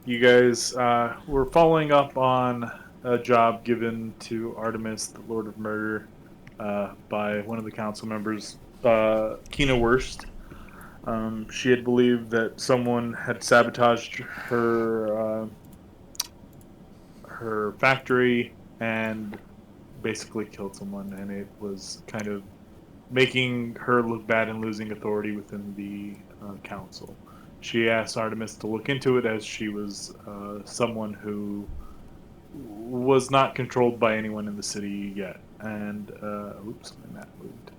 you guys were following up on a job given to Artemis, the Lord of Murder, by one of the council members, Kina Wurst. She had believed that someone had sabotaged her factory and basically killed someone, and it was kind of making her look bad and losing authority within the council. She asked Artemis to look into it as she was someone who was not controlled by anyone in the city yet. And oops, my map moved.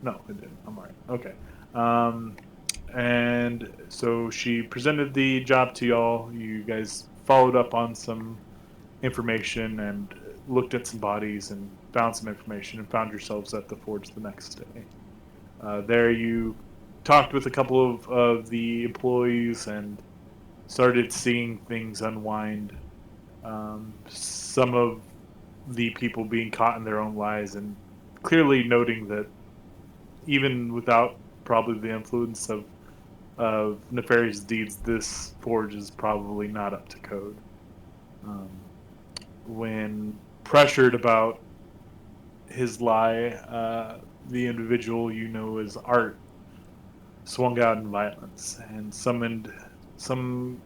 No, it didn't. I'm alright. Okay. And so she presented the job to y'all. You guys followed up on some information and looked at some bodies and found some information and found yourselves at the forge the next day. There you talked with a couple of the employees and started seeing things unwind. Some of the people being caught in their own lies and clearly noting that even without probably the influence of nefarious deeds, this forge is probably not up to code. When pressured about his lie, the individual you know as Art swung out in violence and summoned some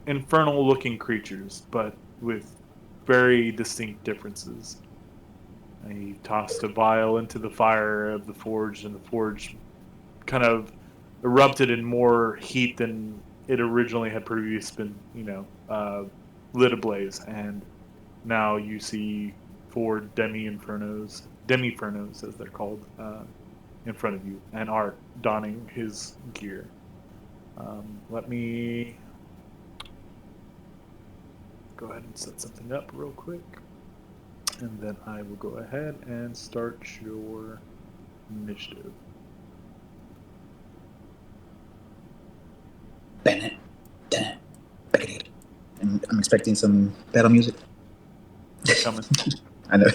infernal looking creatures, but with very distinct differences. And he tossed a vial into the fire of the forge, and the forge kind of erupted in more heat than it originally had previously been, lit ablaze. And now you see four demi-infernos as they're called, in front of you, and Art donning his gear. Let me go ahead and set something up real quick, and then I will go ahead and start your initiative. Bennett. I'm expecting some battle music. Coming. I know.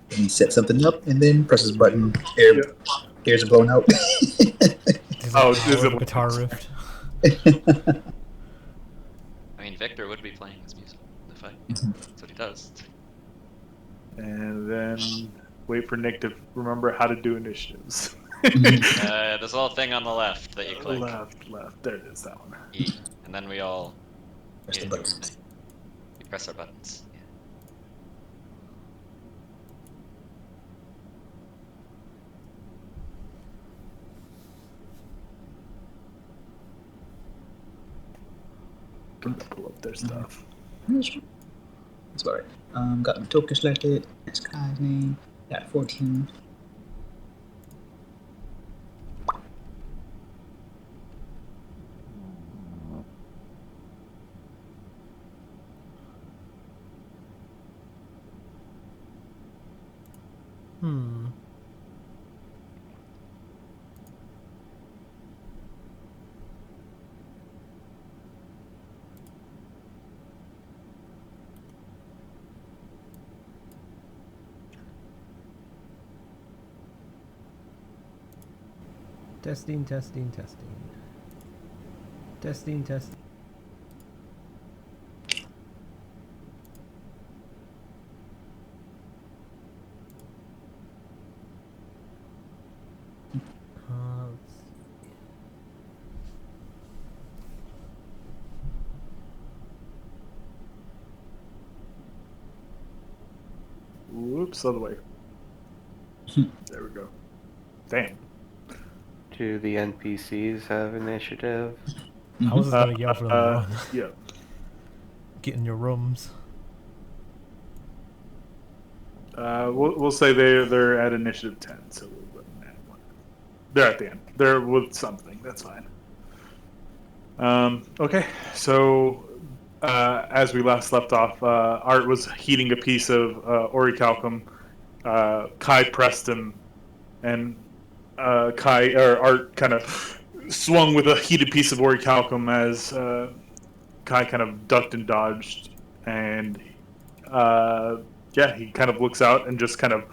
He sets something up and then presses button. Ears are blown out. Is it guitar riff? I mean, Victor would be playing his music in the fight. That's what he does. And then wait for Nick to remember how to do initiatives. There's a little thing on the left that you click. Left. There it is, that one. E. And then we all Press the buttons. We press our buttons. Yeah. Can pull up their stuff. That's about right. Got my token selected. Next guy's name. Got 14. Testing. Whoops, other way. There we go. Damn. Do the NPCs have initiative? I was just gonna yell for them to run. Yeah. Get in your rooms. We'll say they're at initiative 10, so we'll add one. They're at the end. They're with something. That's fine. Okay, so as we last left off, Art was heating a piece of orichalcum. Kai pressed him, and Art kind of swung with a heated piece of orichalcum as Kai kind of ducked and dodged, and he kind of looks out and just kind of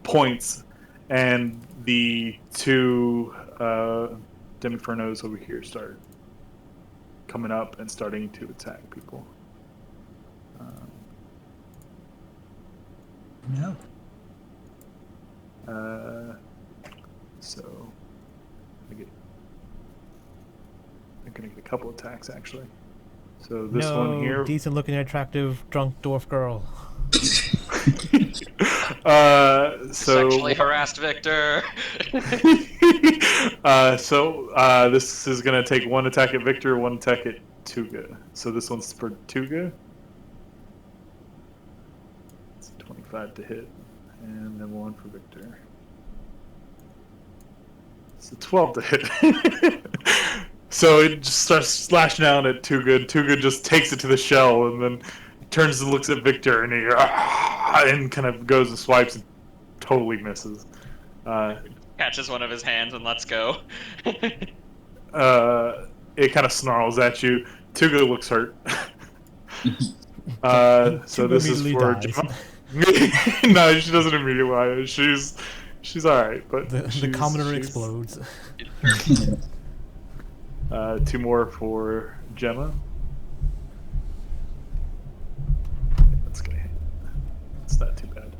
points, and the two Demifernos over here start coming up and starting to attack people. No. So I'm gonna get a couple attacks actually. So this no, one here. decent looking, attractive, drunk dwarf girl. Sexually harassed Victor. This is gonna take one attack at Victor, one attack at Tuga. So this one's for Tuga. It's 25 to hit, and then one for Victor. It's a 12 to hit. So it just starts slashing out at Tuga. Tuga just takes it to the shell, and then turns and looks at Victor, and and kind of goes and swipes and totally misses. Catches one of his hands and lets go. It kind of snarls at you. Tuga looks hurt. So Tuga this is immediately for dies. Gemma. No, she doesn't immediately die. She's all right, but The commoner explodes. Two more for Gemma. That's gonna hit. It's not too bad.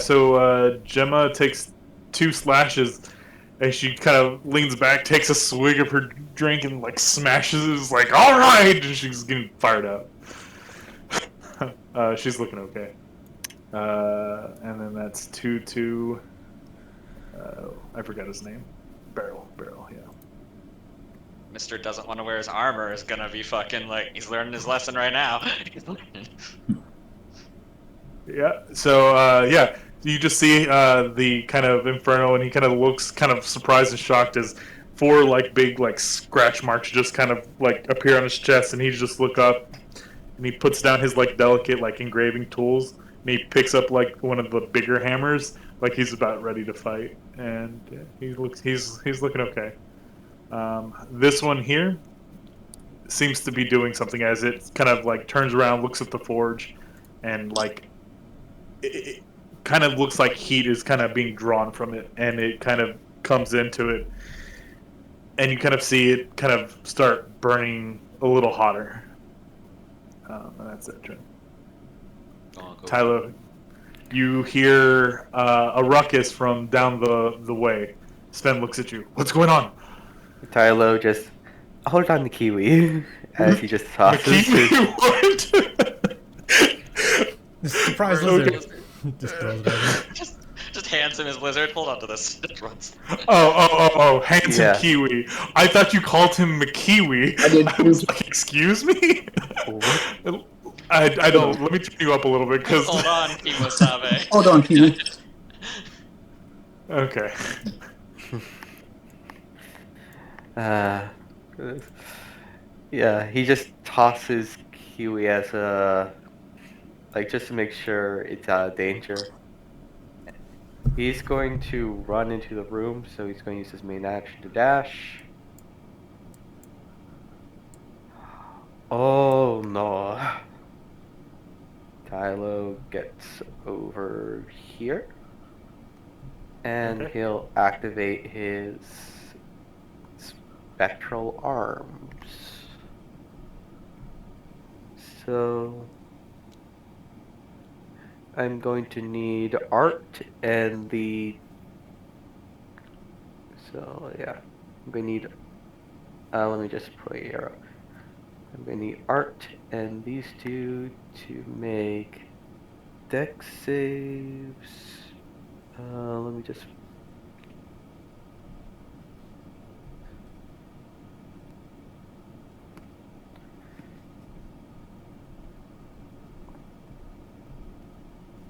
So Gemma takes 2 slashes, and she kind of leans back, takes a swig of her drink, and like smashes it. It's like, all right, and she's getting fired up. She's looking okay. And then that's 2. I forgot his name. Barrel, yeah. Mr. doesn't want to wear his armor is gonna be fucking like, he's learning his lesson right now. He's learning. Yeah. So you just see the kind of Inferno, and he kind of looks kind of surprised and shocked as 4 like big like scratch marks just kind of like appear on his chest, and he just look up, and he puts down his like delicate like engraving tools, and he picks up like one of the bigger hammers, like he's about ready to fight, and he's looking okay. This one here seems to be doing something as it kind of like turns around, looks at the forge, and like it kind of looks like heat is kind of being drawn from it, and it kind of comes into it, and you kind of see it kind of start burning a little hotter. And that's it, Trent. Oh, cool. Tyler, you hear a ruckus from down the way. Sven looks at you. What's going on? Tylo just hold on to Kiwi as he just tosses his... What? Surprise Okay. lizard. Just throws it over. Just hands him his lizard. Hold on to this. Just runs. Oh, handsome Yeah. Kiwi. I thought you called him McKiwi. I did I was like, excuse me? What? I don't. Let me turn you up a little bit, because... Hold on, Kimosabe. Hold on, Kiwi. Okay. Yeah, he just tosses Kiwi as a... like, just to make sure it's out of danger. He's going to run into the room, so he's going to use his main action to dash. Oh no. Tylo gets over here. And Okay. he'll activate his spectral arms. So I'm going to need art and the... so yeah, I'm going to need... let me just play here. I'm going to need art and these two to make dex saves. Let me just...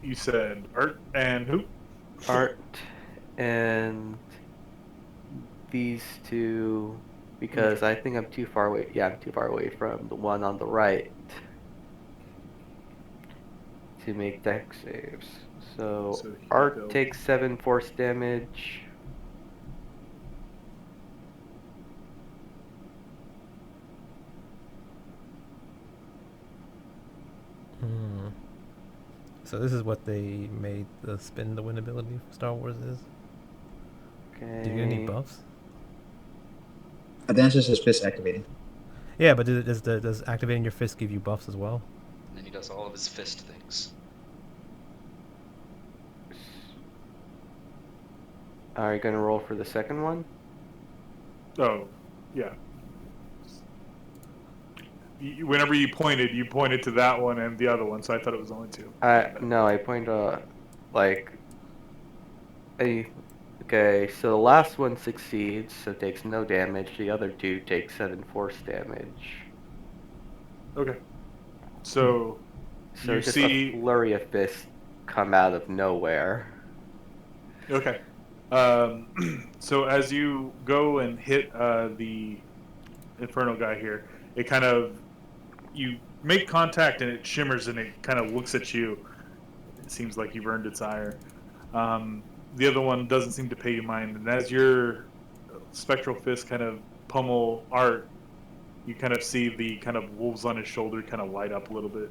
You said Art and who? art and these two, because I think I'm too far away. Yeah, I'm too far away from the one on the right to make dex saves. So So here we art go. takes 7 force damage. So this is what they made the spin the win ability for Star Wars is. Okay. Do you get any buffs? I think it's just his fist activating. Yeah, but does activating your fist give you buffs as well? And then he does all of his fist things. Are you gonna roll for the second one? Oh, yeah. Whenever you pointed to that one and the other one, so I thought it was only two. No, I point like okay, so the last one succeeds, so takes no damage. The other two take 7 force damage. Okay. So So you just see. a flurry of fists come out of nowhere. Okay. So as you go and hit the Inferno guy here, it kind of, you make contact and it shimmers and it kind of looks at you. It seems like you've earned its ire. The other one doesn't seem to pay you mind, and as your spectral fist kind of pummel Art, you kind of see the kind of wolves on his shoulder kind of light up a little bit.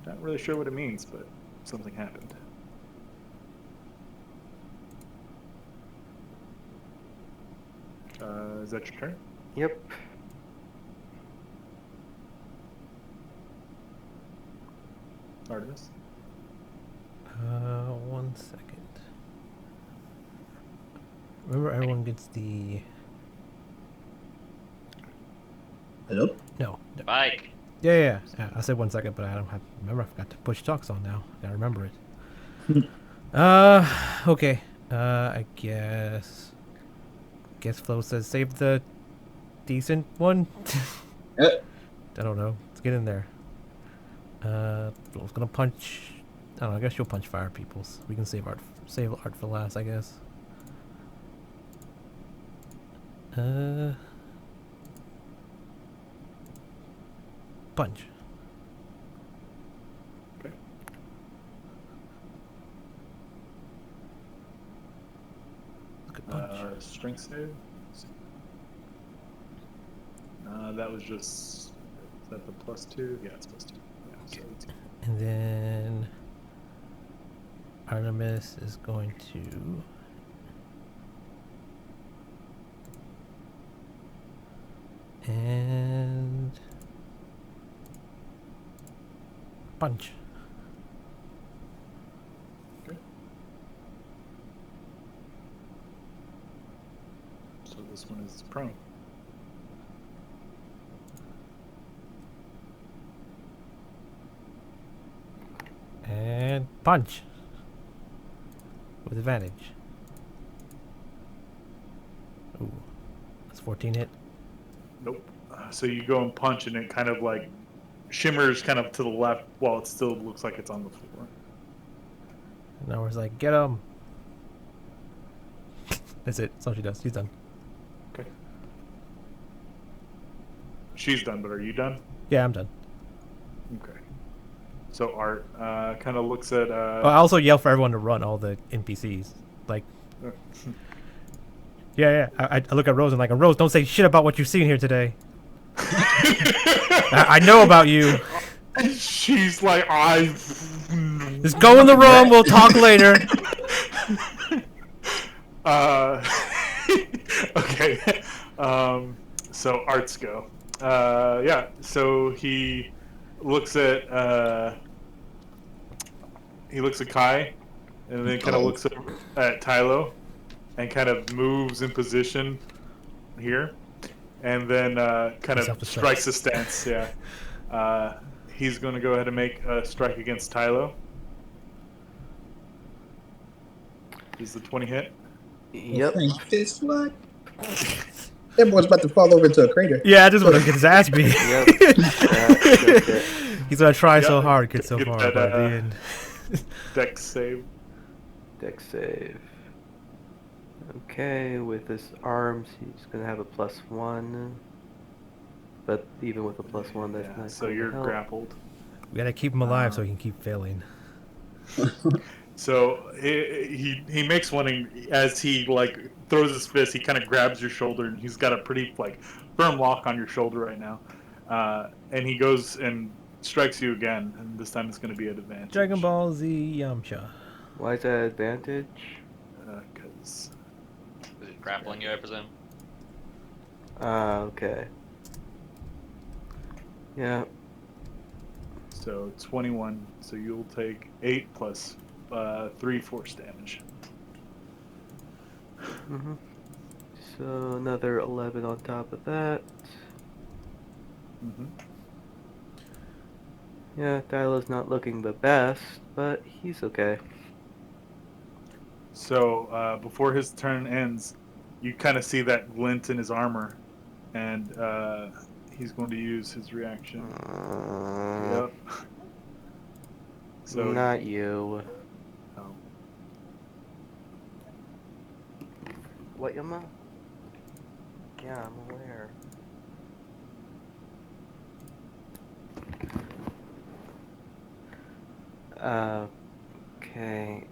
Not really sure what it means, but something happened. Is that your turn? Yep. Artemis? 1 second. Remember, everyone gets the. Hello? No. Mike. Yeah. I said 1 second, but I don't have. Remember, I forgot to push talks on now. Gotta remember it. Okay. I guess. Flo says save the decent one. Yep. I don't know. Let's get in there. Flo's gonna punch. I don't know. I guess you'll punch fire peoples. We can save Art for last, I guess. Punch. Okay. Good punch. Strength save? That was just. Is that the +2? Yeah, it's +2. Yeah, so it's- And then Artemis is going to and punch. Okay. So this one is prone. And punch with advantage. Ooh, that's 14 hit. Nope. So you go and punch, and it kind of like shimmers kind of to the left while it still looks like it's on the floor. And I was like, get him. That's it. That's all she does. She's done. Okay. She's done, but are you done? Yeah, I'm done. Okay. So Art kind of looks at. Oh, I also yell for everyone to run, all the NPCs. Like, yeah. I look at Rose and like, Rose, don't say shit about what you've seen here today. I know about you. She's like, I. Just go in the room. We'll talk later. Okay. So Art's go. Yeah. So he looks at Kai, and then kind of looks at Tylo, and kind of moves in position here, and then kind of strikes a stance. Yeah. He's going to go ahead and make a strike against Tylo. Is the 20 hit? Yep. Fist what? That boy's about to fall over into a crater. Yeah, I just want to get his ass beat. Yep. That's it. He's gonna try so Yep. hard, get so Get far, that, but at the end. Dex save. Dex save. Okay, with his arms, he's gonna have a +1. But even with a +1, that's Yeah, not so going you're to help. grappled. We gotta keep him alive so he can keep failing. So he makes one, and as he like throws his fist, he kind of grabs your shoulder, and he's got a pretty like firm lock on your shoulder right now. And he goes and strikes you again, and this time it's going to be at advantage. Dragon Ball Z Yamcha. Why is that advantage? Because Is it grappling you, I presume? Ah, okay. Yeah. so 21. So you'll take 8 plus 3 force damage. Mm-hmm. So another 11 on top of that. Mm-hmm. Yeah, Dialo's not looking the best, but he's okay. So before his turn ends, you kind of see that glint in his armor, and he's going to use his reaction. Yep. So Not you. oh, What, Yama? Yeah, I'm aware. Okay.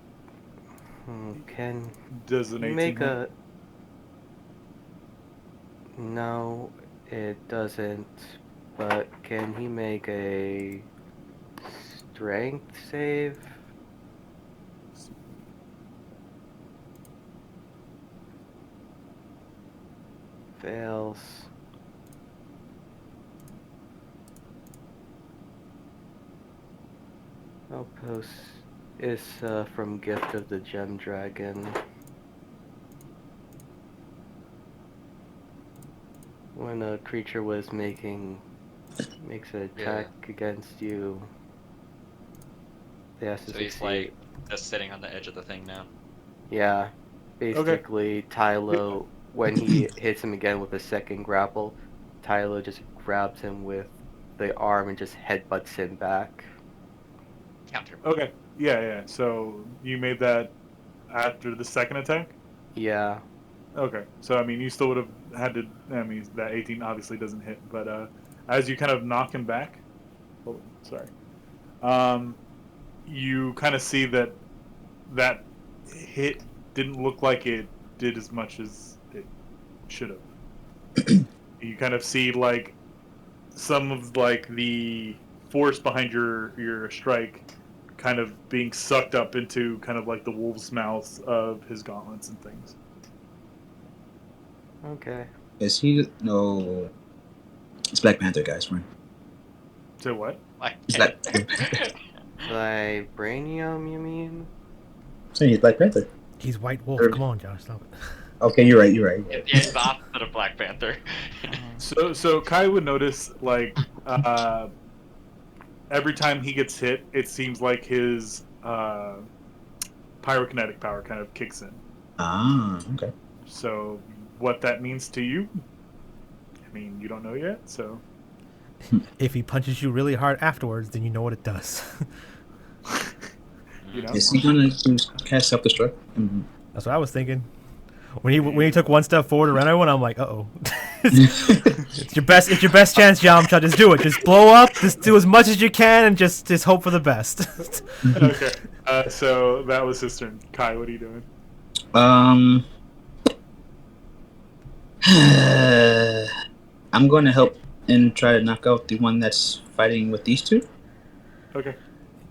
Can does an you 18 make hit? a... No, it doesn't. But can he make a strength save? Fails. Outpost is from Gift of the Gem Dragon. When a creature makes an attack against you, they have to So he's succeed. like just sitting on the edge of the thing now. Yeah, basically Tylo, when he hits him again with a second grapple, Tylo just grabs him with the arm and just headbutts him back. Counter. Okay. Yeah. So you made that after the second attack? Yeah. Okay. So I mean, you still would have had to. I mean, that 18 obviously doesn't hit, but as you kind of knock him back, oh, sorry, you kind of see that that hit didn't look like it did as much as it should have. You kind of see like some of like the force behind your strike kind of being sucked up into kind of like the wolf's mouth of his gauntlets and things. Okay. Is he? No. It's Black Panther, guys, right? So what? Like, It's Black Vibranium, you mean? Saying he's Black Panther. He's White Wolf. Sure. Come on, Josh, stop it. Okay, you're right. You're right. it's the opposite of Black Panther. So Kai would notice like every time he gets hit, it seems like his pyrokinetic power kind of kicks in. Ah, okay. So what that means to you, I mean, you don't know yet. So If he punches you really hard afterwards, then you know what it does. you know, Is he gonna cast self-destruct? That's what I was thinking. When he took one step forward around everyone, I'm like, uh-oh. It's your best chance, Yamcha. Just do it. Just blow up. Just do as much as you can, and just hope for the best. okay. So that was his turn. Kai, what are you doing? I'm going to help and try to knock out the one that's fighting with these two. Okay.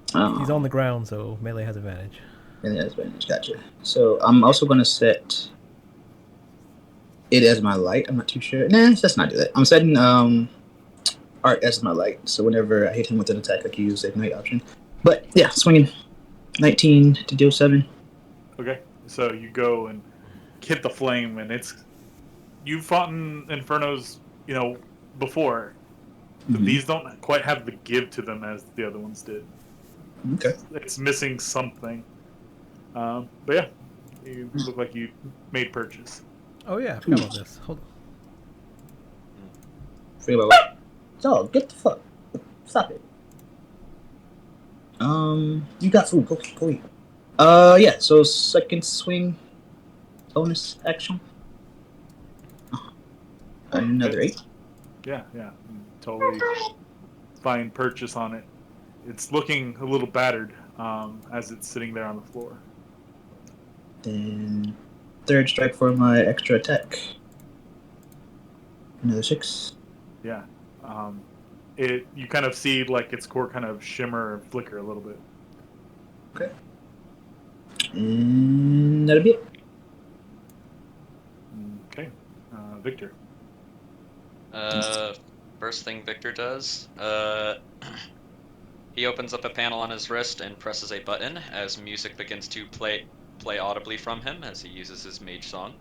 He's on the ground, so melee has advantage. Melee has advantage. Gotcha. So I'm also going to set it as my light. I'm not too sure. Nah, let's not do that. I'm setting art as my light. So whenever I hit him with an attack, I can use the ignite option. But yeah, swinging 19 to deal 7. Okay. So you go and hit the flame, and you've fought in Infernos, before. But these don't quite have the give to them as the other ones did. Okay. It's missing something. But yeah, you look like you made purchase. Oh yeah, I forgot about this. Hold on. Forget about what? Dog, get the fuck. Stop it. You got food. Go eat. Yeah. So second swing, bonus action. Another 8. Yeah. Totally fine purchase on it. It's looking a little battered as it's sitting there on the floor. Then third strike for my extra attack. Another 6. Yeah. you kind of see like its core kind of shimmer and flicker a little bit. Okay. That'll be it. Okay, Victor. First thing Victor does, he opens up a panel on his wrist and presses a button as music begins to play audibly from him as he uses his mage song.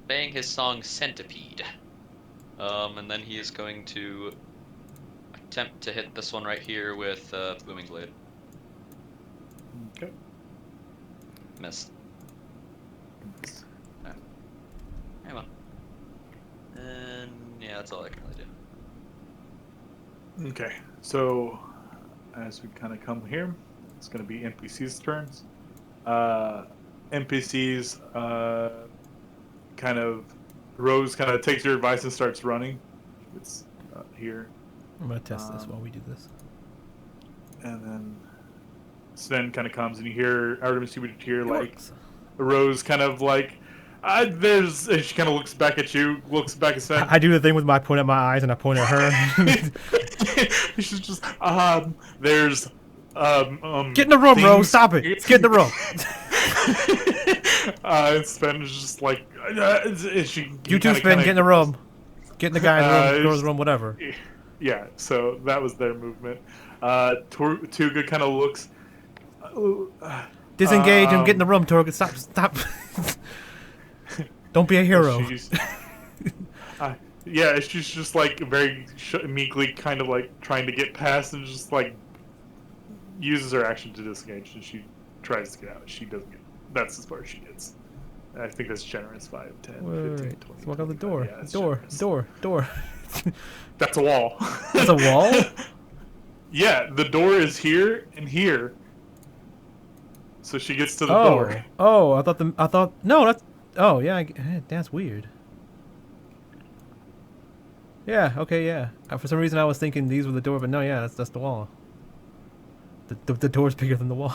Playing his song Centipede. And then he is going to attempt to hit this one right here with Booming Blade. Okay. Missed. Okay. Hey, well. And yeah, that's all I can really do. Okay, so as we kind of come here, it's going to be NPCs' turns. NPCs kind of Rose kind of takes your advice and starts running. It's here, I'm gonna test this while we do this. and then Sven kind of comes and you hear Artemis. You would hear It like works. Rose kind of like there's. And she kind of looks back at you, looks back at Sven. I do the thing with my point at my eyes and I point at her. She's just there's Get in the room, things- Rose. Stop it. Let's get in the room. And Sven is just like You too, Spin. Get in the room. Get in the guy's room, girl's it's- room, whatever. Yeah, so that was their movement. Tuga kind of looks. Disengage and get in the room, Torg. Stop. Don't be a hero. Yeah, she's just like very meekly, kind of like trying to get past, and just like uses her action to disengage, and she tries to get out. She doesn't get. That's as far as she gets. I think that's generous. 5, 10, 15, 20. Let's walk out the door. Yeah, it's Door. generous. That's a wall. That's a wall? Yeah, the door is here and here. So she gets to the Oh. door. Oh, no, that's. Oh, yeah, that's weird. Yeah, okay, yeah. For some reason I was thinking these were the door, but no, yeah, that's the wall. The door's bigger than the wall.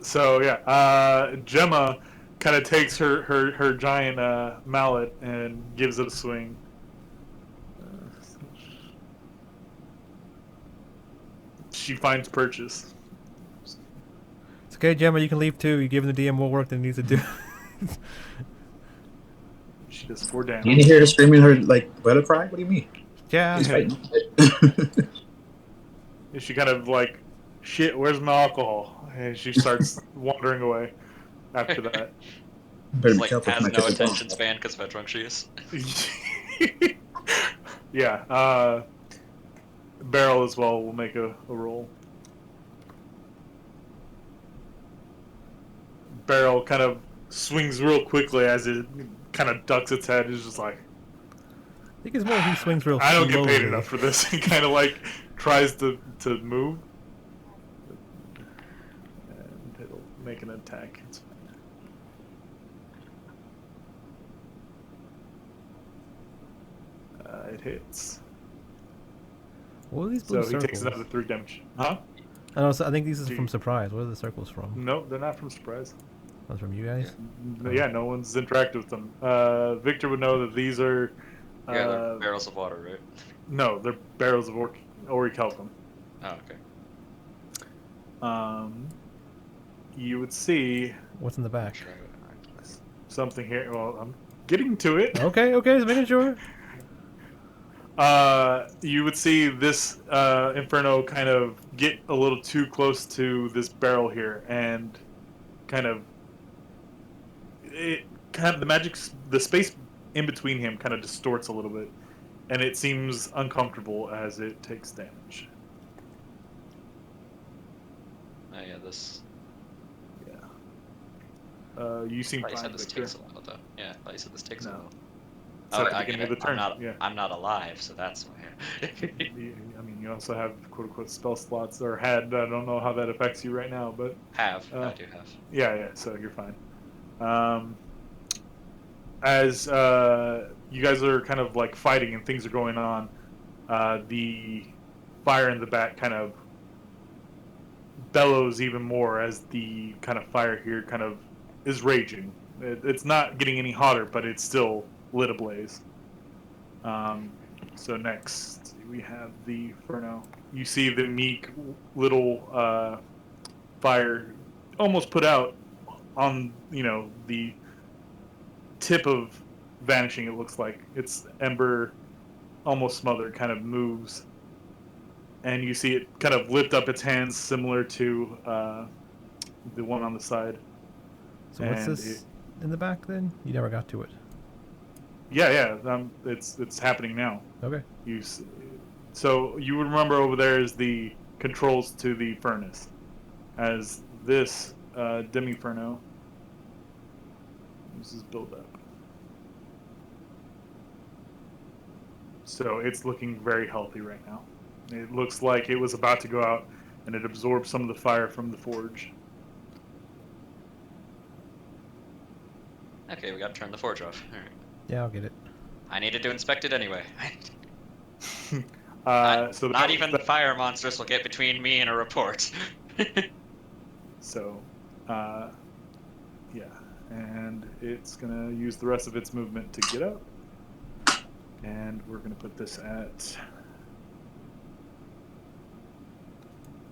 So yeah, Gemma kind of takes her giant mallet and gives it a swing. She finds purchase. It's okay, Gemma, you can leave too. You're giving the DM more work than he needs to do. She does 4 damage. You hear her screaming her like battle cry? What do you mean? Yeah. He's fighting. And she kind of like, shit, where's my alcohol? And she starts wandering away after that. Better be Like, careful. has with no my attention span because of how drunk she is. Yeah, Barrel as well will make a roll. Barrel kind of swings real quickly as it kind of ducks its head. It's just like, I think it's more he swings real I don't get paid slowly. enough for this. He kind of like tries to move. And it'll make an attack. It's fine. It hits. What are these blue So he circles? takes another 3 damage. Huh? I think these are from Surprise. What are the circles from? No, they're not from Surprise. That's from you guys? Yeah, no one's interacted with them. Victor would know that these are. Yeah, they're barrels of water, right? No, they're barrels of orichalcum. Oh, okay. You would see What's in the back? Sure, alright. something here. Well, I'm getting to it. Okay, just making sure. You would see this Inferno kind of get a little too close to this barrel here, and kind of the space in between him kind of distorts a little bit, and it seems uncomfortable as it takes damage. Oh, yeah, this. Yeah. You seem I thought you fine, said this Victor. takes a while, though. Yeah, I thought you said this takes a No. while. It's at the I beginning get of the turn. Yeah. I'm not alive, so that's why. I mean, you also have quote unquote spell slots, or had. I don't know how that affects you right now, but I do have. yeah. So you're fine. As you guys are kind of like fighting and things are going on, the fire in the back kind of bellows even more as the kind of fire here kind of is raging. It's not getting any hotter, but it's still lit ablaze. So next we have the Inferno. You see the meek little fire almost put out on the tip of vanishing. It looks like its ember almost smothered kind of moves, and you see it kind of lift up its hands similar to the one on the side. So what's And this in the back then? You never got to it. Yeah. It's happening now. Okay. So you remember over there is the controls to the furnace, as this Demiferno. This is build up. So it's looking very healthy right now. It looks like it was about to go out, and it absorbed some of the fire from the forge. Okay, we gotta turn the forge off. All right. Yeah, I'll get it. I needed to inspect it anyway. So Not even the fire monsters will get between me and a report. So, yeah, and it's gonna use the rest of its movement to get up, and we're gonna put this at.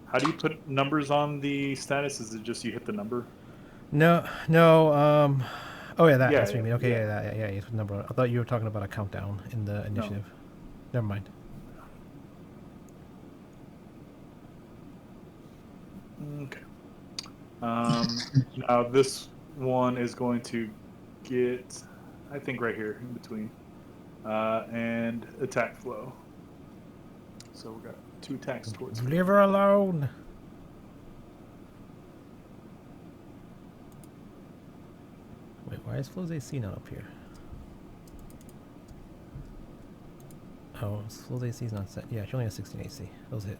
How do you put numbers on the status? Is it just you hit the number? No. Oh yeah, that's what you mean. Okay, yeah. yeah. You put the number. I thought you were talking about a countdown in the initiative. Never mind. Okay. Now this one is going to get, I think, right here in between, and attack flow. So we got 2 attacks towards. Leave her alone. Wait, why is Flo's AC not up here? Oh, Flo's AC is not set. Yeah, she only has 16 AC. Those hit.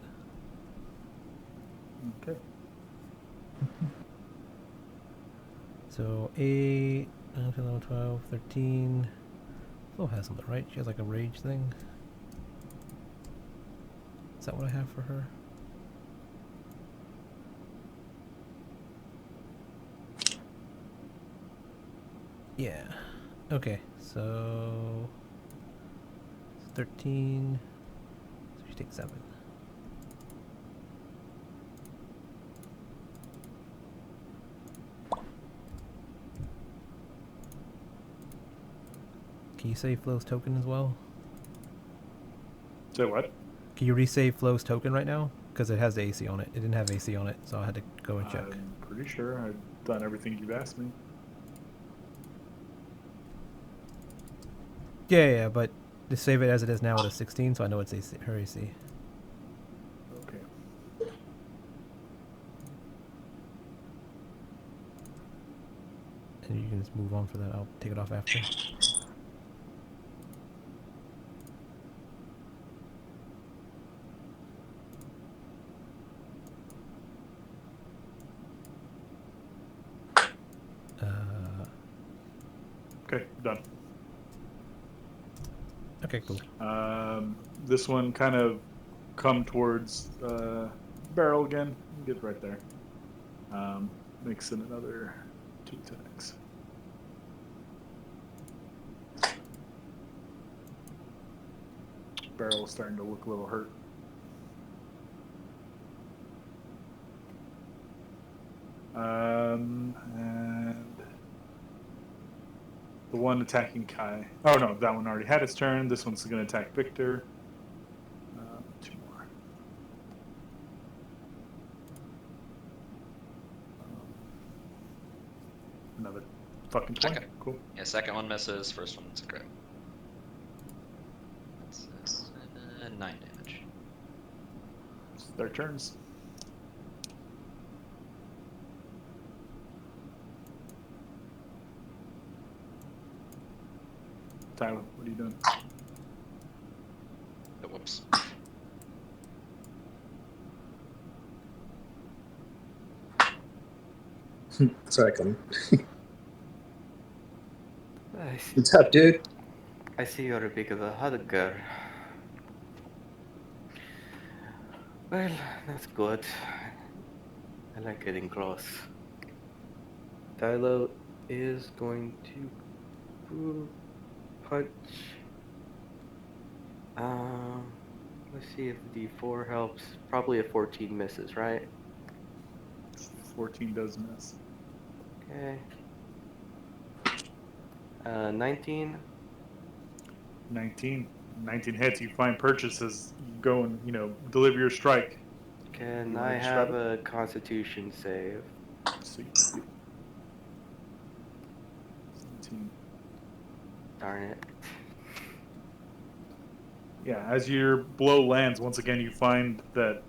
Okay. So 8, 9, 10, 11, 12, 13. Flo has something, right? She has like a rage thing. Is that what I have for her? Yeah. Okay, so 13. So she takes 7. Can you save Flo's token as well? Say what? Can you resave Flo's token right now? Because it has the AC on it. It didn't have AC on it, so I had to go and check. I'm pretty sure I've done everything you've asked me. Yeah, but just save it as it is now at a 16, so I know it's AC, her AC. Okay. And you can just move on for that. I'll take it off after. Okay, done. Okay, cool. This one kind of come towards barrel again. Get right there. Makes it another 2 attacks. Barrel is starting to look a little hurt. And the one attacking Kai. Oh no, that one already had its turn. This one's going to attack Victor. 2 more. Another fucking 20. Okay. Cool. Yeah, second one misses, first one's a crit. That's 9 damage. It's their turns. Tyler, what are you doing? Oh, whoops. Sorry, Colin. I see, What's up, dude? I see you're a big of a hugger. Well, that's good. I like getting close. Tylo, is going to punch. Let's see if the D4 helps. Probably a 14 misses, right? 14 does miss. Okay. 19. 19. 19 hits. You find purchases. You go and, deliver your strike. Can You I wanna have describe a Constitution save? So 17. Darn it. Yeah, as your blow lands, once again, you find that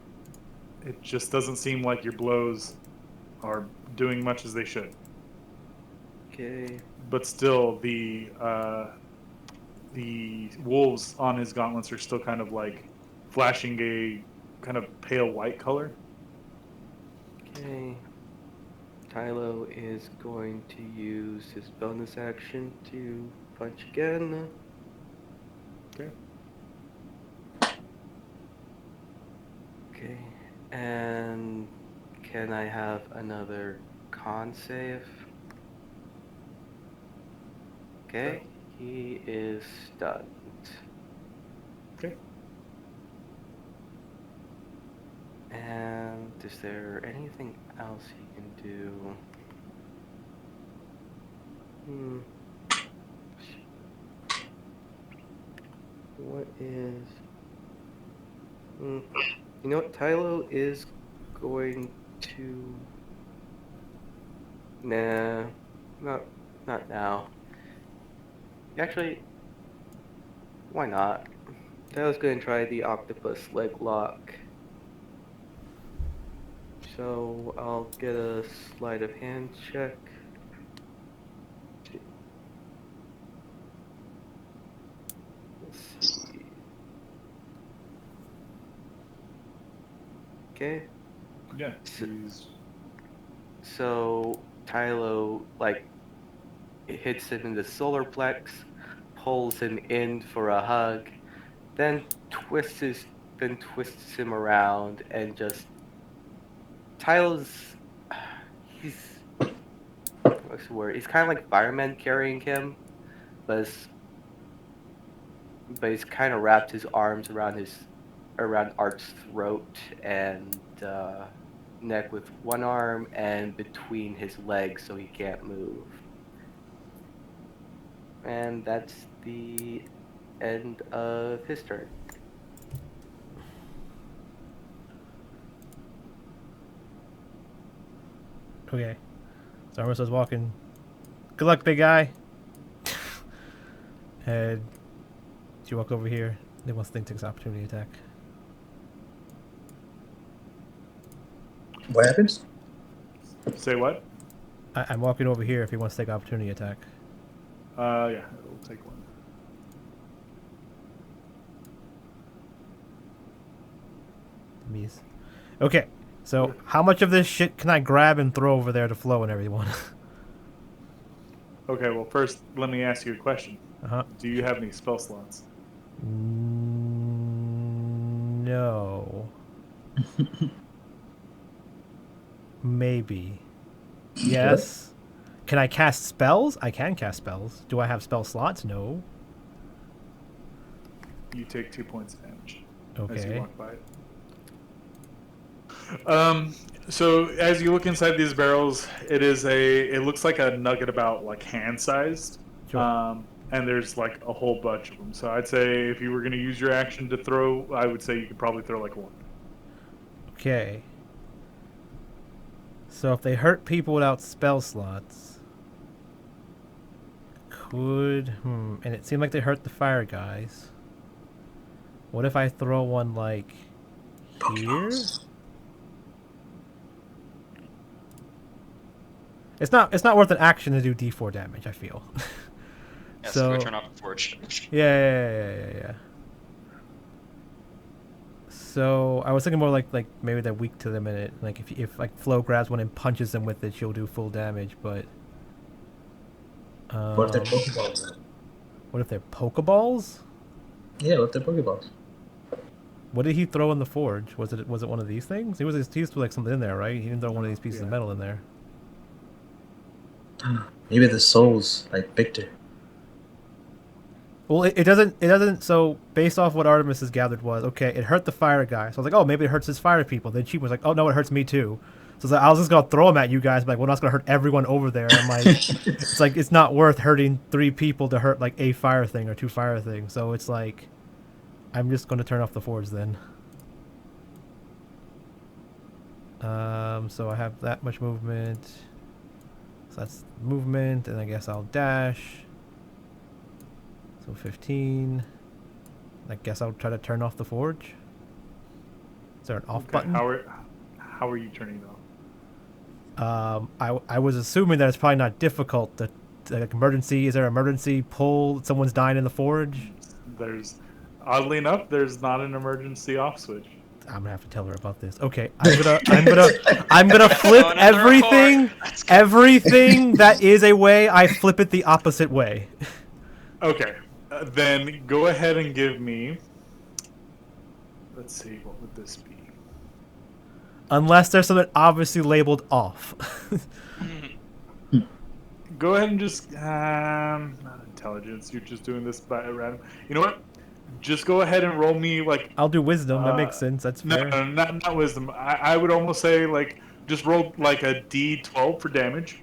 it just doesn't seem like your blows are doing much as they should. Okay. But still, the wolves on his gauntlets are still kind of like flashing a kind of pale white color. Okay. Tylo is going to use his bonus action to punch again. Okay. Okay. And can I have another con save? Okay. He is stunned. Okay. And is there anything else he can do? What is... You know what? Tylo is going to... Nah, not now. Actually, why not? Tylo's going to try the octopus leg lock. So I'll get a sleight of hand check. Let's see. Okay. Yeah. So Tylo hits him in the solar plex, pulls him in for a hug, then twists him around and just Tylo's what's the word? He's kind of like fireman carrying him, but he's kind of wrapped his arms around Art's throat and neck with one arm and between his legs so he can't move. And that's the end of his turn. Okay. So Armor starts walking. Good luck, big guy. And she walks over here. They wants to think takes opportunity attack. What happens? Say what? I'm walking over here if he wants to take opportunity attack. Yeah, it'll take one. Mies. Okay, so how much of this shit can I grab and throw over there to Flo and everyone? Okay, well, first, let me ask you a question. Uh-huh. Do you have any spell slots? No. Maybe. Yes. Can I cast spells? I can cast spells. Do I have spell slots? No. You take 2 points of damage as you Okay. walk by it. So as you look inside these barrels, it looks like a nugget about like hand sized. Sure. And there's like a whole bunch of them. So I'd say if you were going to use your action to throw, I would say you could probably throw like one. Okay. So if they hurt people without spell slots, and it seemed like they hurt the fire guys. What if I throw one like here? It's not worth an action to do D4 damage, I feel. Yes, So- go turn off the forge. Yeah. So I was thinking more like maybe they're weak to them in it. Like if like Flo grabs one and punches them with it, she'll do full damage. But What if they're Pokeballs? what if they're Pokeballs? Yeah, what if they're Pokeballs? What did he throw in the forge? Was it one of these things? He used to like something in there, right? He didn't throw one of these pieces of Yeah. metal in there. Maybe the souls like Victor. Well, it doesn't. So based off what Artemis has gathered was okay. It hurt the fire guy. So I was like, oh, maybe it hurts his fire people. Then she was like, oh no, it hurts me too. So I was just gonna throw them at you guys. But like, well, that's gonna hurt everyone over there. I'm like, it's like it's not worth hurting 3 people to hurt like a fire thing or 2 fire things. So it's like, I'm just gonna turn off the forge then. So I have that much movement. So that's movement, and I guess I'll dash. So 15. I guess I'll try to turn off the forge. Is there an off button? How are you turning it off? I was assuming that it's probably not difficult. That like emergency, is there an emergency pull? Someone's dying in the forge. Oddly enough, there's not an emergency off switch. I'm gonna have to tell her about this. Okay, I'm gonna flip everything that is a way. I flip it the opposite way. Okay, then go ahead and give me. Let's see, what would this be? Unless there's something obviously labeled off. Go ahead and just not intelligence. You're just doing this by random. You know what? Just go ahead and roll me like. I'll do wisdom. That makes sense. That's fair. No, not wisdom. I would almost say like just roll like a D12 for damage,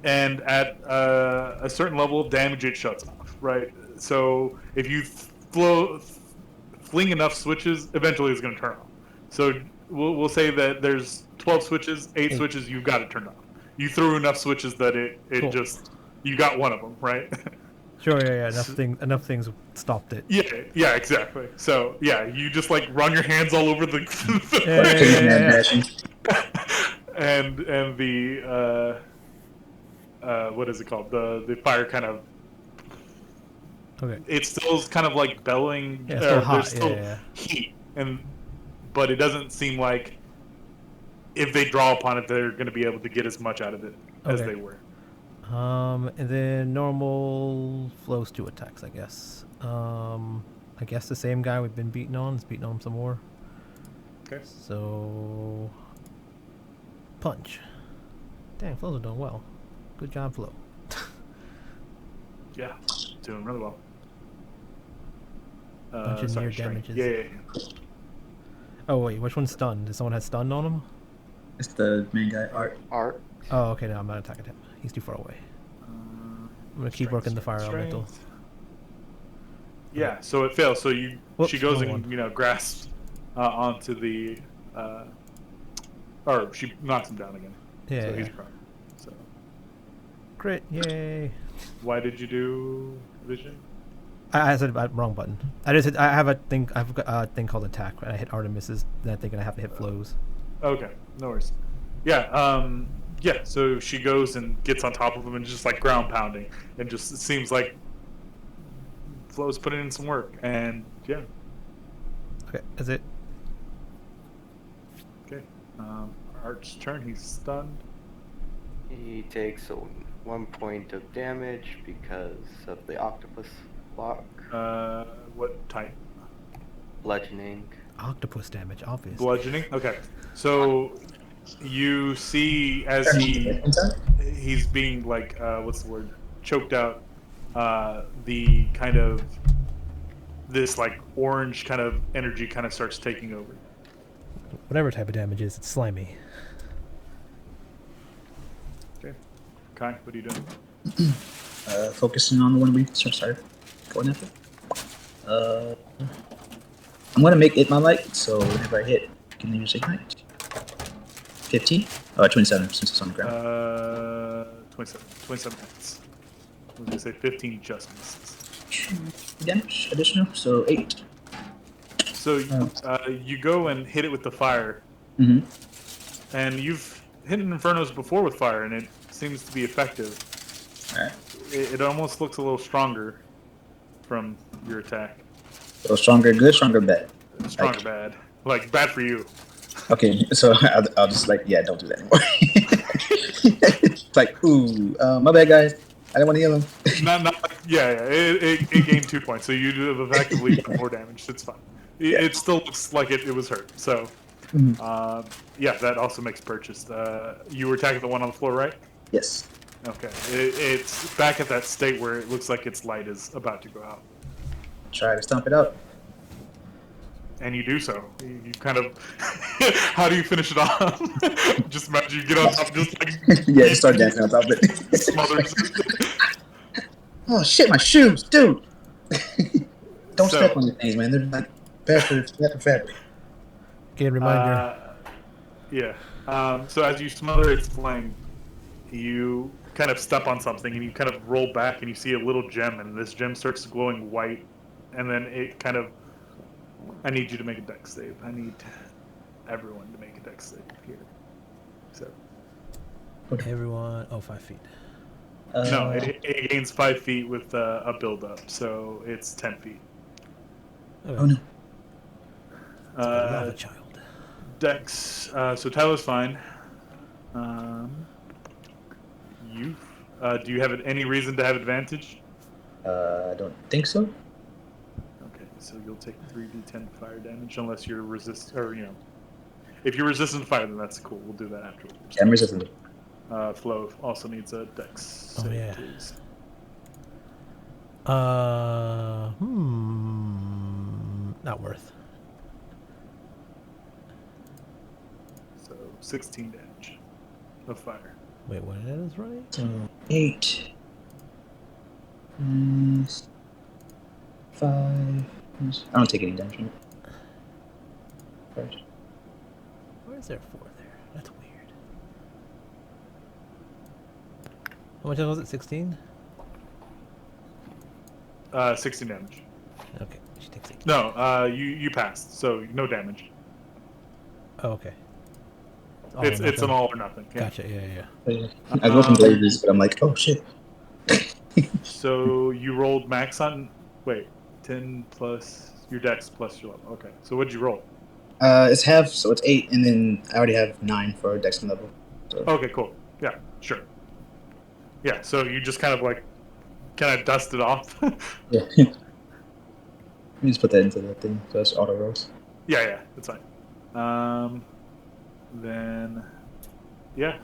and at a certain level of damage, it shuts off. Right. So if you fling enough switches, eventually it's going to turn off. So we'll say that there's 12 switches, 8 switches. You've got it turned off. You threw enough switches that it cool. Just you got one of them, right? Sure, yeah. Enough things stopped it. Yeah, exactly. So yeah, you just like run your hands all over the and the what is it called? The fire kind of. Okay. It still is kind of like bellowing. Yeah, it's still hot. There's still heat, but it doesn't seem like if they draw upon it, they're going to be able to get as much out of it as they were. And then normal flows 2 attacks, I guess. I guess the same guy we've been beating on is beating on him some more. Okay. So punch. Dang, Flo's are doing well. Good job, Flo. Yeah, doing really well. Bunch of near damages. Yeah. Oh wait, which one's stunned? Does someone have stunned on him? It's the main guy, Art. Oh, okay, no, I'm not attacking him. He's too far away. I'm gonna keep working the fire elemental. Yeah, so it fails. So she goes and grasps onto the, or she knocks him down again. Yeah. So he's prone. So. Crit! Yay! Why did you do vision? I said wrong button. I have a thing. I've got a thing called attack. And I hit Artemis's. Then I think I have to hit Flo's. Okay, no worries. Yeah. Yeah, so she goes and gets on top of him and just like ground pounding, and just it seems like Flo's putting in some work, and yeah. Okay, that's it. Okay, Art's turn. He's stunned. He takes 1 point of damage because of the octopus block. What type? Bludgeoning. Octopus damage, obviously. Bludgeoning. Okay, so you see as he's being like what's the word, choked out, the kind of this like orange kind of energy kind of starts taking over. Whatever type of damage is, it's slimy. Okay, Kai, what are you doing? Focusing on the one we started going after. I'm gonna make it my light, so whenever I hit, can you use ignite? 15? 27 since it's on the ground. 27 hits. I was gonna say 15 just misses. Damage additional, so 8. So you go and hit it with the fire. Mm-hmm. And you've hit Infernos before with fire, and it seems to be effective. Alright. It almost looks a little stronger from your attack. So stronger good, stronger bad? Stronger bad. Like, bad for you. Okay, so I'll just like, yeah, don't do that anymore. It's like, ooh, my bad, guys. I didn't want to heal him. It gained 2 points, so you have effectively done more damage. It's fine. It still looks like it was hurt. So, yeah, that also makes purchase. You were attacking the one on the floor, right? Yes. Okay. It's back at that state where it looks like its light is about to go out. Try to stomp it out. And you do so. You kind of... How do you finish it off? Just imagine you get on top, just like... Yeah, just start dancing on top of it. smothers it. Oh shit, my shoes, dude! Don't So- step on these things, man. They're not bad for fabric. Again, reminder. Yeah. So as you smother its flame, you kind of step on something and you kind of roll back and you see a little gem, and this gem starts glowing white, and then it kind of... I need you to make a dex save. I need everyone to make a dex save here. So Everyone. Oh, 5 feet. no, it gains 5 feet with a build up, so it's 10 feet. Okay. Oh no. Lava child. Dex. So Tyler's fine. You. Do you have any reason to have advantage? I don't think so. Okay, so you'll take 3d10 fire damage unless you're if you're resistant to fire, then that's cool. We'll do that afterwards. Yeah, I'm resistant. Flo also needs a dex Oh, save, yeah. please. Not worth. So 16 damage of fire. Wait, what is right? So 8. 5. I don't take any damage from it. First. Why is there 4 there? That's weird. How much was it? 16? 16 damage. Okay, she takes 8. No, you passed, so no damage. Oh, okay. It's an all or nothing. Yeah. Gotcha, yeah. I go from blazers, but I'm like, oh shit. So you rolled max on... Wait, 10 plus your dex plus your level. Okay, so what'd you roll? It's half, so it's 8, and then I already have 9 for dex and level. So. Okay, cool. Yeah, sure. Yeah, so you just kind of dust it off. Yeah. Let me just put that into that thing, so it's auto rolls. Yeah, that's fine. Then, yeah,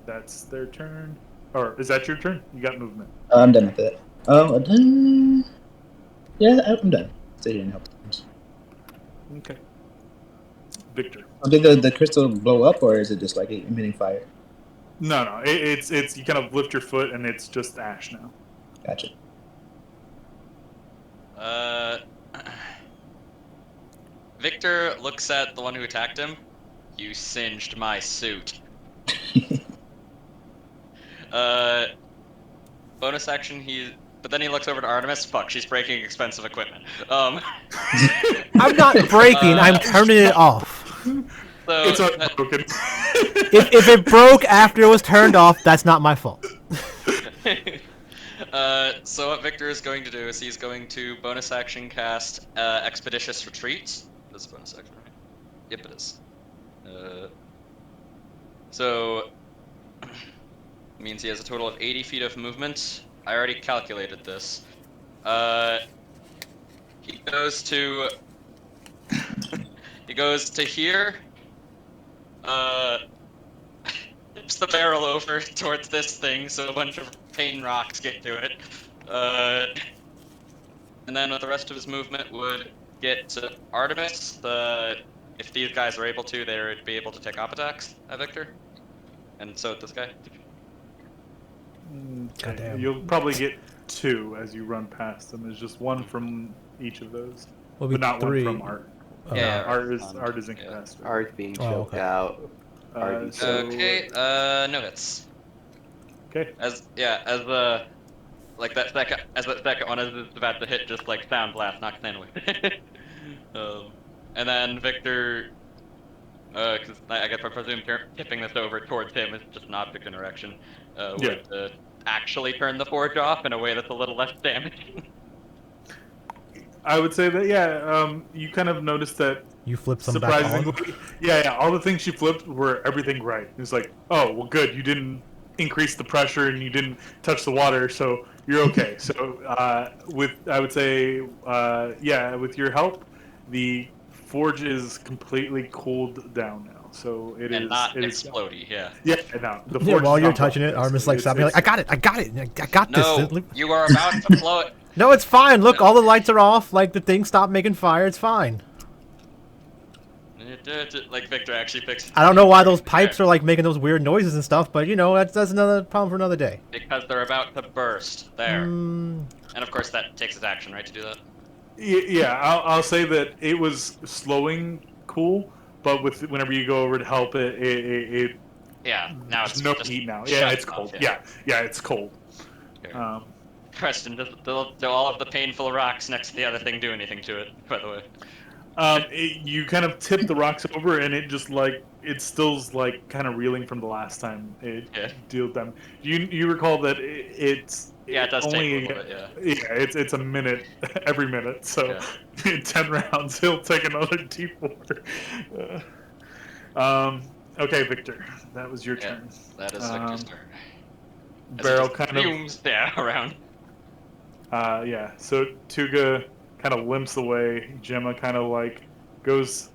that's their turn. Or is that your turn? You got movement. I'm done after that. I'm done. Yeah, I'm done. Stay here and help. Okay. Victor. Did the crystal blow up, or is it just like emitting fire? No, it's you kind of lift your foot and it's just ash now. Gotcha. Victor looks at the one who attacked him. You singed my suit. Bonus action, but then he looks over to Artemis. Fuck, she's breaking expensive equipment. I'm not breaking, I'm turning it off. So, It's unbroken. If it broke after it was turned off, that's not my fault. So what Victor is going to do is he's going to bonus action cast Expeditious Retreat. That's a bonus action, right? Yep, it is. So means he has a total of 80 feet of movement. I already calculated this. He goes to here. Tips the barrel over towards this thing, so a bunch of pain rocks get to it. And then with the rest of his movement would get to Artemis. If these guys are able to, they would be able to take op attacks at Victor. And so with this guy. Okay. Goddamn. You'll probably get 2 as you run past them. There's just 1 from each of those, Will but be not 3. 1 from Art. Yeah, Art is Yeah. incapacitated. Art's being Oh, choked okay. out. Art is- So- Okay, no hits. Okay. As the second one is about to hit, just like sound blast knocks in with. And then Victor, because I guess I presume tipping this over towards him is just an object interaction. Would actually turn the forge off in a way that's a little less damaging. I would say that you kind of noticed that You flip some back on. surprisingly, all the things she flipped were everything right. It's like, oh well, good, you didn't increase the pressure and you didn't touch the water, so you're okay. So I would say with your help, the forge is completely cooled down now. so it and is. not It is. explodey. Yeah. Yeah, no. The Yeah, forge while is you're not touching it, blocked, Armin's so like stopping. Like, I got it. I got this. No, you are about to blow it. No, it's fine. Look, No. all the lights are off. Like the thing stopped making fire. It's fine. Like Victor actually fixed. I don't know why those pipes are like making those weird noises and stuff, but you know that's another problem for another day. Because they're about to burst. There. Mm, And of course that takes its action, right, to do that? Yeah, I'll say that it was slowing cool, but with whenever you go over to help it Yeah. Now there's it's no just heat now. shut Yeah, it's off, cold. yeah. Yeah, it's cold. Here. Um, Preston, do all of the painful rocks next to the other thing do anything to it? By the way. you kind of tip the rocks over, and it just like it's still like kind of reeling from the last time it Yeah. dealt them. You recall that it's Yeah, it does take only a little bit. Yeah. yeah it's a minute every minute, so in 10 rounds he'll take another D4. Okay, Victor, that was your Yeah, turn. that is Victor's turn. As it Barrel just kind of fumes around. yeah. So Tuga kind of limps away. Gemma kind of like goes,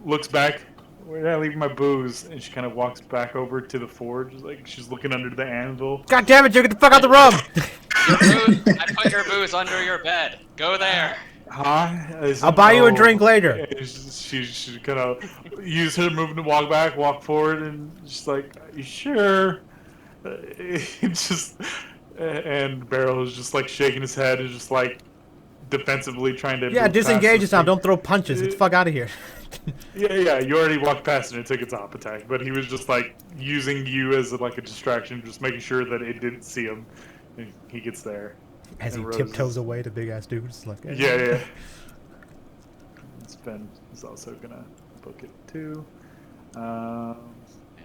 looks back. Where did I leave my booze? And she kind of walks back over to the forge, like she's looking under the anvil. God damn it, you get the fuck out the rum! I put your booze under your bed. Go there. Hi. I'll buy you a drink later. She kind of use her movement to walk back, walk forward, and she's like, "Are you sure?" Just and Barrel is just like shaking his head and just like defensively trying to Yeah, move disengage past this time. thing. Don't throw punches. It's fuck out of here. Yeah, you already walked past it and it took its op attack, but he was just like using you as like a distraction, just making sure that it didn't see him. And he gets there. As he And Rose tiptoes is- away, the big ass dude. It's like, Yeah. Ben is also gonna book it too.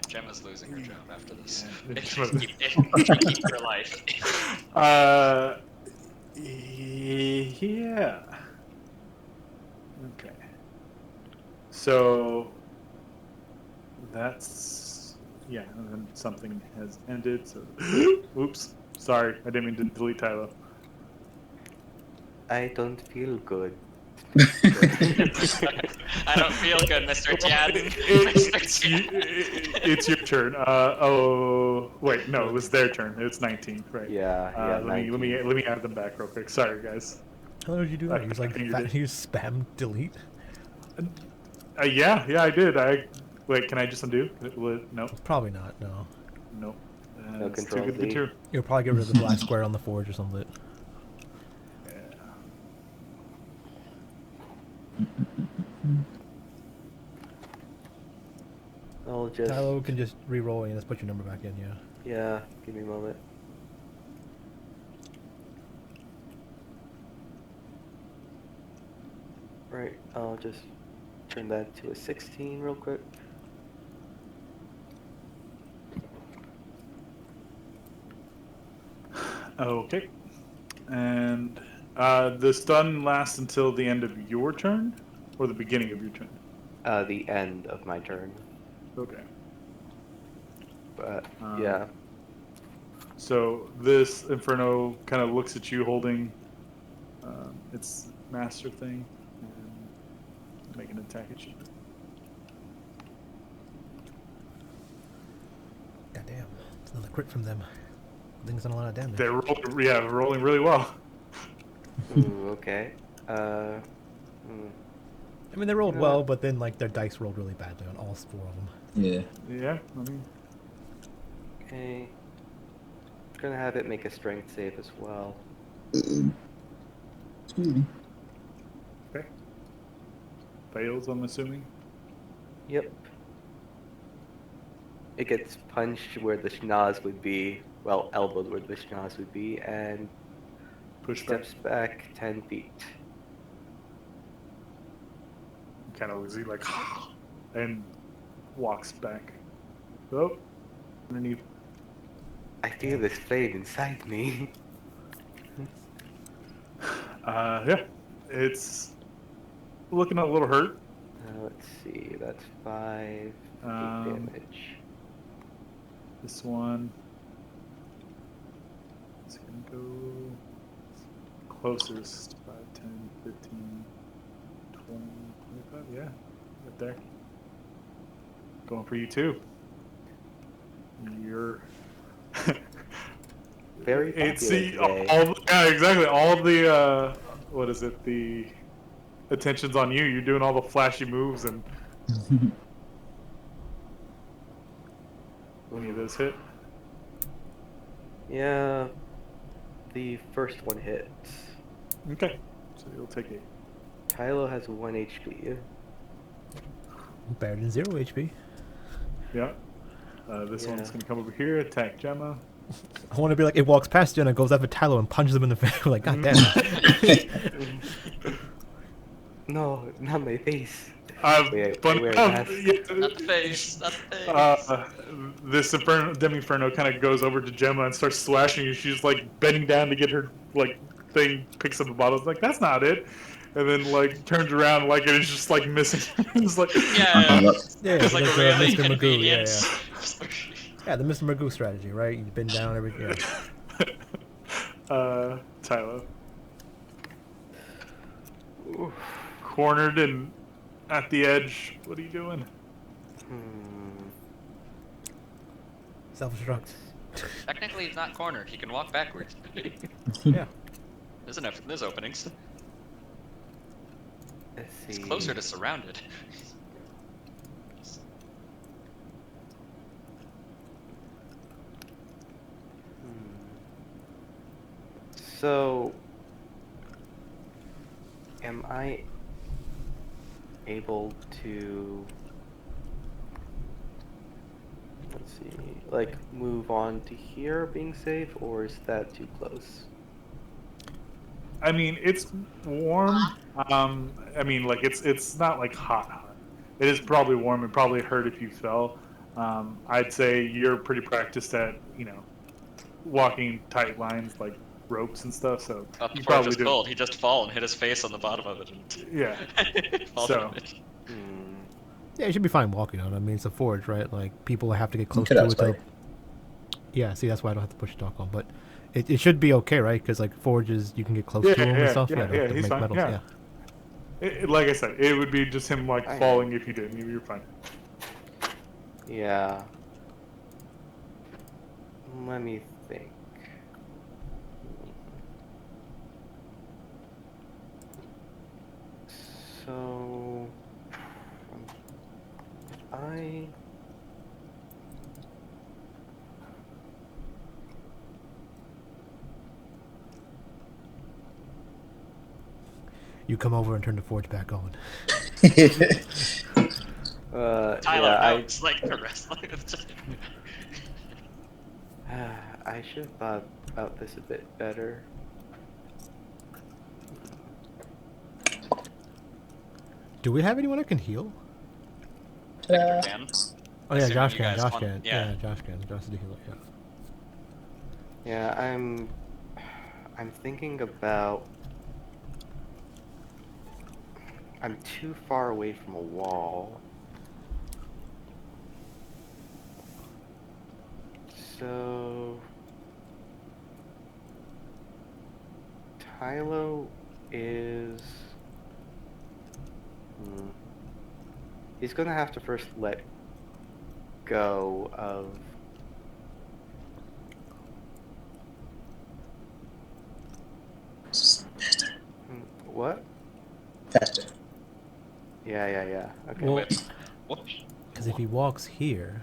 Gemma's losing her job after this. Yeah, If you keep your life. Yeah. Okay. So that's yeah, and then something has ended. So, oops, sorry, I didn't mean to delete Tylo. I don't feel good. I don't feel good, Mr. Chad. It's your turn. Oh wait, no, it was their turn. It's 19, right? Yeah, Let me add them back real quick. Sorry, guys. How did you do that? I He was like, figured it. he was spam delete. Yeah, I did. Wait, can I just undo? No, Probably not. No. no. No It's too control good to be Z. true. You'll probably get rid of the black square on the forge or something. I'll just. Tylo can just re-roll and just put your number back in. Yeah. Yeah, give me a moment. Right, I'll just turn that to a 16 real quick. Okay. And the stun lasts until the end of your turn, or the beginning of your turn. The end of my turn. Okay. But Um, yeah, So this Inferno kind of looks at you holding its master thing and make an attack at you. God damn. It's another crit from them. Thing's done a lot of damage. They're rolling really well. ooh, okay. I mean, they rolled You know well, what? but then like their dice rolled really badly on all four of them. Yeah. Yeah, I mean, Okay. Gonna have it make a strength save as well. Excuse me. okay. Fails, I'm assuming. Yep. It gets punched where the schnoz would be, well, elbowed where the schnoz would be, and Push back. steps back 10 feet. Kind of looks like, and walks back. Oh, underneath. I feel this flame inside me. Yeah, it's looking a little hurt. Let's see, that's 5 damage. This one is going to go closest 5, 10, 15, 20, 25. Yeah, right there. Going for you too. You're. Very popular today. Yeah, exactly. All the what is it? The attention's on you. You're doing all the flashy moves, and any of those hit. Yeah, the first one hits. Okay, so you'll take 8. Tylo has 1 HP. Better than 0 HP. Yeah. This Yeah. one's gonna come over here, attack Gemma. I want to be like, it walks past Jenna, goes up to Tylo and punches him in the face. Like, god damn. No, not my face. But where that's... Not the face. Not the face. This Demi-Inferno kind of goes over to Gemma and starts slashing you. She's like bending down to get her like thing, picks up the bottle. It's like, that's not it. And then like turns around like it is just like missing. It's like Yeah, It's like that's, really Mr. Magoo. Yeah, convenient. yeah, the Mr. Magoo strategy, right? You bend down, everything. Yeah. Tylo. Cornered and at the edge. What are you doing? Self-destruct. Technically, he's not cornered. He can walk backwards. Yeah. There's openings. Let's see. It's closer to surrounded. So, am I able to, let's see, like move on to here being safe, or is that too close? I mean, it's warm. I mean, like it's not like hot. It is probably warm. It probably hurt if you fell. I'd say you're pretty practiced at walking tight lines like ropes and stuff. So you probably just do. cold. He just fall and hit his face on the bottom of it. Yeah. Fall So- from it. Yeah, you should be fine walking on it. I mean, it's a forge, right? Like, people have to get close could to have it. To... spike. Yeah, see, that's why I don't have to push talk on. But it should be okay, right? Because, like, forges, you can get close to them and stuff. Yeah, to he's make fine. metals, Yeah. Like I said, it would be just him like I falling if you didn't. You're fine. Yeah. Let me think. So, I... You come over and turn the forge back on. Tyler yeah, knows, like the wrestling. It's just... I should have thought about this a bit better. Do we have anyone that can heal? Victor can. Oh, yeah, Assuming Josh you can. guys Josh want- can. yeah. Yeah, Josh can. Josh is the healer, yeah. Yeah, I'm thinking about... I'm too far away from a wall. So... Tylo is... He's gonna have to first let go of... What? Faster. Yeah. Okay. Well, Whoops. because if he walks here,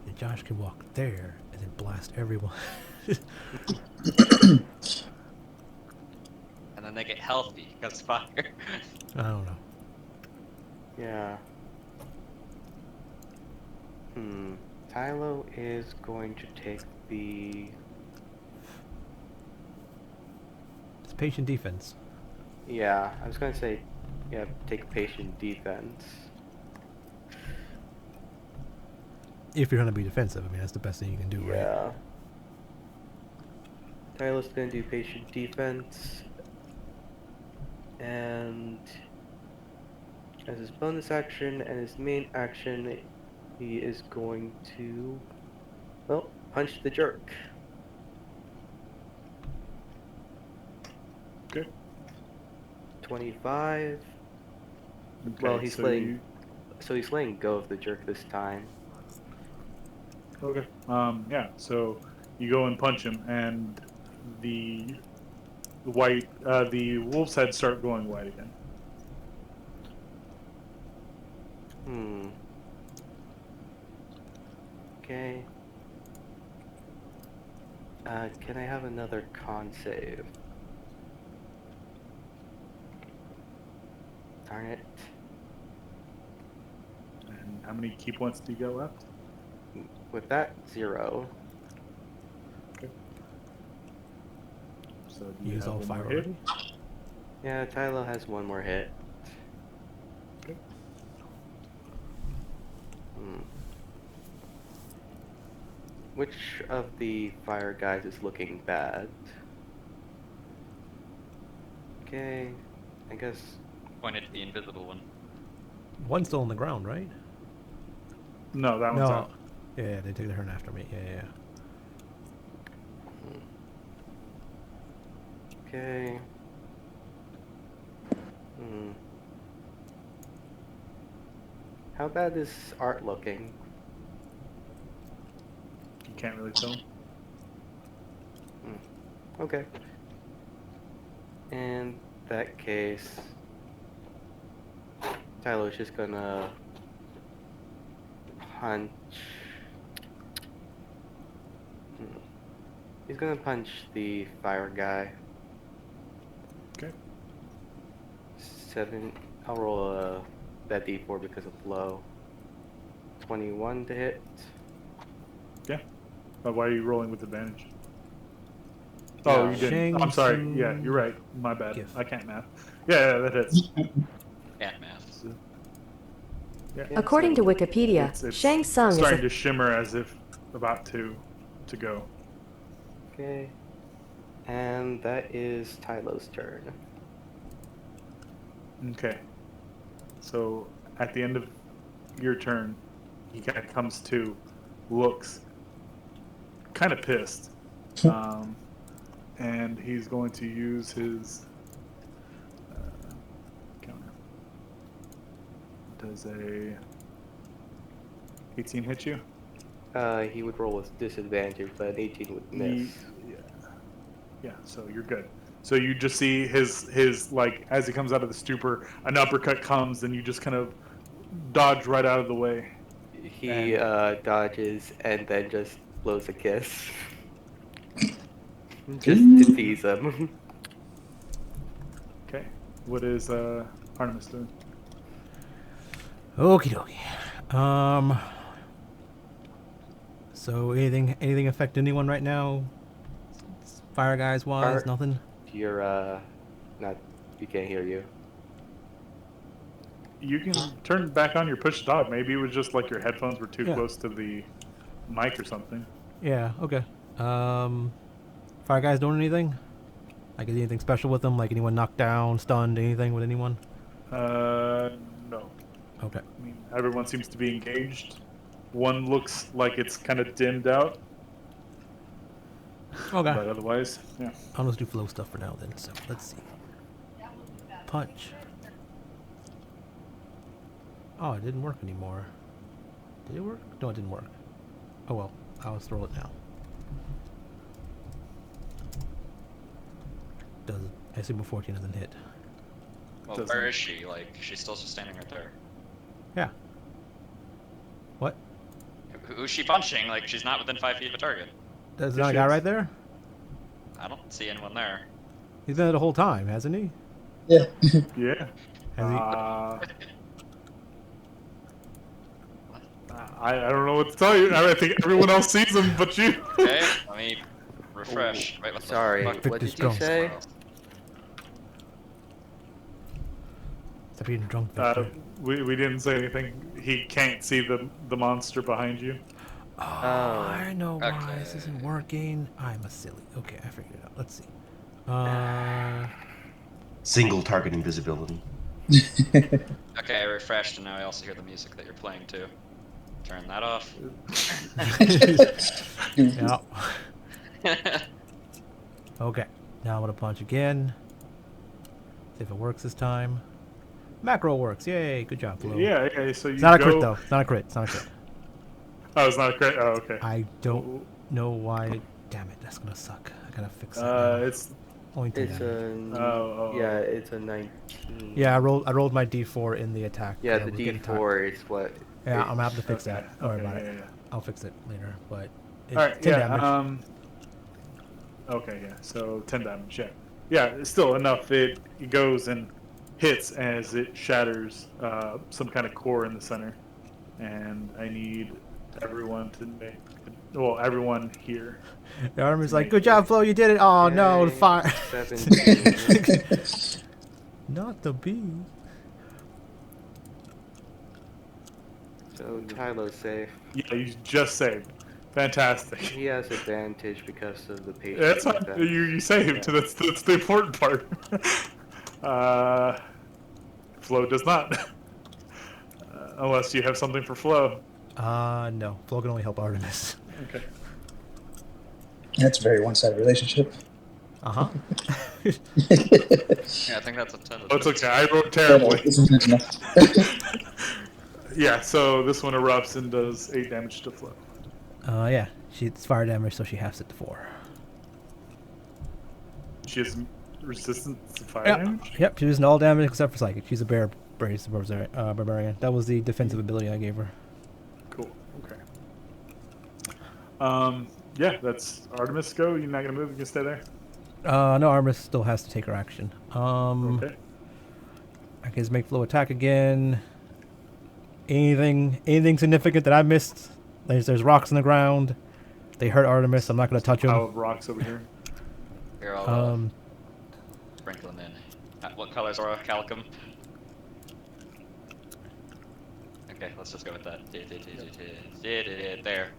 then Josh can walk there and then blast everyone. And then they get healthy because fire. I don't know. Yeah. Tylo is going to take the... It's patient defense. Yeah, I was gonna say, yeah, take patient defense. If you're going to be defensive, I mean, that's the best thing you can do, right? Yeah. Tylo's gonna do patient defense. And... as his bonus action and his main action, he is going to... well, punch the jerk. Okay. 25. Okay, Well, he's so letting... so he's letting go of the jerk this time. Okay. Yeah. So you go and punch him, and the the wolf's head start glowing white again. Hmm. Okay. Can I have another con save? Darn it. And how many key points do you get left? With that, 0. Okay. So do you Use have all one 5 more hit? already? Yeah, Tylo has one more hit. Okay. Hmm. Which of the fire guys is looking bad? Okay, I guess. Pointed to the invisible one. One's still on the ground, right? No, that one's No. out. Yeah, they took the turn after me. Yeah. Hmm. Okay. Hmm. How bad is Art looking? You can't really tell. Okay. In that case, Tyler's just gonna punch. He's gonna punch the fire guy. Okay. 7. I'll roll that d4 because of blow. 21 to hit. Yeah. But why are you rolling with advantage? No. Oh, you didn't. Shang I'm sorry. Tsung Yeah, you're right. My bad. Gift. I can't math. Yeah, that hits. Ant math. So, yeah, According to so Wikipedia, it's Shang Tsung is starting a to shimmer as if about to go. Okay. And that is Tylo's turn. Okay. So at the end of your turn, he kind of comes to, looks kind of pissed, and he's going to use his counter. Does a 18 hit you? He would roll with disadvantage, but an 18 would miss. Yeah, so you're good. So you just see his like as he comes out of the stupor, an uppercut comes, and you just kind of dodge right out of the way. He dodges and then just blows a kiss. Just to tease him. Okay. What is Artemis doing? Okie dokie. So anything affect anyone right now? Fire guys wise, nothing. You're not. You can't hear you. You can turn back on your push dog. Maybe it was just like your headphones were too Yeah. close to the mic or something. Yeah. Okay. Fire guys doing anything? Like anything special with them? Like anyone knocked down, stunned, anything with anyone? No. Okay. I mean, everyone seems to be engaged. One looks like it's kind of dimmed out, Okay. but otherwise, yeah. I'll just do flow stuff for now then. So let's see. Punch. Oh, it didn't work anymore. Did it work? No, it didn't work. Oh well. I'll throw it now. Does I assume a 14 doesn't hit. Well, Doesn't- where is she? Like, she's still just standing right there. Yeah. What? Who's she punching? Like, she's not within 5 feet of a target. There's There not a she guy is. right there? I don't see anyone there. He's been there the whole time, hasn't he? Yeah. Yeah. Has he? I don't know what to tell you. I think everyone else sees him but you. Okay, let me refresh. Wait, what the Sorry, fuck? what Victor's did you drunk. say? Stop being drunk, Uh, Victor. we didn't say anything. He can't see the monster behind you. Oh, I know why okay. this isn't working. I'm a silly. Okay, I figured it out. Let's see. Single target invisibility. Okay, I refreshed, and now I also hear the music that you're playing too. Turn that off. Yeah. Okay. Now I'm gonna punch again. See if it works this time. Macro works. Yay! Good job, Flo. Yeah. So you It's not a go. crit though. It's not a crit. It's not a crit. Oh, it's not a crit. Oh, okay. I don't know why. Damn it, that's gonna suck. I gotta fix that. now. It's Only 10 It's damage. yeah, it's a 19. Yeah, I rolled my d4 in the attack. Yeah, I the was getting D4 is what. Yeah, I'm gonna have to fix okay. that. Don't worry about Yeah, it. yeah. I'll fix it later. But it's All right. 10 Yeah. damage. Okay. Yeah. So 10 damage. Yeah. Yeah. It's still enough. It goes and hits as it shatters some kind of core in the center, and I need everyone to make. Well, everyone here. The armor's like, "Good job, Flo. You did it." Oh no, the Yay, fire. 17. Not the bee. So Tylo's safe. Yeah. You just saved. Fantastic. He has advantage because of the patient. That's fine. defense. You saved. Yeah. That's the important part. Flo does not. Unless you have something for Flo. No. Flo can only help Artemis. Okay. That's a very one-sided relationship. Uh-huh. Yeah, I think that's a 10. Oh, it's okay. I wrote terribly. This is enough. Yeah, so this one erupts and does 8 damage to Flo. Yeah. It's fire damage, so she halves it to 4. She has resistance to fire Yep. damage? Yep, she's using all damage except for psychic. She's a barbarian. That was the defensive ability I gave her. Cool. Okay. Yeah, that's Artemis go. You're not gonna move. You can stay there. No, Artemis still has to take her action. Okay. I guess make Flo attack again. Anything significant that I missed? There's rocks on the ground. They hurt Artemis. I'm not gonna touch Pile them. of rocks over here. Here, I'll sprinkle them in. What colors are Calicum? Okay, let's just go with that. There.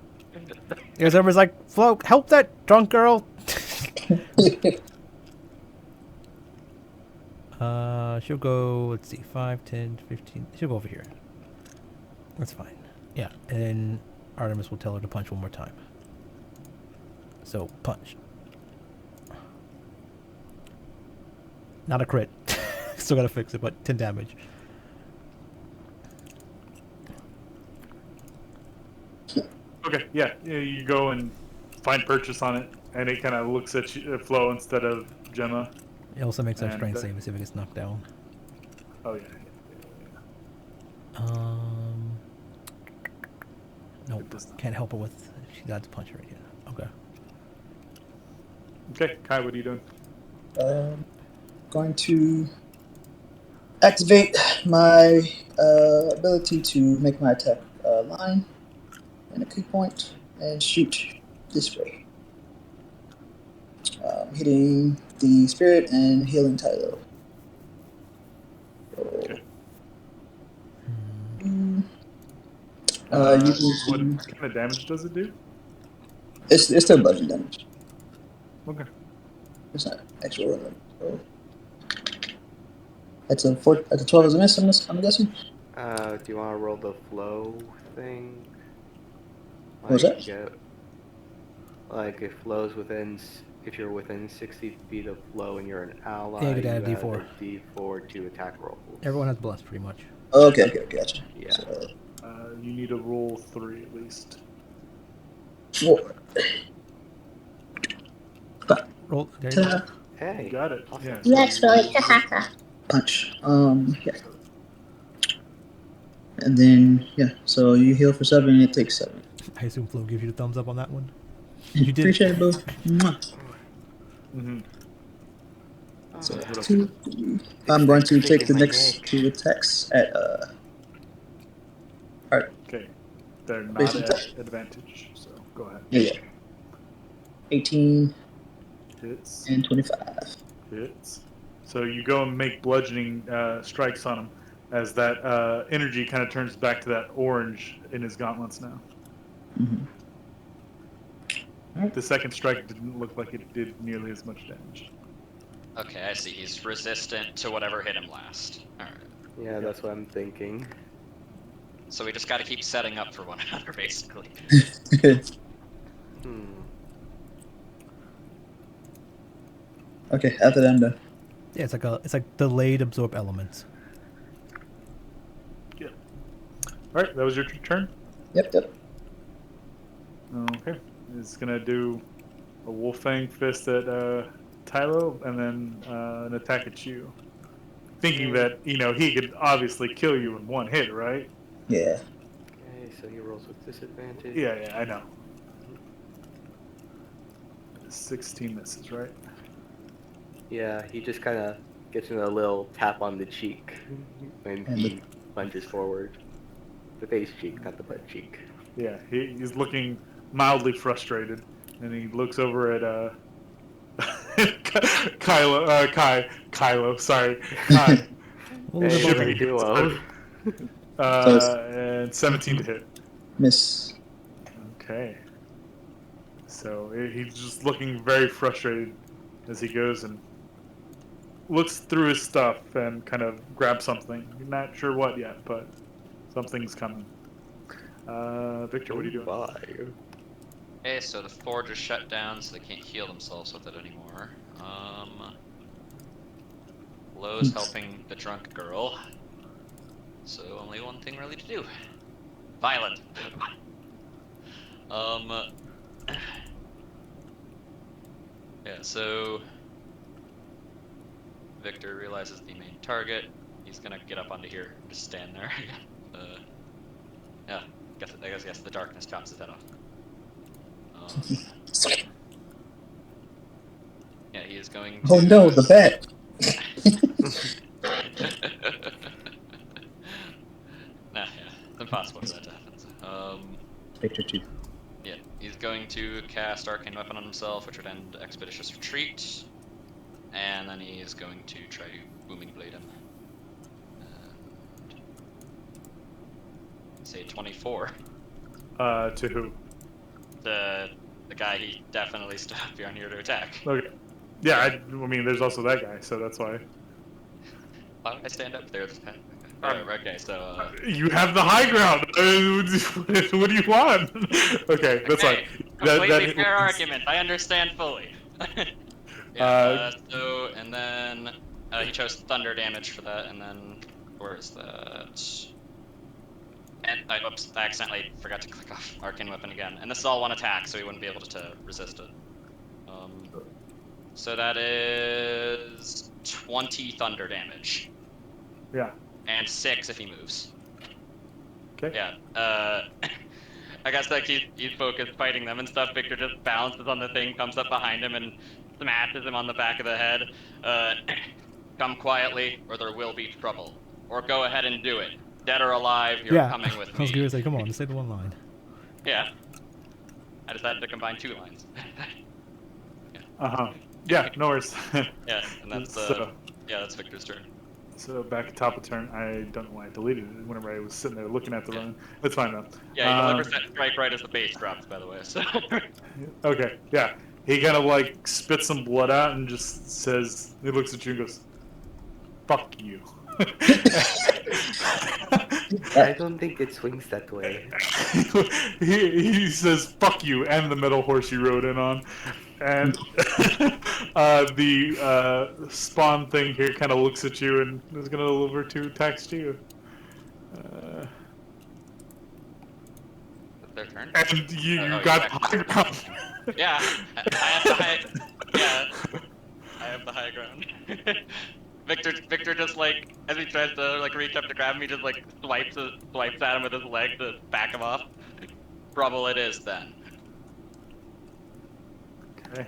There's everyone's like, Flo, help that drunk girl. She'll go, let's see, 5, 10, 15. She'll go over here. That's fine. Yeah, and then Artemis will tell her to punch one more time. So, punch. Not a crit. Still gotta fix it, but 10 damage. Okay, yeah. You go and find purchase on it, and it kind of looks at you, Flo instead of Gemma. It also makes our And, strength save to see if it gets knocked down. Oh, yeah. Nope, It does not. can't help her with. She got to punch her again. Okay. Okay, Kai, what are you doing? Going to activate my ability to make my attack line and a key point and shoot this way. Hitting the spirit and healing Tylo. Okay. You What can, kind of damage does it do? it's still bludgeoning damage. Okay. It's not actual run. So that's a 12 as a miss. I'm guessing. Do you want to roll the flow thing? What was that? Like if you're within 60 feet of flow and you're an ally, Yeah, you could add a have D4. a D4 to attack rolls. Everyone has blessed, pretty much. Okay, gotcha. Yeah. So, You need to roll 3 at least. 4. Roll. There you go. Hey. You got it. Awesome. Yeah. You exploit. Punch. Yeah. And then so you heal for 7 and it takes 7. I assume Flo gives you the thumbs up on that one. You did. Appreciate it, boo. Mwah. Mm-hmm. So What else? 2, 3. I'm going to take the my next neck. 2 attacks at Art. Okay. They're not Basic at attack. advantage, so go ahead. Yeah. 18 Hits. and 25. Hits. So you go and make bludgeoning strikes on him as that energy kind of turns back to that orange in his gauntlets now. Mm-hmm. The second strike didn't look like it did nearly as much damage. Okay, I see. He's resistant to whatever hit him last. Alright. Yeah, that's what I'm thinking. So we just gotta keep setting up for one another, basically. Okay, after that I'm done. Yeah, it's like delayed absorb elements. All right, that was your turn. Yep. Okay. He's gonna do a Wolfang fist at Tylo, and then an attack at you. Thinking that, he could obviously kill you in one hit, right? Yeah. Okay, so he rolls with disadvantage. Yeah, I know. 16 misses, right? Yeah, he just kind of gets him a little tap on the cheek when And he lunges forward. The face cheek, not the butt cheek. Yeah, he's looking mildly frustrated, and he looks over at Kylo, sorry, Kai. A little bit Hey, both of my you. duo. So it's And 17 to hit. miss. Okay. So he's just looking very frustrated as he goes and looks through his stuff and kind of grabs something. You're not sure what yet, but something's coming. Victor, what are you doing? Bye. Okay, so the forge is shut down, so they can't heal themselves with it anymore. Lowe's helping the drunk girl. So only one thing really to do. Violent. Yeah, so Victor realizes the main target. He's gonna get up onto here and just stand there. Yeah, I guess the darkness chops his head off. Yeah, he is going to... Oh no, the bat. Nah, yeah, it's impossible for that to happen. Victor 2. Yeah, he's going to cast Arcane Weapon on himself, which would end Expeditious Retreat. And then he is going to try to Booming Blade him. And say 24. To who? The guy he definitely stood up here on here to attack. Okay. Yeah, I mean, there's also that guy, so that's why. Why would I stand up there? Okay, so... You have the high ground. What do you want? Okay, that's okay, fine. completely fair argument. I understand fully. Yeah, so, and then he chose thunder damage for that, and then, where is that? And, oops, I accidentally forgot to click off Arcane Weapon again. And this is all one attack, so he wouldn't be able to resist it. So that is 20 thunder damage. Yeah. And 6 if he moves. Okay. Yeah, I guess like he's focused fighting them and stuff. Victor just bounces on the thing, comes up behind him, and smashes him on the back of the head. Come quietly, or there will be trouble. Or go ahead and do it. Dead or alive, you're coming with I was me. going to say, come on, say the one line. Yeah. I decided to combine 2 lines. Yeah, no worries. Yeah, and that's that's Victor's turn. So back at top of turn, I don't know why I deleted it whenever I was sitting there looking at the run. That's fine though. Yeah, he delivers that strike right as the base drops, by the way. So. Okay, yeah. He kind of like spits some blood out and just says, he looks at you and goes, "Fuck you." I don't think it swings that way. he says, "Fuck you," and the metal horse you rode in on. And the spawn thing here kind of looks at you and is going to deliver 2 attacks to you. Their turn? And you Oh, got high ground. Yeah, I have the high. Yeah, I have the high ground. Victor just like as he tries to like reach up to grab him, he just like swipes at him with his leg to back him off. Trouble it is then. Okay.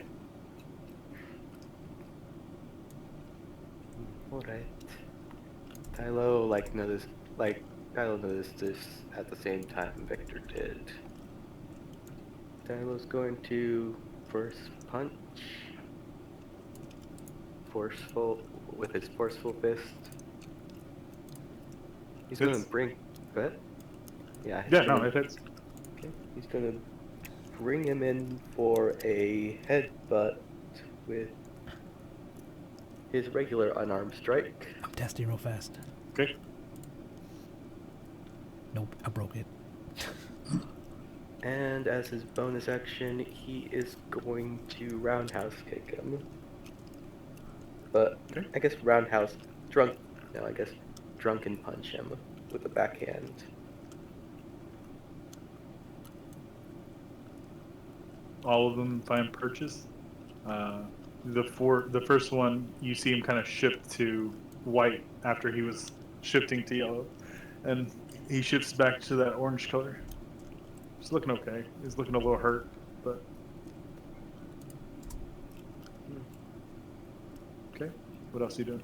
Alright. Tylo noticed this at the same time Victor did. Tylo's going to first punch. With his forceful fist. He's going to bring... What? Yeah. Yeah, no, it hits. Okay. He's going to bring him in for a headbutt with his regular unarmed strike. I'm testing real fast. Okay. Nope, I broke it. And as his bonus action, he is going to roundhouse kick him. But Okay. I guess drunken punch him with the backhand. all of them find purchase. The first one, you see him kind of shift to white after he was shifting to yellow, and he shifts back to that orange color. He's looking okay. He's looking a little hurt, but okay. What else are you doing?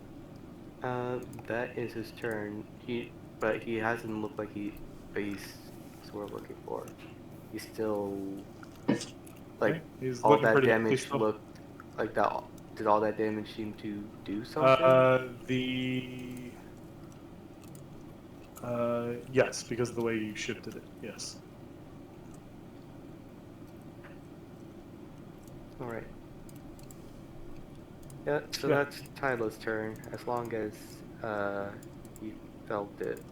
That is his turn. But he hasn't looked like he's what we're looking for. He's still like Okay, he's all looking that pretty damage still. looked like that. Did all that damage seem to do something? Yes, because of the way you shifted it. Yes. All right. Yeah. So Yeah. that's Tyler's turn. As long as he felt it.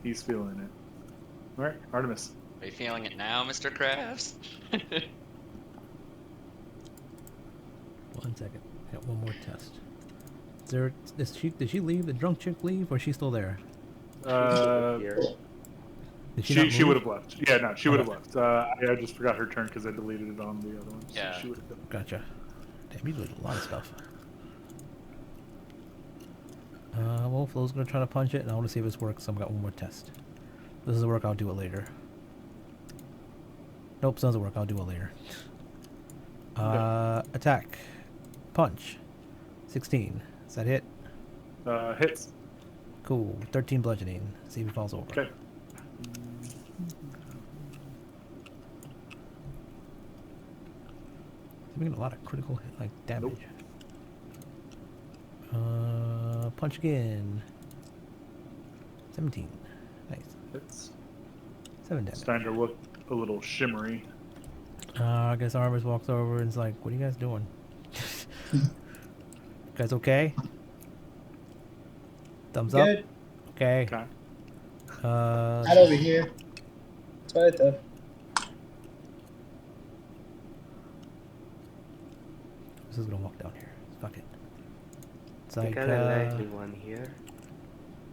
He's feeling it. All right, Artemis. Are you feeling it now, Mr. Krabs? 1 second. Got one more test. Did she leave? The drunk chick leave, or is she still there? Here. Did she not She move? would have left. Yeah, no, she would have Okay. left. I just forgot her turn because I deleted it on the other one. So Yeah. she would have done. Gotcha. Damn, you did a lot of stuff. Well, Flo's gonna try to punch it, and I want to see if this works. So I've got one more test. If this doesn't work, I'll do it later. Nope, this doesn't work. I'll do it later. Attack. Punch. 16. Does that hit? Hits. Cool. 13 bludgeoning. See if he falls over. Okay. He's making a lot of critical hit, like damage. Punch again. 17. Nice. Hits. 7 damage. Starting to look a little shimmery. I guess Artemis walks over and is like, "What are you guys doing? You guys okay? Thumbs Good. up. Okay. Okay. Not over here. That's what I thought. This is gonna walk down here. Fuck it. It's I like, got a likely one here.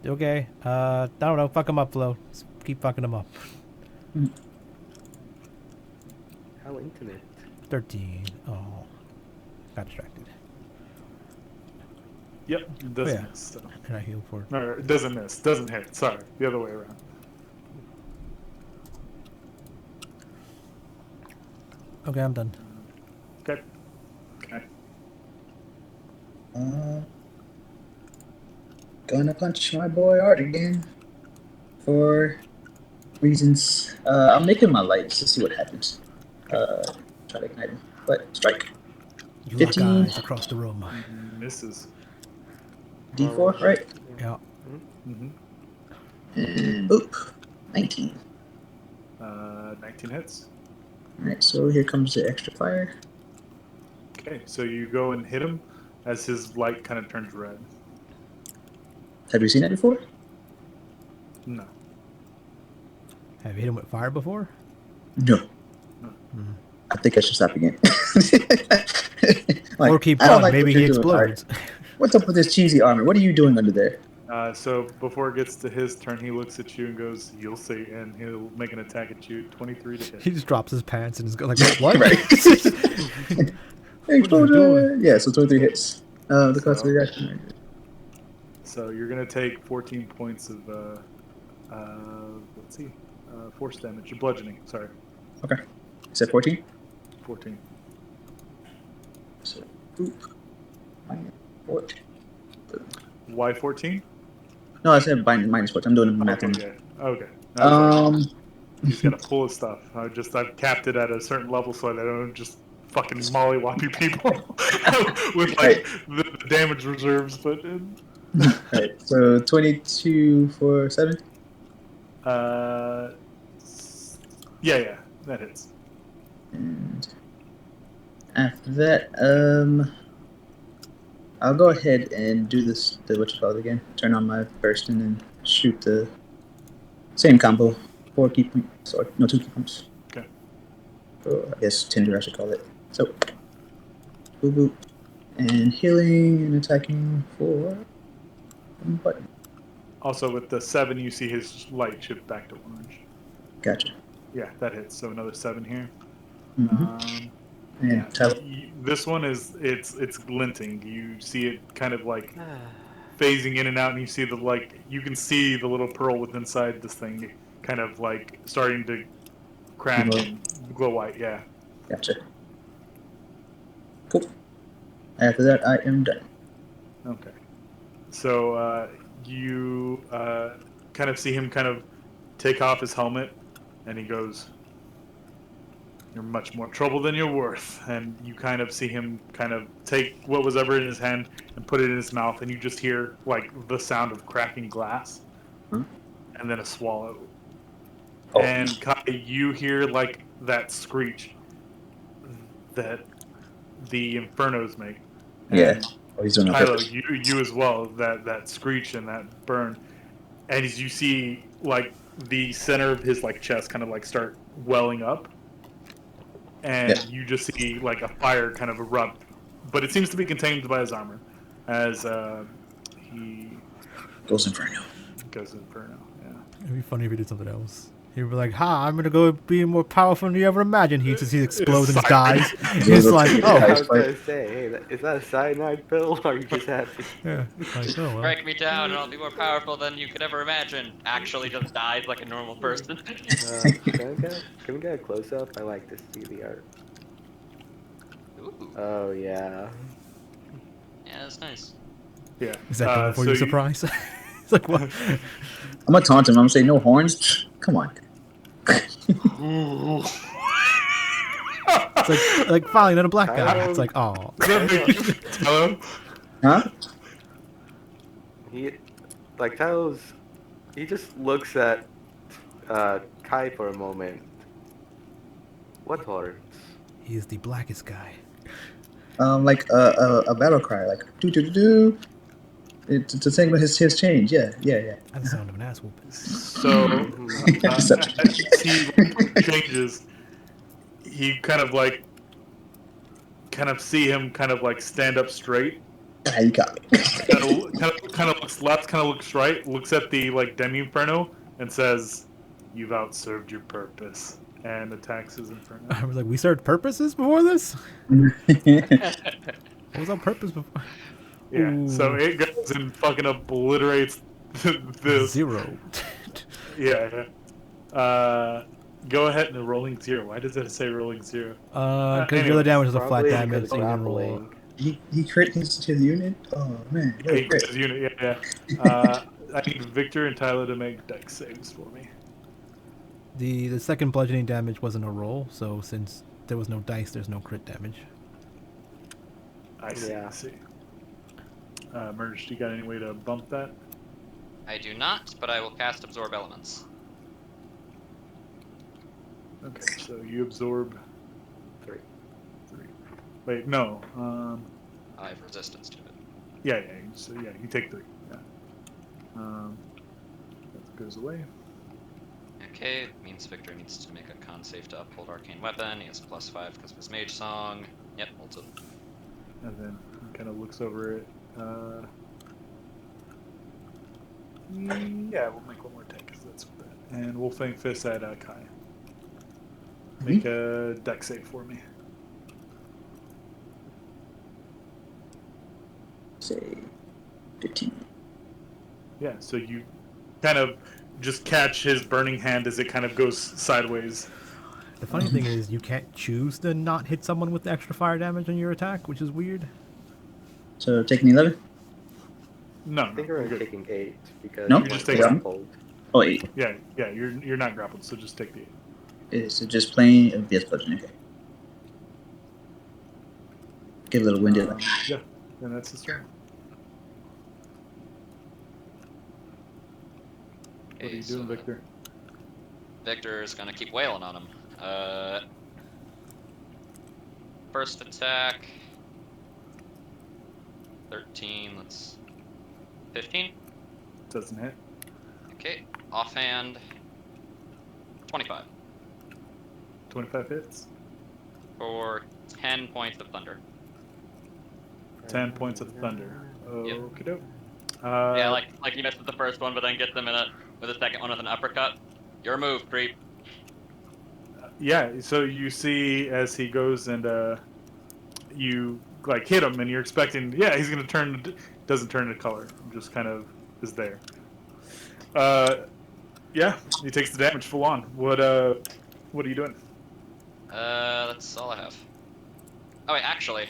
okay. I don't know. Fuck him up, Flo. Just keep fucking him up. How intimate. 13. Oh, got distracted. Yep. Doesn't yeah. miss. So. And I heal for. Or it doesn't miss. Doesn't hit. Sorry. The other way around. Okay, I'm done. Okay. Okay. Gonna punch my boy Art again. For reasons. I'm making my lights to see what happens. Try to ignite him. But strike. You lock 15. eyes across the room. Misses. D4, right? Yeah. Mm-hmm. And boop. 19. 19 hits. Alright, so here comes the extra fire. Okay, so you go and hit him as his light kind of turns red. Have you seen that before? No. Have you hit him with fire before? No. Hmm. I think I should stop again. Or keep I don't on. like Maybe what he you're doing, Art. explodes. What's up with this cheesy armor? What are you doing under there? So before it gets to his turn, he looks at you and goes, "You'll see," and he'll make an attack at you. 23 to He hit. just drops his pants and is like, "What?" Right. doing? Yeah, so 23 hits. The cost of reaction. So you're gonna take 14 points of let's see, force damage. You're bludgeoning. Sorry, Okay. Is that 14? 14. So, boop. Minus 14. Why 14? No, I said minus 14. I'm doing the math on Okay. Okay. I was like, Um, he's gonna pull his stuff. I've capped it at a certain level so that I don't just fucking mollywop you people with like the damage reserves. But alright, so 22 for 7. yeah, that hits. And after that, I'll go ahead and do this, the what you call it again. Turn on my burst and then shoot the same combo. 4 key points, or no, 2 key points. Okay. So I guess Tinder I should call it. So, boop boop. And healing and attacking for button. Also, with the 7, you see his light shift back to orange. Gotcha. Yeah, that hits. So another 7 here. And Yeah. Tyler. This one is it's glinting. You see it kind of like phasing in and out, and you see you can see the little pearl within inside this thing, kind of like starting to crack Glow. and glow white. Yeah. Gotcha. Cool. After that, I am done. Okay. So you kind of see him kind of take off his helmet, and he goes, "You're much more trouble than you're worth." And you kind of see him kind of take what was ever in his hand and put it in his mouth, and you just hear like the sound of cracking glass, Huh? and then a swallow. Oh. And Kai, you hear like that screech that the infernos make. Yeah. And Oh, he's doing it on Kylo, purpose. you as well. That screech and that burn, and as you see like the center of his like chest kind of like start welling up, and Yeah. you just see like a fire kind of erupt, but it seems to be contained by his armor, as he Goes Inferno. goes inferno. Yeah. It'd be funny if he did something else. He'd be like, "Ha! I'm gonna go be more powerful than you ever imagined." He just explodes and dies. He's like, Yeah. "Oh, I was gonna say, hey, is that a cyanide pill, or are you just happy? yeah." Like, oh well. Break me down, and I'll be more powerful than you could ever imagine. Actually, just dies like a normal person. Can we get a close up? I like to see the art. Ooh, Oh yeah. yeah, that's nice. Yeah. Is that double for so your you- surprise? It's like what? I'm gonna taunt him. I'm gonna say no horns. Come on. It's like finally not a black guy. Tyler- It's like, oh. Hello. Huh? He, like Talos, he just looks at Kai for a moment. What horns? He is the blackest guy. Like a battle cry, like do do do do. To say about his change. Yeah. That's the sound of an ass whoop. So as he changes, he kind of see him kind of like stand up straight. Ah, you got me. kind of looks left, kind of looks right, looks at the like Demi Inferno and says, "You've outserved your purpose," and attacks his Inferno. I was like, we served purposes before this? What was on purpose before? Yeah, Ooh. so it goes and fucking obliterates this. 0. Yeah. Go ahead and rolling 0. Why does it say rolling 0? Because Anyways, the other damage is a flat Probably damage, because so you can roll. grappling. He crit his unit. Oh man. What a Hey, crit. his unit, yeah. I need Victor and Tyler to make dex saves for me. The second bludgeoning damage wasn't a roll, so since there was no dice, there's no crit damage. I see. Yeah. I see. Merge, you got any way to bump that? I do not, but I will cast Absorb Elements. Okay, so you absorb 3. 3. Wait, no. I have resistance to it. Yeah. So yeah, you take 3. Yeah. That goes away. Okay, it means Victor needs to make a con save to uphold Arcane Weapon. He has +5 because of his Mage Song. Yep, holds it. And then he kind of looks over it. Yeah, we'll make one more attack because that's what that. And we'll Fang Fist at Kai. Make a dex save for me. Say 15. Yeah, so you kind of just catch his burning hand as it kind of goes sideways. The funny thing is, you can't choose to not hit someone with extra fire damage on your attack, which is weird. So taking 11. No, I think you're we're good. taking 8 because No? you Just weren't take it. grappled. Oh 8. Yeah, you're not grappled, so just take the 8. Is it just plain? Yes, bludgeoning. Okay. Get a little winded. Yeah, and that's his turn. What are Okay, you doing, so Victor? Victor's gonna keep wailing on him. First attack. 13, that's 15. Doesn't hit. Okay, offhand. 25 25 hits. for 10 points of thunder. 10 points of thunder. Yep. Okie doke. Yeah, like you missed with the first one, but then gets them with a second one with an uppercut. Your move, creep. Yeah, so you see as he goes and you like hit him, and you're expecting, yeah, he's gonna turn. Doesn't turn to color. Just kind of is there. Yeah, he takes the damage full on. What are you doing? That's all I have. Oh wait, actually,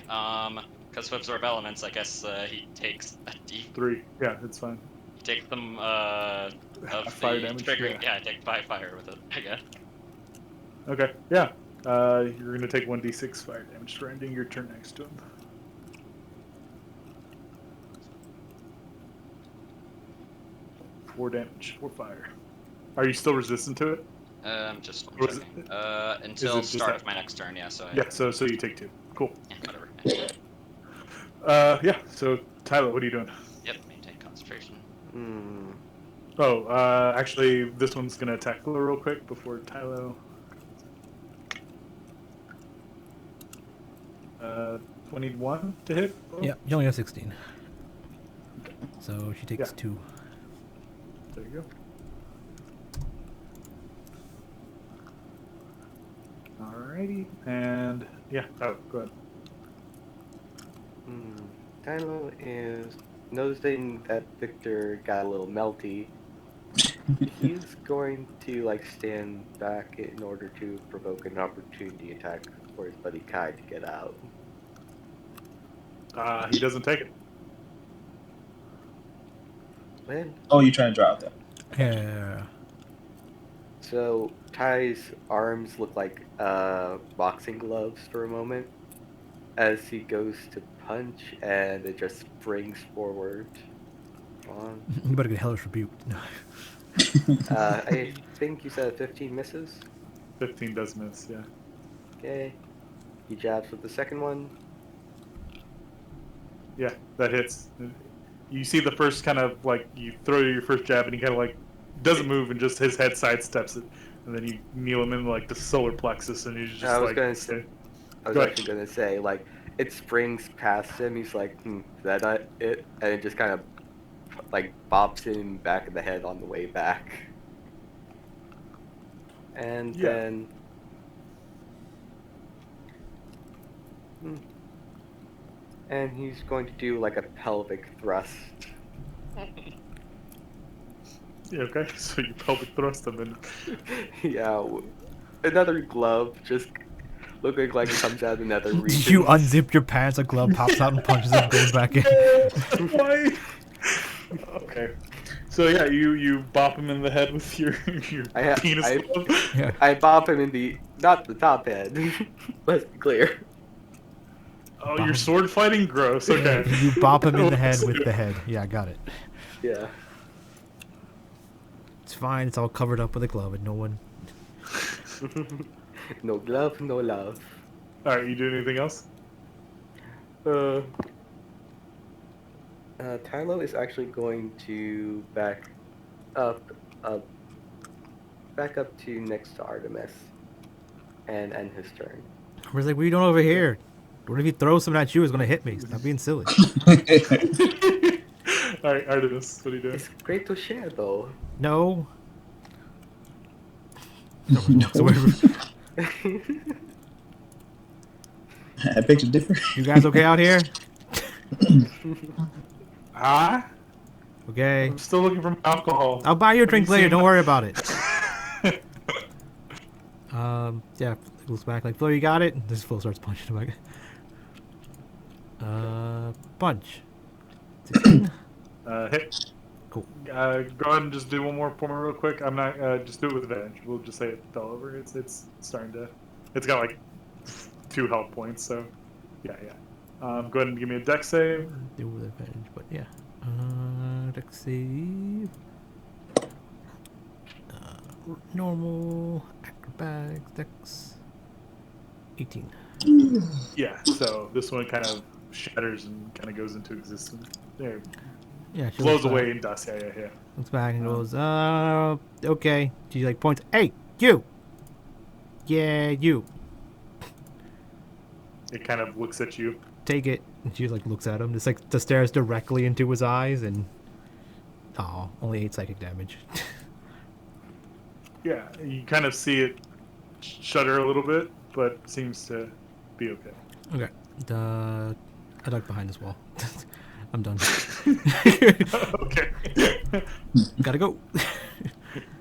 because of absorb elements, I guess he takes a D. 3. Yeah, it's fine. He takes them of Fire the damage. triggering. Yeah. Yeah, I take 5 fire with it. I guess. Okay. Yeah. You're gonna take 1d6 fire damage for ending your turn next to him. Four damage. 4 fire. Are you still resistant to it? Just Or is checking. it Until just start that- of my next turn. Yeah. So. Yeah. So you take 2. Cool. Yeah, whatever. Yeah. So Tyler, what are you doing? Yep. Maintain concentration. Hmm. Oh, actually, this one's gonna attack Tyler real quick before Tylo. 21 to hit. Oh, Yeah, you only have 16. So she takes Yeah. 2. There you go. Alrighty, and yeah. Oh, go ahead. Kylo is noticing that Victor got a little melty. He's going to like stand back in order to provoke an opportunity attack for his buddy Kai to get out. He doesn't take it. Man, Oh, you're trying to draw out that. Yeah. so Kai's arms look like boxing gloves for a moment as he goes to punch, and it just springs forward. On. You better get hellish rebuked. I think you said 15 misses. 15 does miss. Yeah. Okay. He jabs with the second one. Yeah, that hits. You see the first kind of like you throw your first jab and he kind of like doesn't move and just his head sidesteps it, and then you kneel him in like the solar plexus and he's just I was like. gonna say, I was Go ahead. actually gonna say like it springs past him. He's like, is that not it? And it just kind of like bops him back in the head on the way back. And Yeah. then. And he's going to do like a pelvic thrust. Yeah, okay, so you pelvic thrust him and Yeah, another glove just looking like it comes out of another region. You unzip your pants, a glove pops out and punches it and goes back in. Why? Okay. So yeah, you bop him in the head with your penis glove. Yeah. I bop him in the not the top head. Let's be clear. Oh, you're sword fighting? Gross. Okay. You bop him in the head with the head. Yeah, I got it. Yeah. It's fine. It's all covered up with a glove and no one... No glove, no love. All right, you do anything else? Tylo is actually going to back up to next to Artemis and end his turn. I was like, what are you doing over here? What if he throws something at you? It's going to hit me. Stop being silly. All right, Artemis, what are you doing? It's great to share, though. No. No. So I picked a different. you guys okay out here? Ah, Okay. I'm still looking for my alcohol. I'll buy you a drink you later. seen Don't that? worry about it. Yeah, looks back like, Flo, you got it? This Flo starts punching him back. Punch. 16. Hit. Cool. Go ahead and just do one more for me real quick. I'm not. Just do it with advantage. We'll just say it fell over. It's starting to. It's got like 2 health points. So, yeah. Go ahead and give me a dex save. Do with advantage, but yeah. Dex save. Normal. Acrobatics. Dex. 18. Yeah. So this one kind of shatters and kind of goes into existence. There, Yeah, she blows looks away back, in dust. Yeah. looks back and goes, okay. She like points, hey, you! Yeah, you. It kind of looks at you. Take it. And she like looks at him, just like just stares directly into his eyes and only 8 psychic damage. Yeah, you kind of see it shudder a little bit, but seems to be okay. Okay. I duck behind this wall. I'm done. Okay. Gotta go.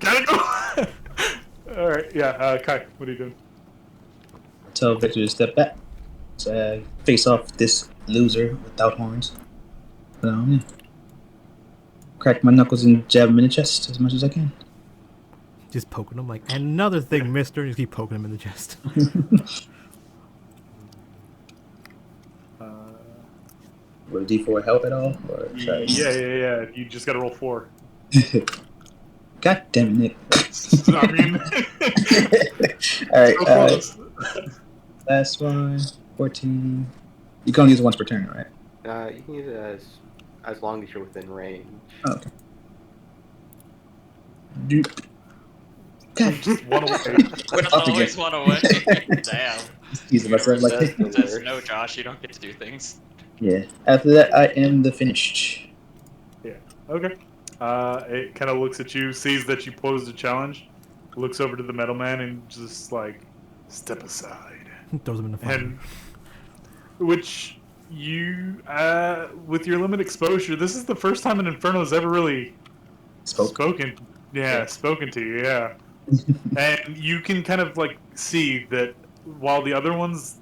Gotta go. All right. Yeah. Kai, what are you doing? Tell Victor to step back. So face off this loser without horns. Yeah. Crack my knuckles and jab him in the chest as much as I can. Just poking him like, and another thing, mister. Just keep poking him in the chest. Would a D4 help at all? Or Yeah. You just gotta roll 4. God damn it, Nick. I mean, Alright, last one, 14. You can only use it once per turn, right? You can use it as long as you're within range. Oh, okay. Doop. God. just one away. With Up always again. one away. Damn. Teasing myself like That's the Says worst. no, Josh. You don't get to do things. Yeah. After that, I am the finished. Okay. It kind of looks at you, sees that you posed a challenge, looks over to the metal man, and just like, step aside. Throws him in the fire. And which you, with your limited exposure, this is the first time an Inferno has ever really spoken. Yeah, spoken to you. Yeah, and you can kind of like see that while the other ones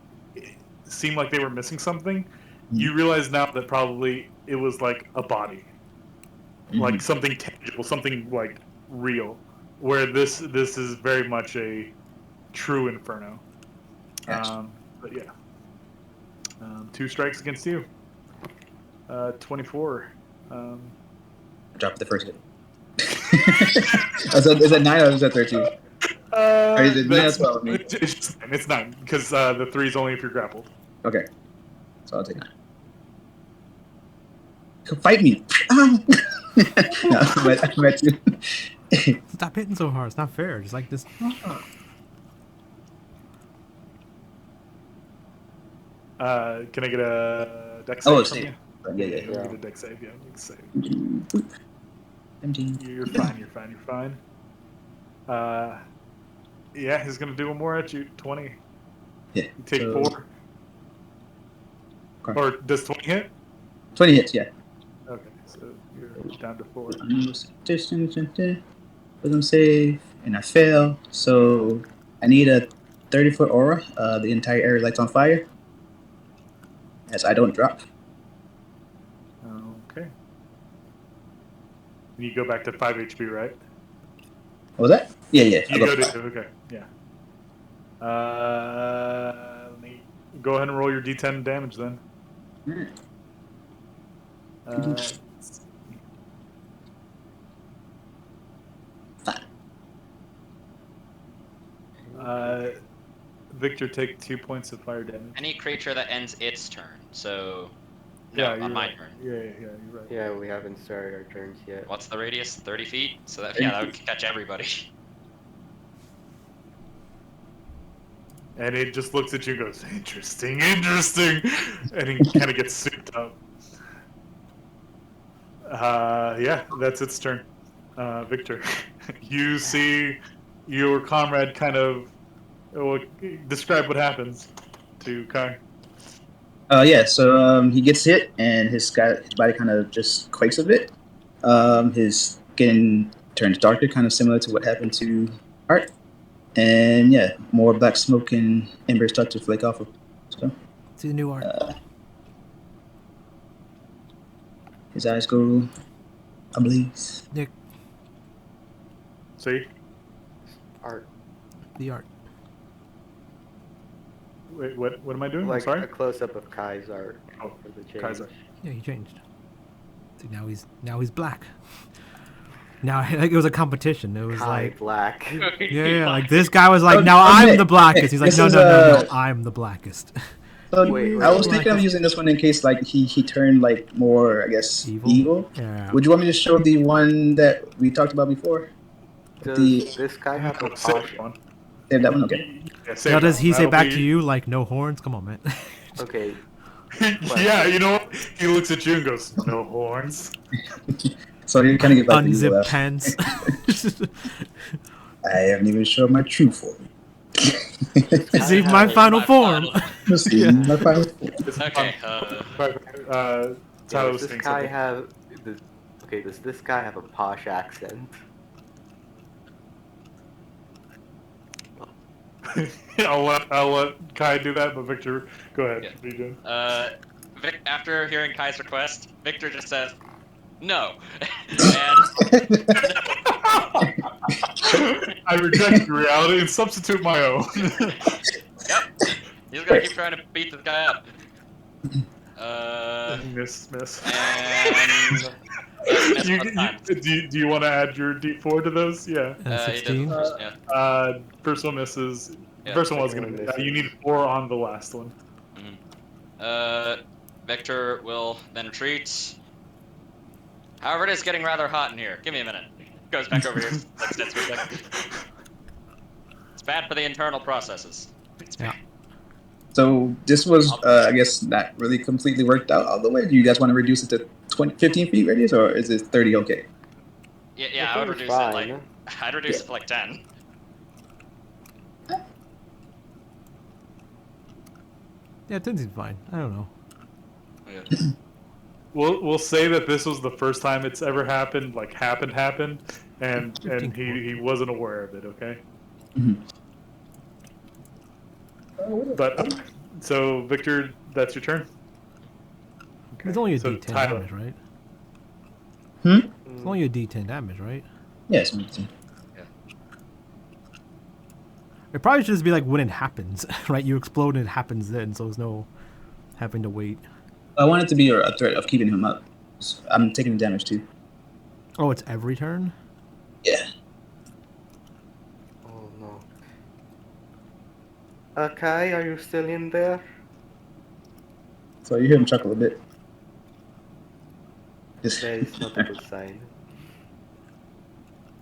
seem like they were missing something, you realize now that probably it was like a body, like something tangible, something like real. Where this is very much a true Inferno. Gotcha. But yeah. 2 strikes against you. 24. I dropped the first hit. Is that 9 or is that 13? Or is it 9 or 12? It's 9, because the 3 is only if you're grappled. Okay. So I'll take 9. Come fight me! No, I met you. Stop hitting so hard. It's not fair. Just like this. Can I get a dex save? Oh, from save. you? Yeah. Get a dex save. Yeah, you can save. 17. You're fine. Yeah, he's gonna do one more at you. 20. Yeah. You take so- 4. Okay. Or does 20 hit? 20 hits, yeah. Okay, so you're down to 4. Wisdom save, and I fail. So I need a 30-foot aura. The entire area lights on fire. As I don't drop. Okay. You go back to 5 HP, right? What was that? Yeah. You go to okay, yeah. Let me go ahead and roll your D10 damage then. Alright. Victor, take 2 points of fire damage. Any creature that ends its turn. So, Yeah, no, you're on my right. turn. Yeah, you're right. Yeah, we haven't started our turns yet. What's the radius? 30 feet. So that that would catch everybody. And it just looks at you and goes, interesting, and he kind of gets souped up. Yeah, that's its turn. Victor, you see your comrade kind of describe what happens to Kai. Yeah, so he gets hit, and his body kind of just quakes a bit. His skin turns darker, kind of similar to what happened to Art. And yeah, more black smoke and embers start to flake off of. So, See the new art. his eyes go ablaze. Nick, See? Art. the art. Wait, what am I doing? I'm Like sorry? a close-up of Kai's art Oh, for the change. Kai's art. Yeah, he changed. See, now he's black. Now like it was a competition. It was Kai like Black. yeah, like this guy was like, now Oh, I'm Nick, the blackest. He's like, this no, is, no, I'm the blackest. So Wait, I was wait. thinking of using this one in case like he turned like more, I guess, evil. Yeah. Would you want me to show the one that we talked about before? Does this guy have a Save potion? one. Save that one, okay. Yeah, save Now does one. he say That'll back be- to you like no horns? Come on, man. Okay, Yeah, you know what? He looks at you and goes, no horns. So you kind of get back to evil. Unzip pants. I haven't even shown my true form. This is my final form. Let's see. Yeah. My final- Okay. Tyler Does was this saying guy something. have? Does this guy have a posh accent? I'll let Kai do that, but Victor, go ahead. Yeah. What are you doing? After hearing Kai's request, Victor just says, "No," and I reject reality and substitute my own. yep, he's gonna keep trying to beat this guy up. Miss. And that's You, both times. do you want to add your D4 to those? Yeah. He 16. does. Yeah. First one misses. Yeah, First one was second gonna. one You misses. need 4 on the last one. Victor will then retreat. However, it is getting rather hot in here. Give me a minute. Goes back over here. Like, sits for a second. It's bad for the internal processes. Yeah. So this was, I guess, not really completely worked out all the way. Do you guys want to reduce it to 15 feet radius, or is it 30 okay? Yeah, I would reduce it like I'd reduce it to like 10. Yeah, 10 seems fine. I don't know. Yeah. We'll say that this was the first time it's ever happened. Like happened, and he wasn't aware of it. Okay. Mhm. But so Victor, that's your turn. Okay. It's only a So D10 Tyler. damage, right? Hmm? It's only a D10 damage, right? Yes. Yeah, It probably should just be like when it happens, right? You explode and it happens then, so there's no having to wait. I want it to be a threat of keeping him up. So I'm taking the damage too. Oh, it's every turn? Yeah. Oh no. Kai, are you still in there? So you hear him chuckle a bit. Just That is not a good sign.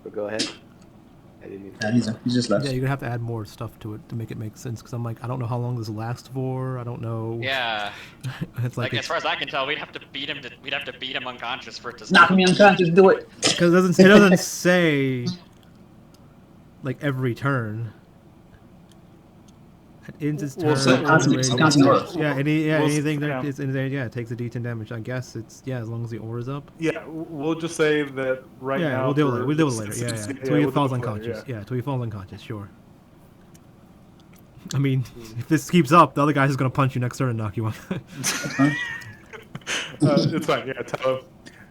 But go ahead. I didn't mean to. he's just left. Yeah, you're gonna have to add more stuff to it to make it make sense. Because I'm like, I don't know how long this lasts for. I don't know. Yeah. It's Like like as far as I can tell, we'd have to beat him. We'd have to beat him unconscious for it to Knock stop. me unconscious. Do it. because it doesn't say like every turn. It ends its turn. Well, so- and Constant- then- constant aura. Yeah, We'll- anything yeah. that is in there, yeah, it takes a D10 damage. I guess it's as long as the aura's up. Yeah, we'll just say that right Yeah, now. we'll deal with for- it. We'll deal with it later. Yeah, since- Till he we'll falls deal with it unconscious. later, Yeah, till he falls unconscious. Sure. I mean, if this keeps up, the other guy's just gonna punch you next turn and knock you out. It's fine. Yeah, Tyler.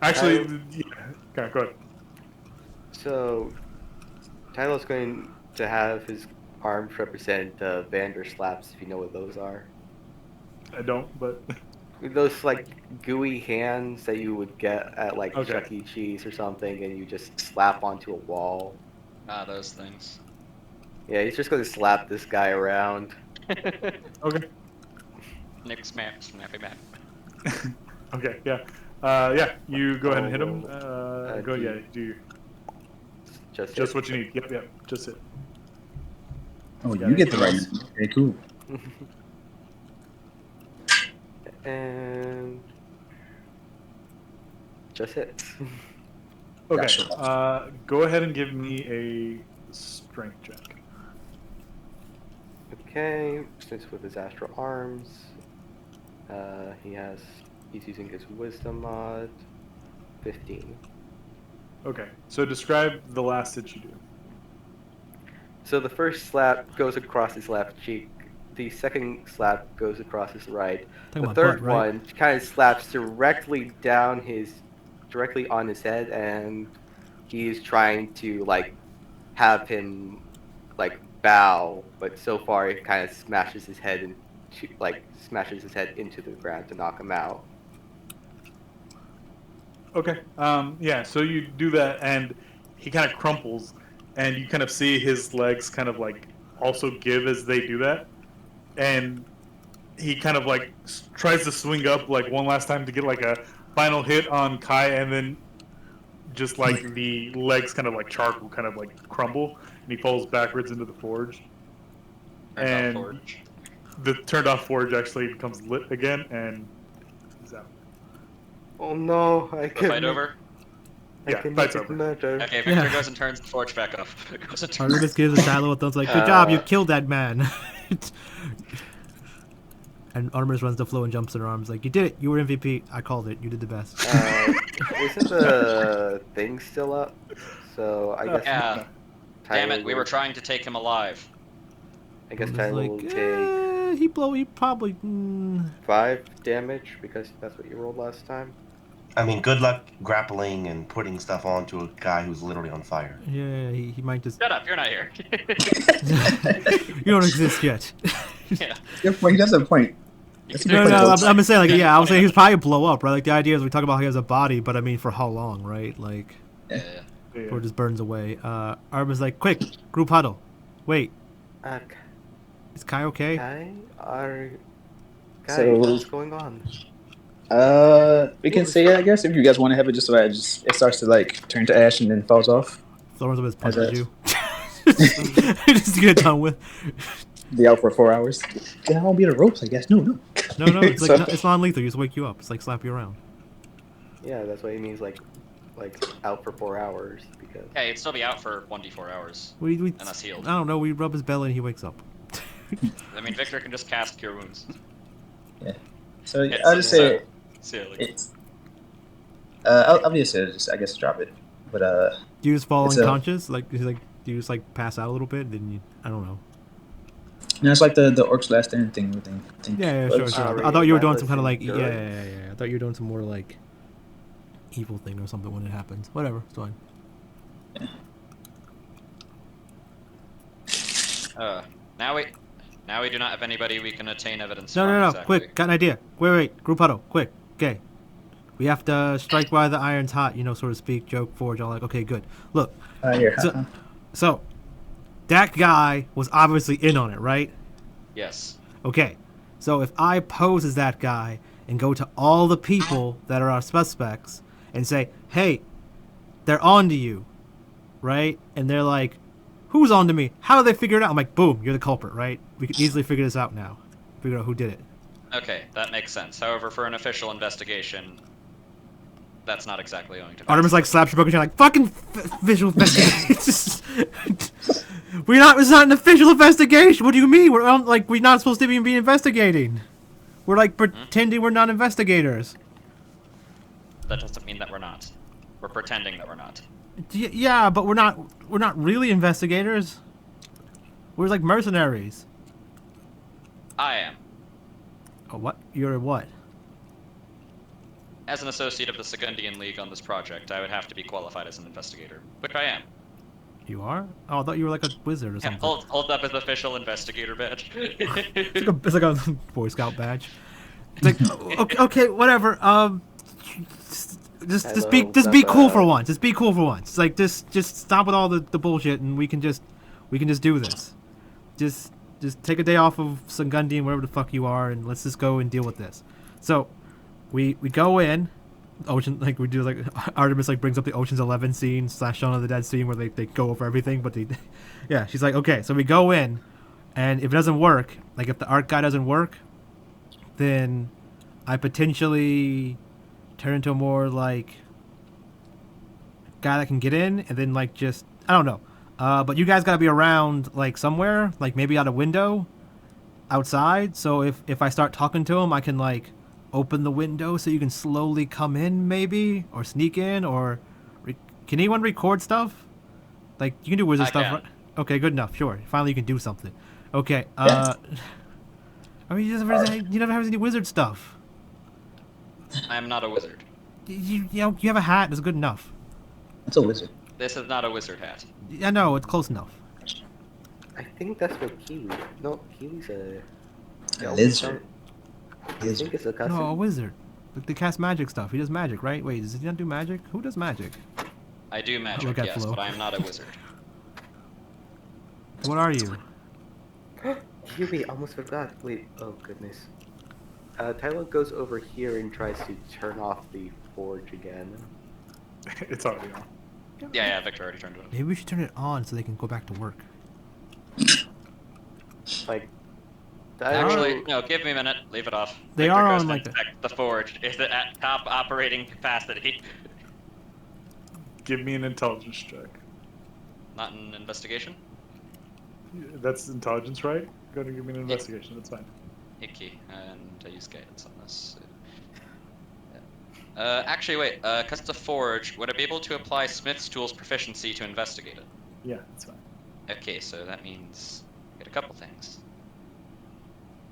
Actually, yeah. Okay, go ahead. So, Tyler's going to have his arms represent Vander slaps, if you know what those are. I don't, but Those like gooey hands that you would get at like Okay. Chuck E. Cheese or something, and you just slap onto a wall. Ah, those things. Yeah, he's just going to slap this guy around. okay. Nick snappy map. Okay, yeah. Yeah, you go ahead and hit him. Go, do- yeah, do Just just what you need. Yep, just it. Oh, Yeah, you get the right. anything else? Okay, cool. And just it. Okay, Gotcha. go ahead and give me a strength check. Okay, since with his astral arms, he's using his wisdom mod. 15. Okay, so describe the last hit you do. So the first slap goes across his left cheek. The second slap goes across his right. Talking The about third butt, right? one kind of slaps directly on his head, and he's trying to like have him like bow, but so far it kind of smashes his head into the ground to knock him out. Okay, yeah, so you do that, and he kind of crumples, and you kind of see his legs kind of like also give as they do that, and he kind of like tries to swing up like one last time to get like a final hit on Kai, and then just like the legs kind of like charcoal kind of like crumble, and he falls backwards into the forge. And the turned off forge actually becomes lit again, and he's out. Oh no, I The fight over? I Yeah, can fight's make it over. matter. Okay, Victor Yeah. goes and turns the forge back up. Goes and turns- Artemis gives a shallow thumbs like, good job, you killed that man. And Artemis runs the floor and jumps in her arms like, you did it, you were MVP, I called it, you did the best. Isn't the thing still up? So I guess Yeah. Tyler Damn it, we were will- trying to take him alive. I guess Artemis is Tyler will take he probably, 5 damage because that's what you rolled last time. I mean, good luck grappling and putting stuff onto a guy who's literally on fire. yeah, he might just, Shut up, you're not here. you don't exist yet. Yeah. Good point. He does have a point. That's a good No, point, no, folks. I'm gonna say like, yeah, I was saying he's probably blow up, right? Like the idea is we talk about how he has a body, but I mean for how long, right? Like, Yeah. Yeah. or just burns away. Artemis like, quick, group huddle. Wait, is Kai okay? Guy, So- what's going on? We can say it, I guess, if you guys want to have it just so it starts to like turn to ash and then falls off. Thorns up his As punches a- you. Just get it done with. Be out for 4 hours. Then I won't be the ropes, I guess. No. No, it's like So- it's non-lethal. You just wake you up. It's like slap you around. Yeah, that's what he means, like out for 4 hours because. Yeah, he'd still be out for 1d4 hours. We And that's healed. I don't know. We rub his belly and he wakes up. I mean, Victor can just cast Cure Wounds. So Yeah, I'll just say So, like, it's. I'll just say just I guess drop it, but Do you just fall It's unconscious? Like, do you just like pass out a little bit? Then you, I don't know. no, it's like the Orcs Last Stand thing. Thing. Yeah, But- sure, sure. Already I thought you were doing some kind of mindless like, yeah, endurance. I thought you were doing some more like evil thing or something when it happens. Whatever, it's fine. now we do not have anybody we can attain evidence No, from. no, no, exactly. quick, got an idea. Wait, group huddle, quick, okay. We have to strike while the iron's hot, you know, so to speak, joke, forge, all like, okay, good. Look, Here. so, that guy was obviously in on it, right? Yes. Okay, so if I pose as that guy and go to all the people that are our suspects and say, hey, they're on to you, right? And they're like, who's on to me? How do they figure it out? I'm like, boom, you're the culprit, right? We can easily figure this out now. Figure out who did it. Okay, that makes sense. However, for an official investigation, that's not exactly going to. Artemis like slaps your book and you're like, fucking visual investigation. It's not an official investigation. What do you mean? We're not supposed to even be investigating. We're like pretending we're not investigators. That doesn't mean that we're not. We're pretending that we're not. Yeah, but we're not really investigators. We're like mercenaries. I am. Oh, what? You're what? As an associate of the Segundian League on this project, I would have to be qualified as an investigator, which I am. You are? Oh, I thought you were like a wizard or Yeah, something. hold up his official investigator badge. It's like a Boy Scout badge. It's like, okay, whatever. Just be cool for once. Just be cool for once. It's like just stop with all the bullshit, and we can just do this. Just take a day off of Sungundian, wherever the fuck you are, and let's just go and deal with this. So, we go in. Ocean, like we do, like Artemis like brings up the Ocean's 11 scene / Shaun of the Dead scene where they go over everything, but yeah, she's like, okay, so we go in, and if it doesn't work, like if the art guy doesn't work, then I potentially turn into a more like guy that can get in, and then like just I don't know, but you guys gotta be around like somewhere, like maybe out a window, outside. So if I start talking to him, I can like open the window so you can slowly come in, maybe, or sneak in, or can anyone record stuff? Like you can do wizard I stuff, can. right? Okay, good enough. Sure, finally you can do something. Okay. Yes. I mean, you never have any wizard stuff. I am not a wizard. You have a hat. That's good enough. It's a wizard. This is not a wizard hat. I know it's close enough. I think that's what Kiwi. No, Kiwi's a. A lizard. I think it's a cousin. No, a wizard. They cast magic stuff. He does magic, right? Wait, does he not do magic? Who does magic? I do magic, Look at yes, Flo. but I am not a wizard. What are you? Kiwi, almost forgot. Wait, oh goodness. Tyler goes over here and tries to turn off the forge again. It's already on. Yeah, Victor already turned it on. Maybe we should turn it on so they can go back to work. Like, Tyler, Actually, no, give me a minute. Leave it off. They Victor are goes on, to like, inspect the forge. Is it at top operating capacity? give me an intelligence check. Not an investigation? That's intelligence, right? Go ahead and give me an investigation. That's fine. Icky. And I use guidance on this. Yeah. Actually, wait. Because it's a forge, would I be able to apply Smith's Tools proficiency to investigate it? Yeah, that's fine. Okay, so that means get a couple things.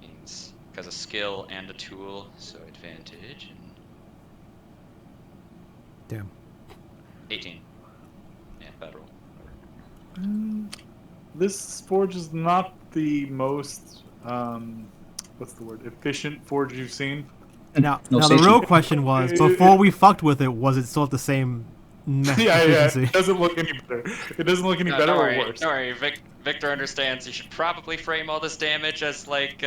Means because a skill and a tool, so advantage and Damn. 18. Yeah, bad roll. This forge is not the most what's the word? Efficient forge you've seen. Now, No now the station. real question was, before we fucked with it, was it still at the same Yeah. efficiency? It doesn't look any better. It doesn't look any No, better don't or worry, worse. don't worry. Victor understands you should probably frame all this damage as like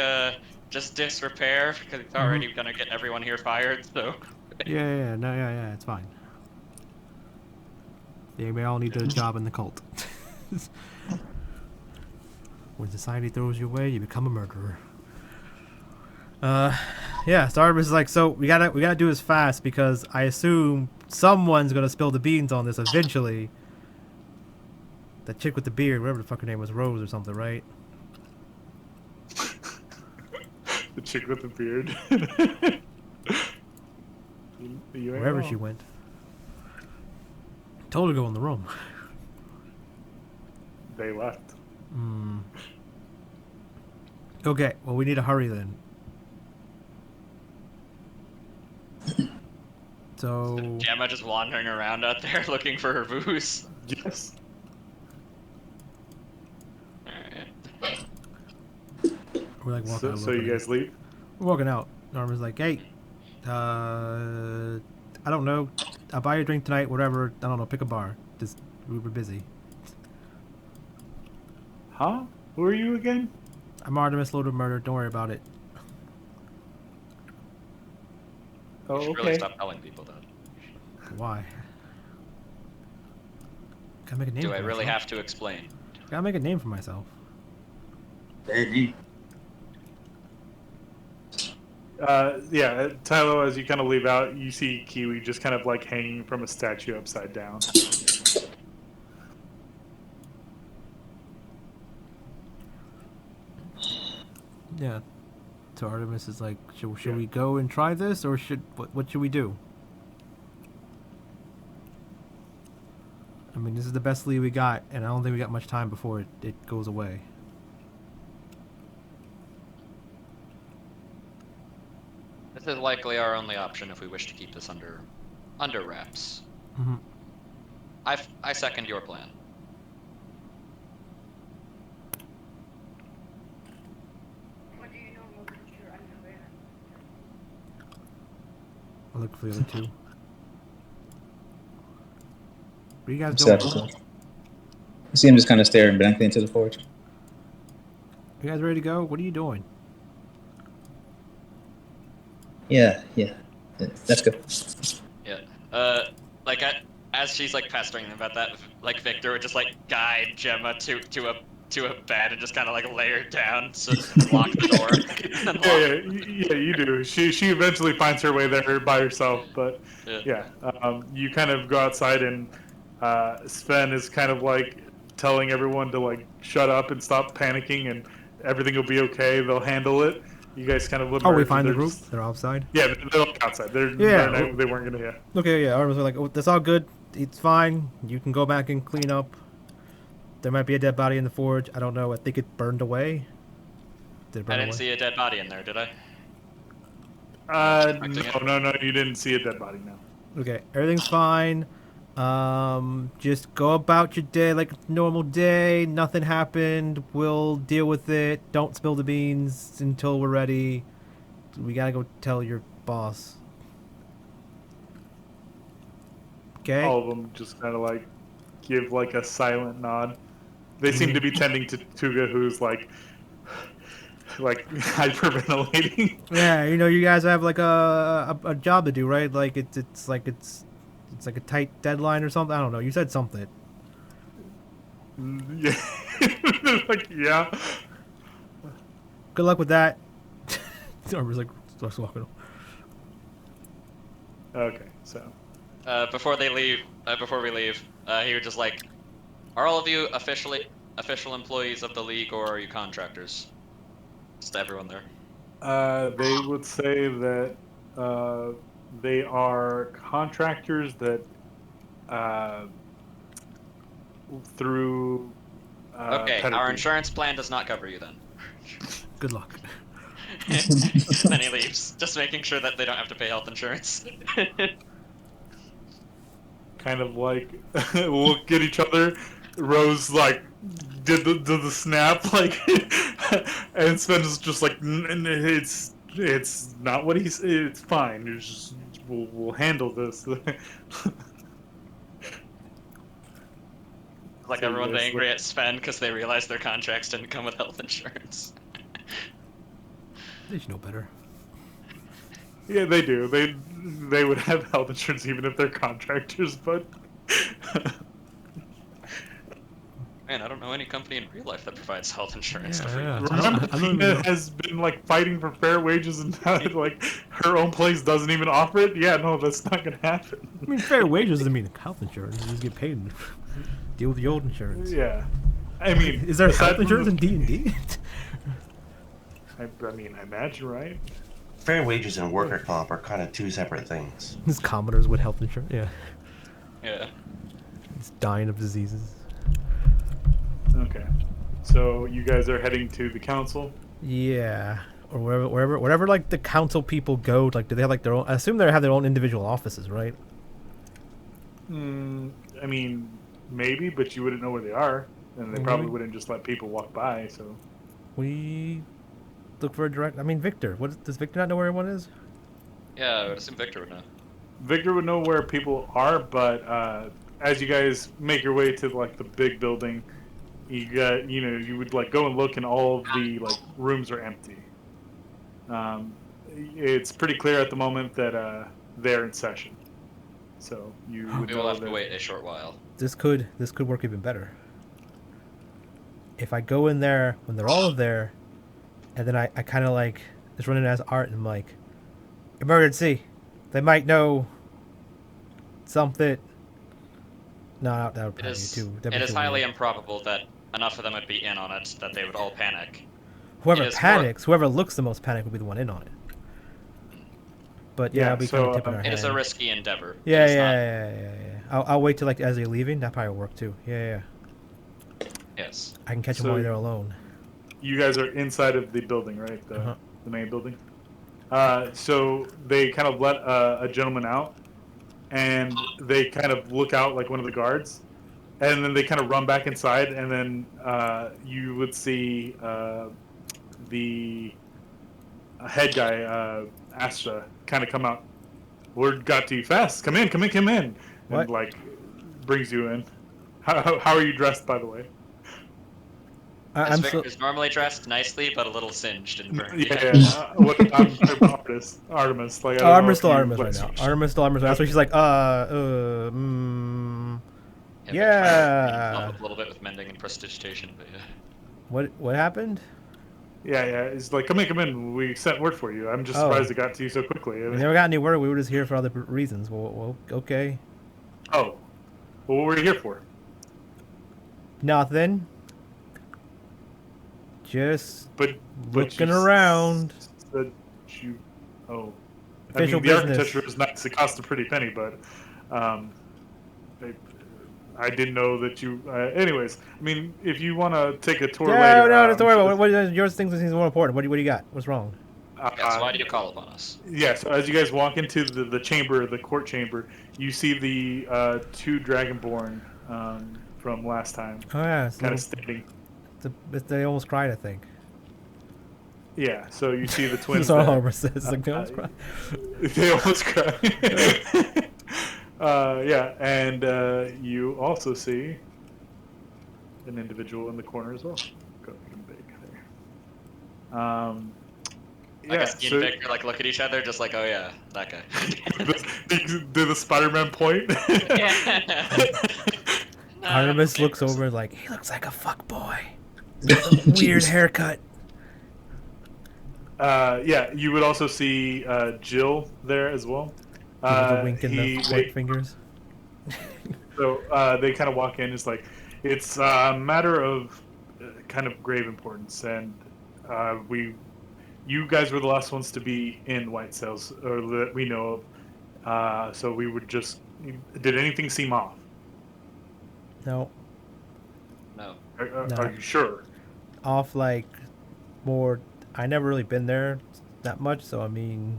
just disrepair because it's already gonna get everyone here fired. So Yeah, it's fine. Yeah, we all need a job in the cult. When society throws you away, you become a murderer. Yeah, Starbucks is like, so we gotta do this fast because I assume someone's gonna spill the beans on this eventually. That chick with the beard, whatever the fuck her name was, Rose or something, right? The chick with the beard. You ain't Wherever wrong. she went. Told her to go in the room. They left. Okay, well we need to hurry then. So Gemma just wandering around out there looking for her booze. Yes. Alright. we're like walking out. So you guys leave? We're walking out. Norman's like, hey, I don't know. I'll buy you a drink tonight, whatever. I don't know, pick a bar. Just, we were busy. Huh? Who are you again? I'm Artemis, Lord of Murder. Don't worry about it. Oh, You should okay. really stop telling people that. Why? Gotta make a name Do for I really myself. have to explain? Gotta make a name for myself. Yeah, Tylo, as you kind of leave out, you see Kiwi just kind of like hanging from a statue upside down. Yeah. So Artemis is like, should we go and try this, or what should we do? I mean, this is the best lead we got, and I don't think we got much time before it goes away. This is likely our only option if we wish to keep this under wraps. Mm-hmm. I second your plan. I'll look for the other two. What are you guys So, doing? I see him just kind of staring blankly into the forge. You guys ready to go? What are you doing? Yeah. Let's go. Yeah. As she's like pestering them about that, like Victor would just like guide Gemma to a bed and just kind of like lay her down, so lock the door. And Yeah, you do. She eventually finds her way there by herself, but Yeah. you kind of go outside and Sven is kind of like telling everyone to like shut up and stop panicking and everything will be okay. They'll handle it. You guys kind of live. Oh, we find the group. They're outside. Yeah, they're like outside. They weren't gonna. Yeah. Okay, yeah. Artemis was like, oh, that's all good. It's fine. You can go back and clean up. There might be a dead body in the forge. I don't know. I think it burned away. Did it burn I didn't away? see a dead body in there, did I? No, you didn't see a dead body. No. Okay, everything's fine. Just go about your day like a normal day. Nothing happened. We'll deal with it. Don't spill the beans until we're ready. We gotta go tell your boss. Okay. All of them just kind of like give like a silent nod. They seem to be tending to Tuga, who's like hyperventilating. Yeah, you guys have like a job to do, right? Like it's like a tight deadline or something. I don't know. You said something. Yeah. Like, yeah. Good luck with that. Arbor's like starts walking. Okay, so Before they leave, before we leave, he would just like, are all of you official employees of the league, or are you contractors? Just to everyone there. They would say that they are contractors that uh, through Okay, our pedigree. insurance plan does not cover you then. Good luck. Then he leaves, just making sure that they don't have to pay health insurance. Kind of like look at each other. Rose like did the snap like, and Sven is just like it's not what he's. It's fine. It's just we'll handle this. Like So everyone's yes, angry at Sven because they realized their contracts didn't come with health insurance. They should know better. Yeah, they do. They would have health insurance even if they're contractors, but Man, I don't know any company in real life that provides health insurance to Yeah, free yeah. hunters. remember, I don't even Tina know. has been like fighting for fair wages, and now like her own place doesn't even offer it. Yeah, no, that's not gonna happen. I mean, fair wages doesn't mean health insurance. You just get paid and deal with the old insurance. Yeah, I mean, Is there aside health from insurance in the- D&D? I mean, I imagine, right? Fair wages and worker comp are kind of two separate things. There's commoners with health insurance. Yeah. Yeah. It's dying of diseases. Okay, so you guys are heading to the council. Yeah. Or wherever like the council people go, like do they have like their own, I assume they have their own individual offices, right? I mean, maybe, but you wouldn't know where they are, and they probably wouldn't just let people walk by. So We look for a direct, I mean Victor, does Victor not know where everyone is? Yeah, I would assume Victor would know. Victor would know where people are, but as you guys make your way to like the big building, you would like go and look, and all of the like rooms are empty. It's pretty clear at the moment that they're in session, so you would We know will have that. to wait a short while. This could work even better. If I go in there when they're all there, and then I kind of like just run in as Art and I'm like, emergency, they might know something. No, that would It probably is, be too. it that'd be is too highly weird. improbable that enough of them would be in on it that they would all panic. Whoever it is more- panics, whoever looks the most panic, will be the one in on it. But yeah, Yeah, I'll be kind of so, tipping our It hand. is a risky endeavor. It Yeah, is yeah. I'll wait till like as they're leaving. That probably will work too. Yeah. Yes. I can catch them So- while they're alone. You guys are inside of the building, right? Uh-huh. The main building. So they kind of let a gentleman out, and they kind of look out like one of the guards, and then they kind of run back inside, and then you would see the head guy, Astra, kind of come out. Word got to you fast. Come in. And What? like brings you in. How are you dressed, by the way? I'm so, Victor's normally dressed nicely, but a little singed and burned. I'm Artemis. Like, I don't know Artemis if still you- Artemis right now. Artemis still Artemis. That's why she's like, yeah. Help a little bit with mending and prestidigitation, but yeah. What happened? Yeah. It's like, come in. We sent word for you. I'm just Oh. surprised it got to you so quickly. We never got any word. We were just here for other reasons. Well, okay. Oh, well, what were you here for? Nothing. Just But looking you around. Said you. Oh, Official I mean, the business. architecture is nice. It cost a pretty penny, but I didn't know that you. Anyways, I mean, if you want to take a tour Yeah, later, no, don't worry about it. What yours things seems more important. What do you got? What's wrong? Yeah, so why do you call upon us? Yeah, so as you guys walk into the chamber, the court chamber, you see the two Dragonborn from last time, Oh yeah, it's kind of little, standing. they almost cried. I think. Yeah, so you see the twins. That's all there. Homer says. Like, they almost cried. They almost cry. Yeah, and you also see an individual in the corner as well. Go make him big there. I Yeah, guess me so and Victor like look at each other, just like, oh yeah, that guy. do the Spider-Man point? Artemis looks over like, he looks like a fuck boy. Weird haircut. Yeah, you would also see Jill there as well. Give him the wink and the point they fingers. so they kind of walk in. It's like it's a matter of kind of grave importance, and you guys were the last ones to be in White Sails, or that we know of. So we would just. Did anything seem off? No, No. No. Are you sure? off like more. I never really been there that much, so I mean,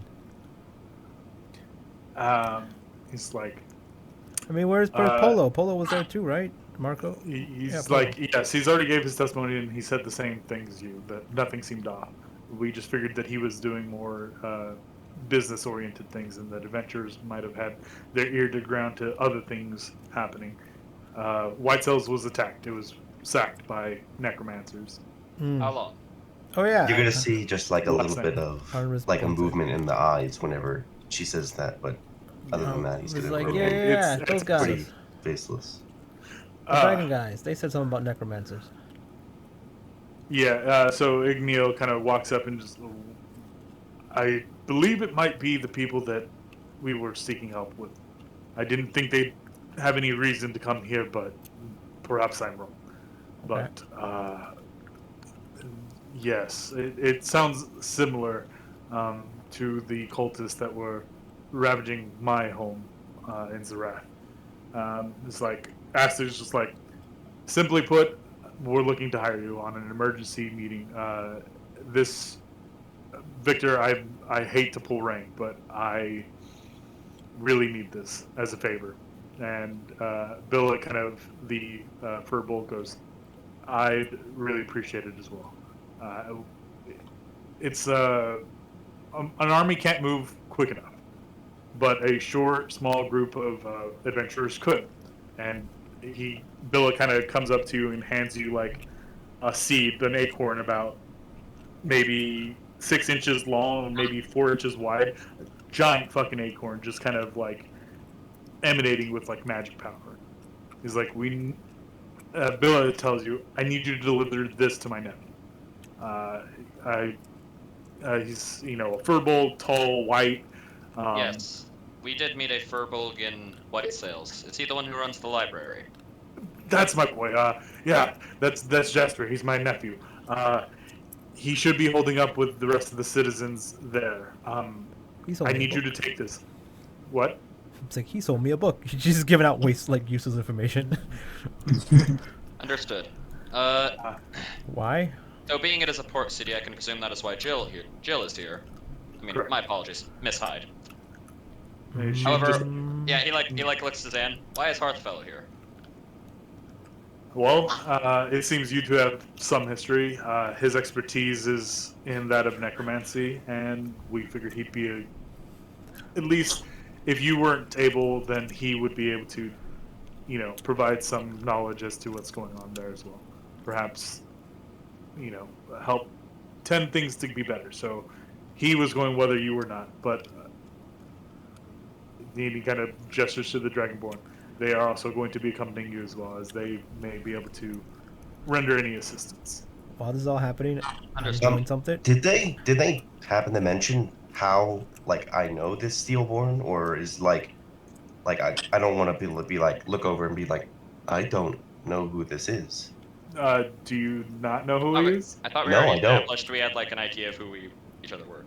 He's like, where's Uh, Polo? Polo was there too, right, Marco? he's Yeah, like, yes, he's already gave his testimony, and he said the same thing as you, that nothing seemed off. We just figured that he was doing more business-oriented things, and that adventurers might have had their ear to the ground to other things happening. White Sails was attacked. It was sacked by necromancers. Mm. How long? Oh yeah. You're gonna see just like a Last little night. bit of Unresponsive. like a movement in the eyes whenever she says that, but other than that, he's It was gonna like, remain yeah, It's those guys, pretty faceless. the dragon guys. They said something about necromancers. Yeah, so Igneo kind of walks up and just, I believe it might be the people that we were seeking help with. I didn't think they'd have any reason to come here, but perhaps I'm wrong. But yes, it sounds similar to the cultists that were ravaging my home in Zarath. It's like Aster's just like, simply put, we're looking to hire you on an emergency meeting. This Victor, I hate to pull rank, but I really need this as a favor. And Bill, at kind of the Furbolt goes, I'd really appreciate it as well. It's an army can't move quick enough, but a short, small group of adventurers could. And Bill kind of comes up to you and hands you like a seed, an acorn about maybe 6 inches long, maybe 4 inches wide, giant fucking acorn, just kind of like emanating with like magic power. He's like, Bill tells you, I need you to deliver this to my nephew. He's a Furbolt, tall, white. Yes. We did meet a Furbolg in White Sails. Is he the one who runs the library? That's my boy. Yeah, that's Jasper. He's my nephew. He should be holding up with the rest of the citizens there. He sold I me a need you book. to take this. What? It's like he sold me a book. She's just giving out useless information. Understood. Why? So being it is a port city, I can presume that is why Jill is here. I mean, Correct. my apologies, Miss Hyde. She However, just- yeah, he looks to Zan. Why is Hearthfellow here? Well, it seems you two have some history. His expertise is in that of necromancy, and we figured he'd be at least, if you weren't able, then he would be able to, provide some knowledge as to what's going on there as well. Perhaps, help tend things to be better. So he was going whether you were not, but he kind of gestures to the Dragonborn. They are also going to be accompanying you as well, as they may be able to render any assistance. While this is all happening, I'm Understood. doing something. Did they happen to mention how I know this Steelborn, or is I don't want to be like look over and be like, I don't know who this is. Do you not know who he is? I thought we No, already I don't. established we had like an idea of who each other were.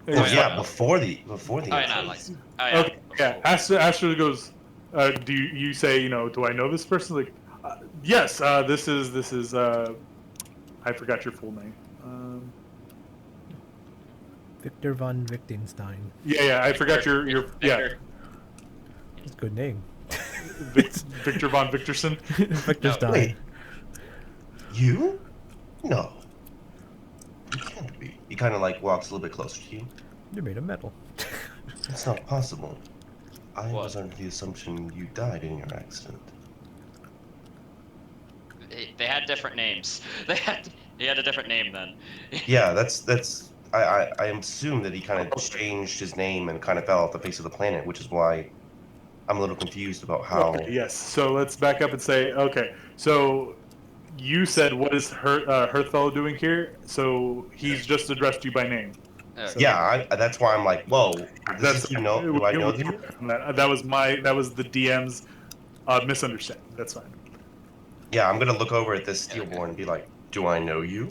Oh Is- yeah, before the Oh, yeah, not like. episodes. Oh, yeah. Okay, yeah. Astra goes. Do you say, do I know this person? Like, yes. This is. I forgot your full name. Victor von Wittgenstein. Yeah. I forgot your yeah. Victor. It's a good name. Victor von Victorson. Victor No, Stein. Wait, you? No, you can't be. He kind of walks a little bit closer to you. You're made of metal. It's not possible. I What? was under the assumption you died in your accident. They had different names. He had a different name then. Yeah, that's. I assume that he kind of changed his name and kind of fell off the face of the planet, which is why I'm a little confused about how. Okay, yes. So let's back up and say, okay. So you said, what is Hearthfellow doing here? So he's just addressed you by name. So- Yeah, that's why I'm like, whoa. That's Do I know them? That was the DM's misunderstanding. That's fine. Yeah, I'm gonna look over at this Steelborn and be like, do I know you?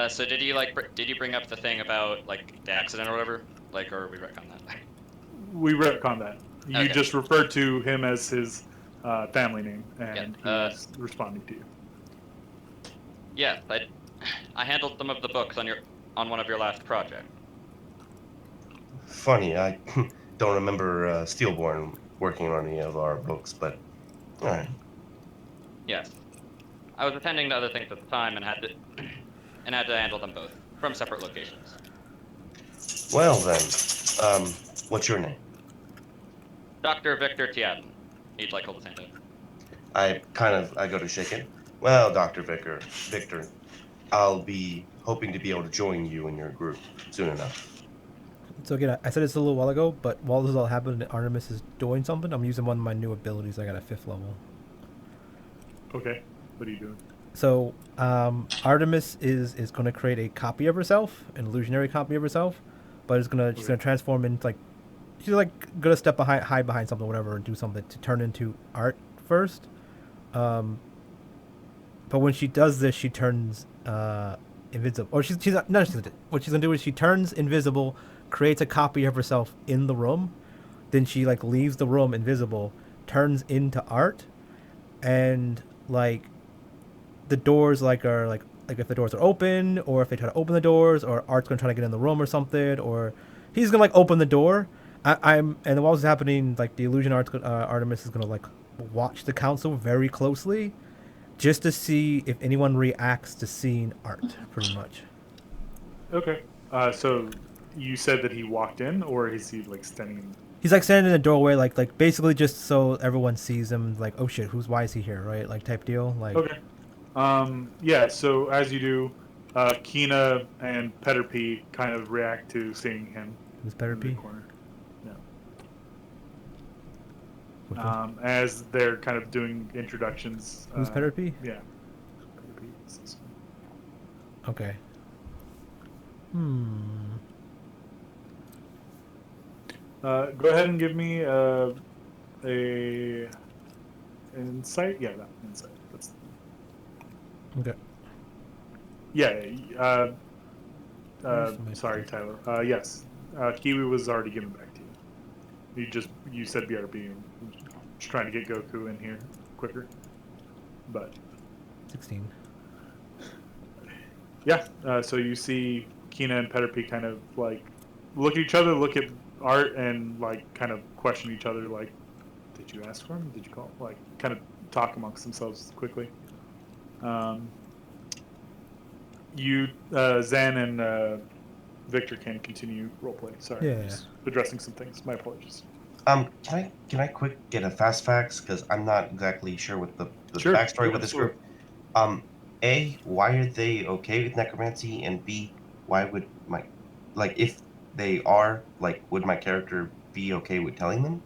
So did you did you bring up the thing about like the accident or whatever? Like, or we retcon that? We retcon that. You Okay. just referred to him as his family name, and he Yeah, was responding to you. Yeah, I handled some of the books on one of your last projects. Funny, I don't remember Steelborn working on any of our books, but all right. Yes, I was attending to other things at the time and had to handle them both from separate locations. Well then, what's your name? Dr. Victor Tiadin. He'd hold his hand out. I go to shake it. Well, Dr. Victor, I'll be hoping to be able to join you in your group soon enough. So again, I said this a little while ago, but while this is all happening, Artemis is doing something. I'm using one of my new abilities I got at 5th level. Okay. What are you doing? So Artemis is going to create a copy of herself, an illusionary copy of herself, but she's gonna transform into she's gonna hide behind something, whatever, and do something to turn into art first. But when she does this, she turns invisible. Or she's not. What she's gonna do is she turns invisible, creates a copy of herself in the room, then she leaves the room invisible, turns into art, and the doors are if the doors are open, or if they try to open the doors, or Art's gonna try to get in the room or something, or he's gonna open the door. And while this is happening, the illusion Artemis is gonna watch the council very closely, just to see if anyone reacts to seeing Art, pretty much. Okay. So you said that he walked in, or is he standing? He's standing in the doorway, basically just so everyone sees him, oh shit, why is he here, right? Type deal. Okay. Yeah. So as you do, Kina and Petterpie kind of react to seeing him. Who's in the Petterpie? corner. Which Yeah. one? As they're kind of doing introductions. Who's Petterpie? Yeah. Petterpie is this one. Okay. Go ahead and give me a insight. Yeah, that insight. That's Okay. yeah. Where's my Sorry, Tyler. Yes, Kiwi was already given back to you. You said BRB. And just trying to get Goku in here quicker, but 16. yeah. So you see Kina and Petterpie kind of look at each other, look at Art, and kind of question each other. Did you ask for him? Did you call? Kind of talk amongst themselves quickly. You, Zan and Victor can continue roleplay. Sorry, Yeah. just addressing some things. My apologies. Can I quick get a fast facts, because I'm not exactly sure what the Sure, backstory with this absolutely. group. A, why are they okay with necromancy, and B, why would if they are, would my character be okay with telling them?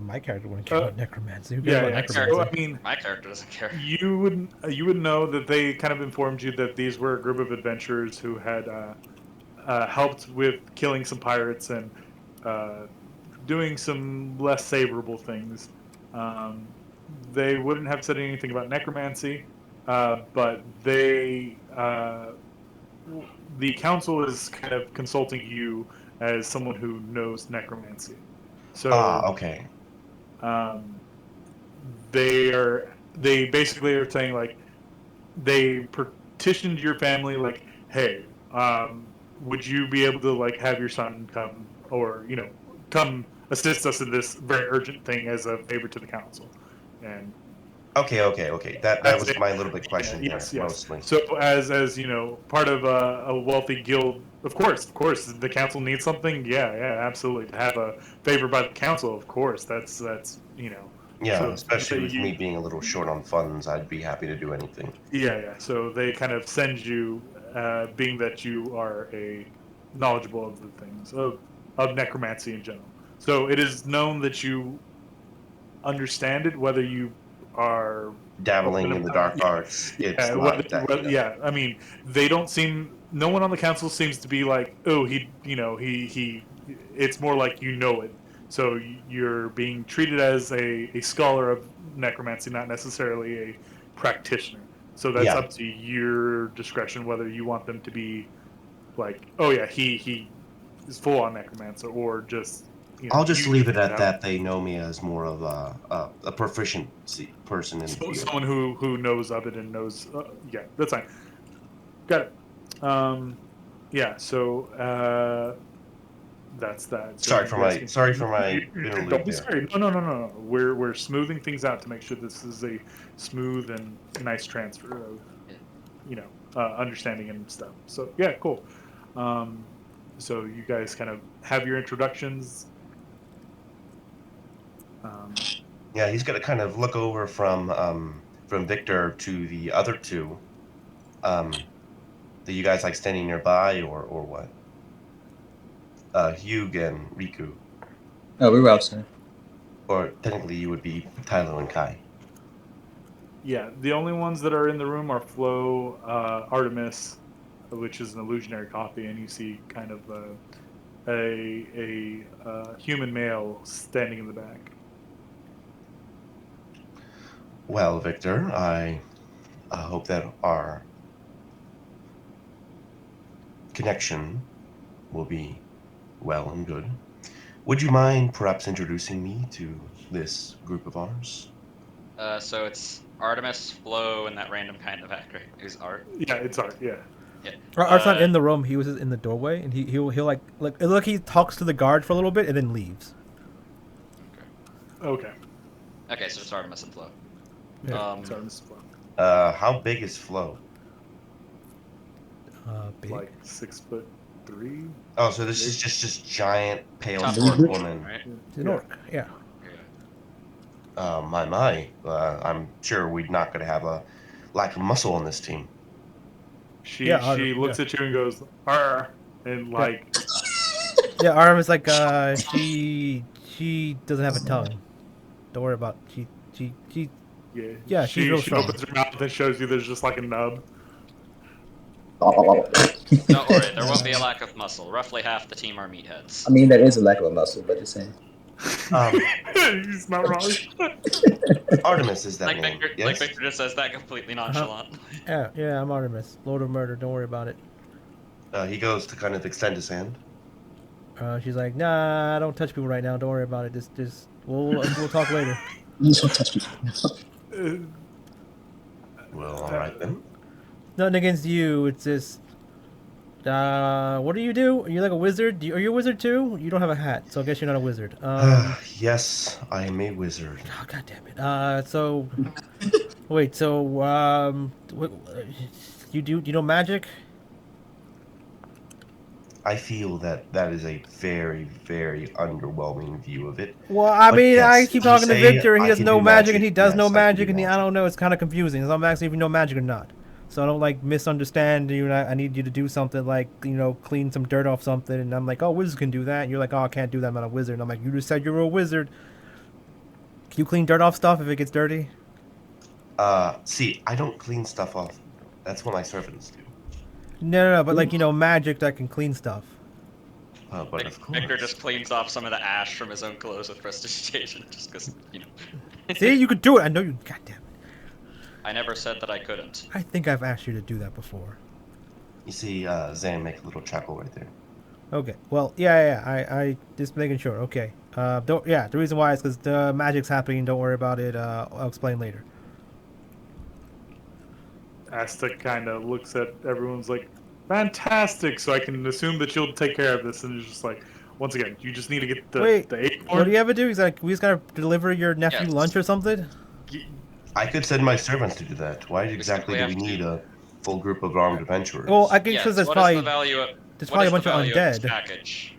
My character wouldn't care about necromancy. Who cares Yeah, about yeah. necromancy? So I mean, My character doesn't care. you would know that they kind of informed you that these were a group of adventurers who had helped with killing some pirates and doing some less favorable things. They wouldn't have said anything about necromancy, but the council is kind of consulting you as someone who knows necromancy. So Okay. They basically are saying they petitioned your family hey, would you be able to have your son come, or come assist us in this very urgent thing as a favor to the council? And Okay. That was my little bit question there, yes. mostly. So as part of a wealthy guild, of course, the council needs something. Yeah, absolutely. To have a favor by the council, of course, that's Yeah, so especially with me being a little short on funds, I'd be happy to do anything. Yeah. So they kind of send you, being that you are knowledgeable of the things of necromancy in general. So it is known that you understand it, whether you are Dabbling in the dark arts. It's not that. I mean, they don't seem no one on the council seems to be like, oh, he. It's more like it. So you're being treated as a scholar of necromancy, not necessarily a practitioner. So that's Yeah. up to your discretion whether you want them to be like, oh yeah, he is full on necromancer, or just I'll just you leave it at have that. They know me as more of a proficiency person in the field. someone who knows of it and knows. Yeah, that's fine. Got it. Yeah. So that's that. So Sorry you for guys my can- sorry for my Don't interlude be there. sorry. No. We're smoothing things out to make sure this is a smooth and nice transfer of understanding and stuff. So yeah, cool. So you guys kind of have your introductions. Yeah, he's gonna kind of look over from Victor to the other two. Do you guys like standing nearby or what? Hugh and Riku, Oh, we were outside. or technically you would be Tyler and Kai. Yeah, the only ones that are in the room are Flo, Artemis, which is an illusionary copy, and you see kind of a human male standing in the back. Well, Victor, I hope that our connection will be well and good. Would you mind perhaps introducing me to this group of ours? So it's Artemis, Flo, and that random kind of actor who's Art. Yeah, it's Art. Yeah. Yeah. Art's not in the room. He was in the doorway, and he'll like look. He talks to the guard for a little bit and then leaves. Okay. Okay, so it's Artemis and Flo. Yeah. It's Artemis as well. How big is Flo? Big. Like 6'3". Oh, so this is just this giant pale Tough short orc, woman. Right? He's an orc. Yeah. My. I'm sure we're not going to have a lack of muscle on this team. She Yeah, looks yeah. at you and goes, "Arr," and like Yeah. Arm is like she doesn't have a tongue. Don't worry about she. Yeah, she's she real strong. opens her mouth and shows you there's just like a nub. Don't worry, there won't be a lack of muscle. Roughly half the team are meatheads. I mean, there is a lack of a muscle, but just saying. He's not wrong. Artemis is that Like name? Victor, Yes. like Victor just says that completely nonchalant. Yeah. I'm Artemis, Lord of Murder. Don't worry about it. He goes to kind of extend his hand. She's like, nah, don't touch people right now. Don't worry about it. Just we'll talk later. You don't touch me. Well, all right then. Nothing against you. It's just, what do you do? Are you like a wizard? Are you a wizard too? You don't have a hat, so I guess you're not a wizard. Yes, I am a wizard. Oh, God damn it. So, wait. So, you know magic? I feel that is a very, very underwhelming view of it. Well, I But mean, yes, I keep you talking to say Victor, and he I doesn't can know do magic, and he does Yes, know I can magic, do and I don't know. It's kind of confusing. So I'm asking if you know magic or not. So I don't like misunderstand you. And I need you to do something like clean some dirt off something, and I'm like, oh, wizards can do that. And you're like, oh, I can't do that. I'm not a wizard. And I'm like, you just said you were a wizard. Can you clean dirt off stuff if it gets dirty? See, I don't clean stuff off. That's what my servants do. No, but like magic that can clean stuff. But of course. Victor just cleans off some of the ash from his own clothes with prestidigitation, just because, See, you could do it. I know you. God damn it. I never said that I couldn't. I think I've asked you to do that before. You see, Zan make a little chuckle right there. Okay. Well, yeah. I just making sure. Okay. The reason why is because the magic's happening. Don't worry about it. I'll explain later. Asta kind of looks at everyone's like, fantastic. So I can assume that you'll take care of this, and it's just like, once again, you just need to get the Wait, acorn. what do you ever do? He's like, we just gotta deliver your nephew Yes. lunch or something? I could send my servants to do that. Why exactly do we simply have need a full group of armed adventurers? Well, I guess Yes, because there's what is probably the value of, there's what probably is a bunch the of value this undead. package?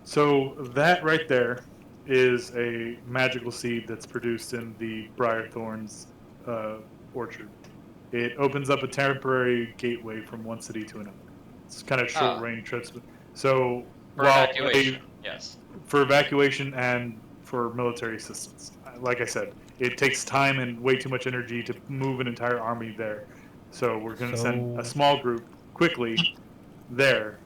So that right there is a magical seed that's produced in the Briarthorns orchard. It opens up a temporary gateway from one city to another. It's kind of short range trips. So For while evacuation, yes. for evacuation and for military assistance. Like I said, it takes time and way too much energy to move an entire army there. So we're going to send a small group quickly there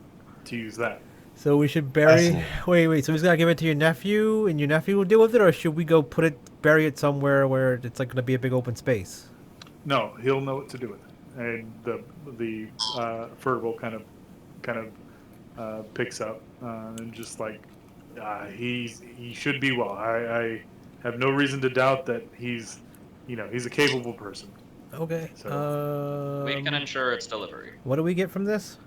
to use that. So we should bury. Fascinating. Wait. So we just gotta give it to your nephew, and your nephew will deal with it, or should we go bury it somewhere where it's like gonna be a big open space? No, he'll know what to do with it, and the Furble kind of picks up and just like he should be well. I have no reason to doubt that he's a capable person. Okay. So We can ensure its delivery. What do we get from this?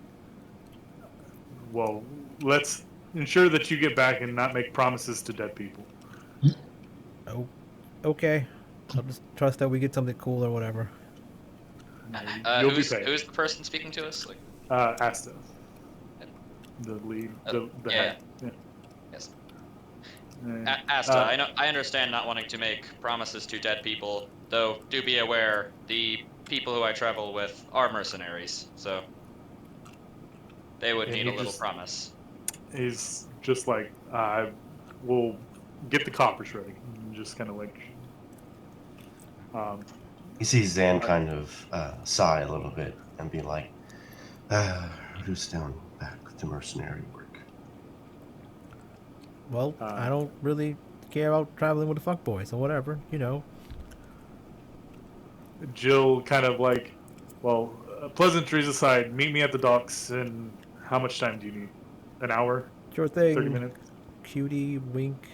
well, let's ensure that you get back and not make promises to dead people. Oh, okay. I'll just trust that we get something cool or whatever. You'll be Who's paid. the person speaking to us? Like, Asta, the lead, the yeah. head. Yeah. Yes. And, Asta, I understand not wanting to make promises to dead people, though do be aware the people who I travel with are mercenaries, so they would And need he a little just- promise. He's just like, we'll get the coppers ready. And just kind of like, You see Zan kind of sigh a little bit and be like, reduce down back to mercenary work. Well, I don't really care about traveling with a fuckboy, so whatever, you know. Jill kind of like, well, pleasantries aside, meet me at the docks. And how much time do you need? An hour? Sure thing. 30 minutes? Cutie, wink.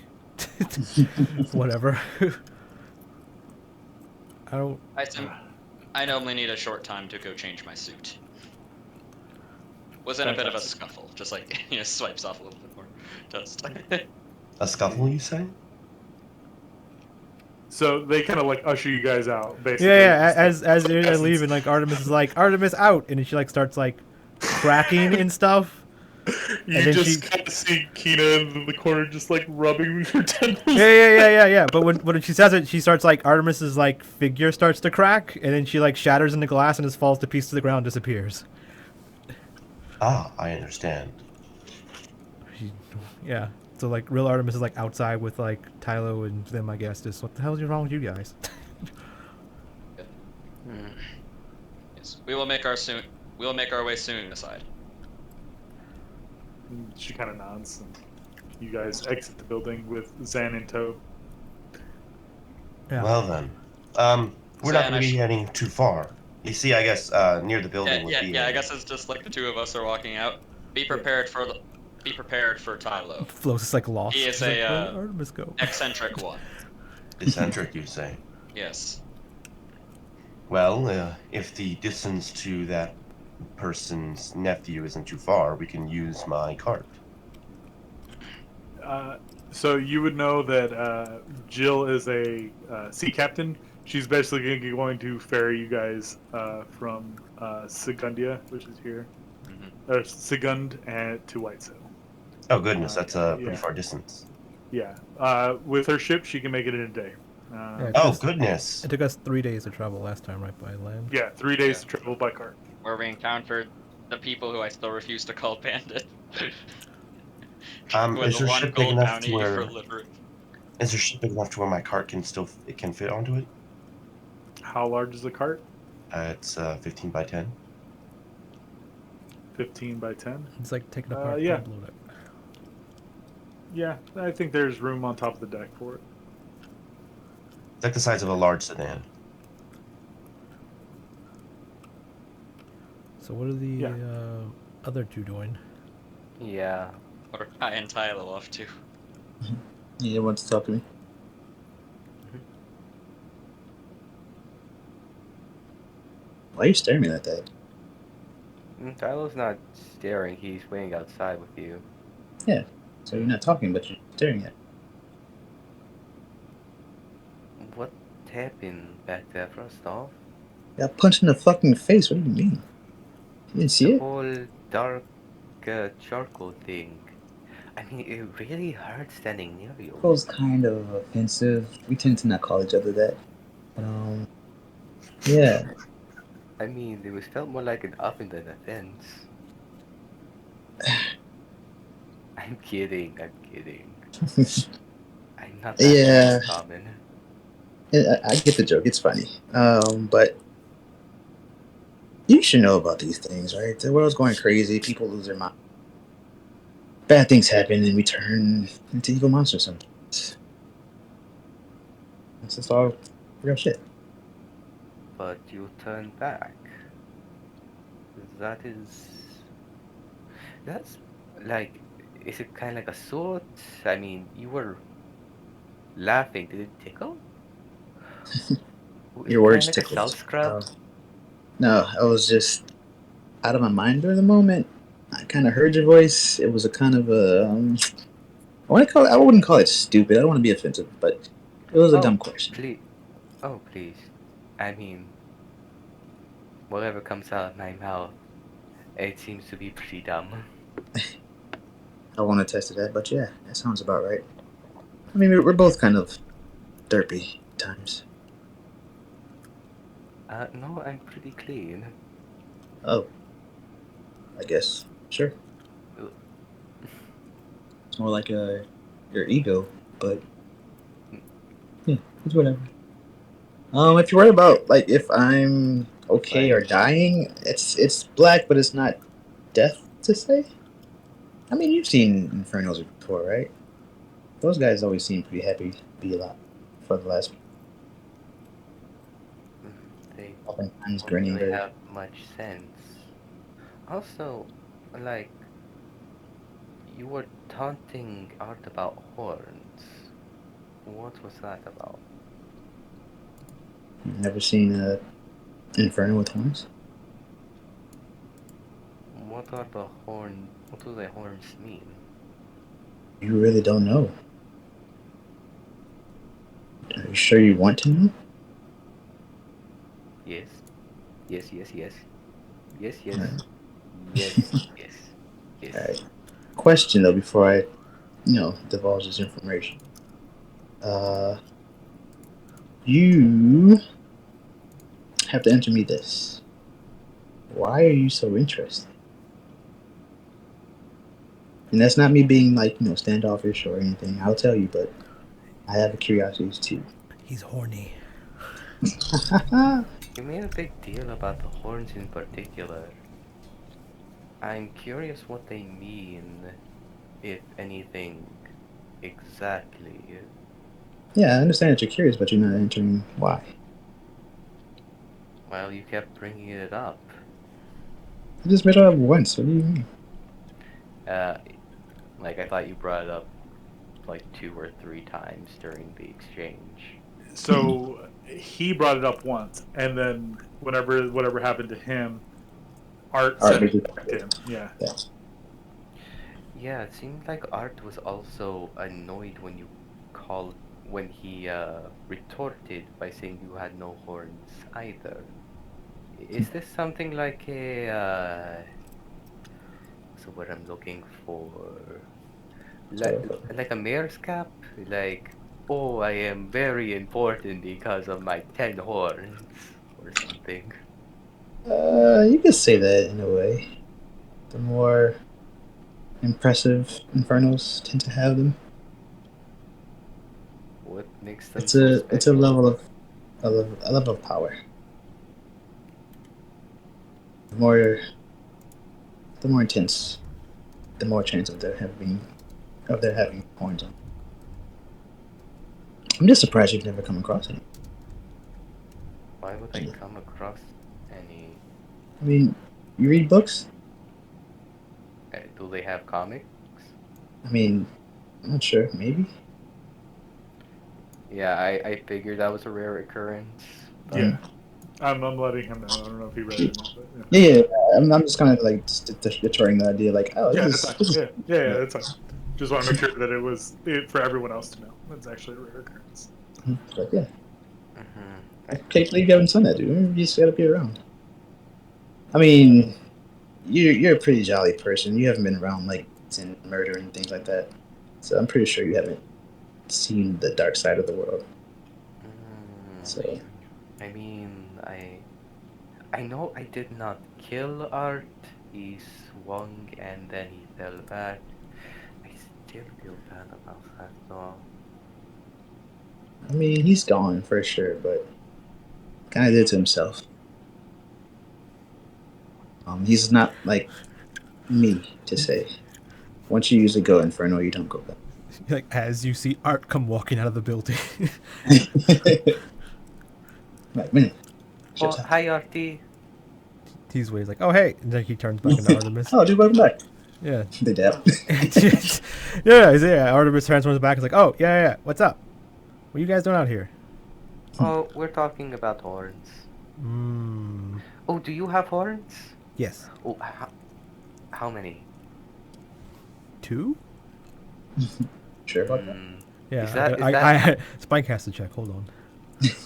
Whatever. I don't. I normally need a short time to go change my suit. Was in a bit of a scuffle, just like swipes off a little bit more dust. A scuffle, you say? So they kind of like usher you guys out, basically. Yeah. As Just you're peasants. leaving, like Artemis is like, Artemis out, and then she like starts like cracking and stuff. You and then just she- kind of see Kina in the corner, just like rubbing her temples. Yeah. But when she says it, she starts like Artemis's like figure starts to crack, and then she like shatters into glass and just falls to pieces to the ground, disappears. Ah, I understand. Yeah. So like real Artemis is like outside with like Tylo and them, I guess. Just what the hell is wrong with you guys? Yes, we will make our way soon. Aside. And she kind of nods, and you guys exit the building with Zan in tow. Yeah. Well then, we're not going to be Zanish. heading too far. You see, I guess near the building would be. I guess it's just like the two of us are walking out. Be prepared for Tylo. Flo's just like lost. He is She's like, a, "Where did Artemis go?" Eccentric one. Eccentric, you say? Yes. Well, if the distance to that person's nephew isn't too far, we can use my cart. So you would know that Jill is a sea captain. She's basically going to ferry you guys from Segundia, which is here, or Segund, and to Whitesail. Oh goodness, that's a pretty yeah. far distance. Yeah. With her ship, she can make it in a day. Yeah, Oh Just- goodness. It took us 3 days to travel last time, right, by land. Yeah, 3 days to travel by cart. Where we encountered the people who I still refuse to call bandit. With Is your one ship big gold enough bounty to where? for liver. Is your ship big enough to where my cart can fit onto it? How large is the cart? It's 15 by 10. 15 by 10. It's like taking apart yeah. and load it. Yeah, I think there's room on top of the deck for it. It's like the size of a large sedan. So what are the Yeah. other two doing? Yeah. Or I and Tylo off too. You want to talk to me? Why are you staring at me like that? Tylo's not staring, he's waiting outside with you. So you're not talking, but you're staring at. What happened back there, first off? Got punched in the fucking face. What do you mean? You didn't see The it? whole dark charcoal thing. I mean, it really hurt standing near you. It was kind of offensive. We tend to not call each other that. But, yeah. I mean, it was felt more like an oven than a fence. I'm kidding. I'm not that Yeah. common. I get the joke. It's funny. But You should know about these things, right? The world's going crazy. People lose their mind. Bad things happen, and we turn into evil monsters sometimes. It's just all real shit. But you turn back. That is. That's like. Is it kind of like a sword? I mean, you were laughing. Did it tickle? Is Your it kind of words like a self tickled. scrub? No, I was just out of my mind during the moment. I kind of heard your voice. It was a kind of a. I wouldn't call it stupid. I don't want to be offensive, but it was a dumb Oh, question. please. Oh, please. I mean, whatever comes out of my mouth, it seems to be pretty dumb. I want to test that, but yeah, that sounds about right. I mean, we're both kind of derpy at times. No, I'm pretty clean. Oh, I guess. Sure. Uh, It's more like your ego, but yeah, it's whatever. If you're worried about like if I'm okay or Like, dying, it's black, but it's not death to say. I mean, you've seen Infernos before, right? Those guys always seem pretty happy to be alive for the last they oftentimes don't grinning really very. have much sense. Also, like, you were taunting Art about horns. What was that about? You've never seen Inferno with horns? What are the horn? What do the horns mean? You really don't know. Are you sure you want to know? Yes. Yes, yes, yes. Yes, All yes. right. Yes, yes. Yes. All right. Question though, before I, divulge this information. Uh, you have to answer me this. Why are you so interested? And that's not me being like, standoffish or anything. I'll tell you, but I have a curiosity too. He's horny. You made a big deal about the horns in particular. I'm curious what they mean, if anything, exactly. Yeah, I understand that you're curious, but you're not answering why. Well, you kept bringing it up. I just made it up once. What do you mean? Uh, like I thought you brought it up like 2 or 3 times during the exchange. So he brought it up once, and then whatever happened to him, Art All right, said make it it. back to him. Yeah. Yeah. Yeah, it seemed like Art was also annoyed when he retorted by saying you had no horns either. Is this something like a so what I'm looking for? Like So, like a mayor's cap? Like, oh, I am very important because of my 10 horns or something. you could say that in a way. The more impressive infernos tend to have them. What makes them It's so a special? level of a level of power. The more intense, the more chance of there having horns on. I'm just surprised you've never come across any. Why would I come across any? I mean, you read books. Do they have comics? I mean, I'm not sure. Maybe. Yeah, I figured that was a rare occurrence. But Yeah. I'm letting him know. I don't know if he read it or not, but yeah. Yeah. I'm just kind of like deterring the idea, like, oh, Yeah, that's fine. this is Yeah, that's fine. Just want to make sure that it was for everyone else to know. It's actually a rare occurrence. but yeah. mhm. I can't believe you haven't done that, dude. You just gotta be around. I mean, you're a pretty jolly person. You haven't been around like in murder and things like that, so I'm pretty sure you haven't seen the dark side of the world. So I mean, I know I did not kill Art. He swung and then he fell back. I still feel bad about that though. I mean, he's gone for sure, but kind of did to himself. He's not like me to say. Once you usually go Inferno, you don't go back. Like as you see Art come walking out of the building. Like, man, Oh, shit. hi, Artie. He's ways like, oh hey, and then he turns back into Artemis. Oh, dude, welcome back. Yeah. They dab. yeah. Artemis transforms back. He's like, oh yeah. What's up? What are you guys doing out here? Oh, we're talking about horns. Oh, do you have horns? Yes. Oh, how many? 2? Sure about that? Mm, Yeah. Is that- I Spike has to check. Hold on. Is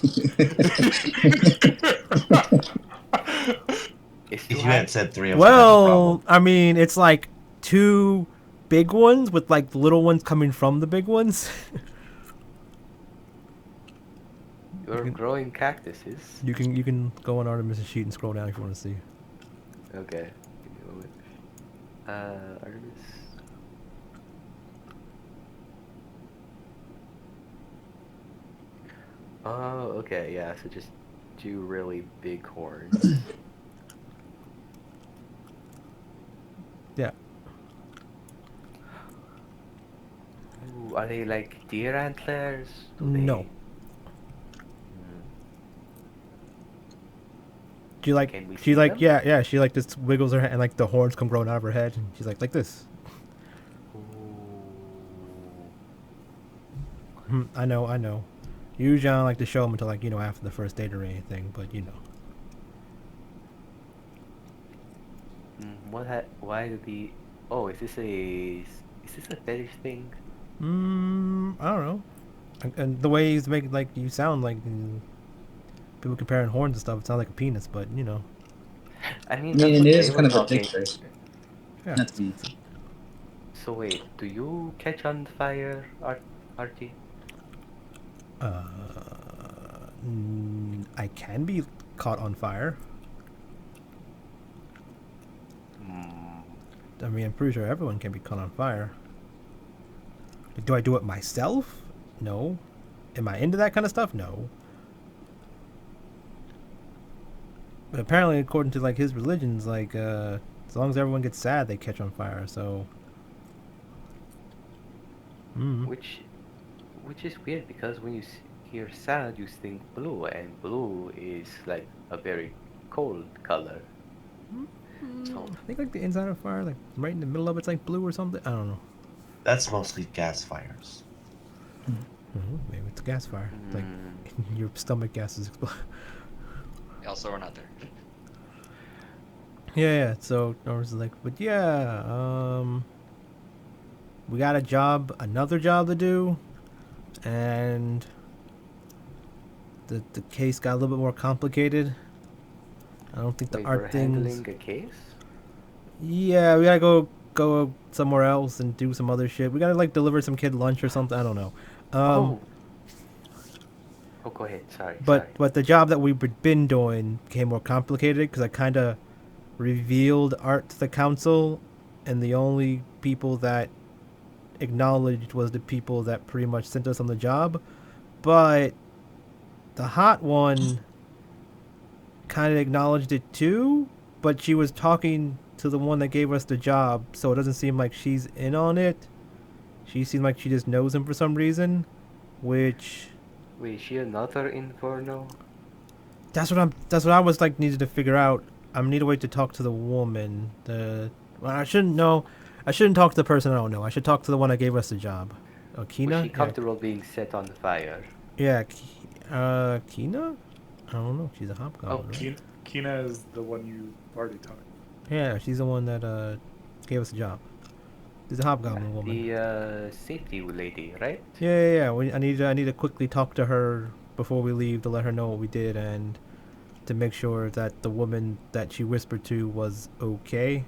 If two you had said 3, I was Well, I mean, it's like 2 big ones with like the little ones coming from the big ones. You're growing cactuses. You can go on Artemis' sheet and scroll down if you want to see. Okay. Give me a moment. Artemis. Oh, okay, yeah, so just 2 really big horns. Yeah. Ooh, are they like deer antlers? Do they- No. She like Can we she see like them? yeah she like just wiggles her head and like the horns come growing out of her head and she's like this. I know. Usually I don't like to show them until like after the first date or anything, but Why did the? Oh, is this a fetish thing? I don't know. And the way he's making like you sound like people comparing horns and stuff, it sounds like a penis, but I mean, I mean, that's it what is they kind were of a talking. dick face. yeah. Not to be. So wait, do you catch on fire, Artie? I can be caught on fire. I mean, I'm pretty sure everyone can be caught on fire. Like, do I do it myself? No. Am I into that kind of stuff? No. But apparently, according to like his religions, like as long as everyone gets sad, they catch on fire. So. Which is weird because when you hear sad, you think blue, and blue is like a very cold color. So I think like the inside of fire, like right in the middle of it's like blue or something. I don't know. That's mostly gas fires. Maybe it's a gas fire. Like your stomach gases explode. Also, we're not there. Yeah. So Norris is like, but we got another job to do, and the case got a little bit more complicated. I don't think the wait, art we're things. handling a case. Yeah, we gotta go somewhere else and do some other shit. We gotta like deliver some kid lunch or something. I don't know. Oh, go ahead. Sorry. But the job that we've been doing became more complicated because I kind of revealed art to the council, and the only people that acknowledged was the people that pretty much sent us on the job. But the hot one kind of acknowledged it too, but she was talking to the one that gave us the job, so it doesn't seem like she's in on it. She seemed like she just knows him for some reason, which Wait, is she another Inferno? that's what I was like needed to figure out. I need to wait to talk to the woman. I shouldn't talk to the person I don't know. I should talk to the one that gave us the job. Kina? Was she comfortable being set on fire? Yeah. Kina? I don't know. She's a hobgoblin. Right? Kina is the one you already talked. Yeah, she's the one that gave us the job. She's a hobgoblin woman. The safety lady, right? Yeah. I need to quickly talk to her before we leave to let her know what we did and to make sure that the woman that she whispered to was okay.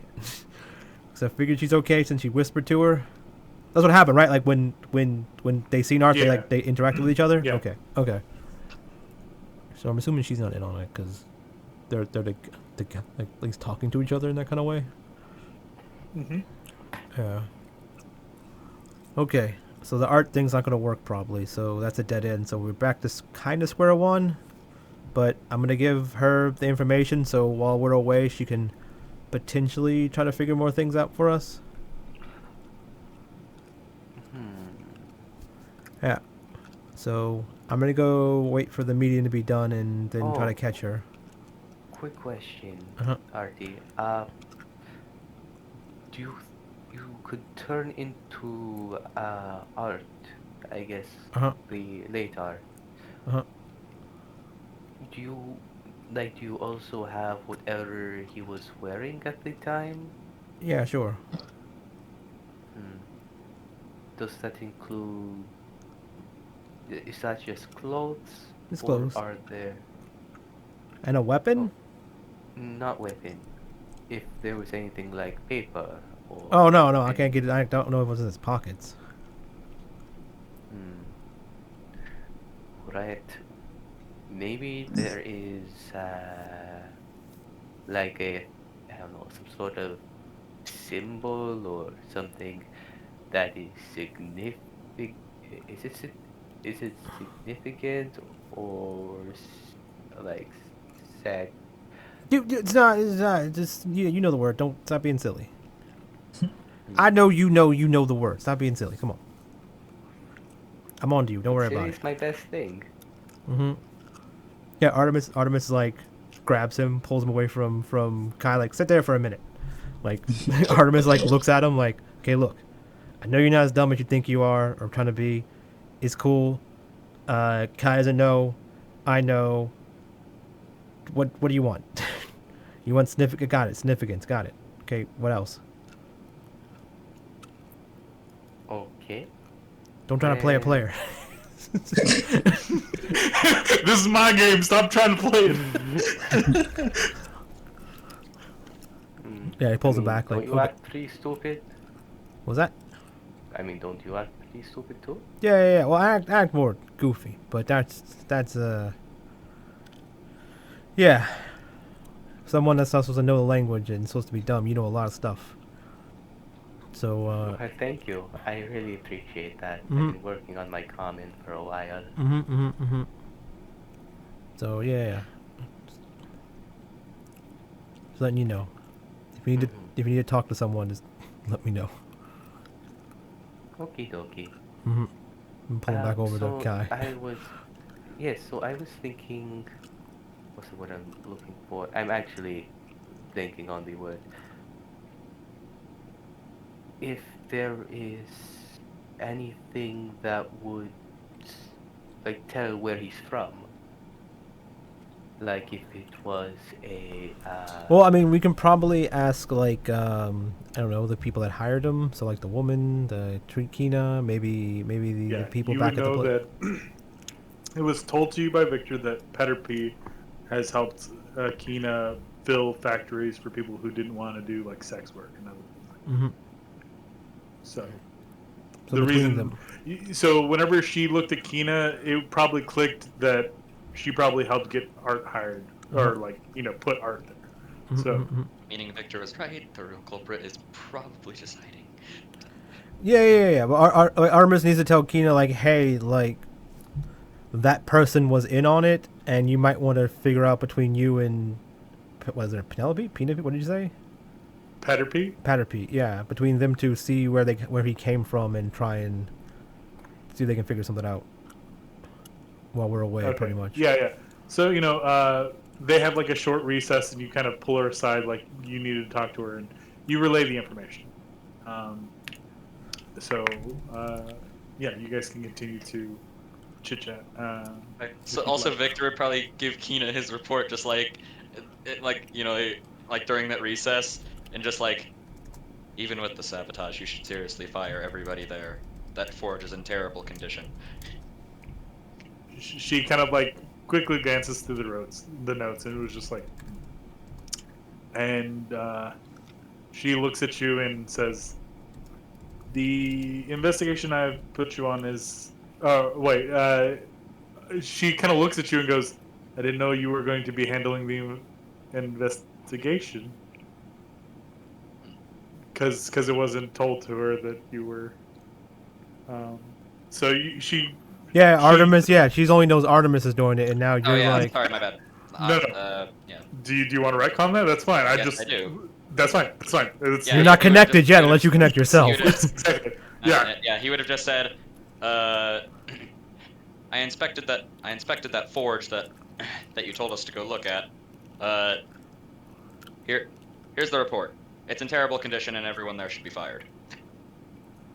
So I figured she's okay since she whispered to her. That's what happened, right? Like when they seen art, Yeah. they interacted with each other. Yeah. Okay. So I'm assuming she's not in on it because they're like at least talking to each other in that kind of way. Yeah. Okay. So the art thing's not gonna work probably. So that's a dead end. So we're back to kind of square one. But I'm gonna give her the information so while we're away, she can potentially try to figure more things out for us. Yeah. So I'm gonna go wait for the meeting to be done and then try Oh. to catch her. Quick question, Uh-huh. Artie. Do you could turn into art? I guess Uh-huh. the late art. Uh-huh. Do you also have whatever he was wearing at the time? Yeah, sure. Hmm. Does that include? Is that just clothes, It's or close. are there And a weapon? not weapon? If there was anything like paper or Oh no, I any- can't get it. I don't know if it was in his pockets. Hmm. Right. Maybe there is like a, I don't know, some sort of symbol or something that is significant. Is it is it significant or like sad? Dude, it's not. It's not. Just you know the word. Don't stop being silly. Hmm. I know you know the word. Stop being silly. Come on. I'm on to you. Don't worry about it. It's my best thing. Mm-hmm. Yeah, Artemis like grabs him, pulls him away from Kai. Like, sit there for a minute. Like Artemis like looks at him like, okay, look, I know you're not as dumb as you think you are or trying to be. It's cool. Kai doesn't know. I know. What do you want? You want significant? Got it. Significance. Got it. Okay. What else? Okay. Don't try to play a player. This is my game. Stop trying to play it. Yeah, he pulls him I mean, back. Like, don't you okay. act pretty stupid? What was that? I mean, don't you act pretty stupid too? Yeah. Well, act more goofy, but that's yeah. Someone that's not supposed to know the language and supposed to be dumb, you know a lot of stuff. So Well, thank you. I really appreciate that. Mhm. I've been working on my comment for a while. So yeah. Just letting you know. If you need to talk to someone, just let me know. Okie dokie. I'm pulling back over so to Kai. So I was thinking, what's the word I'm looking for? I'm actually thinking on the word. If there is anything that would, like, tell where he's from. Like if it was a, Well, I mean, we can probably ask like I don't know, the people that hired him. So like the woman, the Kina, maybe the people you back would at the know place. that it was told to you by Victor that Peterpie has helped Kina fill factories for people who didn't want to do like sex work and other things. So So the between reason, them. so whenever she looked at Kina, it probably clicked that she probably helped get Art hired or like put Art there. So Meaning Victor was right. The real culprit is probably just hiding. Yeah. But Artemis needs to tell Kina like, hey, like that person was in on it, and you might want to figure out between you and was it Penelope? What did you say? Peterpie, yeah, between them two, see where he came from and try and see if they can figure something out while we're away, okay. pretty much. Yeah. So they have like a short recess, and you kind of pull her aside, like you needed to talk to her, and you relay the information. You guys can continue to chit chat. So also Victor would probably give Kina his report, just like during that recess, and just like, even with the sabotage, you should seriously fire everybody there. That forge is in terrible condition. She kind of like quickly glances through the notes, and it was just like, and she looks at you and says, "The investigation I've put you on is, she kind of looks at you and goes, I didn't know you were going to be handling the investigation. Because it wasn't told to her that you were. Yeah, Artemis. Yeah, she's only knows Artemis is doing it, and now you're oh yeah, like. sorry, my bad. No. Yeah. Do you want to retcon that? That's fine. I guess I do. That's fine. That's fine. It's, Yeah, You're he- not he would've connected just- yet he would've- unless you connect yourself. he would've- exactly. Yeah. Yeah, he would have just said, I inspected that forge that you told us to go look at. Here's the report. It's in terrible condition, and everyone there should be fired.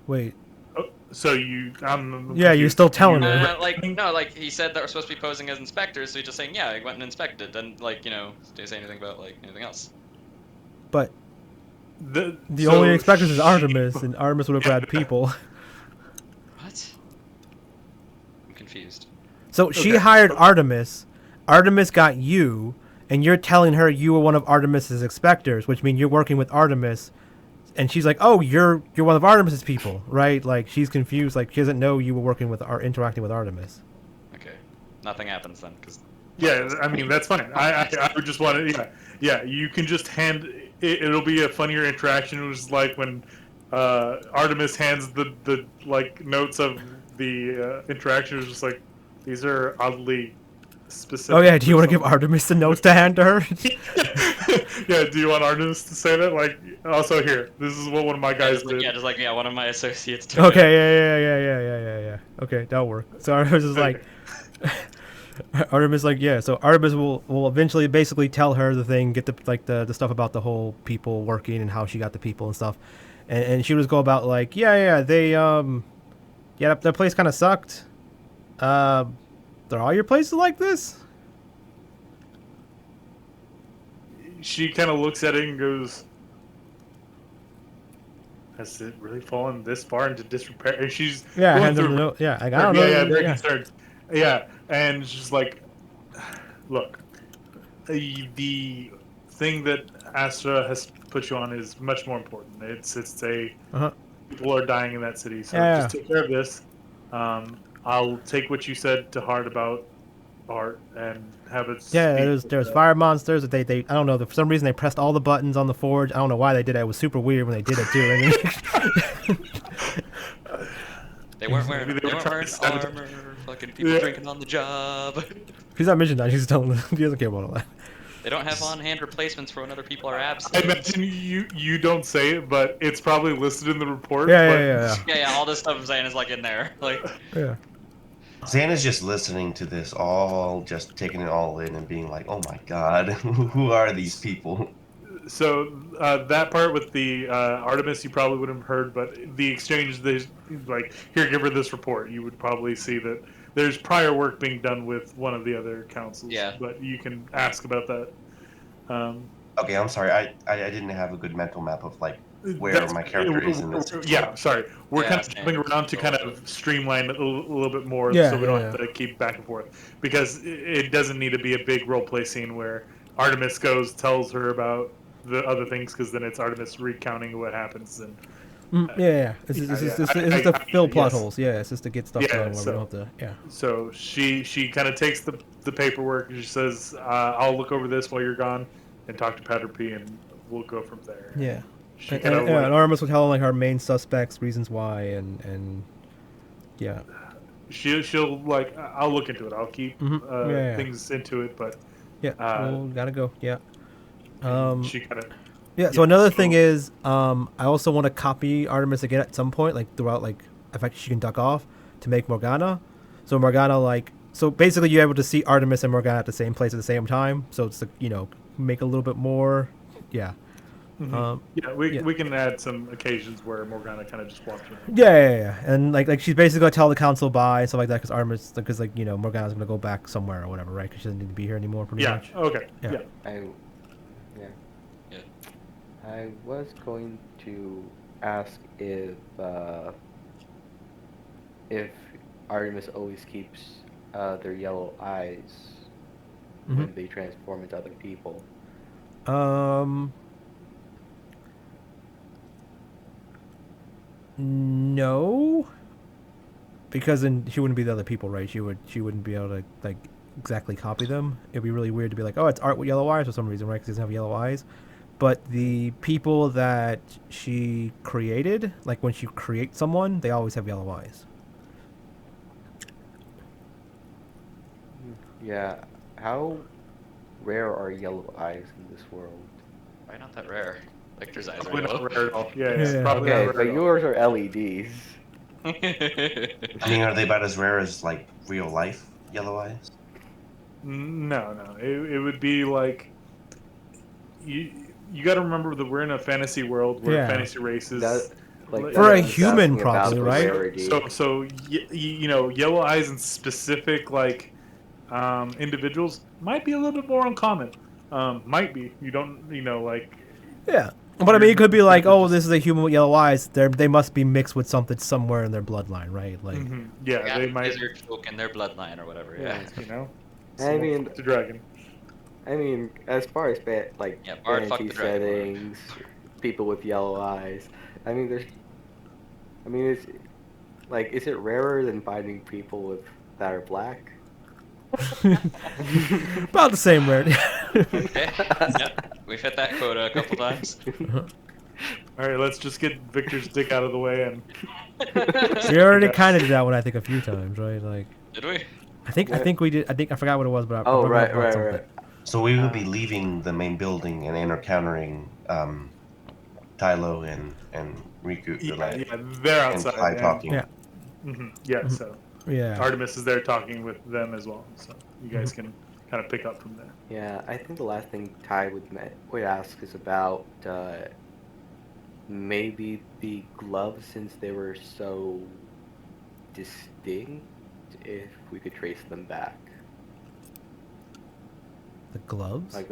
Wait. Oh, so you. I'm Yeah, you're confused. still telling You- her. Like he said that we're supposed to be posing as inspectors, so he's just saying, yeah, I went and inspected. Then, like, didn't say anything about like anything else. But The the only inspectors is Artemis, and Artemis would have grabbed people. What? I'm confused. So she Okay. hired Artemis. Artemis got you, and you're telling her you were one of Artemis's inspectors, which means you're working with Artemis. And she's like, "Oh, you're one of Artemis's people, right?" Like she's confused. Like she doesn't know you were working with interacting with Artemis. Okay, nothing happens then, because. Yeah, I mean that's fine. I would just want to. Yeah. You can just hand. It'll be a funnier interaction. It was like when Artemis hands the like notes of the interaction. It was just like these are oddly specific. Oh yeah, do you want to give Artemis the notes to hand to her? Yeah, do you want Artemis to say that? Like, also here, this is what one of my guys did. One of my associates. Did Okay, yeah. Okay, that'll work. So Artemis is like, Artemis like, yeah. So Artemis will eventually basically tell her the thing, get the stuff about the whole people working and how she got the people and stuff, and she would just go about like, they their place kind of sucked. Are all your places like this? She kind of looks at it and goes, "Has it really fallen this far into disrepair?" And she's Yeah, going hand them through- the note. Yeah, I don't know. Yeah, very yeah. concerned. Yeah, and she's like, "Look, the thing that Astra has put you on is much more important. It's a Uh-huh. people are dying in that city, so Yeah. just take care of this. I'll take what you said to heart about Art and have it. Yeah, speak there's with, fire monsters that they I don't know, for some reason they pressed all the buttons on the forge. I don't know why they did that. It was super weird when they did it too. They weren't wearing, Maybe they were trying to sabotage. armor. Fucking people Yeah. drinking on the job. He's not mentioning that. He's telling them he doesn't care about all that. They don't have on-hand replacements for when other people are I absent. imagine you don't say it, but it's probably listed in the report. Yeah. Yeah, all this stuff I'm saying is like in there. Like, Yeah. Xana's just listening to this all, just taking it all in and being like, oh my god, who are these people? So that part with the Artemis, you probably wouldn't have heard, but the exchange, there's like, here, give her this report. You would probably see that there's prior work being done with one of the other councils. Yeah. But you can ask about that. Okay, I'm sorry, I didn't have a good mental map of like where That's- my character is in this. Yeah, sorry. We're Yeah, kind of same. jumping around to kind of streamline it a little bit more, Yeah, so we don't yeah, have to keep back and forth. Because it doesn't need to be a big role play scene where Artemis goes, tells her about the other things, because then it's Artemis recounting what happens. And Yeah. It's just to fill plot holes. Yeah, it's just to get stuff Yeah, done where so- we don't have to. Yeah. so she kind of takes the paperwork and she says, "I'll look over this while you're gone, and talk to Pater P, and we'll go from there." Yeah. She And, kind of and Artemis will tell him like our main suspects, reasons why, and yeah. she'll like, I'll look into it. I'll keep Yeah. things into it, but Yeah. Well, gotta go. Yeah. she kind of. Yeah. So Yeah, another so- thing is, I also want to copy Artemis again at some point, like throughout, like in fact she can duck off to make Morgana. So Morgana, like, so basically you're able to see Artemis and Morgana at the same place at the same time. So it's make a little bit more. Yeah. Yeah, we can add some occasions where Morgana kind of just walks around. Yeah, and like she's basically gonna tell the council bye and stuff like that because Artemis, because Morgana's gonna go back somewhere or whatever, right? Because she doesn't need to be here anymore, pretty Yeah. much. Okay. Yeah. Yeah. Yeah. I was going to ask if Artemis always keeps their yellow eyes when they transform into other people. No, because then she wouldn't be the other people, right? She wouldn't be able to like exactly copy them. It'd be really weird to be like, oh, it's Art with yellow eyes for some reason, right? Because he doesn't have yellow eyes. But the people that she created, like when she creates someone, they always have yellow eyes. Yeah. How rare are yellow eyes in this world? Why not that rare? Victor's eyes are Probably not yellow. rare at all. Yeah, Yeah. probably Okay, not but rare at all. yours are LEDs. I mean, are they about as rare as like real life yellow eyes? No. It would be like you got to remember that we're in a fantasy world where Yeah. fantasy races. That, like, For a that's human, asking about probably, the right? rarity. So you know, yellow eyes in specific like individuals might be a little bit more uncommon. Might be. You don't. You know, like. Yeah. But I mean, it could be like, oh, Just- this is a human with yellow eyes. They must be mixed with something somewhere in their bloodline, right? Like, Yeah, they might. Lizard folk in their bloodline or whatever. Yeah. You know. I mean, the dragon. I mean, as far as like Yeah, Bard, fuck fantasy the dragon lord. settings, people with yellow eyes. I mean, it's like, is it rarer than finding people that are black? about the same rarity. Okay. Yep. We've hit that quota a couple times. All right, let's just get Victor's dick out of the way and. We already kind of did that one, I think, a few times, right? Like, Did we? I think we did. I think I forgot what it was, but I Oh, remember right, about right, something. right. So we would be leaving the main building and encountering Tylo and Riku. Yeah, they're and outside. Kai talking. Yeah. Yeah, so Yeah. Artemis is there talking with them as well, so you guys can kind of pick up from there. Yeah, I think the last thing Ty would ask is about maybe the gloves, since they were so distinct, if we could trace them back. The gloves. Like,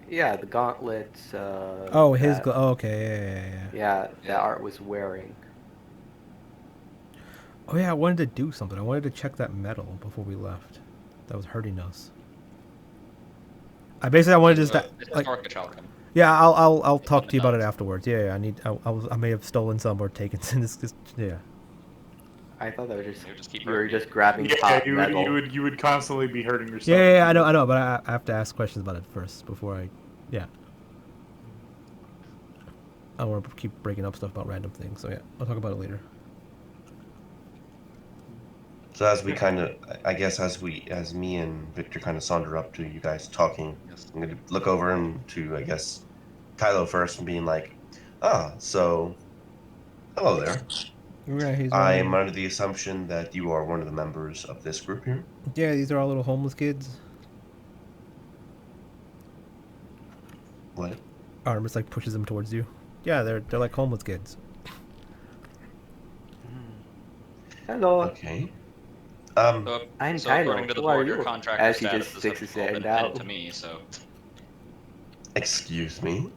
the gauntlets. Oh, his. that- Oh, okay. Yeah. that Art was wearing. Oh yeah, I wanted to do something. I wanted to check that metal before we left. That was hurting us. I wanted to just It's like. a Orca Chalcum. Yeah, I'll talk to you about it afterwards. Yeah, I may have stolen some or taken some. Yeah. I thought that was just You just keep you were hurting just grabbing Yeah, hot you metal. would constantly be hurting yourself. Yeah, I know, but I have to ask questions about it first before I. Yeah. I don't want to keep breaking up stuff about random things. So yeah, I'll talk about it later. So as we kind of, I guess, as me and Victor kind of saunter up to you guys talking, Yes. I'm gonna look over and to, I guess, Kylo first and being like, so, hello there. Yeah, he's I am under the assumption that you are one of the members of this group here. Yeah, these are all little homeless kids. What? Artemis like pushes them towards you. Yeah, they're like homeless kids. Hello. Okay. So, I'm so Tylo. according to the Who are board, your you? contractor As he just statuses sticks have his all been hand pinned out. to me, so Excuse me.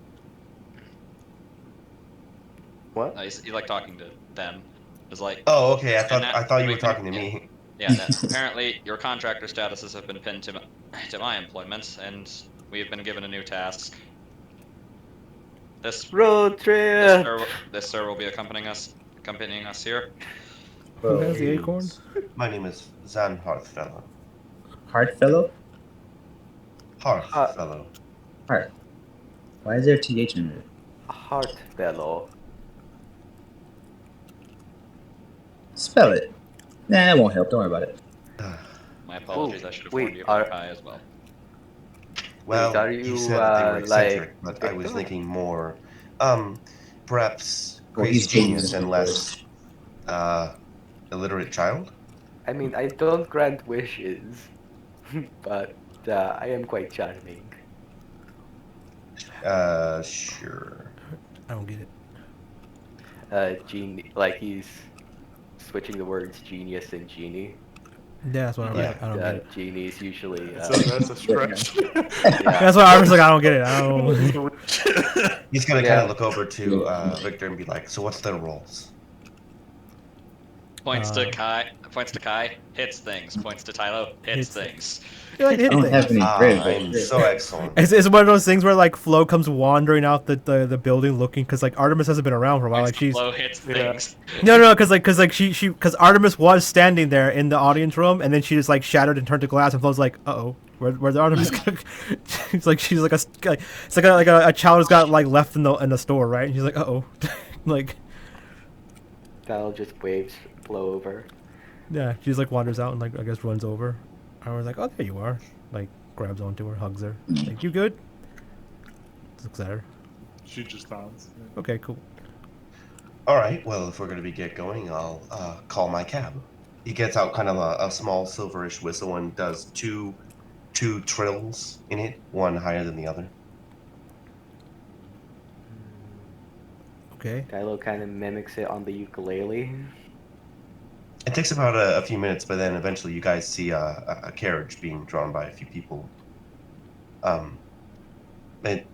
What? you like talking to them. It's like, Oh, okay. I And that- thought you were we can- talking to me. yeah, that apparently your contractor statuses have been pinned to my employment, and we have been given a new task. This Road trip. this sir will be accompanying us here. Who has the acorn? My name is Zan Hearthfellow. Hardfellow? Hearthfellow. Heart. Why is there a TH in it? Heart fellow. Spell it. Nah, that won't help. Don't worry about it. My apologies, Oh, I should have wait, warned you about Kai as well. Well, are you you, said that they were eccentric, like, but I was Victor? thinking more, perhaps Well, crazy he's genius genius, and of less, illiterate child. I mean, I don't grant wishes, but I am quite charming. Sure. I don't get it. Like he's switching the words genius and genie. Yeah, that's what I was like. I don't get it. Genie is usually. So that's a stretch. Yeah. That's why I was like, I don't get it. I don't. He's gonna Yeah. kind of look over to Victor and be like, "So what's their roles?" Points to Kai, hits things. Points to Tylo, hits Hits things. You're like, I hit don't have things. any I'm so excellent. It's one of those things where like Flo comes wandering out the building looking because like Artemis hasn't been around for a while. Like she's Low hits Yeah. things. no because Artemis was standing there in the audience room and then she just like shattered and turned to glass and Flo's like, uh-oh, where's the Artemis? she's like it's like a child who's got like left in the store, right? And she's like, uh-oh, like That'll just waves flow over. yeah, she just like wanders out and like I guess runs over. I was like, oh, there you are. Like grabs onto her, hugs her. Like, you good? Just looks at her. She just nods. Okay, cool. All right. Well, if we're gonna get going, I'll call my cab. He gets out kind of a small silverish whistle and does two trills in it, one higher than the other. Okay. Kylo kind of mimics it on the ukulele. It takes about a few minutes, but then eventually you guys see a carriage being drawn by a few people. And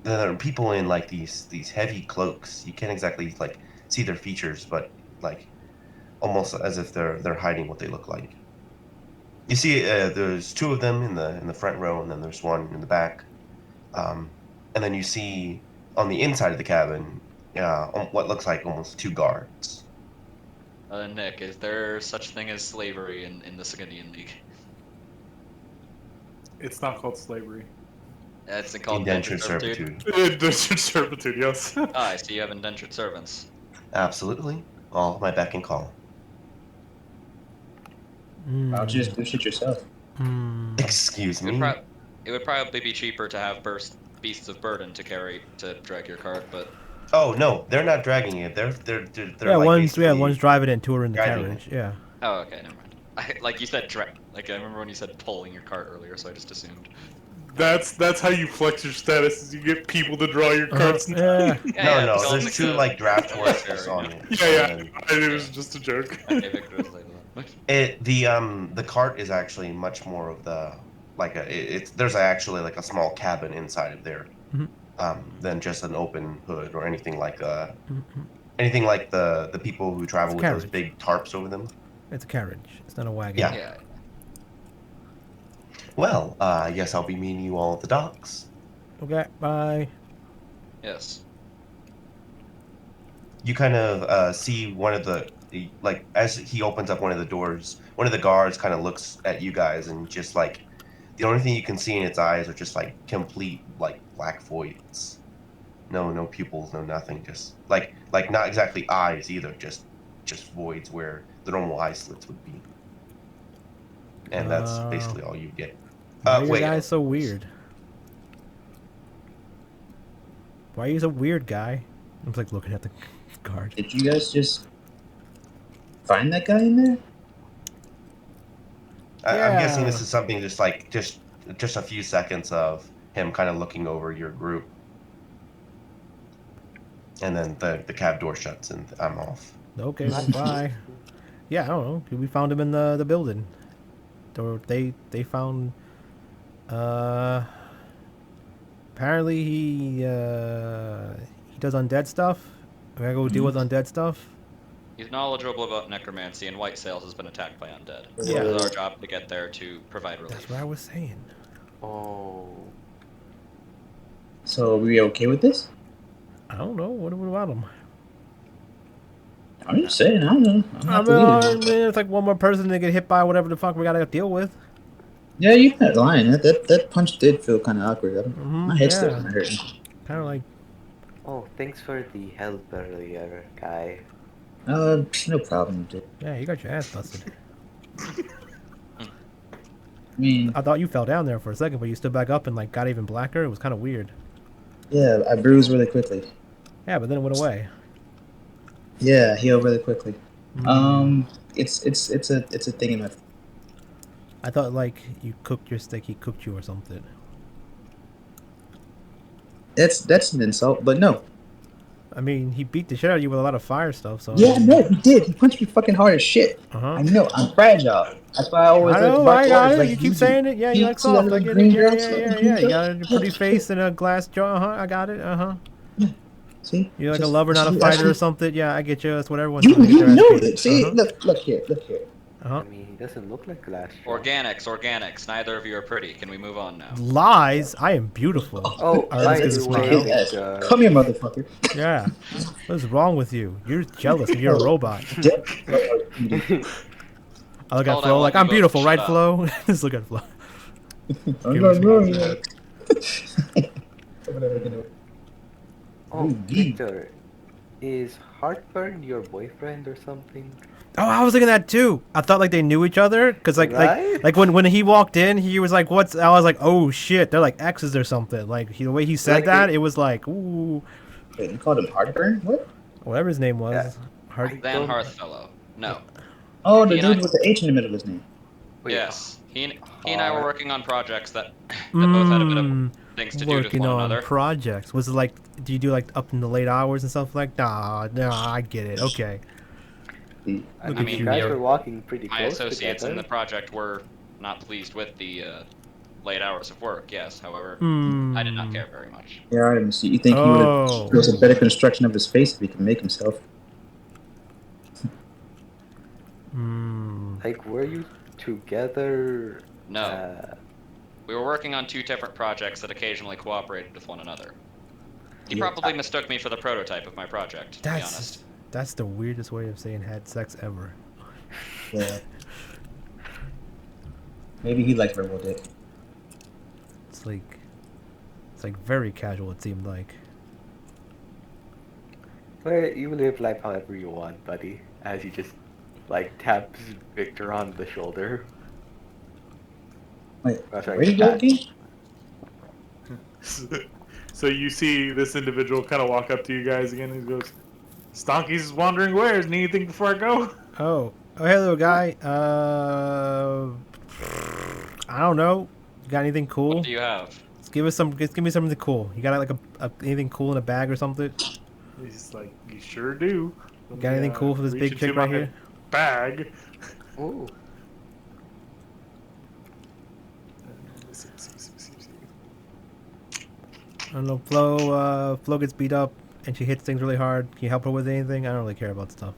there are people in like these heavy cloaks. You can't exactly like see their features, but like almost as if they're hiding what they look like. You see, there's two of them in the front row, and then there's one in the back. And then you see on the inside of the cabin, what looks like almost two guards. Nick, is there such thing as slavery in the Saganian League? It's not called slavery. It's called Indentured servitude. Indentured servitude, yes. I see you have indentured servants. Absolutely. All at my beck and call. Mm. Why don't you just do shit yourself? Mm. Excuse me. It would probably be cheaper to have beasts of burden to drag your cart, but Oh no, they're not dragging it. They're Yeah, like one's basically driving it and two are in the driving carriage. Yeah. oh, okay, never mind. Like you said, like I remember when you said pulling your cart earlier, so I just assumed. That's how you flex your status. Is you get people to draw your cards. Yeah. Yeah, No, because there's two like draft horses on it. Yeah. And It was just a joke. Okay, Victor was like that. the cart is actually much more of the like there's actually like a small cabin inside of there, Mhm. Than just an open hood or anything like Mhm. anything like the people who travel It's with those carriage. big tarps over them. It's a carriage. It's not a wagon. Yeah. Yeah. Well, I guess I'll be meeting you all at the docks. Okay. Bye. Yes. You kind of see one of the like as he opens up one of the doors, one of the guards kind of looks at you guys and just like the only thing you can see in its eyes are just like complete like black voids. No pupils, no nothing. Just like not exactly eyes either. Just voids where the normal eye slits would be. And that's basically all you get. Why are you Wait. guys so weird? Why are you so weird, guy? I'm like looking at the card. Did you guys just find that guy in there? I'm guessing Yeah. this is something just a few seconds of him kind of looking over your group, and then the cab door shuts and I'm off. Okay. Bye. Yeah, I don't know. We found him in the building. Or they found. Apparently he does undead stuff. We gotta go deal with undead stuff. He's knowledgeable about necromancy, and White Sails has been attacked by undead. Yeah. So it's our job to get there to provide relief. That's what I was saying. Oh. So are we okay with this? I don't know. What about him? I'm just saying, I don't know. I'm I not mean, believing it. it's like one more person to get hit by whatever the fuck we gotta deal with. Yeah, you're not lying. That punch did feel kind of awkward. My head's still yeah. kind of hurting. Kind of like. Oh, thanks for the help earlier, guy. No problem, dude. Yeah, you got your ass busted. I mean, I thought you fell down there for a second, but you stood back up and like got even blacker. It was kind of weird. yeah, I bruised really quickly. Yeah, but then it went away. Yeah, healed really quickly. Mm. It's a thing in my. I thought like you cooked your steak, he cooked you or something. That's an insult, but no. I mean, he beat the shit out of you with a lot of fire stuff. So Yeah, no, he did. He punched me fucking hard as shit. Uh huh. I know. I'm fragile. That's why I always. I know. like, I got it. like you keep saying it. Yeah, you like see that soft. I little get it. green Yeah, girl? yeah, See that yeah, little yeah. green You girl? got a pretty face and a glass jaw. Uh huh. I got it. Uh huh. See, You're like a Just- lover, not a see, fighter actually, or something. Yeah, I get you. That's what everyone's You trying to get their ass know beat. it. See, Uh-huh. look here. Uh-huh. I mean, he doesn't look like glass. Organics. Neither of you are pretty. Can we move on now? Lies. I am beautiful. Oh, Alright, by let's the get way, this His ass. uh, Come here, motherfucker. Yeah. What is wrong with you? You're jealous and you're a robot. I'm I look at Called Flo out like, like I'm you beautiful, both right, shut Flo? Just look at Flo. not knowing that. Whatever, you know. oh, Ooh, Victor, is Heartburn your boyfriend or something? Oh, I was thinking that too. I thought like they knew each other because Right? like when he walked in, he was like, "What's?" I was like, "Oh shit, they're like exes or something." Like the way he said Like that, they- it was like, "Ooh." Wait, you called him Heartburn? What? Whatever his name Yeah. was. Hard. Than Don't- Hearthfellow. No. Oh, the He and dude I- with the H in the middle of his name. Wait, Yes. He and I were Heart- working on projects that both had a bit of things to do with Working one on another. projects. Was it like, do you do like up in the late hours and stuff like? Nah, I get it. Okay. The- I Look mean, at you you. guys Yeah. were walking pretty My close associates in together. the project were not pleased with the late hours of work. Yes, however, I did not care very much. Yeah, let see. You think he would Oh. have? There was a better construction of his face if he could make himself. Hmm. Like, were you together? No. We were working on two different projects that occasionally cooperated with one another. He Yeah. probably mistook me for the prototype of my project, to be honest. That's the weirdest way of saying had sex ever. Yeah. Maybe he liked verbal dick. It's like very casual. It seemed like. Well, you live life however you want, buddy. As he just like taps Victor on the shoulder. Wait, Oh, sorry, where did you go Pat. again? So you see this individual kind of walk up to you guys again and he goes, Stonky's is wandering where? Is there anything before I go? Oh, hey, little guy. I don't know. You got anything cool? What do you have? Just give me something cool. You got like anything cool in a bag or something? He's like, you sure do. Got anything cool for this Reach big chick into right my here? Bag. Ooh. I don't know. Flo gets beat up and she hits things really hard. Can you help her with anything? I don't really care about stuff.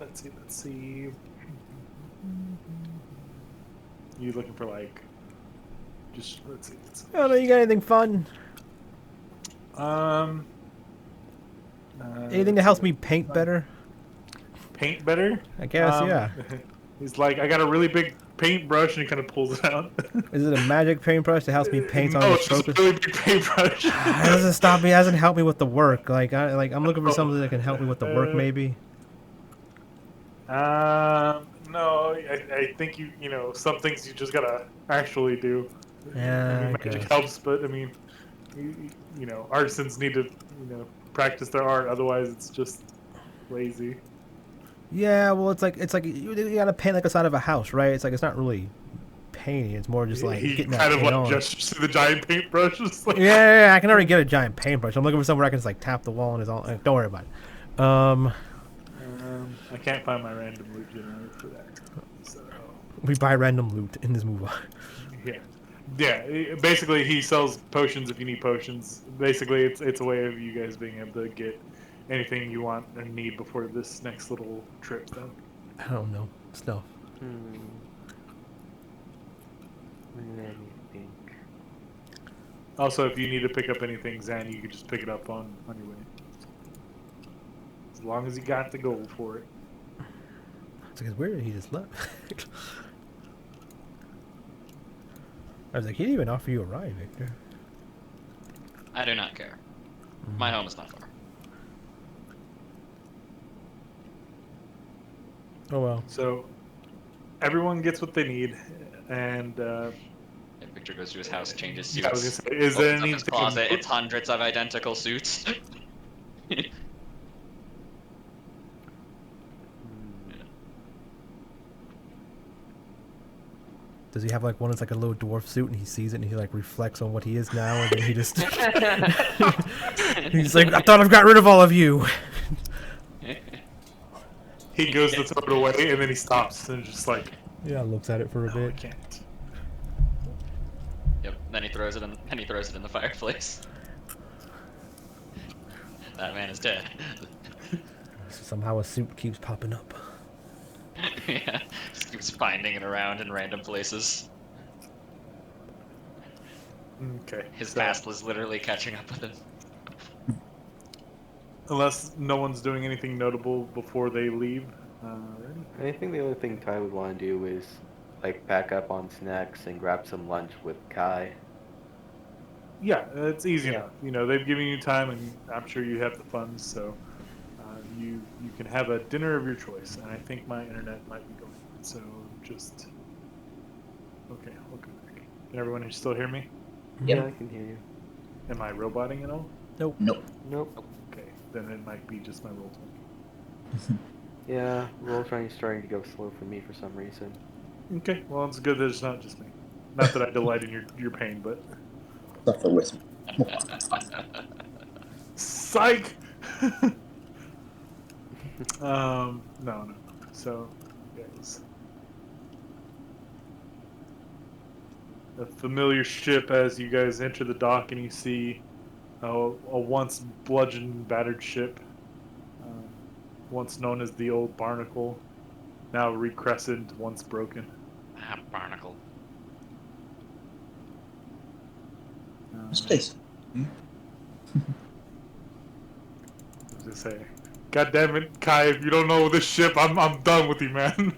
Let's see. You looking for like? Just let's see. I don't know. You got anything fun? Um. Anything that helps me paint better? Paint better? I guess, yeah. He's like, I got a really big paintbrush, and he kind of pulls it out. Is it a magic paintbrush that helps me paint on No, the it's just a focus? really big paintbrush. It doesn't stop me. It hasn't helped me with the work. I'm looking for something that can help me with the work, maybe. No, I think you know some things you just gotta actually do. Yeah, I mean, I magic guess. helps, but I mean, you know, artisans need to practice their art. Otherwise, it's just lazy. Yeah, well, it's like you gotta paint like a side of a house, right? It's like it's not really painting. It's more just like He getting that kind of paint like on. gestures to the giant paintbrush. Just like, Yeah, I can already get a giant paintbrush. I'm looking for somewhere I can just like tap the wall and it's all. Don't worry about it. I can't find my random loot generator for that. So We buy random loot in this movie. yeah. Basically, he sells potions if you need potions. Basically, it's a way of you guys being able to get anything you want and need before this next little trip. Then. I don't know stuff. Let me think. Also, if you need to pick up anything, Zan, you can just pick it up on your way. As long as you got the gold for it. It's like it's weird. He just left. I was like, he didn't even offer you a ride, Victor. I do not care. My home is not far. Oh well. So, everyone gets what they need, and If Victor goes to his house, changes yeah, I was suits, gonna say, is there opens up his anything? closet, it's hundreds of identical suits. Does he have like one that's like a little dwarf suit and he sees it and he like reflects on what he is now and then he just he's like, I thought I've got rid of all of you. He goes to throw it away, and then he stops and just like, Yeah, looks at it for a no, I bit. can't. Yep. Then he throws it in. And he throws it in the fireplace. That man is dead. Somehow a suit keeps popping up. Yeah. Just keeps finding it around in random places. Okay. His so, past was literally catching up with him. Unless no one's doing anything notable before they leave. I think the only thing Kai would want to do is like pack up on snacks and grab some lunch with Kai. Yeah, it's easy Yeah. enough. You know, they've given you time, and I'm sure you have the funds, so you can have a dinner of your choice. And I think my internet might be going, so just okay. I'll go back. Can everyone still hear me? Yeah, I can hear you. Am I roboting at all? Nope. Nope. Nope. Okay, then it might be just my roll 20. Yeah, Roll20 is starting to go slow for me for some reason. Okay, well, it's good that it's not just me. Not that I delight in your pain, but Suffer with me. psych. No. So, guys, a familiar ship as you guys enter the dock, and you see a once bludgeoned, battered ship, um, once known as the Old Barnacle, now recrested, once broken. Ah, barnacle. This place. As I say, God damn it, Kai! If you don't know this ship, I'm done with you, man.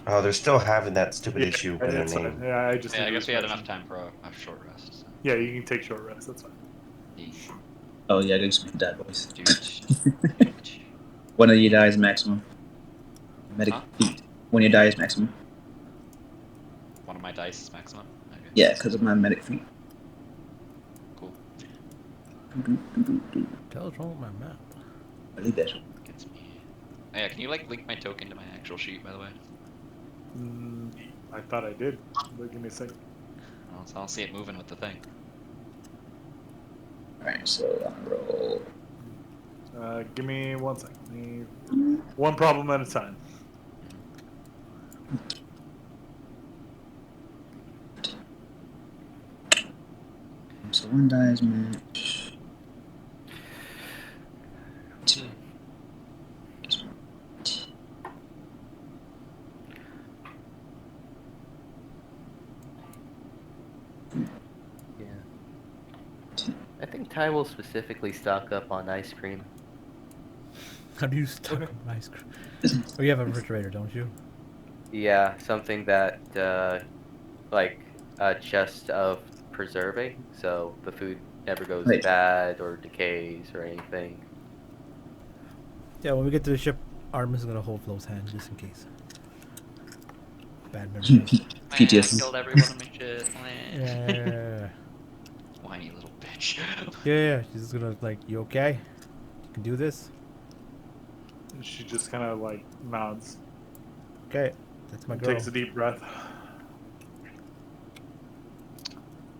Oh, they're still having that stupid Yeah, issue with their it's fine. name. Yeah, I just Yeah, need I to guess we had refresh enough them. time for a short rest. So. Yeah, you can take short rest. That's fine. Oh yeah, I just that voice. Dude. One of you dies maximum. Medic Huh? feet. One of you dies maximum. One of my dice is maximum. Okay. Yeah, because of my medic feet. Cool. Tell us wrong with my map. I leave that. Gets me. Oh, yeah, can you like link my token to my actual sheet, by the way? I thought I did, but give me a second. I don't see it moving with the thing. Alright, so on roll. Give me 1 second. One problem at a time. So one dies match. Two. Yeah. I think Ty will specifically stock up on ice cream. How do you stock Okay. ice cream? Oh, you have a refrigerator, don't you? Yeah, something that, like, a chest of preserving, so the food never goes Wait. bad or decays or anything. Yeah, when we get to the ship, Artemis is gonna hold Flo's hand just in case. Bad memory. PTSD. Killed everyone in my shit. Yeah. Whiny little bitch. Yeah. She's just gonna like, you okay? You can do this. She just kind of like nods, Okay, that's my girl. takes a deep breath.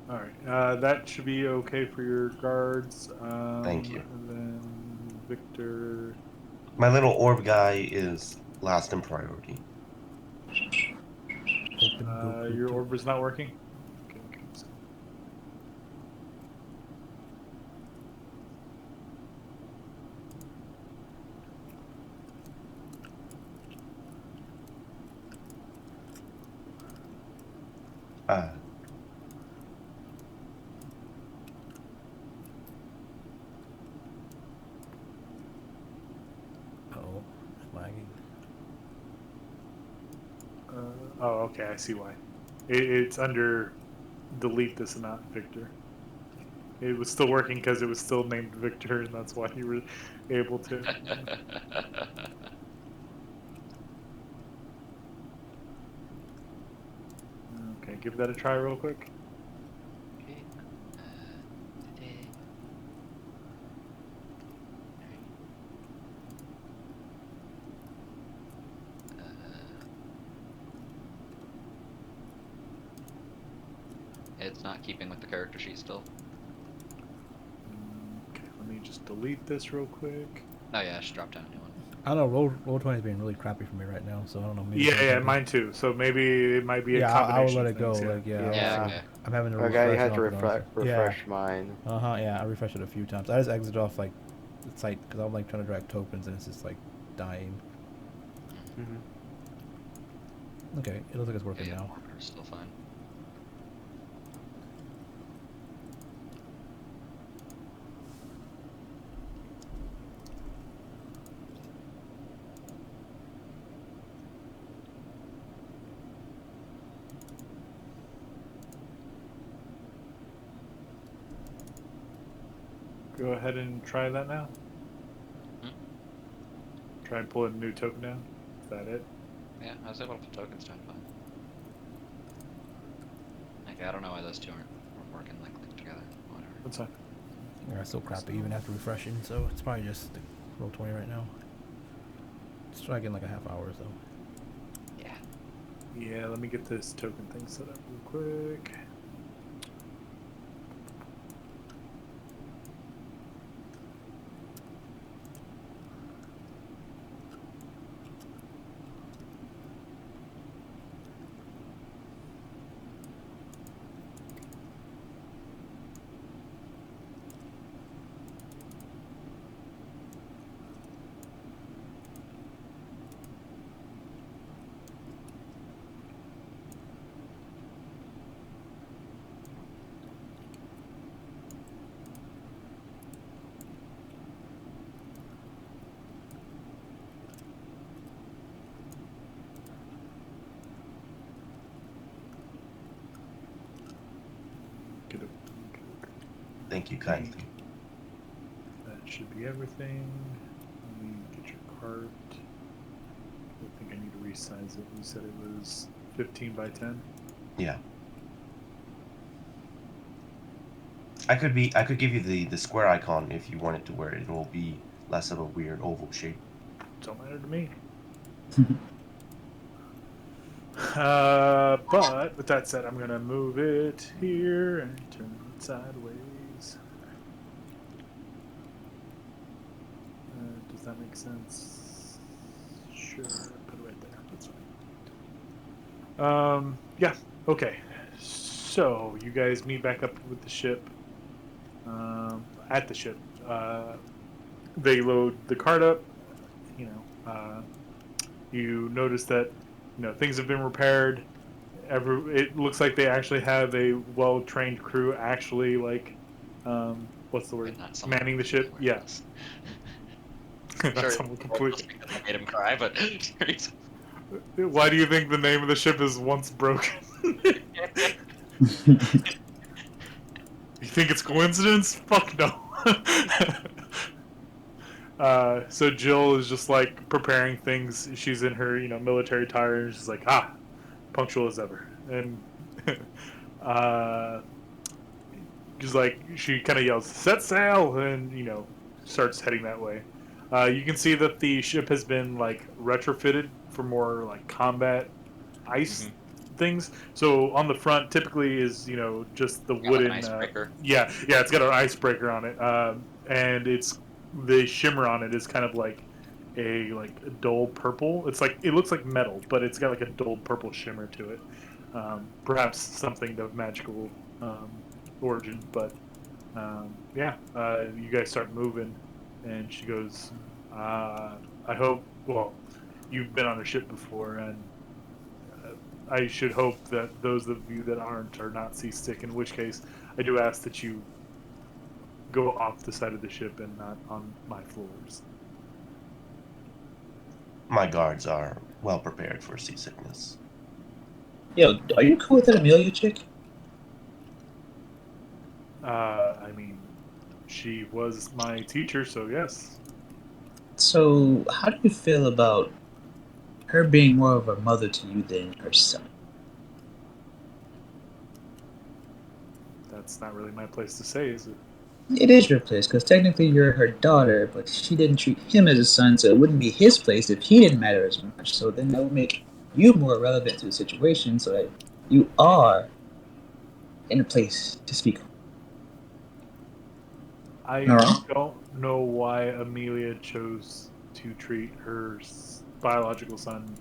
All right, that should be okay for your guards. Thank you. And then Victor. My little orb guy is last in priority. Open, go, Your orb is not working. Okay. So Uh, Oh, it's lagging. oh, okay. I see why. It's under delete this amount, Victor. It was still working because it was still named Victor, and that's why you were able to. Okay, give that a try real quick. Okay. Today. It's not keeping with the character sheet still. Okay, let me just delete this real quick. Oh yeah, I should drop down a new one. I don't know. Roll 20 is being really crappy for me right now, so I don't know. Maybe Yeah, something- mine too. So maybe it might be a Yeah, I would combination. let of it go. things, Like, yeah, Yeah. Okay. I'm having to Okay, you refresh had it to off and on. refresh mine. Yeah, I refreshed it a few times. I just exited off like the site because I'm like trying to drag tokens and it's just like dying. Mhm. Okay, it looks like it's working Yeah, now. still fine. Go ahead and try that now. Hmm? Try and pull a new token down. Is that it? Yeah, I was able to put tokens down fine. Okay, I don't know why those two aren't working like together. Whatever. What's that? Yeah, still crappy even after refreshing, so it's probably just roll 20 right now. Let's try again like a half hour or so. Yeah. Yeah, let me get this token thing set up real quick. Get a, Thank you kindly. that should be everything. Let me get your cart. I think I need to resize it. You said it was 15 by 10. Yeah. I could give you the square icon if you want it to where it will be less of a weird oval shape. Don't matter to me. But with that said, I'm gonna move it here and turn it sideways. Does that make sense? Sure, put it right there. That's fine. Yeah. Okay. So you guys meet back up with the ship. At the ship, they load the cart up. You know, you notice that things have been repaired. It looks like they actually have a well-trained crew actually what's the word? And not someone Manning the ship. Yeah, Yes. not Sure. someone completely. Just because I made him cry, but Why do you think the name of the ship is Once Broken? You think it's coincidence? Fuck no. So Jill is just like preparing things. She's in her, military attire, and she's like, punctual as ever. And just like she kind of yells, "Set sail!" and starts heading that way. You can see that the ship has been like retrofitted for more like combat ice things. So on the front, typically is just the got like an wooden. icebreaker. Yeah, it's got an icebreaker on it, and the shimmer on it is kind of like a dull purple. It's like it looks like metal, but it's got like a dull purple shimmer to it. Perhaps something of magical origin, but yeah. You guys start moving, and she goes, "I hope. Well, you've been on a ship before, and I should hope that those of you that aren't are not seasick. In which case, I do ask that you go off the side of the ship and not on my floors." My guards are well prepared for seasickness. Yo, are you cool with that Amelia chick? I mean, she was my teacher, so yes. So, how do you feel about her being more of a mother to you than her son? That's not really my place to say, is it? It is your place, because technically you're her daughter, but she didn't treat him as a son, so it wouldn't be his place if he didn't matter as much. So then that would make you more relevant to the situation, so that you are in a place to speak. I Alright. don't know why Amelia chose to treat her biological son,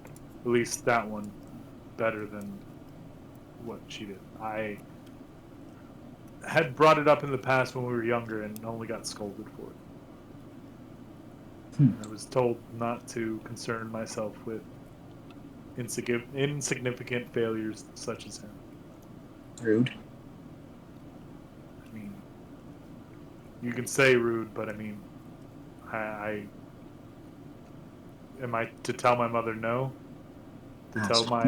at least that one, better than what she did. I had brought it up in the past when we were younger and only got scolded for it. I was told not to concern myself with insignificant failures such as him. Rude. I mean, you can say rude, but I mean, I am I to tell my mother no? To tell my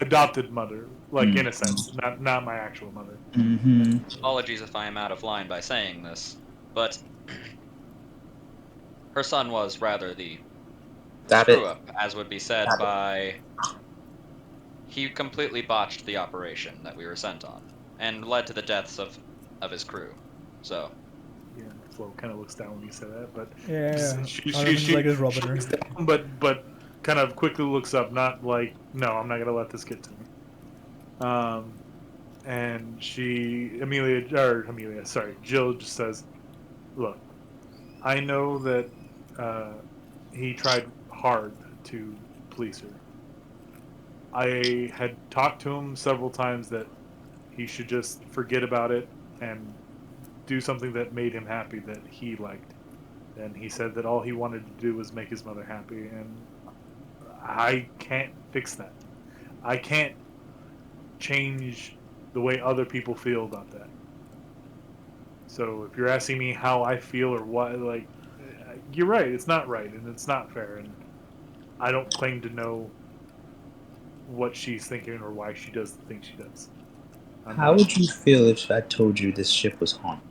adopted mother, in a sense, not my actual mother. Mm-hmm. Apologies if I am out of line by saying this, but her son was rather the screw-up, as would be said by... He completely botched the operation that we were sent on. and led to the deaths of his crew. So Yeah, Flo kind of looks down when you say that, but Yeah. she Artemis is like is rubbing she her. looks down, but kind of quickly looks up, not like, no, I'm not gonna let this get to me. And Jill just says, "Look, I know that he tried hard to please her. I had talked to him several times that he should just forget about it and do something that made him happy, that he liked. And he said that all he wanted to do was make his mother happy, and I can't fix that. I can't change the way other people feel about that. So if you're asking me how I feel or what, like, you're right. It's not right, and it's not fair, and I don't claim to know what she's thinking or why she does the things she does. How would you feel if I told you this ship was haunted?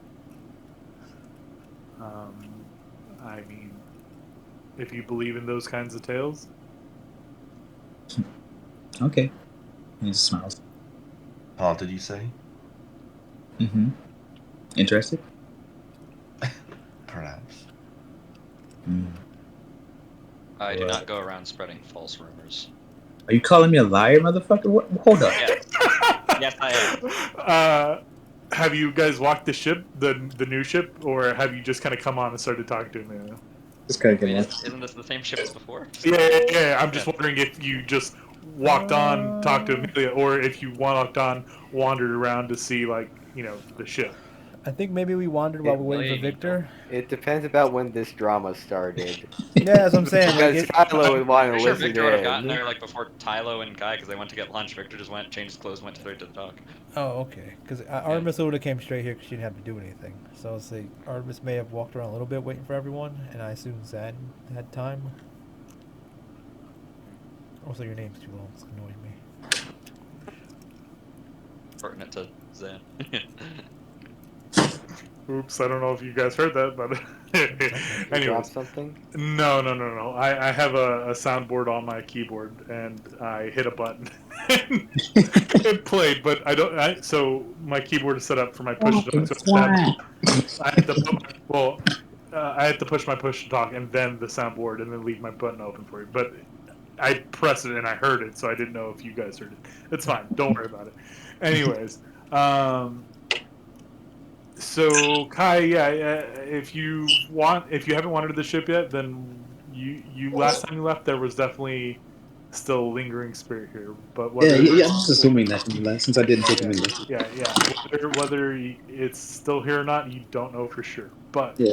I mean, if you believe in those kinds of tales, Okay. He just smiles. Haunted, you say? Mm-hmm. Interested? Perhaps. Mm. I do Right. not go around spreading false rumors. Are you calling me a liar, motherfucker? What? Hold up. Yes, yes, I am. have you guys walked the ship, the new ship, or have you just kind of come on and started talking to me? Just kind I of mean, getting isn't this the same ship as before? Yeah. I'm just wondering if you just walked on, talked to Amelia, or if you walked on, wandered around to see, like, the ship. I think maybe we wandered while we were waiting for Victor. It depends about when this drama started. Yeah, that's what I'm saying. Like, Because Kylo would want to Pretty sure listen Victor would have gotten in. there like before Tylo and Kai, because they went to get lunch. Victor just went, changed his clothes, went straight to the dock. oh, okay. Because Artemis would have came straight here because she didn't have to do anything. So I'll say Artemis may have walked around a little bit waiting for everyone, and I assume Zan had time. Also, your name's too long. It's annoying me. Pertinent to Zen. Oops, I don't know if you guys heard that, but Drop anyways. something? No. I have a soundboard on my keyboard, and I hit a button. It played, but I don't. So my keyboard is set up for my push to talk. So I had to I had to push my push to talk and then the soundboard and then leave my button open for you. But I pressed it and I heard it, so I didn't know if you guys heard it. It's fine. Don't worry about it. Anyways, so Kai, if you haven't wandered the ship yet, then you last time you left, there was definitely still a lingering spirit here. But whether I'm just assuming that from last, since I didn't take him in there. yeah, whether it's still here or not, you don't know for sure. But Yeah.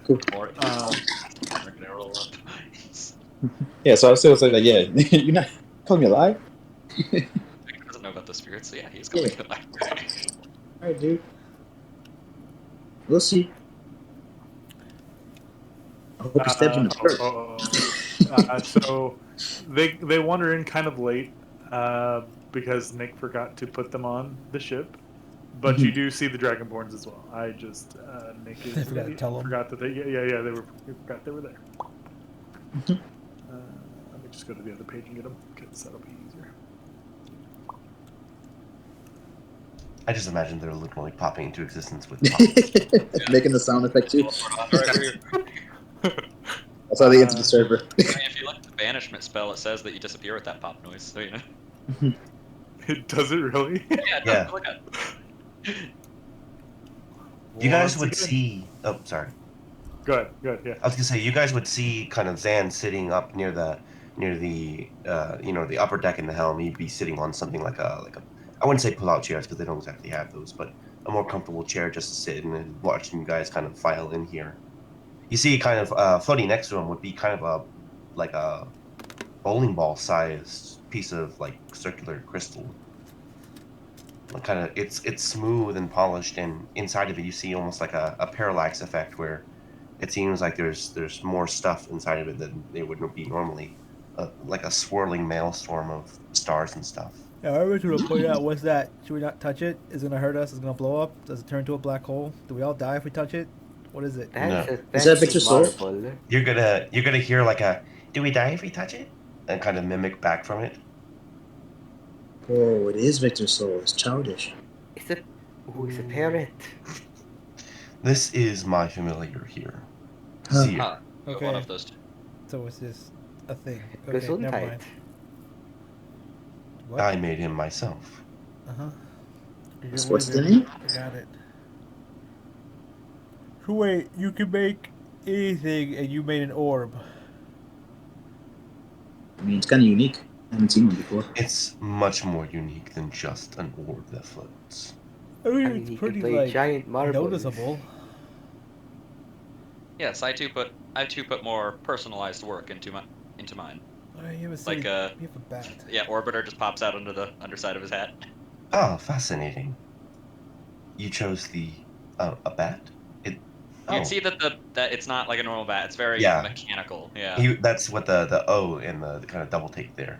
Cool. Or we're gonna roll up. Yeah, so I was still saying that, yeah, you're not calling me a lie? Victor doesn't know about the spirits, so yeah, he's going to lie. Alright, dude. We'll see. I hope he stabs you in the heart. So they wander in kind of late because Nick forgot to put them on the ship. But you do see the Dragonborns as well. I just Nick is Forgot to tell 'em. forgot that they forgot they were there. Let me just go to the other page and get them because that'll be easier. I just imagine they're literally popping into existence with pops. Making the sound effect too. I That's how they enter the server. mean, if you look at the banishment spell, it says that you disappear with that pop noise, so you know. It does it really? Yeah, it does. Yeah. Look at it. You guys Once would again- see. Oh, sorry. Good, yeah. I was gonna say you guys would see kind of Zan sitting up near the the upper deck in the helm. He'd be sitting on something like a I wouldn't say pull out chairs because they don't exactly have those, but a more comfortable chair just to sit in and watching you guys kind of file in here. You see, kind of floating next to him would be kind of a bowling ball sized piece of like circular crystal. Kind of it's smooth and polished, and inside of it you see almost like a parallax effect where it seems like there's more stuff inside of it than there would be normally, like a swirling maelstrom of stars and stuff. Yeah, I was going to point out, what's that? Should we not touch it? Is it going to hurt us? Is it going to blow up? Does it turn into a black hole? Do we all die if we touch it? What is it? That No. is Is that Victor's soul? marble. You're gonna hear like a "Do we die if we touch it?" and kind of mimic back from it. Oh, it is Victor's soul. It's childish. It's a parrot. This is my familiar here. Huh. Seer. Huh. Okay. One of those two. So it's just a thing. Okay, never Gesundheit. mind. What? I made him myself. Uh-huh. What's the name? I got it. So wait, you can make anything and you made an orb. I mean, it's kind of unique. I haven't seen one before. It's much more unique than just an orb that floats. I mean, I mean, it's he pretty, can play like, giant marbles. noticeable. Yes, I too put more personalized work into mine. You have a Like, you have a bat. Yeah, Orbiter just pops out under the underside of his hat. Ah, fascinating. You chose a bat? You can see that that it's not like a normal bat. It's very Yeah. mechanical. Yeah. That's what the O and the kind of double take there.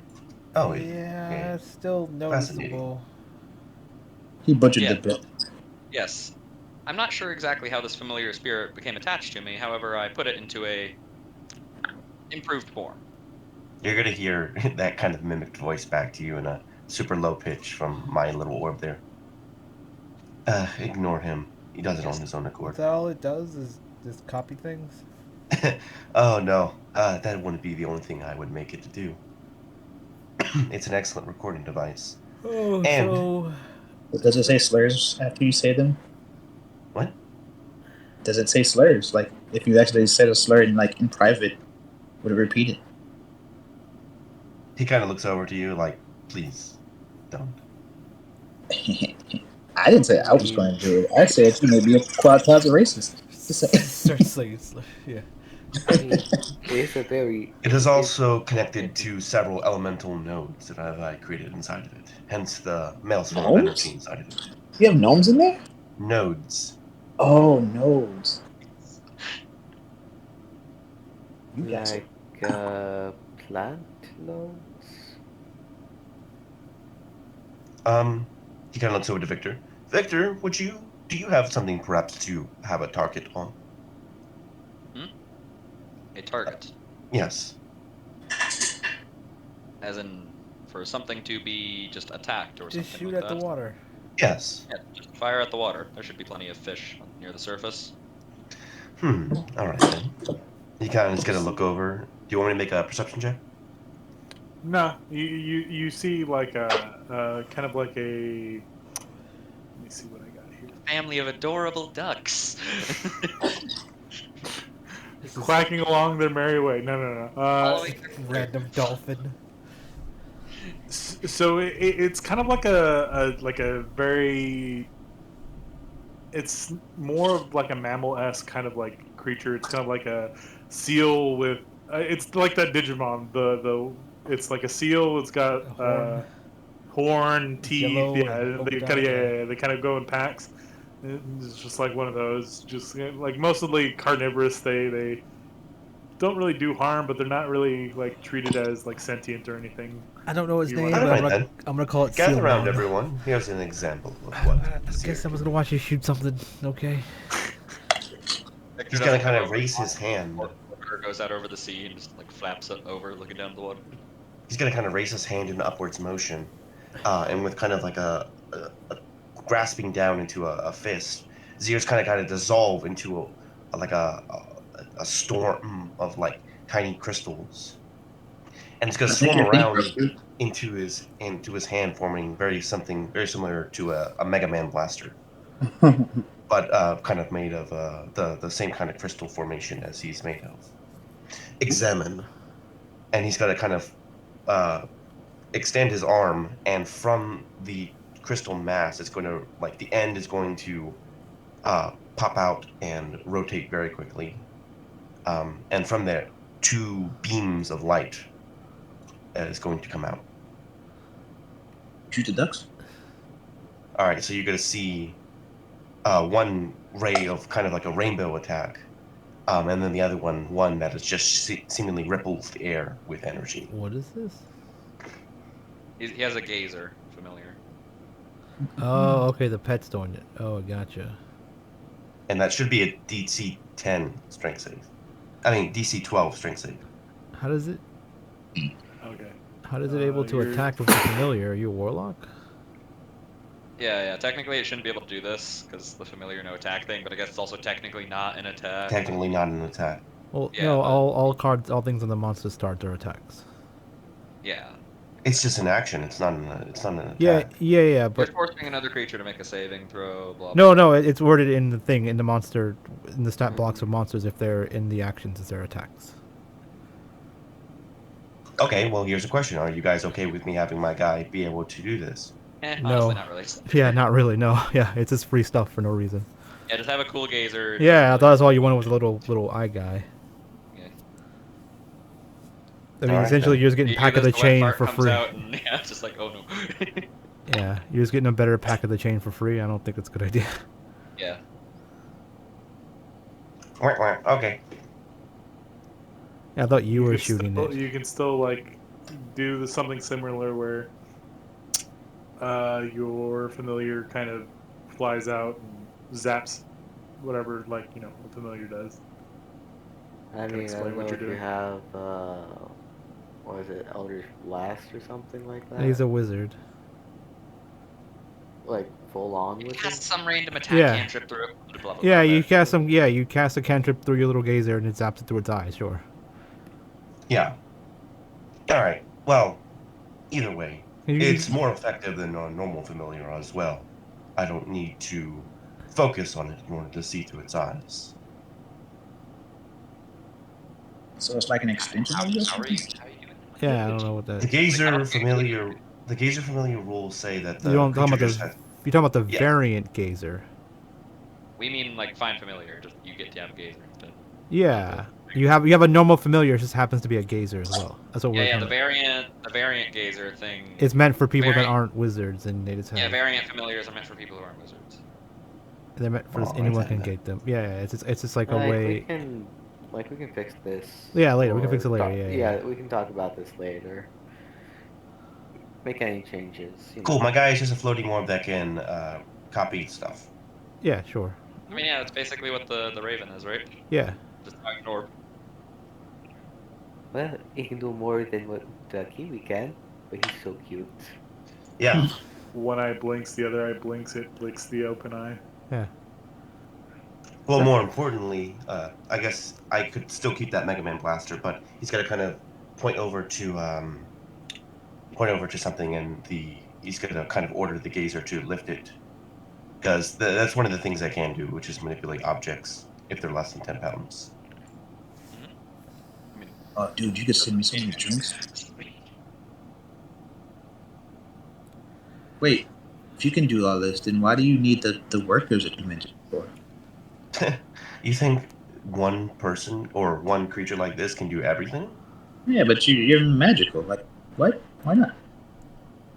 Oh, Yeah, it's still Fascinating. noticeable. He butchered Yeah. the bit. Yes. I'm not sure exactly how this familiar spirit became attached to me. However, I put it into a improved form. You're gonna hear that kind of mimicked voice back to you in a super low pitch from my little orb there. Ignore him. He does it on his own accord. Is that all it does? Is just copy things? Oh no, that wouldn't be the only thing I would make it to do. It's an excellent recording device. Oh, And- so Does it say slurs after you say them? What? Does it say slurs? Like, if you actually said a slur in private, would it repeat it? He kind of looks over to you like, please, don't. I didn't say I was going to do it. I said you may be a quad closet racist. Just say- start saying slur. Yeah. I mean, it's a very. It is also connected to several elemental nodes that I created inside of it. Hence the maelstrom of Nodes? energy inside of it. You have gnomes in there? Nodes. Oh, nodes. You guys are Like plant nodes? He kind of looks over to Victor. Victor, do you have something perhaps to have a target on? A target. Yes. As in, for something to be just attacked or Just something shoot like at that. the water. Yes. Yeah, just fire at the water. There should be plenty of fish near the surface. Alright then. He kind of is gonna look over. Do you want me to make a perception check? No, you see like a kind of like a. Let me see what I got here. Family of adorable ducks. Quacking along their merry way. No. Following Random dolphin. So it's kind of like a very. It's more of like a mammal-esque kind of like creature. It's kind of like a seal with. It's like that Digimon. It's like a seal. It's got A horn, teeth. yellow Yeah, and they polka kind of dot, they kind of go in packs. It's just like one of those. Just like mostly carnivorous. They don't really do harm, but they're not really like treated as like sentient or anything. I don't know his You name, want- but Alright then. I'm gonna call it Gather Seal around, Man. everyone. Here's an example of what. I guess I was gonna watch you shoot something. Okay. He's gonna kind of raise his hand. Orbiter goes out over the sea and just like flaps it over, looking down at the water. He's gonna kind of raise his hand in upwards motion, and with kind of like a grasping down into a fist, his ears kind of dissolve into a storm of like tiny crystals, and it's gonna swarm around into his hand, forming something very similar to a Mega Man blaster, but kind of made of the same kind of crystal formation as he's made of. Examine, and he's gonna kind of extend his arm, and from the crystal mass, it's going to the end is going to pop out and rotate very quickly, and from there, two beams of light is going to come out. shoot the ducks. All right, so you're going to see one ray of kind of like a rainbow attack, and then the other one that is just seemingly ripples the air with energy. What is this? He has a gazer, familiar. Oh, okay. The pet's doing it. Oh, gotcha. And that should be a DC 10 strength save. I mean, DC 12 strength save. How does it? Okay. How is it able to You're- attack with the familiar? Are you a warlock? Yeah. Technically, it shouldn't be able to do this because the familiar no attack thing. But I guess it's also technically not an attack. Technically not an attack. Well, Yeah, no. but- All things on the monster start their attacks. Yeah. It's just an action. It's not an attack. Yeah. You're But forcing another creature to make a saving throw. Blah. no. It's worded in the thing in the monster in the stat blocks of monsters if they're in the actions as their attacks. Okay, well, here's a question. Are you guys okay with me having my guy be able to do this? Honestly, not really. Yeah, not really. No. Yeah, it's just free stuff for no reason. Yeah, just have a cool gazer. Yeah, I thought that's all you wanted was a little eye guy. Yeah. I mean, Alright, essentially, then. you're just getting pack of the wet chain fart for comes free. Out and, yeah, it's just like, oh no. Yeah, you're just getting a better pack of the chain for free. I don't think that's a good idea. Yeah. Okay. Yeah, I thought you were can shooting still, it. You can still like do something similar where your familiar kind of flies out and zaps whatever a familiar does. I Can mean, I explain don't what know you're if you doing. have, what is it, Eldritch Blast or something like that? He's a wizard. Like, full on You with cast it? some random attack Yeah. cantrip through it. Blah, blah, Yeah, blah, you blah. cast some. Yeah, you cast a cantrip through your little gazer and it zaps it through its eye. Sure. Yeah. All right. Well, either way, You- it's more effective than a normal familiar as well. I don't need to focus on it in order to see through its eyes. So it's like an extension How of this? are you doing? Yeah, I don't know what that. The gazer familiar rules say that the You don't talking creature about just the. has. You're talking about the Yeah. variant gazer. We mean like find familiar. Just you get to have gazer instead. Yeah, you have a normal familiar. It just happens to be a gazer as well. That's what we're Yeah. talking The variant gazer thing. It's meant for people that Variant- aren't wizards, and they just have. Yeah, variant familiars are meant for people who aren't wizards. They're meant for Oh, anyone I can see. get them. Yeah, it's just like a We way. can fix this. Yeah, later. We can or fix it later, talk- yeah. we can talk about this later. Make any changes. Cool. My guy is just a floating orb that can copy stuff. Yeah, sure. I mean, yeah, that's basically what the raven is, right? Yeah. Just an orb. Well, he can do more than what the Kiwi can, but he's so cute. Yeah. One eye blinks, the other eye blinks. It blinks the open eye. Yeah. Well, more importantly, I guess I could still keep that Mega Man blaster, but he's got to kind of point over to something, and he's going to kind of order the gazer to lift it, because that's one of the things I can do, which is manipulate objects if they're less than 10 pounds. Oh, dude, you could send me some of these drinks. Wait, if you can do all this, then why do you need the workers that you mentioned before? You think one person or one creature like this can do everything? Yeah, but you're magical. Like, what? Why not?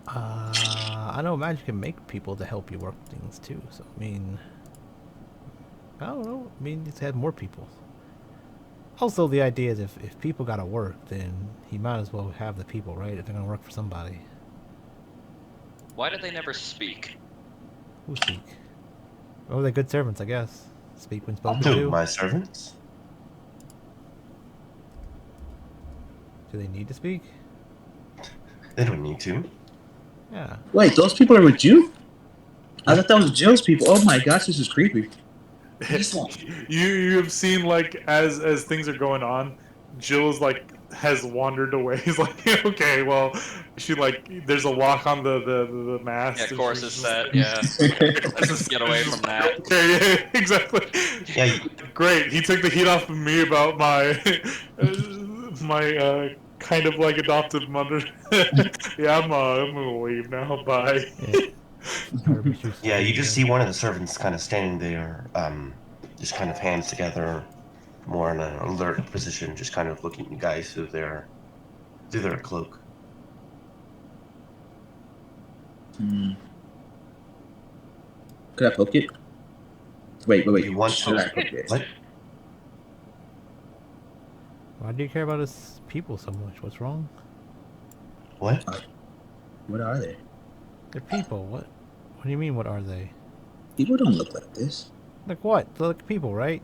I know magic can make people to help you work things too. So I mean, I don't know. I mean, just have more people. Also, the idea is if people gotta work, then he might as well have the people, right? If they're gonna work for somebody. Why did they never speak? Who speak? Oh, they're good servants, I guess. Speak when spoken Dude, to. my servants? Do they need to speak? They don't need to. Yeah. Wait, those people are with you? I thought that was Jill's people. Oh my gosh, this is creepy. You have seen like as things are going on, Jill's like has wandered away. He's like, okay, well, she like there's a lock on the mast. Yeah, and course she's is just- set. Yeah. Let's just get away from that. Okay, yeah, exactly. Yeah, Great. He took the heat off of me about my my kind of like adoptive mother. Yeah, I'm gonna leave now. Bye. Yeah, you just see one of the servants kind of standing there, just kind of hands together, more in an alert position, just kind of looking at you guys through their cloak. Could I poke it? Wait. You want Should I to? poke it? What? Why do you care about his people so much? What's wrong? What? What are they? They're people. What? What do you mean? What are they? People don't look like this. Like what? They're like people, right?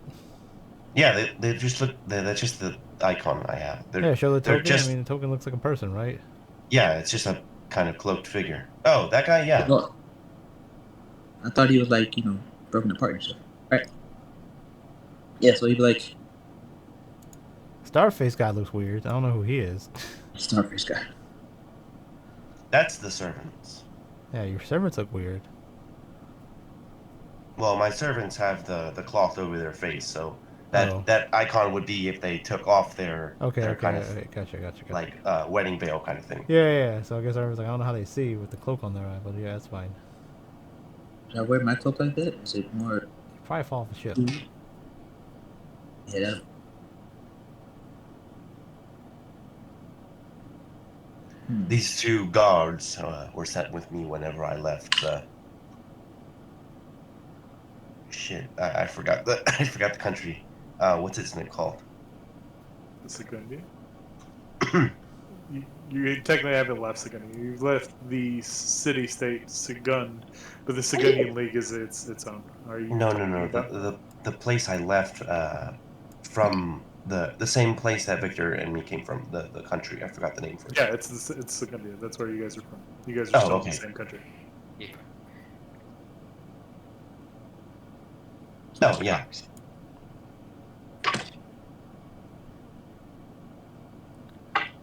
Yeah, they just look. That's just the icon I have. Yeah, show the they're token. just- I mean, the token looks like a person, right? Yeah, it's just a kind of cloaked figure. Oh, that guy, yeah. Well, I thought he was like, broken apart and stuff. Right. Yeah, so he'd be like, Starface guy looks weird. I don't know who he is. Starface guy. That's the servants. Yeah, your servants look weird. Well, my servants have the cloth over their face, so Oh. that icon would be if they took off their Okay, kind of okay, gotcha. like wedding veil kind of thing. Yeah. So I guess I was like, I don't know how they see with the cloak on their eye, but yeah, that's fine. Should I wear my cloak like that? Is it more? Probably fall off the ship. Yeah. These two guards were sent with me whenever I left. Shit, I forgot the I forgot the country. What's its name called? Segundi. You technically haven't left Segundi. You've left the city-state Segund, but the Segundian League is its own. Are you? No. talking about- The place I left from the same place that Victor and me came from. The country. I forgot the name for it. Yeah, it's Segundia. That's where you guys are from. You guys are Oh, still okay. in the same country. Oh yeah.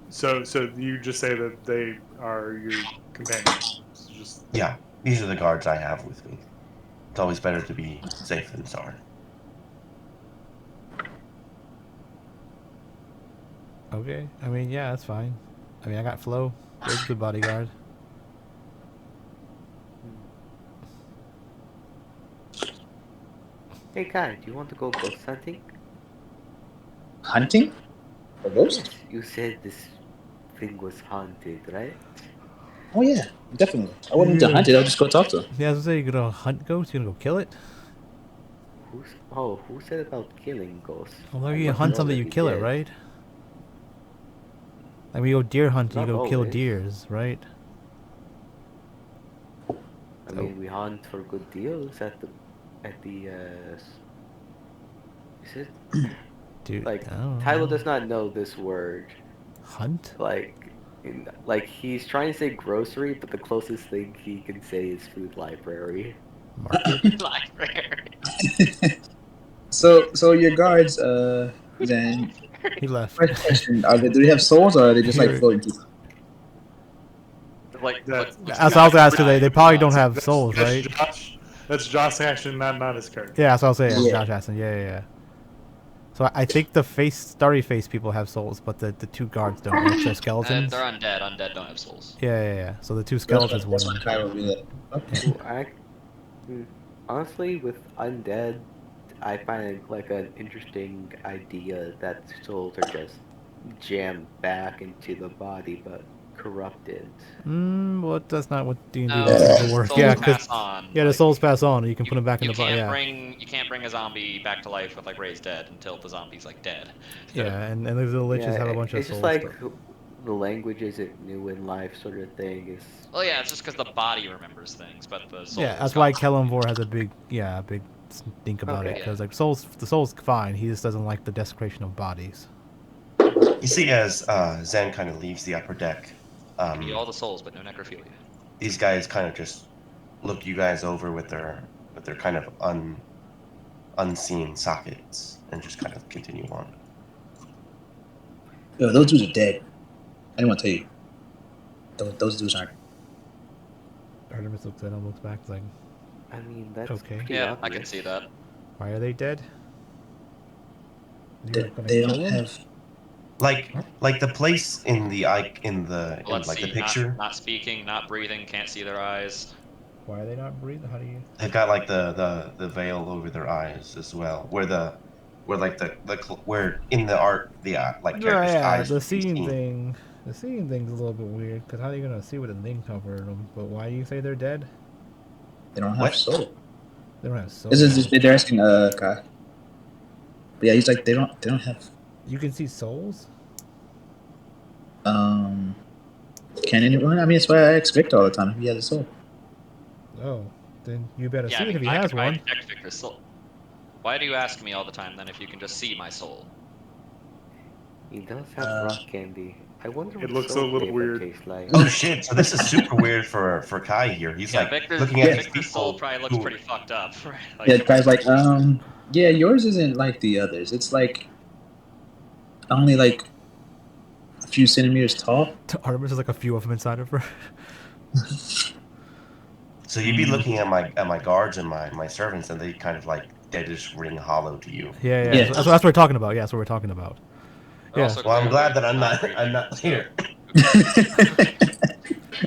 So you just say that they are your companions. It's just Yeah. These are the guards I have with me. It's always better to be safe than sorry. Okay. I mean, yeah, that's fine. I mean, I got Flo. He's a good bodyguard. Hey guy, do you want to go ghost hunting? Hunting? A ghost? You said this thing was haunted, right? Oh yeah, definitely. I wouldn't need to hunt it. I'll just go talk to him. Yeah, I was gonna say, you're gonna hunt ghosts? You're gonna go kill it? Who said about killing ghosts? Well, I if you must hunt know something, that you he kill it, did. right? Like, when you go deer hunting, you Not go kill always. deers, right? I mean, we hunt for good deals at the is it Dude, like I don't Tyler know. does not know this word. Hunt? Like he's trying to say grocery, but the closest thing he can say is food library. Market? Library. So your guards, then He left. first question: do they have souls or are they just like Here. floating people? That's That's what I was asking. They probably don't have souls, that's right? Josh. That's Josh Ashton, not his character. Yeah, that's what I was saying. Yeah. Josh Aston. Yeah. So I think the starry face people have souls, but the two guards don't. Right? They're skeletons. They're undead. Undead don't have souls. Yeah. So the two skeletons That's wouldn't. what Kai would be like. Okay. Honestly, with undead, I find it like an interesting idea that souls are just jammed back into the body, but corrupted. Well, that's not what D&D No, wants Yeah. to work. souls Yeah, pass because on. the like, souls pass on, and you can put them back in you the body. can't Yeah. bring a zombie back to life with like raised dead until the zombie's like dead. Yeah, and the liches have a bunch of It's souls. just like but- the language isn't new in life sort of thing. Is Well, yeah, it's just because the body remembers things, but the soul. Yeah, is that's why constant. Kellenvor has a big think about it, Okay. because like the soul's fine. He just doesn't like the desecration of bodies. You see, as Zen kind of leaves the upper deck, Eat all the souls, but no necrophilia. these guys kind of just look you guys over with their kind of unseen sockets and just kind of continue on. Yo, those dudes are dead. I didn't want to tell you. Those dudes aren't. Artemis looks at him, looks back, is like, I mean that's Okay. pretty Yeah, I obvious. can see that. why are they dead? You're gonna They kill don't them? have. Like the place in the Let's like see. the picture, Not speaking, not breathing, can't see their eyes. Why are they not breathing? How do you? they've got like the veil over their eyes as well, where in the art the like characters' eyes the would be seeing seen. thing. The seeing thing's a little bit weird, because how are you gonna see with a thing covering them? But why do you say they're dead? They don't have What? soul. They don't have souls. This is they're asking Kai. But yeah, he's like they don't have You can see souls? can anyone? I mean, it's what I expect all the time. If he has a soul. Oh, then you better Yeah, see I it mean, if he I has can try one. to check Victor's soul. Why do you ask me all the time then if you can just see my soul? He does have rock candy. I wonder what It looks a soul little flavor weird. tastes like. Oh shit! So this is super weird for Kai here. He's Yeah, like Victor's, looking at these Victor's soul people probably looks who- pretty fucked up, right? Yeah, guys, like, yeah, yours isn't like the others. It's like only like a few centimeters tall. Artemis is like a few of them inside of her. So you'd be looking at my guards and my servants, and they kind of like they just ring hollow to you. Yeah. Yeah. That's what we're talking about. Yeah, that's what we're talking about. Yeah. Also Well, I'm glad clearly that I'm not breathing, here.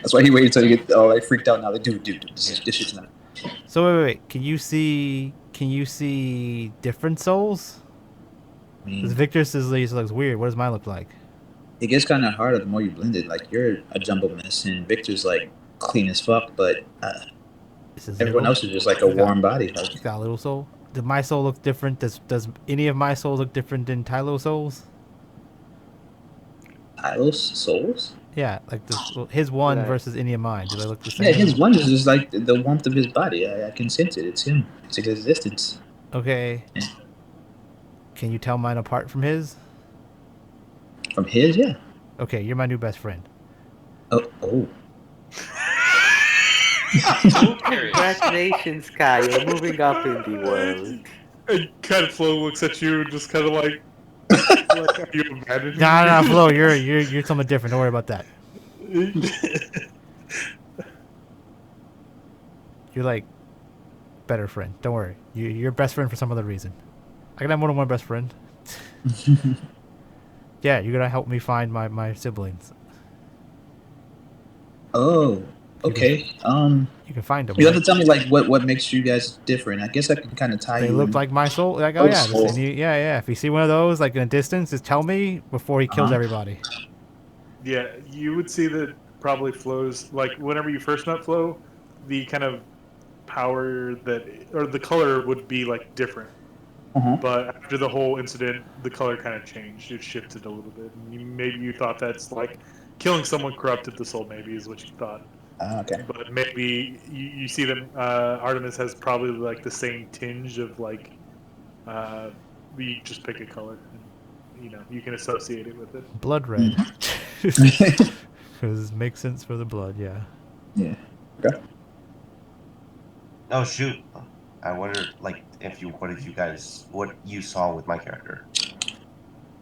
That's why he waited until you get all like freaked out. Now, like, dude, this shit's not. So wait. Can you see different souls? I Because mean, Victor says he looks weird. What does mine look like? it gets kind of harder the more you blend it. Like, you're a jumble mess, and Victor's like clean as fuck, but This is everyone little. else is just like a He's got- warm body. Like, He's got a little soul. Does my soul look different? Does any of my souls look different than Tylo's souls? Tylos souls? Yeah, like his one Right. versus any of mine. Do they look the same? Yeah, his one is just like the warmth of his body. I can sense it. It's him. It's his existence. Okay. Yeah. Can you tell mine apart from his? From his, yeah. Okay, you're my new best friend. Oh. Congratulations, Kai. You're moving up in the world. And kind of Flo looks at you, and just kind of like are you abandoning Nah, me? Flo, you're something different. Don't worry about that. You're like better friend. Don't worry. You're best friend for some other reason. I can have more than one best friend. Yeah, you're gonna help me find my siblings. Oh. Okay. You can find them. You have to right? tell me like what makes you guys different. I guess I can kind of tie They you. look in. like my soul. Like, oh Oh, yeah, soul. yeah. If you see one of those like in a distance, just tell me before he kills Uh-huh. everybody. Yeah, you would see that probably Flo's like whenever you first met Flo, the kind of power that or the color would be like different. Uh-huh. But after the whole incident, the color kind of changed. It shifted a little bit. And maybe you thought that's like killing someone corrupted the soul. Maybe is what you thought. Okay. But maybe you see that Artemis has probably like the same tinge of like you just pick a color. And, you can associate it with it. Blood red. Because it makes sense for the blood. Yeah. Yeah. Okay. Oh shoot! I wonder like what you saw with my character.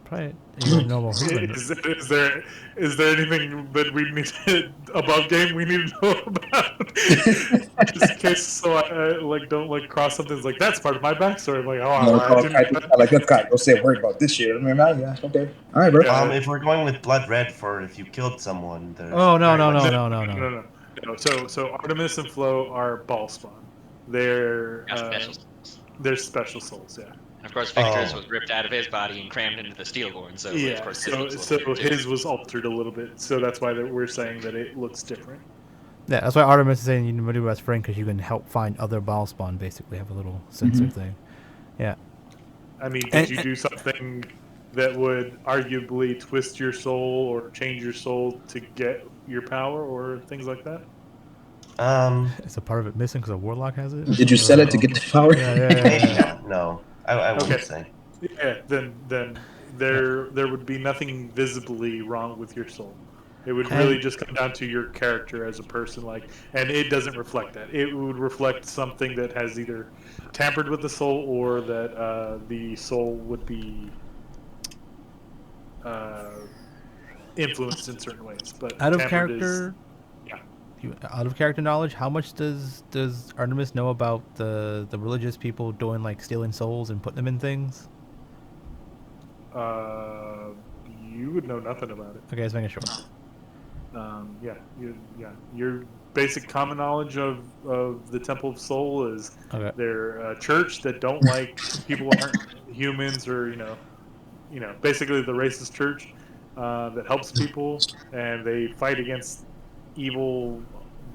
Probably you're a normal human. Is there anything that we need above game we need to know about? Just in case, so I like don't like cross something like that's part of my backstory. I'm like, I didn't. Like, let's don't say a word about this shit. I mean, yeah. Okay. All right, bro. Yeah. If we're going with blood red for if you killed someone, there's Oh no. So Artemis and Flo are ball spawn. They're Special souls. they're special souls. Yeah. And of course, Victor's Oh. was ripped out of his body and crammed into the Steelborn, so of Yeah. course his So looks a little weird, too. his was altered a little bit. So that's why we're saying that it looks different. Yeah, that's why Artemis is saying you need to do best friend because you can help find other ball spawn. Basically, have a little sensor thing. Yeah. I mean, And- did you do something that would arguably twist your soul or change your soul to get your power or things like that? Is a part of it missing because a warlock has it? Did you sell it to get the power? Yeah. maybe not. No, I wouldn't Okay. say. Yeah, then there would be nothing visibly wrong with your soul. It would really And- just come down to your character as a person, and it doesn't reflect that. It would reflect something that has either tampered with the soul or that the soul would be influenced in certain ways. But Out of tampered is- character. Out of character knowledge, how much does Artemis know about the religious people doing like stealing souls and putting them in things? you would know nothing about it. Okay, just making sure. Your basic common knowledge of the Temple of Soul is Okay. they're a church that don't like people who aren't humans or basically the racist church that helps people and they fight against evil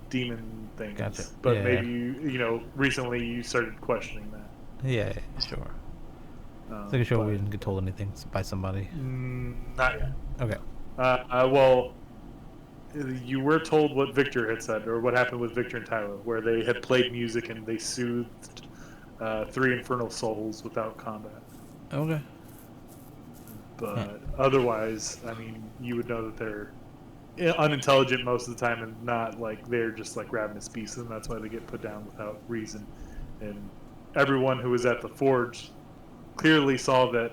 demon things. Gotcha. But Yeah. maybe recently you started questioning that. Yeah, sure. Just making sure we didn't get told anything by somebody. Not yet. Okay. Well, you were told what Victor had said, or what happened with Victor and Tyler, where they had played music and they soothed 3 infernal souls without combat. Okay. But otherwise, I mean, you would know that they're unintelligent most of the time, and not like they're just like ravenous beasts, and that's why they get put down without reason. And everyone who was at the forge clearly saw that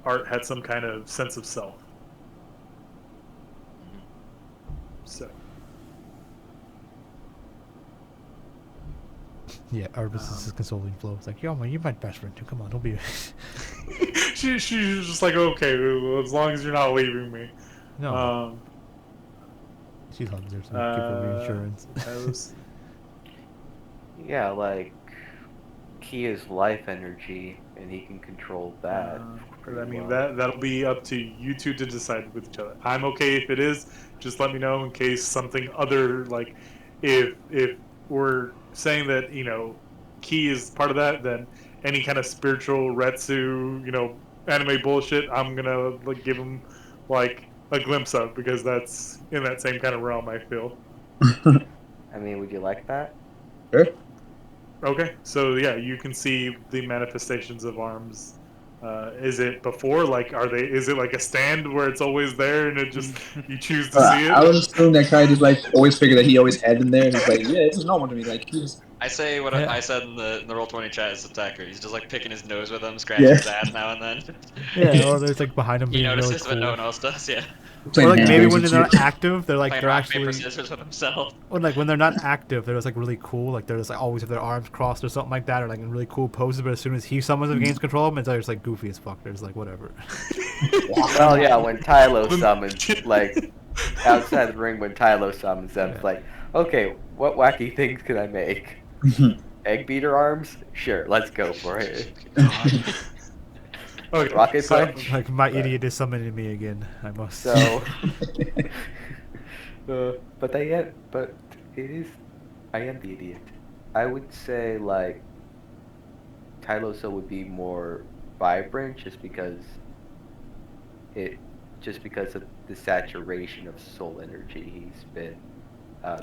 Art had some kind of sense of self. So. Yeah, Arbus is consoling Flo. It's like, yo, man, you're my best friend too. Come on, don't be. she's just like, okay, well, as long as you're not leaving me. No. She loves her, so give her reinsurance. Yeah, like Key is life energy, and he can control that. I mean, that'll be up to you two to decide with each other. I'm okay if it is. Just let me know in case something other, like, if we're saying that, you know, Key is part of that, then any kind of spiritual Retsu, you know, anime bullshit, I'm gonna like give him like a glimpse of, because that's in that same kind of realm, I feel. I mean, would you like that? Sure. Okay, so yeah, you can see the manifestations of arms. Is it before? Like, is it like a stand where it's always there and it just you choose to see it? I would assume that guy just like always figured that he always had them there. And he's like, yeah, this is normal to me. Like, he's I say what Yeah. I said in the Roll20 chat is attacker. He's just like picking his nose with him, scratching his ass now and then. Yeah, or there's like behind him He being really notices, cool. but no one else does. Yeah, playing Or like maybe handballs when and they're not shit. active, they're like playing they're rock paper actually. scissors with himself. Or like when they're not active, they're just like really cool. Like they're just like always have their arms crossed or something like that, or like in really cool poses. But as soon as he summons them, gains control of them, it's just like goofy as fuck. They're just like whatever. Well, yeah, when Tylo summons, like, outside the ring, when Tylo summons them, it's like, okay, what wacky things can I make? Egg beater arms? Sure, let's go for it. Okay, Rocket so- punch? Like my idiot is summoning me again. I must. So, but it is, I am the idiot. I would say, like, Tylosa would be more vibrant just because of the saturation of soul energy he's been.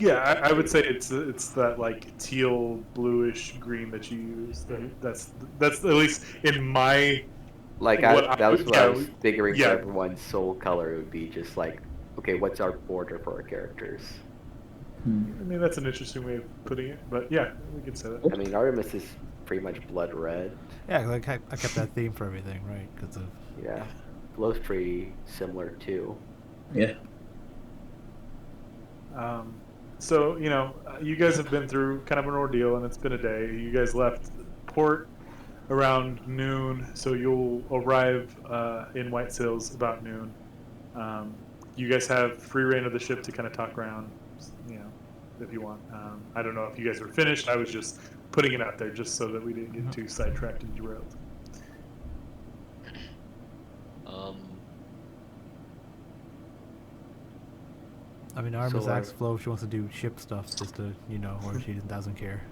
Yeah, I would say it's that like teal bluish green that you use. That's at least in my Like, what that was what I was yeah, figuring yeah. for everyone's soul color. It would be just like, okay, what's our border for our characters? I mean, that's an interesting way of putting it, but yeah, we can say that. I mean, Artemis is pretty much blood red. Yeah, like I kept that theme for everything, right? Because of Yeah. Flow's pretty similar too. Yeah. So, you know, you guys have been through kind of an ordeal, and it's been a day. You guys left port around noon, so you'll arrive in White Sails about noon. You guys have free reign of the ship to kind of talk around, you know, if you want. I don't know if you guys were finished. I was just putting it out there just so that we didn't get too sidetracked and derailed. I mean, Artemis So, asks Flo if she wants to do ship stuff, just to or she doesn't care.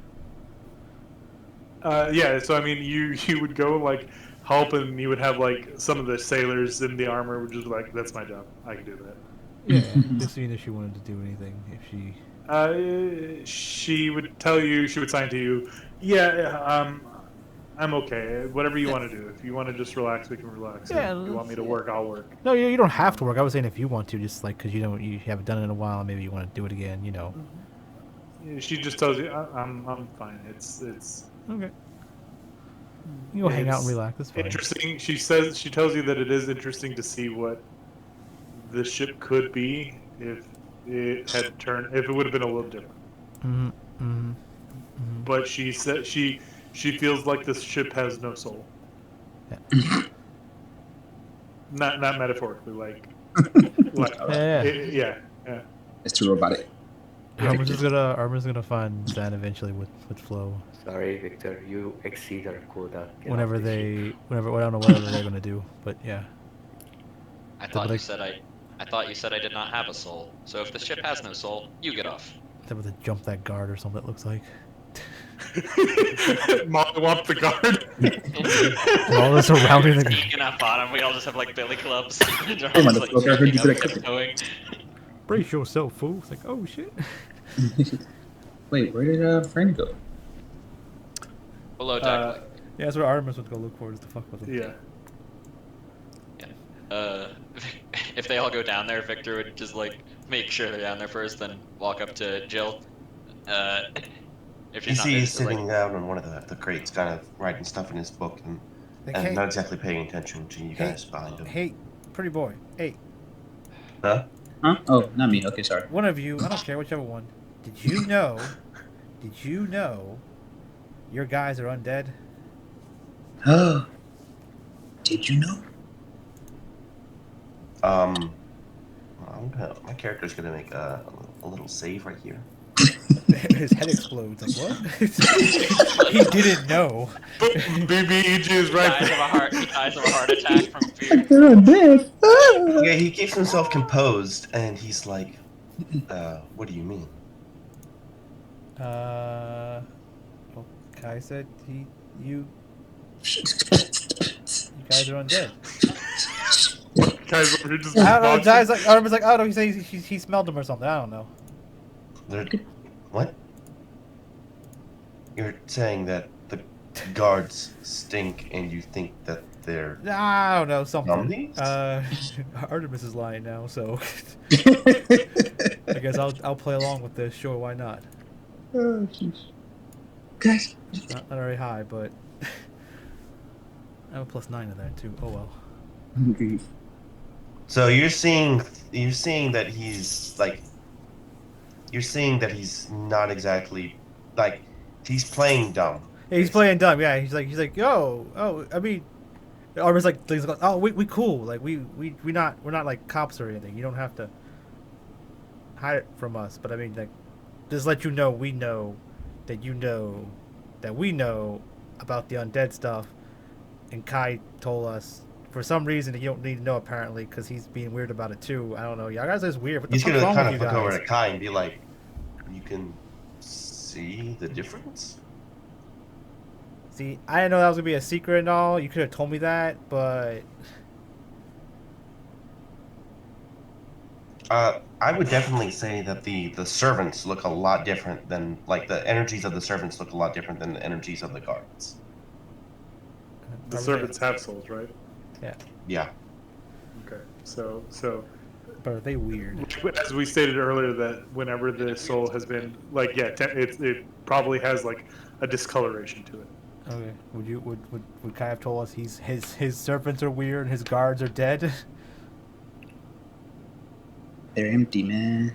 Yeah, so I mean, you would go like help, and you would have like some of the sailors in the armor would just be like, "That's my job. I can do that." Yeah, just seeing if she wanted to do anything. If she. She would tell you. She would sign to you. Yeah, I'm okay. Whatever you want to do. If you want to just relax, we can relax. Yeah, if you want me to work, I'll work. No, you don't have to work. I was saying if you want to, just like because you haven't done it in a while, and maybe you want to do it again. You know. She just tells you, I'm fine. It's Okay. You go hang out and it's relax. It's fine. interesting. She tells you that it is interesting to see what the ship could be if it would have been a little different. Mm-hmm. Mm-hmm. Mm-hmm. But she said she feels like this ship has no soul. Yeah. Not metaphorically, like Yeah. yeah. It's too robotic. Armin's gonna find Zan eventually with Flo. Sorry, Victor, you exceed our quota. Get Whenever off the ship. I don't know whatever they're gonna do, but yeah. I thought like- you said I did not have a soul. So if the ship has no soul, you get off. They're about to jump that guard or something. It looks like. Molly up the guard. They're all just surrounding the. Sneaking up on him, we all just have like billy clubs. They're Oh all my just, like, God, I heard you sneaking said up, a tiptoeing. Brace yourself, fool! It's like, oh shit. Wait, where did Frank go? Below deck. Yeah, that's what Artemis would go look for, is to fuck with him. Yeah. if they all go down there, Victor would just like make sure they're down there first, then walk up to Jill. If You she's not see there, he's just like, sitting down on one of the crates, kind of writing stuff in his book Like, and hey, not exactly paying attention to you hey, guys behind him. hey, pretty boy. Hey, Huh? Huh? Oh, not me. Okay, sorry. one of you, I don't care, whichever one. Did you know your guys are undead? Did you know? My character's gonna make a little save right here. His head explodes. Like, what? He didn't know. BBEG is right dies of there. a heart. He dies of a heart attack from fear. They're undead. Yeah, he keeps himself composed, and he's like, what do you mean? Well, Kai said you guys are undead. Guys, we're just I don't know. watching. Guys, like, I was like, oh no, he said he smelled them or something. I don't know. What? You're saying that the guards stink, and you think that they're I don't know something. zombies? Artemis is lying now, so I guess I'll play along with this. Sure, why not? Oh, jeez. Guys. Not very high, but I have a +9 in there too. Oh well. So you're seeing that he's like, you're seeing that he's not exactly like, he's playing dumb. Yeah, he's playing dumb. Yeah, he's like, yo, oh, I mean, Artemis like, oh, we cool. Like we're not like cops or anything. You don't have to hide it from us. But I mean, like, just let you know we know that you know that we know about the undead stuff. And Kai told us for some reason that you don't need to know apparently because he's being weird about it too. I don't know. Y'all guys is weird. What the He's fuck's gonna wrong kind with of you look guys? over to Kai and be like, you can see the difference? See, I didn't know that was gonna be a secret and all. You could have told me that, but I would definitely say that the servants look a lot different than, like, the energies of the servants look a lot different than the energies of the guards. The servants have souls, right? Yeah. Okay. So but are they weird? as we stated earlier, that whenever the soul has been like, yeah, it probably has like a discoloration to it. Okay. Would Kai have told us his servants are weird and his guards are dead? They're empty, man.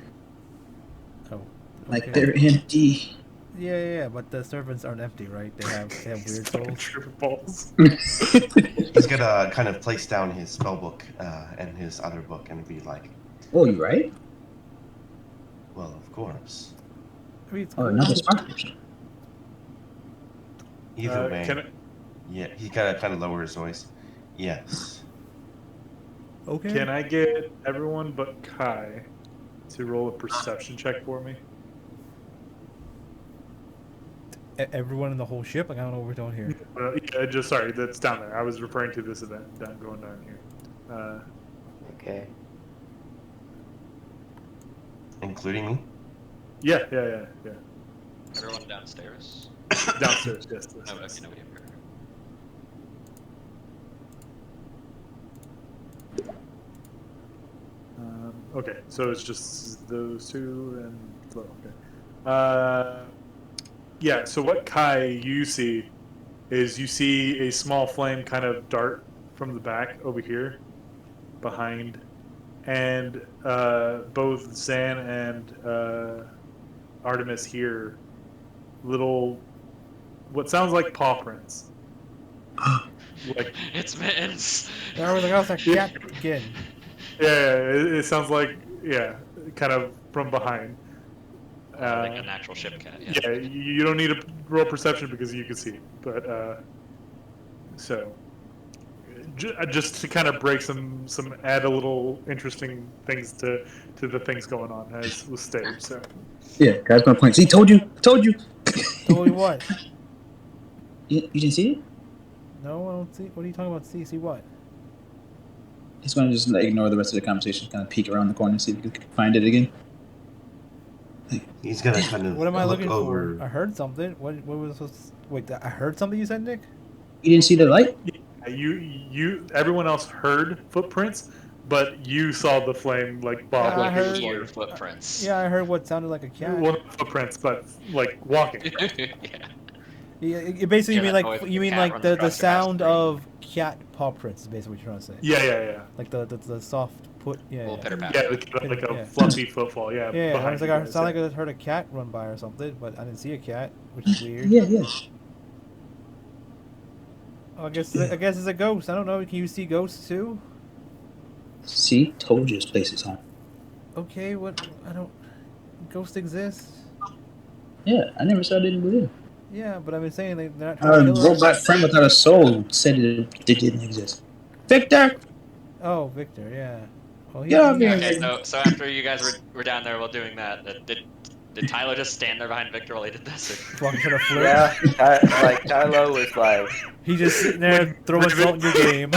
Oh. Like okay. they're empty. Yeah, but the servants aren't empty, right? They have weird Fucking souls. triple balls. He's gonna kind of place down his spell book and his other book and be like, Oh, you right? well, of course. I mean, it's Oh, cool. another spark potion. Either way. Can I, Yeah, he kind of lower his voice. Yes. Okay. can I get everyone but Kai to roll a perception check for me? Everyone in the whole ship? Like, I don't know what we're doing here. Yeah, just sorry, that's down there. I was referring to this event going down here. Okay. Including me? Yeah. Everyone downstairs. Downstairs, yes. Oh, okay, nobody up here. Okay, so it's just those two and Flo. Okay. Yeah. So what Kai you see is you see a small flame kind of dart from the back over here, behind, and both Zan and Artemis hear little, what sounds like paw prints. Like, It's Mittens. I was like, yeah, again. yeah, it sounds like, yeah, kind of from behind. Like a natural ship cat. Yeah. Yeah, you don't need a roll perception because you can see it. But so just to kind of break some add a little interesting things to the things going on as was stated. So Yeah, guys, my point. See, told you. Told you what? You didn't see it? No, I don't see. What are you talking about? See what? He's gonna just like, ignore the rest of the conversation, kind of peek around the corner, see if he can find it again. He's gonna kind of What am I look looking over. for? I heard something. What was supposed to... Wait, I heard something you said, Nick? You didn't see the light? everyone else heard footprints, but you saw the flame like bob Yeah, I like it was heard- Hear like footprints. Yeah, I heard what sounded like a cat. well, not footprints, but like walking. Yeah. Basically, Yeah, you mean that noise of you the mean cat like runs the across your house sound screen. of cat paw prints is basically what you're trying to say. Yeah. Like the soft put. Yeah. Little Yeah. pitter Yeah, patter. like a Yeah. fluffy footfall. Yeah, Yeah, I behind was like, you I guys, sounded yeah. like I heard a cat run by or something, but I didn't see a cat, which is weird. Yeah. Oh, I guess it's a ghost. I don't know. Can you see ghosts too? See, told you this place is haunted. Okay, what? I don't. Ghosts exist. Yeah, I never said I didn't believe. Yeah, but I've been saying they're not A trying to kill us. robot friend without a soul said it didn't exist. Victor, Oh, Victor. Yeah. Well, get off here. Okay, so after you guys were down there while doing that, did Tyler just stand there behind Victor while he did this? Or? Walking trying to flirt. Yeah, like Tylo was like, He just sitting there throwing salt in your game.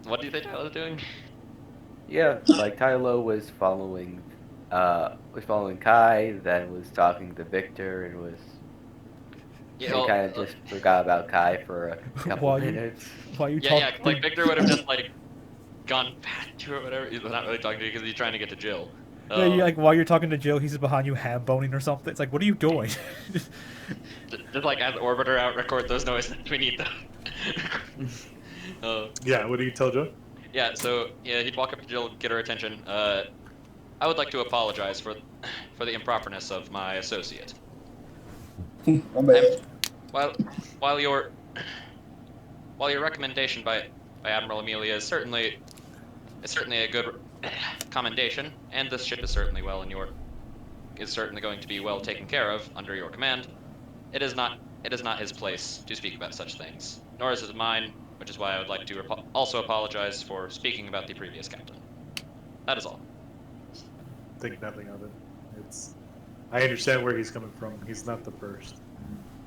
What do you think Tyler was doing? yeah, like Tylo was following Kai, then was talking to Victor, and was Yeah, and kind of just forgot about Kai for a couple While you- minutes. While you yeah, talk. like Victor would have just like gone past you or whatever. He's not really talking to you because he's trying to get to Jill. Yeah, like while you're talking to Jill, he's behind you ham boning or something. It's like, what are you doing? Just like as Orbiter out, record those noises. We need them. Yeah, what do you tell Joe? Yeah, so yeah, he'd walk up to Jill, get her attention. I would like to apologize for the improperness of my associate. While your recommendation by Admiral Amelia is certainly a good commendation, and this ship is certainly going to be well taken care of under your command. It is not his place to speak about such things, nor is it mine, which is why I would like to also apologize for speaking about the previous captain. That is all. Think nothing of it. I understand where he's coming from. He's not the first.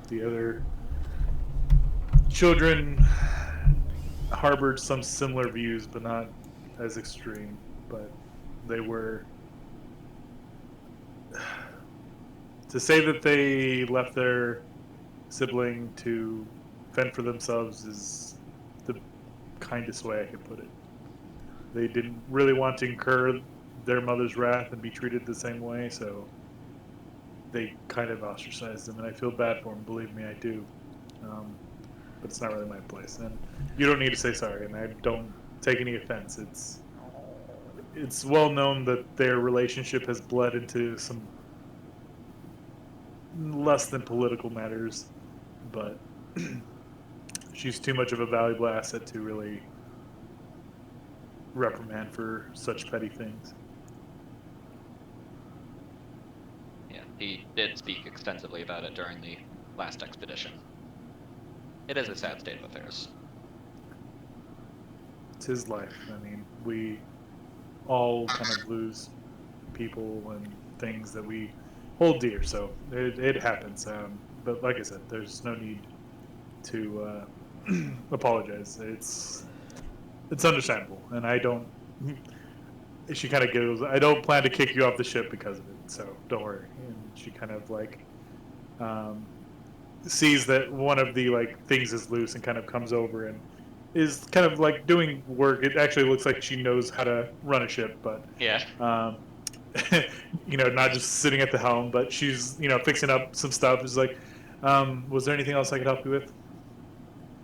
The other children harbored some similar views, but not as extreme. But they were... To say that they left their sibling to fend for themselves is the kindest way I could put it. They didn't really want to incur their mother's wrath and be treated the same way, so they kind of ostracized them, and I feel bad for them. Believe me, I do. But it's not really my place, and you don't need to say sorry, and I don't take any offense. It's well known that their relationship has bled into some less than political matters, but she's too much of a valuable asset to really reprimand for such petty things. Yeah, he did speak extensively about it during the last expedition. It is a sad state of affairs. It's his life. I mean, we all kind of lose people and things that we hold dear, so it happens. But like I said, there's no need to apologize. It's understandable, and I don't. She kind of goes, I don't plan to kick you off the ship because of it, so don't worry. And she kind of like sees that one of the like things is loose and kind of comes over and is kind of like doing work. It actually looks like she knows how to run a ship, but Yeah. not just sitting at the helm, but she's fixing up some stuff. Is like, was there anything else I could help you with?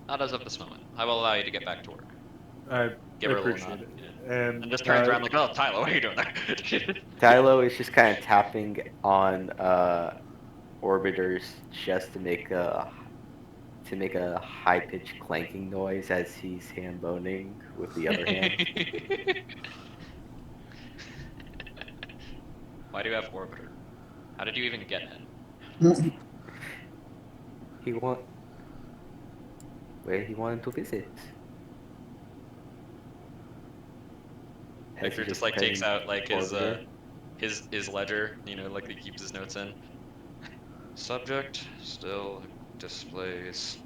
Not as of this moment. I will allow you to get back to work. I Give her a little appreciate nod. it. And just turns around like, oh, Tyler, what are you doing there? Tylo is just kind of tapping on Orbiter's chest to make a high pitched clanking noise as he's hand boning with the other hand. Why do you have Orbiter? How did you even get in? He wanted to visit. As Victor he just like takes petting out like Orbiter. his ledger, like he keeps his notes in. Subject still displays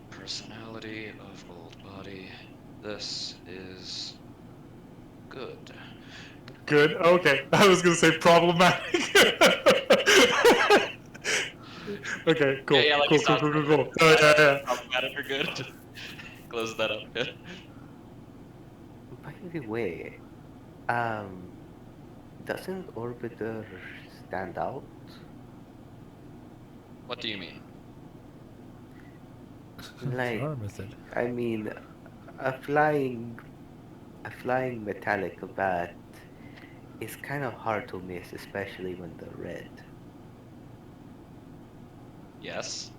personality of old body. This is good. Good. Okay. I was gonna say problematic. Okay, cool. Yeah, like cool, you cool, saw cool, it. cool, cool. Oh, yeah. Problematic or good? Just close that up. Yeah. By the way, doesn't Orbiter stand out? What do you mean? Like, Sure, Mr. I mean, a flying metallic bat is kind of hard to miss, especially when they're red. Yes.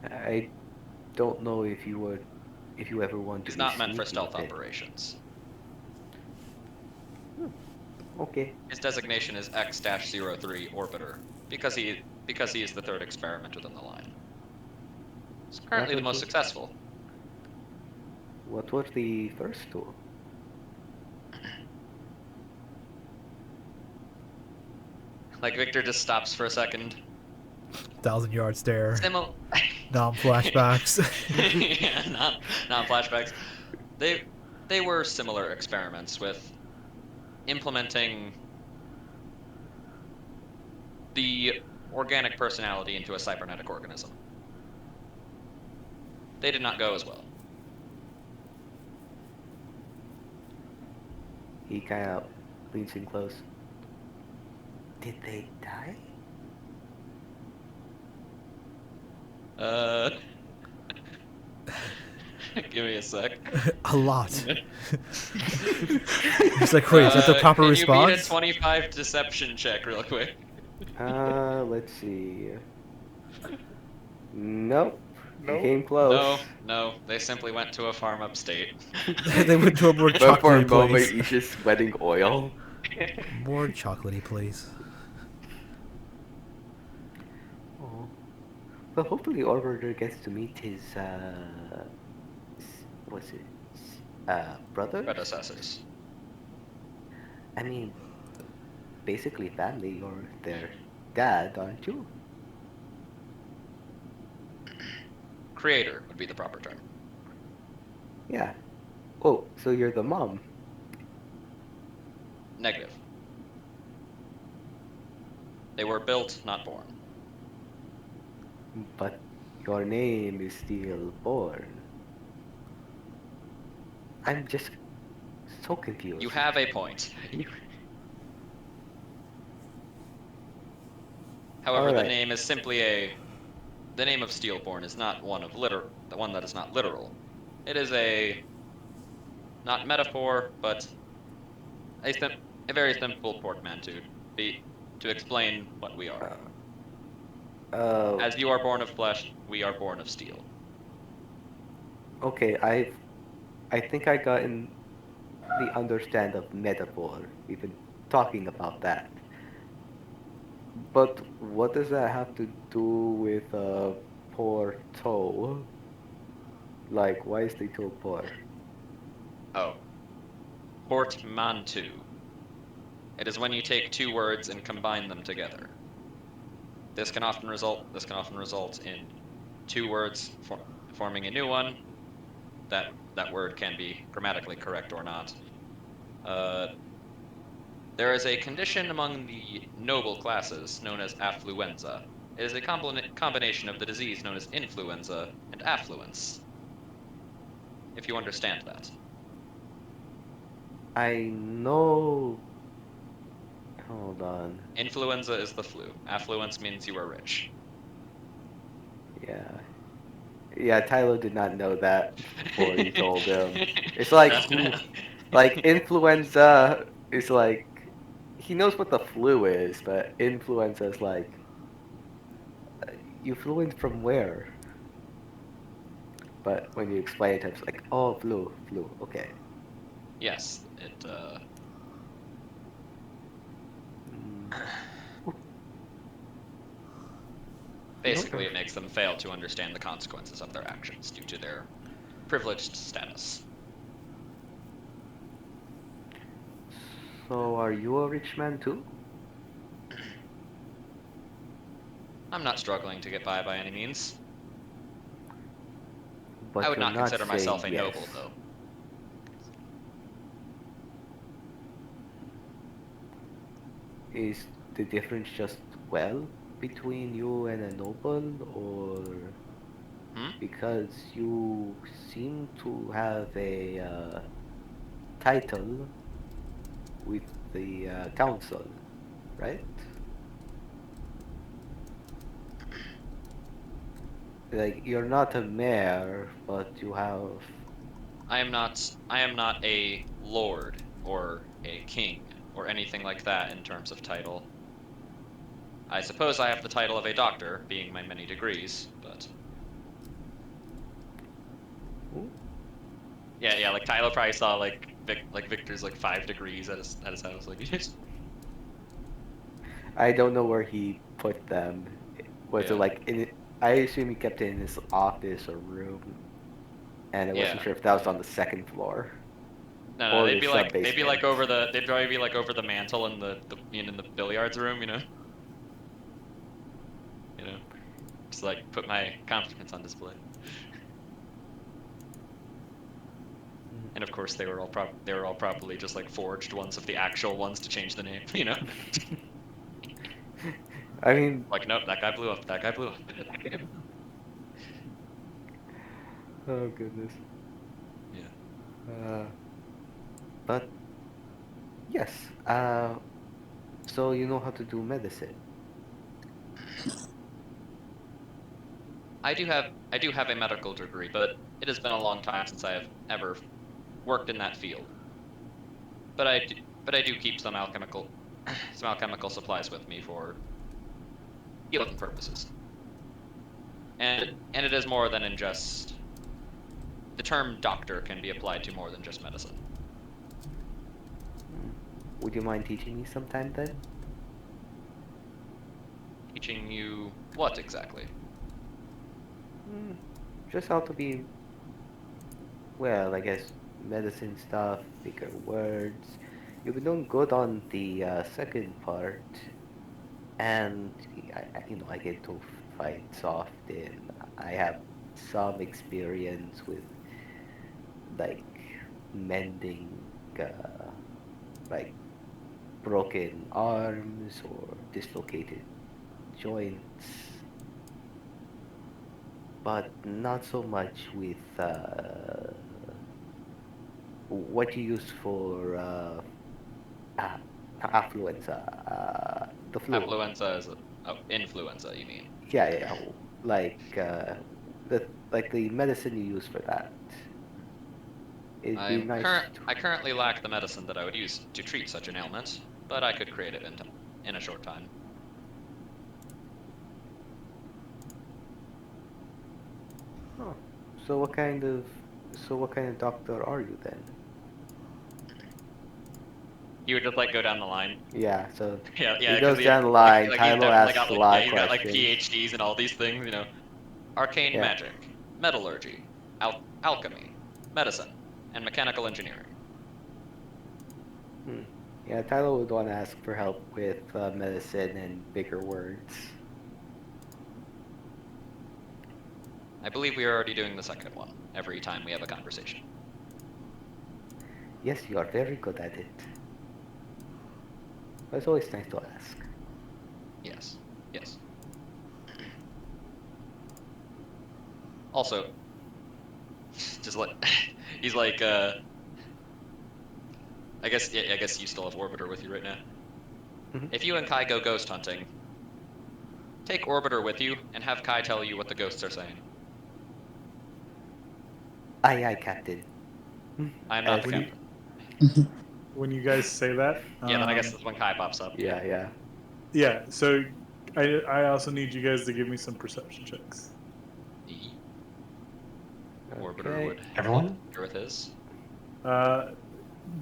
I don't know if you ever want to He's be not meant for sneaky stealth with it. operations. Okay. His designation is X-03 Orbiter because he is the third experiment within the line. It's currently the most okay. successful. What was the first two? Like Victor just stops for a second. 1,000-yard stare. Simil. Non-flashbacks. Yeah, not flashbacks. They were similar experiments with implementing the organic personality into a cybernetic organism. They did not go as well. He kind of leans in close. Did they die? Give me a sec. A lot. It's like, wait, is that the proper can response? you beat a 25 deception check real quick? Let's see. Nope. You Nope. came close. No, they simply went to a farm upstate. They went to a more But for a chocolatey moment, place. he's just sweating oil. More chocolatey place. Oh. Well, hopefully Orbiter gets to meet his, what's it? Brother? Predecessors. I mean, basically family or their dad, aren't you? Creator would be the proper term. Yeah. Oh, so you're the mom. Negative. They were built, not born. But your name is still born. I'm just so confused. You have a point. However, the Alright. name is simply the name of Steelborn is not one that is not literal. It is a not metaphor, but a very simple portmanteau to explain what we are. As you are born of flesh, we are born of steel. Okay, I think I got in the understand of metaphor. We've been talking about that. But what does that have to do with poor toe? Like, why is the toe poor? Oh. Portmanteau. It is when you take two words and combine them together. This can often result in two words forming a new one. That word can be grammatically correct or not. There is a condition among the noble classes known as affluenza. It is a combination of the disease known as influenza and affluence. If you understand that. I know. Hold on. Influenza is the flu. Affluence means you are rich. Yeah. Yeah, Tyler did not know that before you told him. It's like, like influenza is like, he knows what the flu is, but influenza is like, you flew in from where? But when you explain it, it's like, oh, flu, okay. Yes, Mm. basically it makes them fail to understand the consequences of their actions due to their privileged status. So, are you a rich man too? I'm not struggling to get by any means. But I would you're not consider myself a saying yes. noble, though. Is the difference just well between you and a noble, or Hmm? because you seem to have a title with the council, right? Like you're not a mayor, but you have. I am not a lord or a king or anything like that in terms of title. I suppose I have the title of a doctor, being my many degrees, but Ooh. yeah, like Tyler probably saw like Victor's like 5 degrees at his house, like I don't know where he put them. Was it yeah, like in? I assume he kept it in his office or room, and I wasn't yeah. sure if that was on the second floor No, or they'd the be sub like basement. they'd probably be like over the mantle in the billiards room, you know, just like put my compliments on display. And of course, they were all probably just like forged ones of the actual ones to change the name, I mean, Like, nope, that guy blew up. That guy blew up. oh goodness. Yeah. Uh, but yes. So you know how to do medicine. I do have a medical degree, but it has been a long time since I have ever worked in that field. But I do keep some alchemical supplies with me for healing purposes. And it is more than in just the term doctor can be applied to more than just medicine. Hmm. Would you mind teaching me sometime then? Teaching you what exactly? Hmm. Just how to be, well, I guess medicine stuff, bigger words. You've been doing good on the second part, and I get to fights often. I have some experience with like mending, uh, like broken arms or dislocated joints, but not so much with what you use for ah, affluenza, the flu. Affluenza is influenza, you mean? Yeah, yeah, like the medicine you use for that. It'd be nice to. I currently lack the medicine that I would use to treat such an ailment, but I could create it in a short time. Oh, so what kind of doctor are you then? You would just like go down the line. Yeah, so Yeah, he because goes down the line. he's Tylo definitely asks got a like lot yeah of he's got like questions. PhDs and all these things, arcane Yeah. magic, metallurgy, alchemy, medicine, and mechanical engineering. Hmm. Yeah, Tylo would want to ask for help with medicine and bigger words. I believe we are already doing the second one every time we have a conversation. Yes, you are very good at it. But it's always nice to ask. Yes, yes. Also, just like he's like I guess you still have Orbiter with you right now. Mhm. If you and Kai go ghost hunting, take Orbiter with you and have Kai tell you what the ghosts are saying. Aye, aye, Captain. I am not the As he, captain. When you guys say that, Yeah, then I guess that's when Kai pops up. yeah, yeah. yeah. So I also need you guys to give me some perception checks. The Orbiter Okay. would Everyone? here with his. Uh,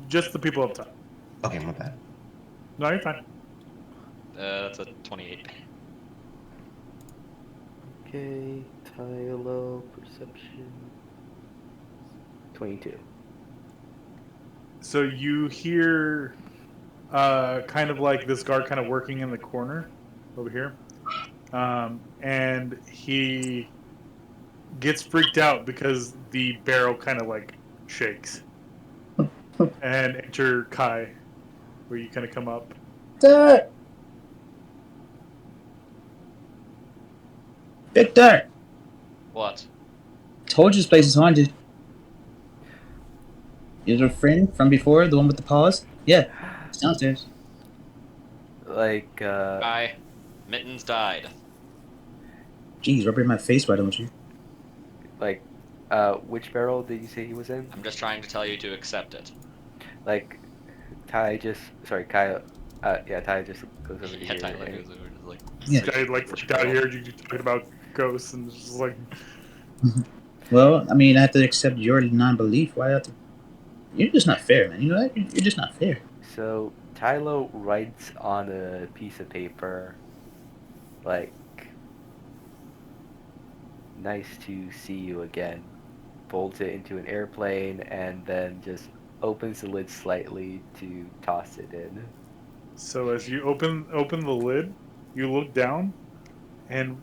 just the people up top. Okay, my bad. No, you're fine. That's a 28. Okay, Tylo, perception. 22. So you hear kind of like this guard kind of working in the corner over here. And he gets freaked out because the barrel kind of like shakes. And enter Kai, where you kind of come up. Victor! What? Told you this place is haunted. Is your friend from before, the one with the paws? Yeah, it's downstairs. Like, Bye. Mittens died. Jeez, rub it in my face, why don't you? like, which barrel did you say he was in? I'm just trying to tell you to accept it. Like, Ty just just goes over to Yeah, you. Tyler right? goes over to like. Yeah. This guy like freaked out here. You talking about ghosts and it's just like Well, I mean, I have to accept your non-belief. Why? You're just not fair, man. You know that? You're just not fair. So Tylo writes on a piece of paper, like, nice to see you again. Folds it into an airplane and then just opens the lid slightly to toss it in. so. As you open the lid, you look down, and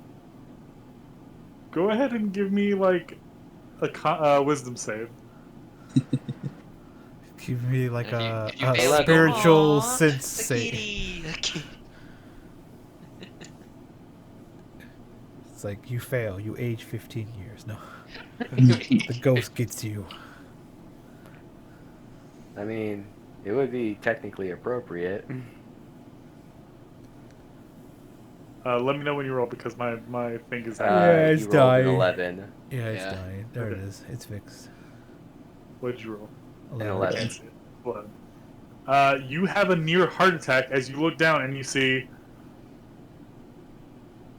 go ahead and give me like a wisdom save. Give me like If you- a, if you a fail, you go, spiritual "Aw, sensei. the kitty." It's like you fail, you age 15 years. No, the ghost gets you. I mean, it would be technically appropriate. Let me know when you roll because my thing is out. Yeah, it's you rolled an dying. 11. Yeah, it's Yeah. dying. There it Okay. is. It's fixed. What did you roll? 11. Blood. You have a near heart attack as you look down and you see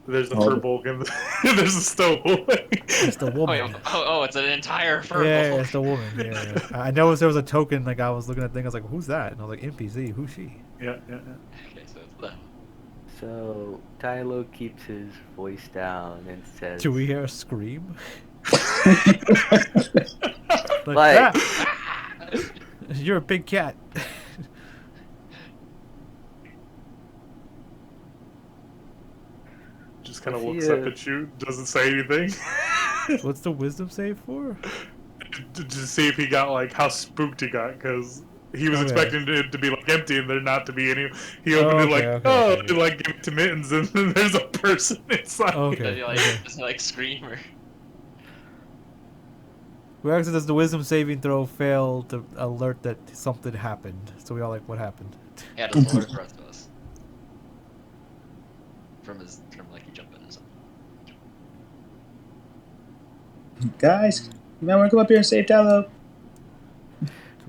there's a fur bulk and there's a stove. It's the Oh, woman. yeah. Oh, it's an entire fur. Yeah, ball. it's the woman. Yeah, yeah. I noticed there was a token. Like I was looking at the thing. I was like, "Who's that?" And I was like, "NPC. Who's she?" yeah. Okay, so it's them. So Tylo keeps his voice down and says, Do we hear a scream? Like Like- that. You're a big cat. Just kind of What's looks the, up at you, doesn't say anything. What's the wisdom save for? to see if he got like how spooked he got because he was Okay. expecting it to be like empty and there not to be any. He opened it like Okay. to like give it to Mittens and then there's a person inside. Okay. Does he like, okay. does he, like scream or? We actually does the wisdom saving throw fail to alert that something happened? So we all like, what happened? Yeah, does alert the rest of us. From like he jumped in or something. Guys, you might want to come up here and save Tallow.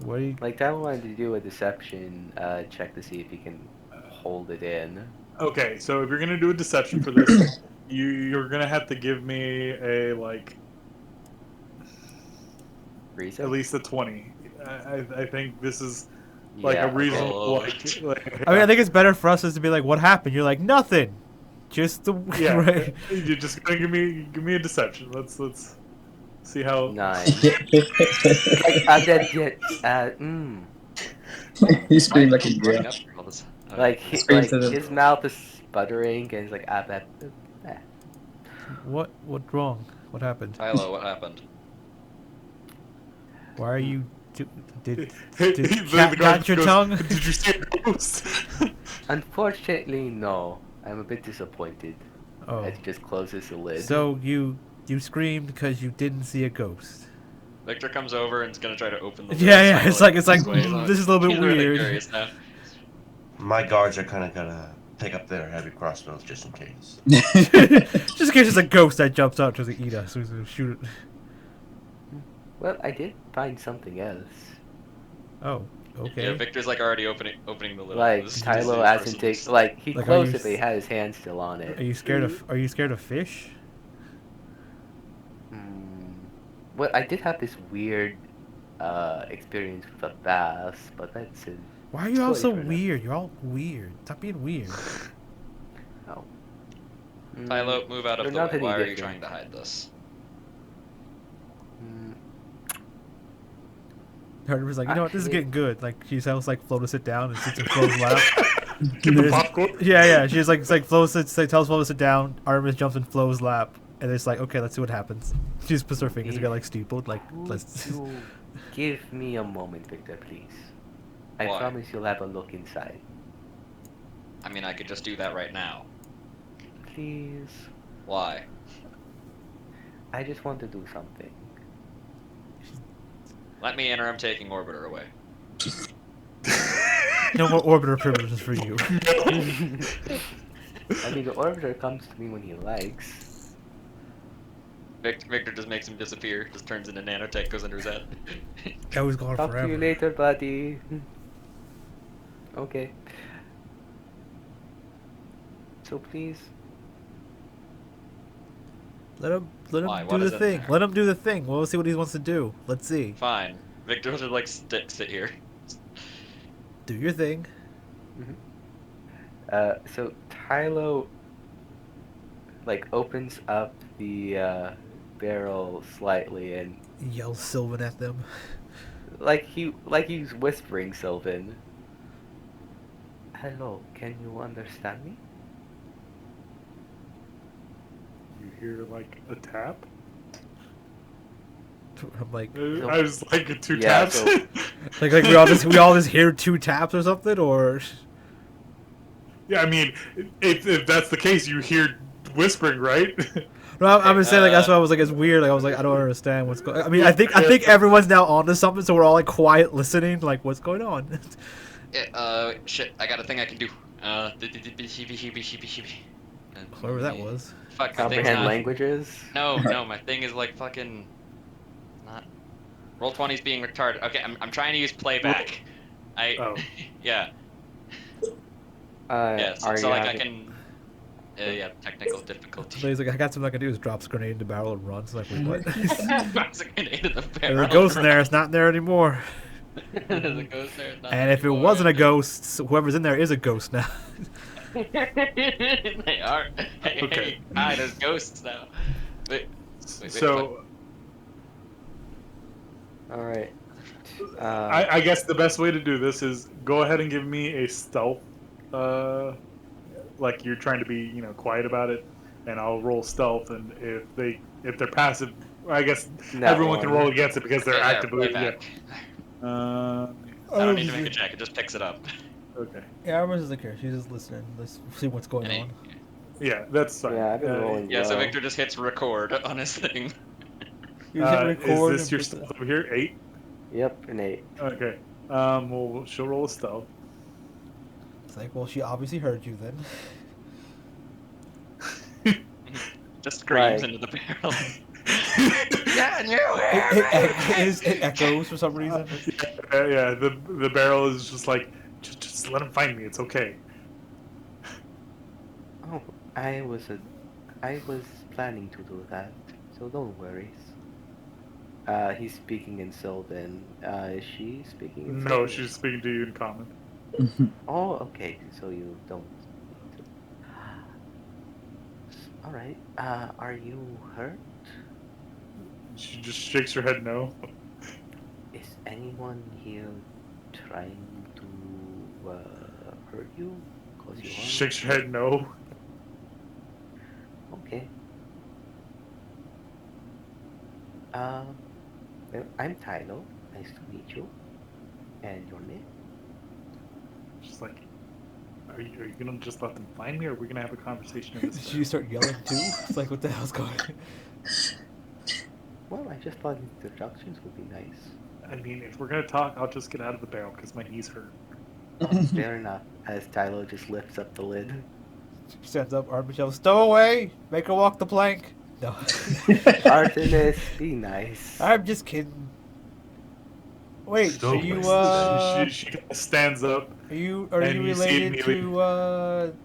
What do you? like, Tylo wanted to do a deception check to see if he can hold it in. Okay, so if you're gonna do a deception for this, you're gonna have to give me a like Reason? at least a 20. I think this is like Yeah, a reasonable okay. like I mean, I think it's better for us is to be like, what happened? You're like, nothing. Just the yeah. right. You're just gonna give me a deception. Let's see how. 9. He screamed like a Running girl. up through all this. Like, Screams to the- his mouth is sputtering and he's like, What's wrong? What happened? Tylo, what happened? Why are you? Did The cat guard got your goes, tongue? Did you see a ghost? Unfortunately, no. I'm a bit disappointed. Oh, As he just closes the lid. so you screamed because you didn't see a ghost. Victor comes over and is gonna try to open the. lid Yeah, it's like this way, this is a little bit he's really weird. curious now. My guards are kind of gonna pick up their heavy crossbows just in case. Just in case there's a ghost that jumps out tries to eat us, we're gonna shoot it. Well, I did find something else. Oh, okay. Yeah, Victor's like already opening the lid. Like, This is Tylo the hasn't person. taken. Like, he Like, are closed you it, but he had his hand still on it. Are you scared of fish? Well, I did have this weird experience with a bass, but that's it. Why are you all so Totally fair enough. weird? You're all weird. Stop being weird. Oh. Tylo, move out of They're the not way. any Why are you different. trying to hide this? Herder was like, you know what, this is Actually- getting good. Like she tells like Flo to sit down and sits in Flo's lap. Get the There's- popcorn. Yeah. She's like, it's like Flo tells Flo to sit down. Artemis jumps in Flo's lap, and it's like, okay, let's see what happens. She just puts her fingers together like stupid, like let's. Would you give me a moment, Victor, please? I Why? promise you'll have a look inside. I mean, I could just do that right now. Please. Why? I just want to do something. Let me enter. I'm taking Orbiter away. No more orbiter privileges for you. I mean, the Orbiter comes to me when he likes. Victor just makes him disappear. Just turns into nanotech, goes under his head. That was gone Talk to you forever. later, buddy. Okay. So please. Let him Why? do What the is in thing. there? Let him do the thing. We'll see what he wants to do. Let's see. Fine. Victor should like sit here. Do your thing. So Tylo like opens up the barrel slightly and Yell Sylvan at them. like he's whispering Sylvan. Hello, can you understand me? You hear like a tap? I'm like, I was like two Yeah, taps. so- like we all just hear 2 taps or something, or Yeah, I mean, if that's the case, you hear whispering, right? no? I'm just saying like that's why I was like it's weird. Like I was like I don't understand what's going. I mean I think everyone's now onto something, so we're all like quiet listening. Like what's going on? Shit. I got a thing I can do. Whoever that was. Fuck. My thing's Comprehend not. languages? No, my thing is like fucking. Not. Roll 20's being retarded. Okay, I'm trying to use playback. Oh. Yeah. Are So you like I having- can. Yeah, technical difficulty. So he's like, I got something I can do. Is drops a grenade in the barrel and runs. Like wait, what? Drops a grenade in the barrel. There's a ghost in there. It's not in there anymore. There's a ghost there. It's not And if it anymore. wasn't a ghost, whoever's in there is a ghost now. They are. Hey, Okay. hey, hi, there's ghosts now. Wait, So Alright. I guess the best way to do this is go ahead and give me a stealth, like you're trying to be, quiet about it, and I'll roll stealth. And if they're passive, I guess That everyone can one. roll against it because they're yeah, actively. playback. Yeah. I don't need to make a check. It just picks it up. Okay. Yeah, everyone doesn't care. She's just listening. Let's see what's going And on. Yeah, that's fine. Yeah, I've been rolling Yeah, so well. Victor just hits record on his thing. You hit record is this and your push stealth over here? 8. Yep, an 8. Okay. Well, she'll roll a stealth. It's like, well, she obviously heard you then. Just screams Right. into the barrel. Can you hear It echoes for some reason. Yeah. The barrel is just like, just let him find me. It's okay. Oh, I was planning to do that, so don't worry. He's speaking in Sylvan. Is she speaking in No, Sylvan? she's speaking to you in common. Oh, okay, so you don't need to. Alright, are you hurt? She just shakes her head no. Is anyone here trying to hurt you? Cause you She are? shakes her head no. Okay. Well, I'm Tylo. Nice to meet you. And your name? She's like, are you gonna just let them find me, or are we gonna have a conversation in this? Did you start yelling too? It's like, what the hell's going on? Well, I just thought introductions would be nice. I mean, if we're gonna talk, I'll just get out of the barrel because my knees hurt. Fair enough. As Tylo just lifts up the lid. She stands up, Armichelle, stow away! Make her walk the plank! No. Artemis, be nice. I'm just kidding. Wait, Stow are you, away. She stands up. are you and you see related immediately-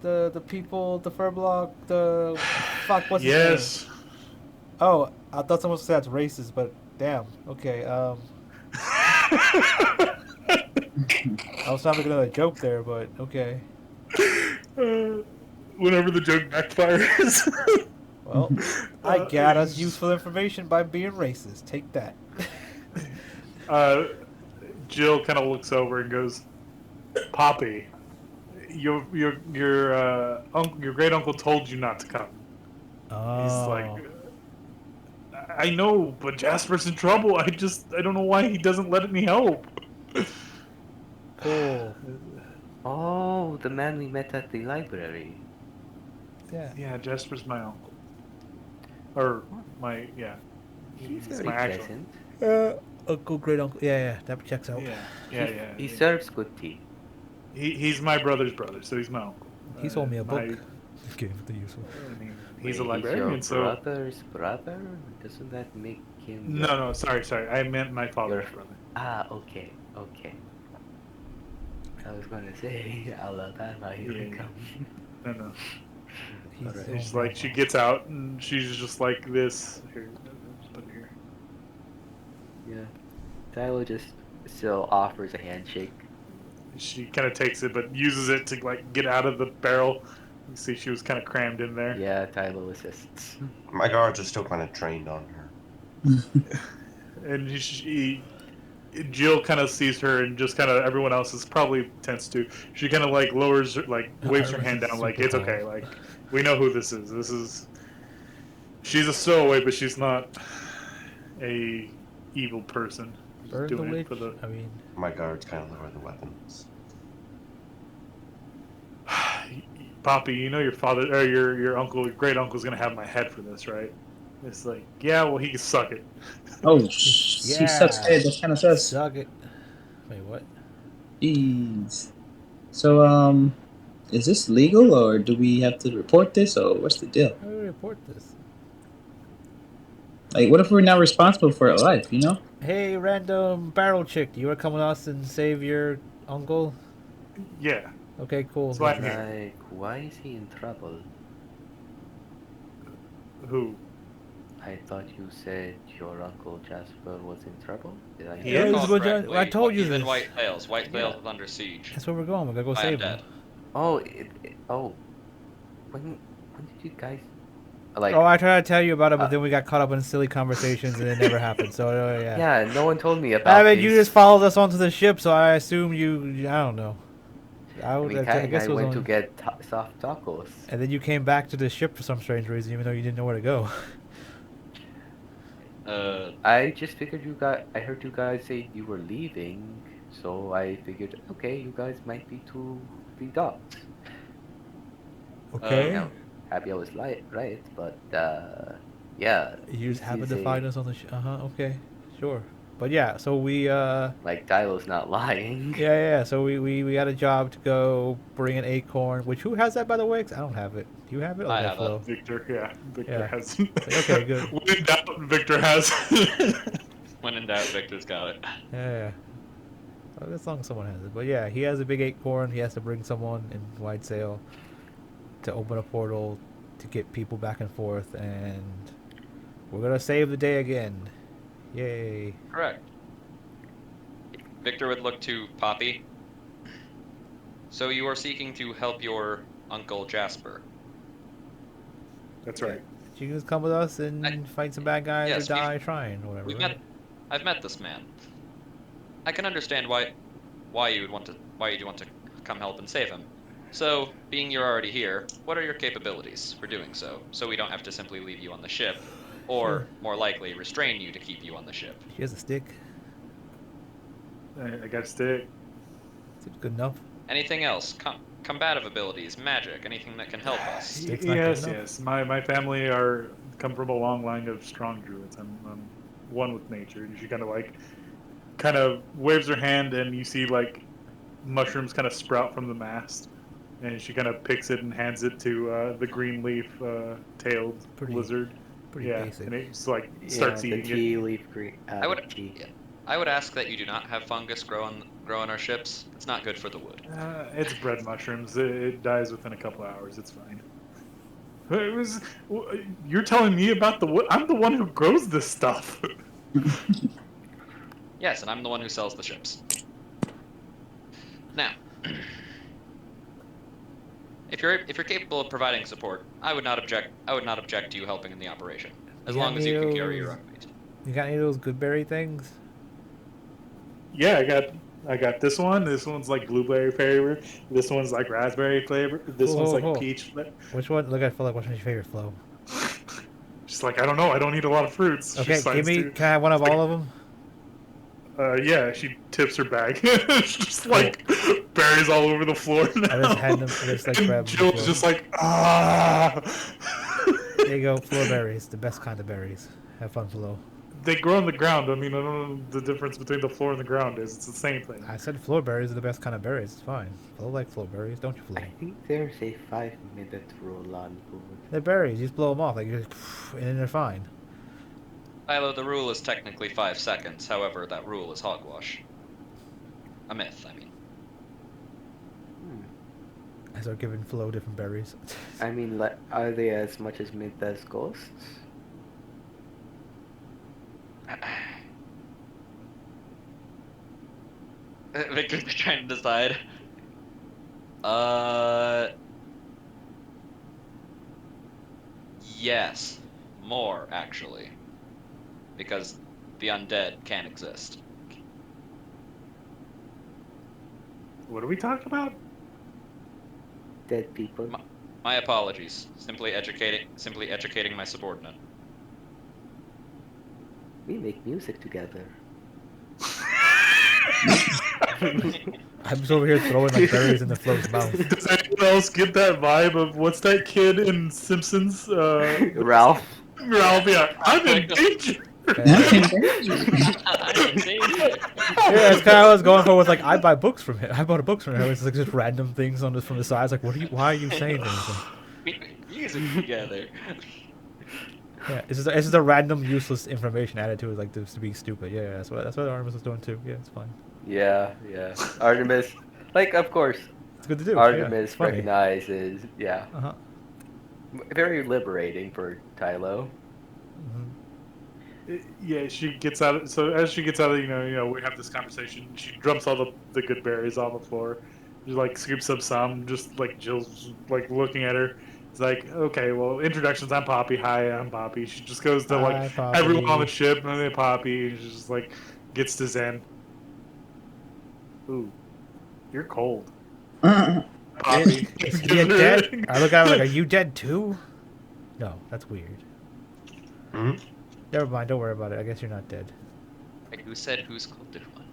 to, the people, the Furblock, the, fuck, what's his name? Yes. Oh, I thought someone said that's racist, but damn. Okay, I was trying to make another joke there, but okay. Whenever the joke backfires. Well, I got us useful information by being racist. Take that. Jill kind of looks over and goes, "Poppy, your great uncle told you not to come." Oh. He's like, "I know, but Jasper's in trouble. I don't know why he doesn't let me help." Cool. Oh, the man we met at the library. Yeah. Yeah, Jasper's my uncle. Or Yeah. He's He's very my actual. pleasant. Uncle, great uncle. Yeah, that checks out. He serves good tea. He's my brother's brother, so he's my uncle. He sold me a book. My, Okay, the useful. I mean, he's a Wait, librarian, he's your so brother's brother? Doesn't that make him no, sorry, I meant my father's Your- brother. Okay. I was gonna say, Aladana, here we Yeah. come. No. He's Alright. his It's own like she grandpa. gets out and she's just like this. Here, just put it here. Yeah. Tyler just still offers a handshake. She kind of takes it, but uses it to like get out of the barrel. You see, she was kind of crammed in there. Yeah, Tyler assists. My guards are still kind of trained on her. And Jill kind of sees her, and just kind of everyone else is probably tense too. She kind of like lowers, like waves her Iris hand is down, like super it's tall. okay. Like we know who this is. She's a stowaway, but she's not a evil person. She's Burn the doing witch. it for the. I mean, My guards kind of lower the weapons. Poppy, you know your father or your uncle, your great uncle's gonna have my head for this, right? It's like, yeah, well, he can suck it. Oh, he sucks head. That's kind of sus. suck it. Wait, what? Jeez. So, is this legal, or do we have to report this, or what's the deal? How do we report this? Like, what if we're not responsible for her life, you know? Hey, random barrel chick, do you want to come with us and save your uncle? Yeah. Okay, cool. That's why I'm here. Like, why is he in trouble? Who? I thought you said your uncle Jasper was in trouble. Did I? He You is, recall but correctly, I told you he's in this. White Sails. White Sails Yeah. is under siege. That's where we're going. We're gonna go By save undead. him. Oh, oh. When did you guys? Like, Oh, I tried to tell you about it, but then we got caught up in silly conversations and it never happened. So yeah. yeah, no one told me I about. mean, you this. just followed us onto the ship, so I assume you. I don't know. I would. mean, I Kai and guess I it was went to on- get soft tacos. And then you came back to the ship for some strange reason, even though you didn't know where to go. I just figured you guys. I heard you guys say you were leaving, so I figured, okay, you guys might be to the docks. Okay. Now, happy I was right, but yeah. You just this happened is to find us on the ship. Okay. Sure. But yeah, so we Like Dilo's not lying. yeah. So we got a job to go bring an acorn. Which who has that, by the way? 'Cause I don't have it. Do you have it? I Okay, have it. Flo. Victor, yeah. Victor Yeah. has. Okay, good. When in doubt, Victor has. When in doubt, Victor's got it. Yeah. Well, as long as someone has it. But yeah, he has a big acorn. He has to bring someone in wide sail to open a portal to get people back and forth, and we're gonna save the day again. Yay! Correct. Victor would look to Poppy. So you are seeking to help your uncle Jasper. That's right. You can just come with us and fight some bad guys yes, or die trying, or whatever. We've right? met. I've met this man. I can understand why you'd want to come help and save him. So, being you're already here, what are your capabilities for doing so? So we don't have to simply leave you on the ship, or Sure. more likely, restrain you to keep you on the ship. He has a stick. I got a stick. Seems good enough. Anything else? Combative abilities, magic, anything that can help us. Stick's not good Yes. enough. My family come from a long line of strong druids. I'm one with nature. And she kind of waves her hand, and you see like mushrooms kind of sprout from the mast, and she kind of picks it and hands it to the green leaf tailed Pretty lizard. Pretty Yeah, basic. and it just like starts the eating tea it. leaf green. I would- Tea. yeah. I would ask that you do not have fungus grow on our ships. It's not good for the wood. It's bread mushrooms. It dies within a couple hours. It's fine. You're telling me about the wood? I'm the one who grows this stuff. Yes, and I'm the one who sells the ships. Now, if you're capable of providing support, I would not object to you helping in the operation, as You long as you can carry need your own weight. You got any of those good berry things? Yeah, I got this one. This one's like blueberry flavor. This one's like raspberry flavor. This one's like peach. Which one? Look at Flo. Like, which one's your favorite Flo? Just like I don't know. I don't eat a lot of fruits. She Okay, give decides me. to. Can I have one of all of them? Yeah, she tips her bag. It's just like berries all over the floor now. I just hand them. I just like grab And them. Jill's just like, ah. There you go, floor berries, the best kind of berries. Have fun, Flo. They grow on the ground. I mean, I don't know the difference between the floor and the ground is. It's the same thing. I said floor berries are the best kind of berries. It's fine. Flo like floor berries, don't you, Flo? I think there's a 5-minute rule on food. They're berries. You just blow them off, like, and then they're fine. Milo, the rule is technically 5 seconds. However, that rule is hogwash. A myth, I mean. I start giving Flo different berries. I mean, are they as much as myth as ghosts? Victor's trying to decide. Yes. More, actually. Because the undead can exist. What are we talking about? Dead people. My apologies. Simply educating my subordinate. We make music together. I'm just over here throwing like berries into Flo's mouth. Does anyone else get that vibe of what's that kid in Simpsons? Ralph. Ralph, yeah. I'm in danger. Yeah, that's kind of what I was going for. Was like I buy books from him. I bought books from him. It's like just random things on from the sides. Like, why are you saying this? We make music together. Yeah, it's just a random useless information added to it, like to be stupid. Yeah, that's what Artemis was doing too. Yeah, it's fine. Yeah. Artemis, like, of course, It's good to do. Artemis funny. recognizes, yeah. Uh-huh. Very liberating for Tylo. Yeah, she gets out. So as she gets out of, we have this conversation. She dumps all the good berries on the floor. She like scoops up some. Just like Jill's like looking at her. It's like, okay, well, introductions. I'm Poppy. Hi, I'm Poppy. She just goes to Hi, like Poppy. everyone on the ship, and then Poppy. And she just like gets to Zen. Ooh, you're cold. Poppy. Is he dead? I look at him like, are you dead too? No, that's weird. Hmm? Never mind. Don't worry about it. I guess you're not dead. Like, who said who's cold to one?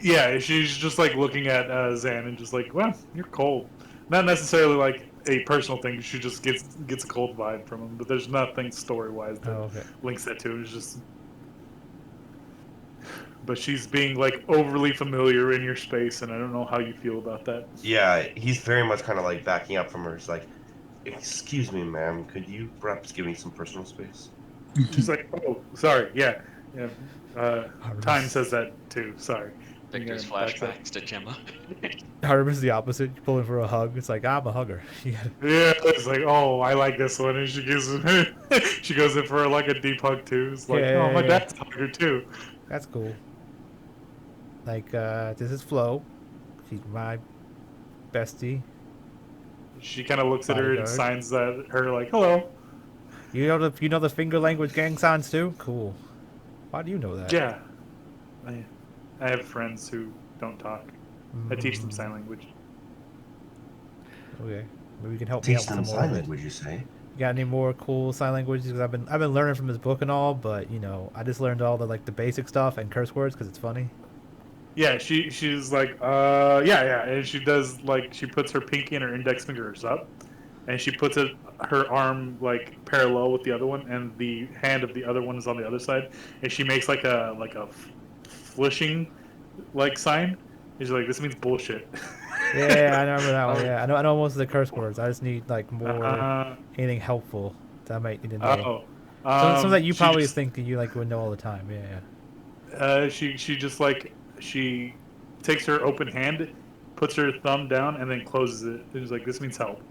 Yeah, she's just like looking at Zan and just like, well, you're cold. Not necessarily like a personal thing. She just gets a cold vibe from him, but there's nothing story wise that Oh, okay. links that to it. It's just, but she's being like overly familiar in your space, and I don't know how you feel about that. Yeah, he's very much kind of like backing up from her. He's like, "Excuse me, ma'am, could you perhaps give me some personal space?" She's like, oh, sorry, yeah. Time says that too. Sorry. Victor's Yeah, that's flashbacks to Gemma. Artemis is the opposite. Pulling for a hug. It's like, I'm a hugger. Yeah, it's like, oh, I like this one, and she goes in for like a deep hug too. It's like, Yeah, oh, my yeah. dad's a hugger too. That's cool. Like, this is Flo. She's my bestie. She kind of looks at her and Bodyguard. signs at her like, hello. You know the finger language gang signs too? Cool. Why do you know that? Yeah, I have friends who don't talk. I teach them sign language. Okay. Maybe you can help me out Teach with them some more sign of it. language, you say? You got any more cool sign languages? Because I've been learning from his book and all, but I just learned all the the basic stuff and curse words because it's funny. Yeah, she's like, yeah, and she does like she puts her pinky and her index fingers up, and she puts her arm like parallel with the other one, and the hand of the other one is on the other side, and she makes like a flishing like sign. She's like, this means bullshit. Yeah, I remember that one. Yeah, I know most of the curse words. I just need like more anything helpful that I might need to know. Something that you probably think that you would know all the time. Yeah. She just like she takes her open hand, puts her thumb down, and then closes it. It's like, this means help.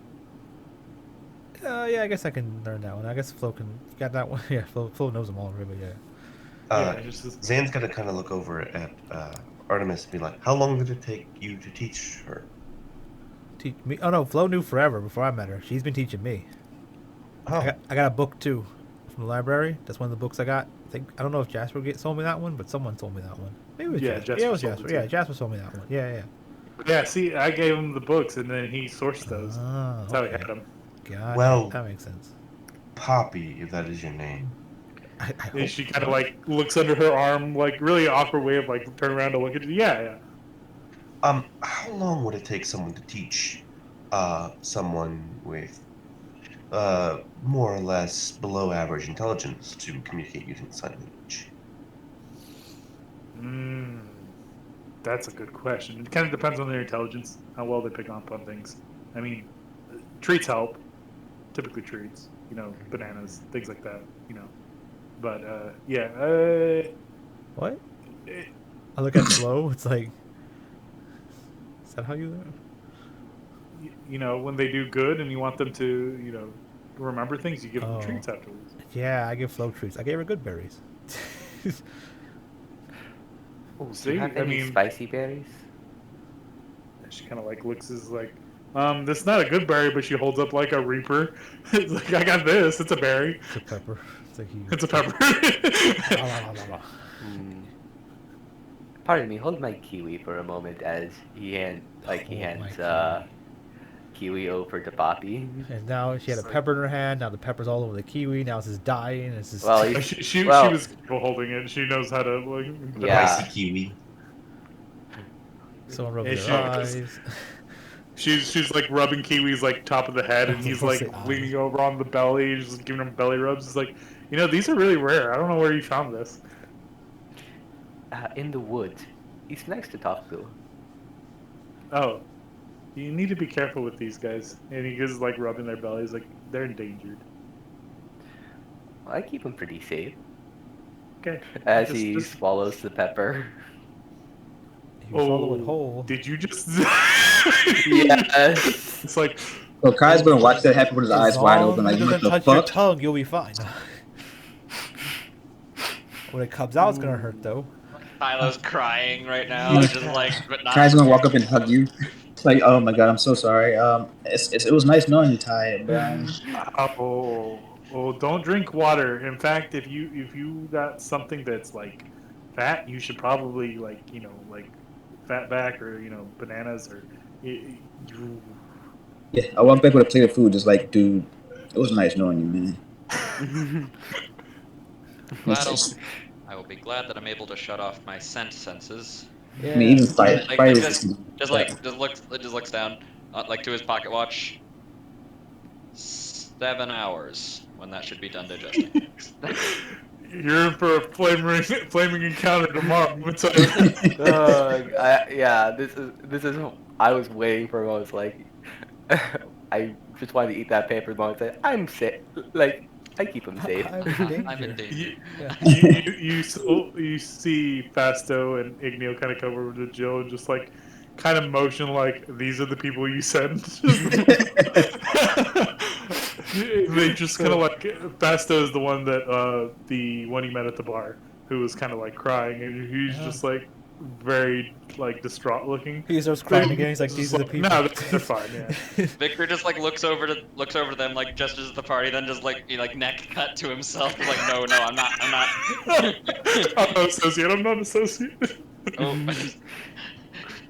Yeah, I guess I can learn that one. I guess Flo got that one. Yeah, Flo knows them all already. But yeah. Zan's gonna kind of look over at Artemis and be like, "How long did it take you to teach her?" Teach me? Oh no, Flo knew forever before I met her. She's been teaching me. Oh, I got a book too from the library. That's one of the books I got. I don't know if Jasper sold me that one, but someone told me that one. Maybe it was Jasper. Yeah, it was Jasper. Yeah, Jasper sold me that one. Yeah. Yeah, see, I gave him the books, and then he sourced those. That's how he had them. God, well, that makes sense. Poppy, if that is your name. And she kind of like looks under her arm, like really awkward way of like turn around to look at you. Yeah. How long would it take someone to teach someone with more or less below average intelligence to communicate using sign language? That's a good question. It kind of depends on their intelligence, how well they pick up on things. I mean, treats help. Typically treats, bananas, things like that, But yeah, What? it, I look at Flo. It's like, is that how you? when they do good and you want them to, remember things, you give them Oh, treats afterwards. yeah. I give Flo treats. I gave her good berries. Oh, do See, you have I any mean, spicy berries? she kind of like looks as like, this is not a good berry, but she holds up like a reaper. It's like, I got this. It's a berry. It's a pepper. It's like It's a pepper. Hmm. Pardon me, hold my kiwi for a moment as he Hold my hands kiwi over to Poppy. And now she had a It's like- pepper in her hand. Now the pepper's all over the kiwi. Now it's just dying. It's just Well, she well, was careful holding it. She knows how to like. Yeah. Spicy kiwi. someone rubbing And their she- eyes. She's like rubbing Kiwi's like top of the head, and he's like leaning over on the belly, just giving him belly rubs. It's like, these are really rare. I don't know where you found this. in the woods. He's nice to talk to. Oh, you need to be careful with these guys. And he is like rubbing their bellies, like they're endangered. Well, I keep him pretty safe Okay. as Just- he just- swallows the pepper. You swallow it whole. Did you just? Yes. It's like, So Kai's gonna watch that happen with his eyes wide long open, as like, it what doesn't the touch your fuck? tongue, you'll be fine. When it comes out, it's gonna hurt though. Philo's crying right now, just like, but not. Kai's gonna walk up and hug you. It's like, oh my god, I'm so sorry. It was nice knowing you, Ty. But, don't drink water. In fact, if you got something that's like fat, you should probably like fat back or bananas or. yeah, I walked back with a plate of food, just like, dude, it was nice knowing you, man. I will be glad that I'm able to shut off my scent senses. Yeah. I mean, even fire, Like, fire just resistance. looks down, like to his pocket watch. 7 hours when that should be done digesting. You're in for a flaming encounter tomorrow. I'm gonna tell you. Yeah, this is. I was waiting for a moment. Like, I just wanted to eat that paper bone and say, I'm safe. Like, I keep him safe. I'm in danger. You, Yeah. you see Fasto and Igneo kind of come over to Jill and just like kind of motion like these are the people you sent. They just kind of like Fasto is the one that the one you met at the bar who was kind of like crying and he's just like very like distraught looking. He starts crying again. He's like, "These are the people." No, they're fine. Yeah. Victor just like looks over to them, like gestures at the party, then just like neck cut to himself. Like, no, I'm not. I'm not associate. I'm not associate. Oh, just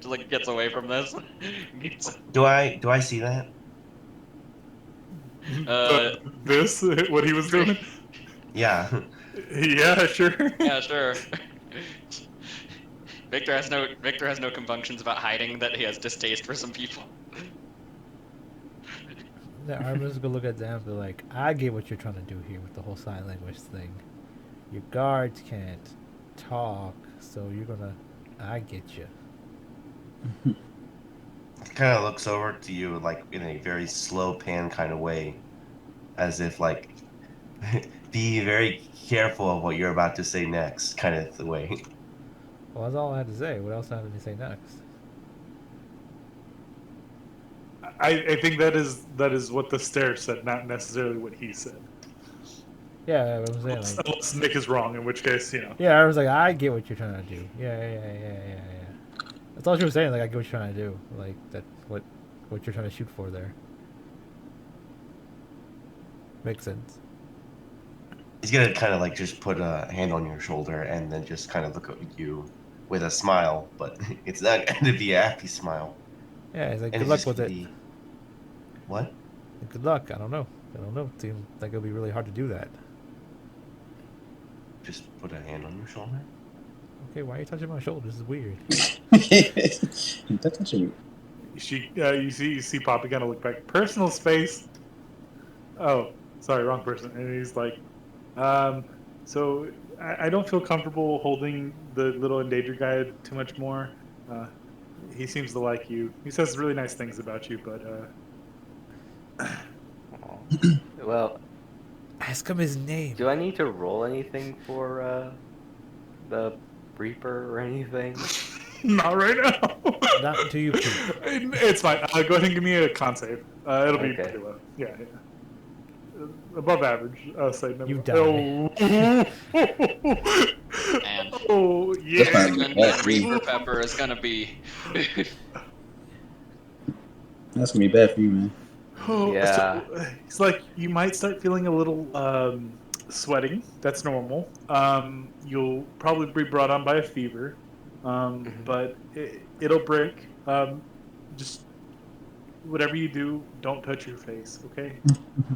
like gets away from this. Do I see that? This what he was doing. Yeah. Yeah, sure. Yeah, sure. Victor has no compunctions about hiding that he has distaste for some people. I'm just gonna look at them and be like, I get what you're trying to do here with the whole sign language thing. Your guards can't talk, so you're gonna. I get you. Kind of looks over to you like in a very slow pan kind of way, as if like, be very careful of what you're about to say next, kind of the way. Well, that's all I had to say. What else had to say next? I think that is what the stare said, not necessarily what he said. Yeah, what I'm saying. Like, Unless Nick is wrong, in which case, yeah, I was like, I get what you're trying to do. Yeah. That's all she was saying. Like, I get what you're trying to do. Like that, what you're trying to shoot for there. Makes sense. He's gonna kind of like just put a hand on your shoulder and then just kind of look at you with a smile, but it's not going to be a happy smile. Yeah, he's like, And good it's luck just with gonna it. be- What? Good luck. I don't know. It seems like it'll be really hard to do that. Just put a hand on your shoulder? Okay, why are you touching my shoulder? This is weird. That's actually you see Poppy kind of look back. Personal space. oh, sorry, wrong person. And he's like, so I don't feel comfortable holding the little endangered guy too much more. Uh, he seems to like you. He says really nice things about you, but Aw. Well, Ask him his name. do I need to roll anything for the Reaper or anything? not right now. Not until you poop. It's fine. Go ahead and give me a con save. It'll be Okay. pretty low. Yeah. Above average. I'll say no. You die. Oh. And Oh, That's yeah. fine. and Bad that for you. Reaper Pepper is gonna be. That's gonna be bad for you, man. Oh, Yeah. so, it's like you might start feeling a little sweating. That's normal. You'll probably be brought on by a fever, but it'll break. Just whatever you do, don't touch your face, okay?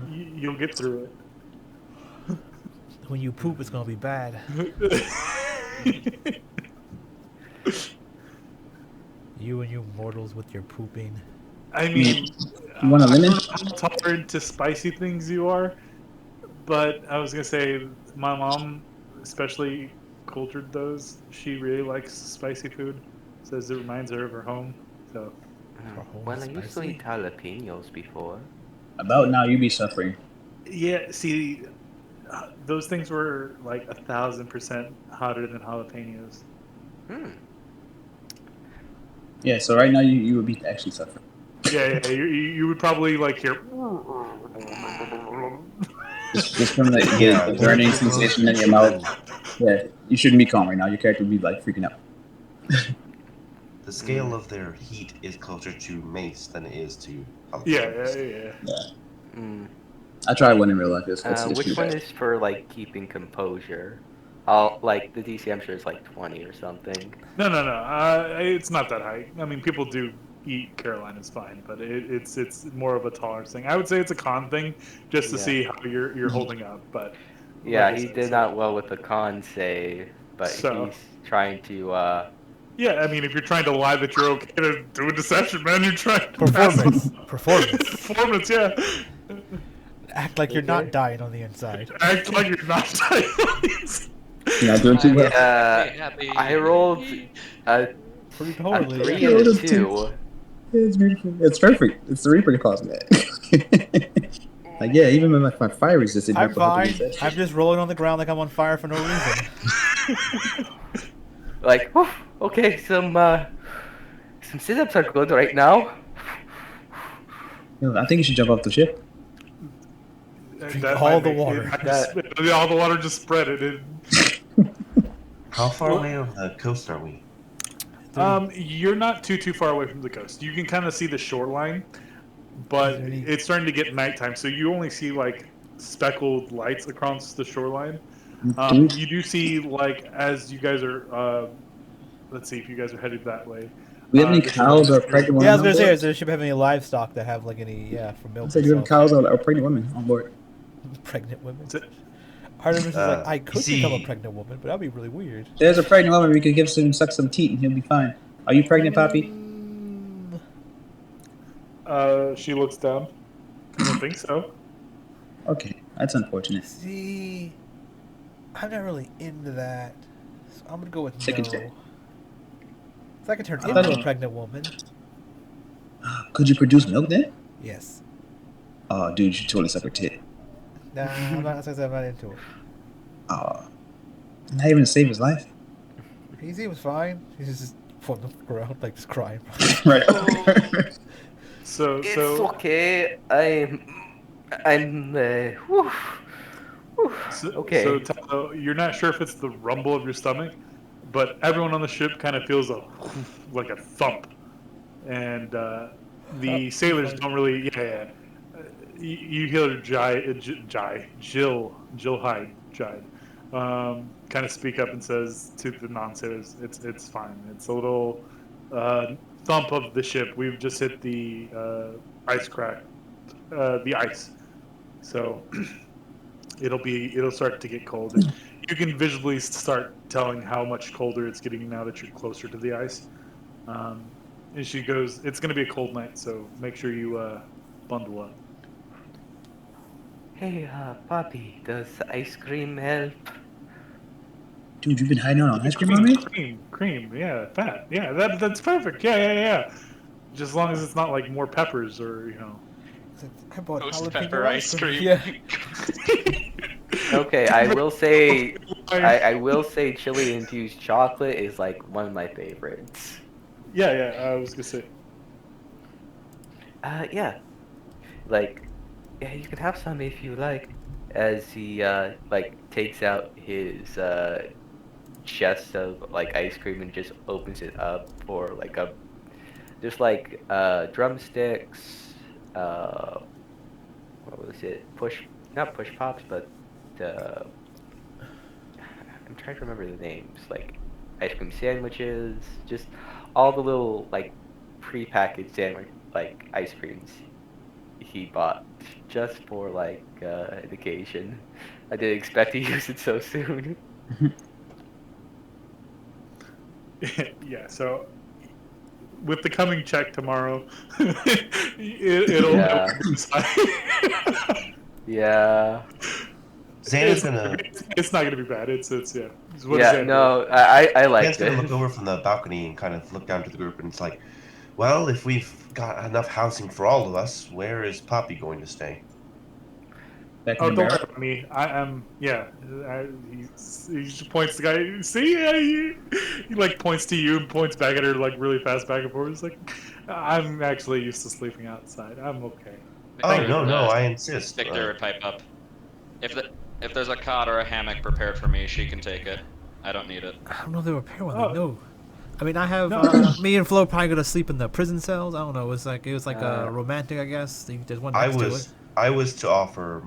You'll get through When you poop, it's gonna be bad. it. You and you mortals with your pooping. I mean, You want a I lemon? don't know how tolerant to spicy things you are, but I was gonna say my mom, especially cultured those. She really likes spicy food. Says it reminds her of her home. So home Well, I used to spicy? eat jalapenos before. About now, you be suffering. yeah, see, those things were like 1,000% hotter than jalapenos. Hmm. Yeah, so right now you would be actually suffering. Yeah, you would probably like hear. Just from Yeah, the burning sensation in your mouth. Yeah, you shouldn't be calm right now. Your character would be like freaking out. The scale of their heat is closer to mace than it is to. Yeah. Hmm. I tried one in real life. It's Which pretty one bad. is for like keeping composure? I'll like the DC. I'm sure is like 20 or something. No. It's not that high. I mean, people do eat Carolina's fine, but it's more of a tolerance thing. I would say it's a con thing, just to Yeah. see how you're holding up. But Yeah, like I he said, did so- not well with the con save, but So- he's trying to. Yeah, I mean, if you're trying to lie that you're okay to do a deception, man, you're trying to Performance. Performance. Performance, yeah. Act like you're Okay. not dying on the inside. Act like you're not dying. You're not doing too well. Happy. I rolled a Pretty 3 totally. and a Rolled a 2. It's beautiful. It's perfect. It's the Reaper that caused that. Like, yeah, even with my fire resistant. I'm fine. I'm just rolling on the ground like I'm on fire for no reason. Like, whew, okay, some sit-ups are good right now. I think you should jump off the ship. Drink That all might the make- water. all the water just spread it. How far away of the coast are we? You're not too far away from the coast. You can kind of see the shoreline, but Is there any- it's starting to get nighttime, so you only see like speckled lights across the shoreline. You do see like as you guys are. Let's see if you guys are headed that way. We have any the cows or shoreline is pregnant women? Yeah, I was on gonna say, board? does the ship have any livestock that have like any for I milk? said and you have stuff? cows or pregnant women on board. Pregnant women. Is it- Artemis is like, I you could become a see- pregnant woman, but that'd be really weird. There's a pregnant woman. We could give some suck some teat and he'll be fine. Are you pregnant, Poppy? She looks down. I don't think so. Okay, that's unfortunate. See, I'm not really into that, so I'm gonna go with Chicken no. shit. So I can turn I thought into a it- pregnant woman. Could you produce milk then? Yes. Oh, dude, you totally suck her tit. Nah, I'm not into it. Oh, not even to save his life. He seems fine. He's just floating on the ground, like just crying. Right. So It's so okay. I'm whew, whew. So, Okay. So Tylo, you're not sure if it's the rumble of your stomach, but everyone on the ship kind of feels like a thump, and the sailors don't really. Yeah. You hear Jill Hyde, kind of speak up and says to the non-sailors, "It's fine. It's a little thump of the ship. We've just hit the ice crack, the ice, so." It'll start to get cold. And you can visually start telling how much colder it's getting now that you're closer to the ice. And she goes, "It's going to be a cold night, so make sure you bundle up." Hey, Poppy, does ice cream help? Dude, you've been hiding out on ice cream on me? Cream, yeah, fat, yeah, that's perfect, yeah. Just as long as it's not like more peppers or I bought Toast jalapeno pepper ice ice cream. cream. Yeah. Okay, I will say, I will say, chili infused chocolate is like one of my favorites. Yeah. I was gonna say. Yeah, like, yeah, you can have some if you like. As he like takes out his chest of like ice cream and just opens it up for like a just like drumsticks, what was it? Not push pops, but the I'm trying to remember the names. Like ice cream sandwiches, just all the little like prepackaged sandwich like ice creams he bought just for like an occasion. I didn't expect to use it so soon. Yeah, so with the coming check tomorrow, it'll Yeah. be inside. Yeah. Xan's gonna It's not gonna be bad. It's yeah. It's what Yeah, Xan does. no, I like Xan's gonna look this. over from the balcony and kind of look down to the group, and it's like, well, if we've got enough housing for all of us, where is Poppy going to stay? Back in Oh, the don't worry barrel? about me. I am. Yeah. He just points to the guy. See, yeah, he like points to you and points back at her like really fast back and forth. He's like, I'm actually used to sleeping outside. I'm okay. Oh, Victor, no, I insist. Victor would pipe up. If there's a cot or a hammock prepared for me, she can take it. I don't need it. I don't know if they repair one. Oh. No. I mean, I have No. me and Flo probably gonna sleep in the prison cells. I don't know. It was like Uh, a romantic, I guess. There's one I next to it. was to offer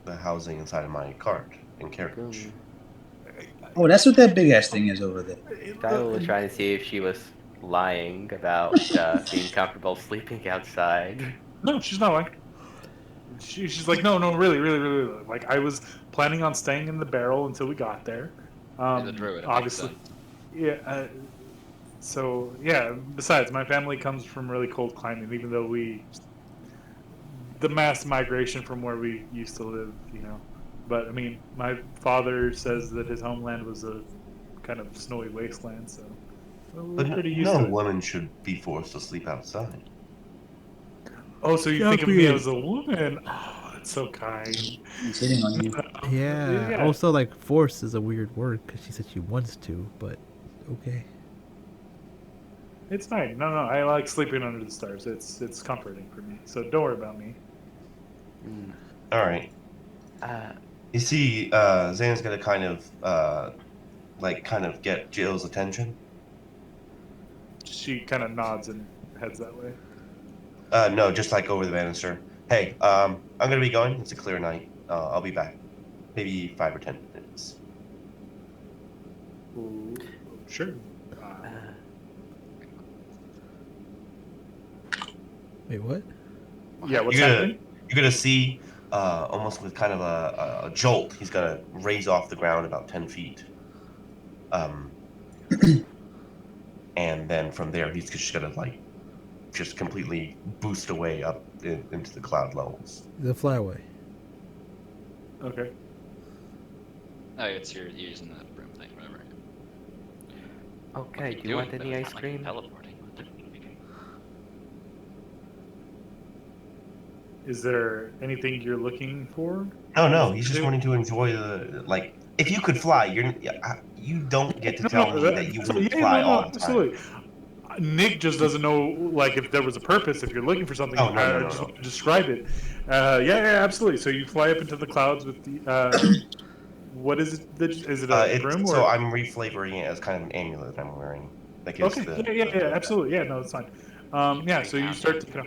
the housing inside of my cart and carriage. Oh, that's what that big ass thing is over there. Tyler was trying to see if she was lying about being comfortable sleeping outside. No, she's not like. She's like, no, really. Like, I was planning on staying in the barrel until we got there. He's a druid, it makes Obviously, sense. yeah. So yeah. Besides, my family comes from really cold climate. Even though the mass migration from where we used to live, But I mean, my father says that his homeland was a kind of snowy wasteland. So we're But pretty used no to it. woman should be forced to sleep outside. Oh, so you think of me as a woman? Oh, that's so kind. He's hitting on you. Yeah. Also, like, force is a weird word because she said she wants to, but okay. It's fine. No, I like sleeping under the stars. It's comforting for me. So don't worry about me. All right. You see, Zan's gonna kind of get Jill's attention. She kind of nods and heads that way. No, just like over the banister. Hey, I'm gonna be going. It's a clear night. I'll be back. Maybe 5 or 10 minutes. Ooh, sure. Wait, what? Yeah, what's You're happening? gonna see, almost with kind of a jolt, he's gonna raise off the ground about 10 feet. And then from there, he's just gonna just completely boost away up into the cloud levels. The flyaway. Okay. Oh, it's you're using that broom thing, whatever. Okay, What do you want doing, any though? ice It's not like cream? teleporting. Is there anything you're looking for? No, he's just wanting to enjoy if you could fly, you don't get to tell me that you wouldn't fly all the time. Absolutely. Nick just doesn't know, like, if there was a purpose. If you're looking for something, Oh, no, I no. just want to describe it. Yeah, absolutely. So you fly up into the clouds with the. What is it? Is it a broom or? So I'm reflavoring it as kind of an amulet I'm wearing. Like it's Okay. Yeah. Absolutely. Yeah. No, it's fine. Yeah. So you start taking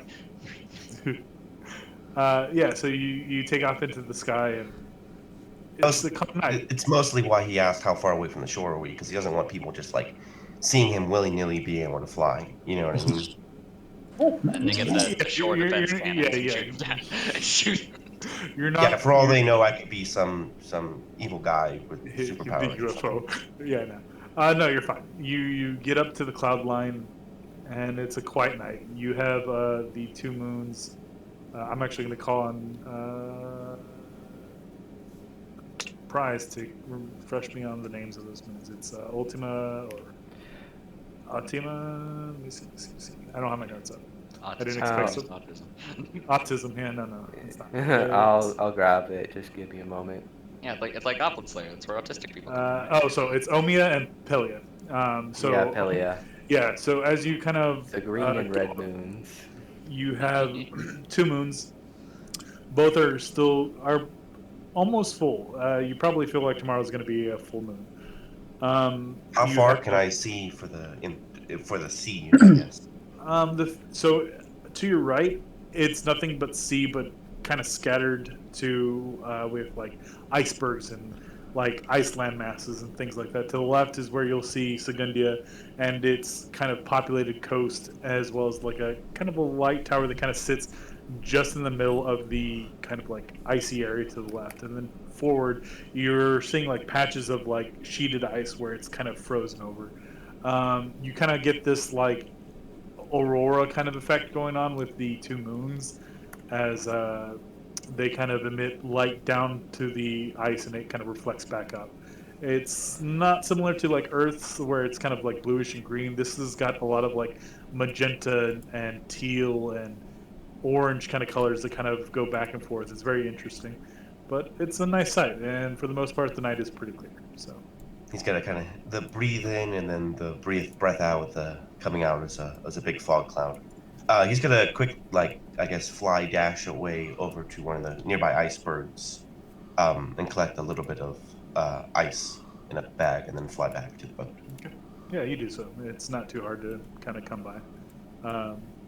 off. Yeah. So you take off into the sky and. It's a calm night. It's mostly why he asked how far away from the shore are we, because he doesn't want people just seeing him willy-nilly being able to fly. You know what I mean? And they get that shore defense cannon. Yeah. Shoot. You're not. Yeah, for all they know, I could be some evil guy with Big superpowers. UFO. Yeah, no. No, you're fine. You get up to the cloud line, and it's a quiet night. You have the two moons. I'm actually going to call on surprise to refresh me on the names of those moons. It's Ultima or Ultima. Let me see. I don't have my notes up. I didn't expect Autism. so. Autism. Yeah, no, it's not. I'll grab it. Just give me a moment. Yeah, it's like Goblin Slayer. That's where autistic people come from. Oh, so it's Omia and Pelia. So yeah, Pelia. Yeah, so as you kind of The green and red moons. you have 2 moons. Both are almost full. You probably feel like tomorrow's going to be a full moon. How you far have- can I see for the sea? I guess. So to your right, it's nothing but sea, but kind of scattered to with like icebergs and like ice land masses and things like that. To the left is where you'll see Segundia and its kind of populated coast, as well as like a kind of a light tower that kind of sits just in the middle of the kind of like icy area to the left. And then forward, you're seeing like patches of like sheeted ice where it's kind of frozen over. You kind of get this like aurora kind of effect going on with the 2 moons as they kind of emit light down to the ice and it kind of reflects back up. It's not similar to like Earth's where it's kind of like bluish and green. This has got a lot of like magenta and teal and orange kind of colors that kind of go back and forth. It's very interesting, but it's a nice sight, and for the most part the night is pretty clear. So He's got to kind of the breathe in and then the breath out with the coming out as a big fog cloud. He's gonna quick fly dash away over to one of the nearby icebergs, and collect a little bit of ice in a bag and then fly back to the boat. okay. Yeah, you do so. It's not too hard to kind of come by.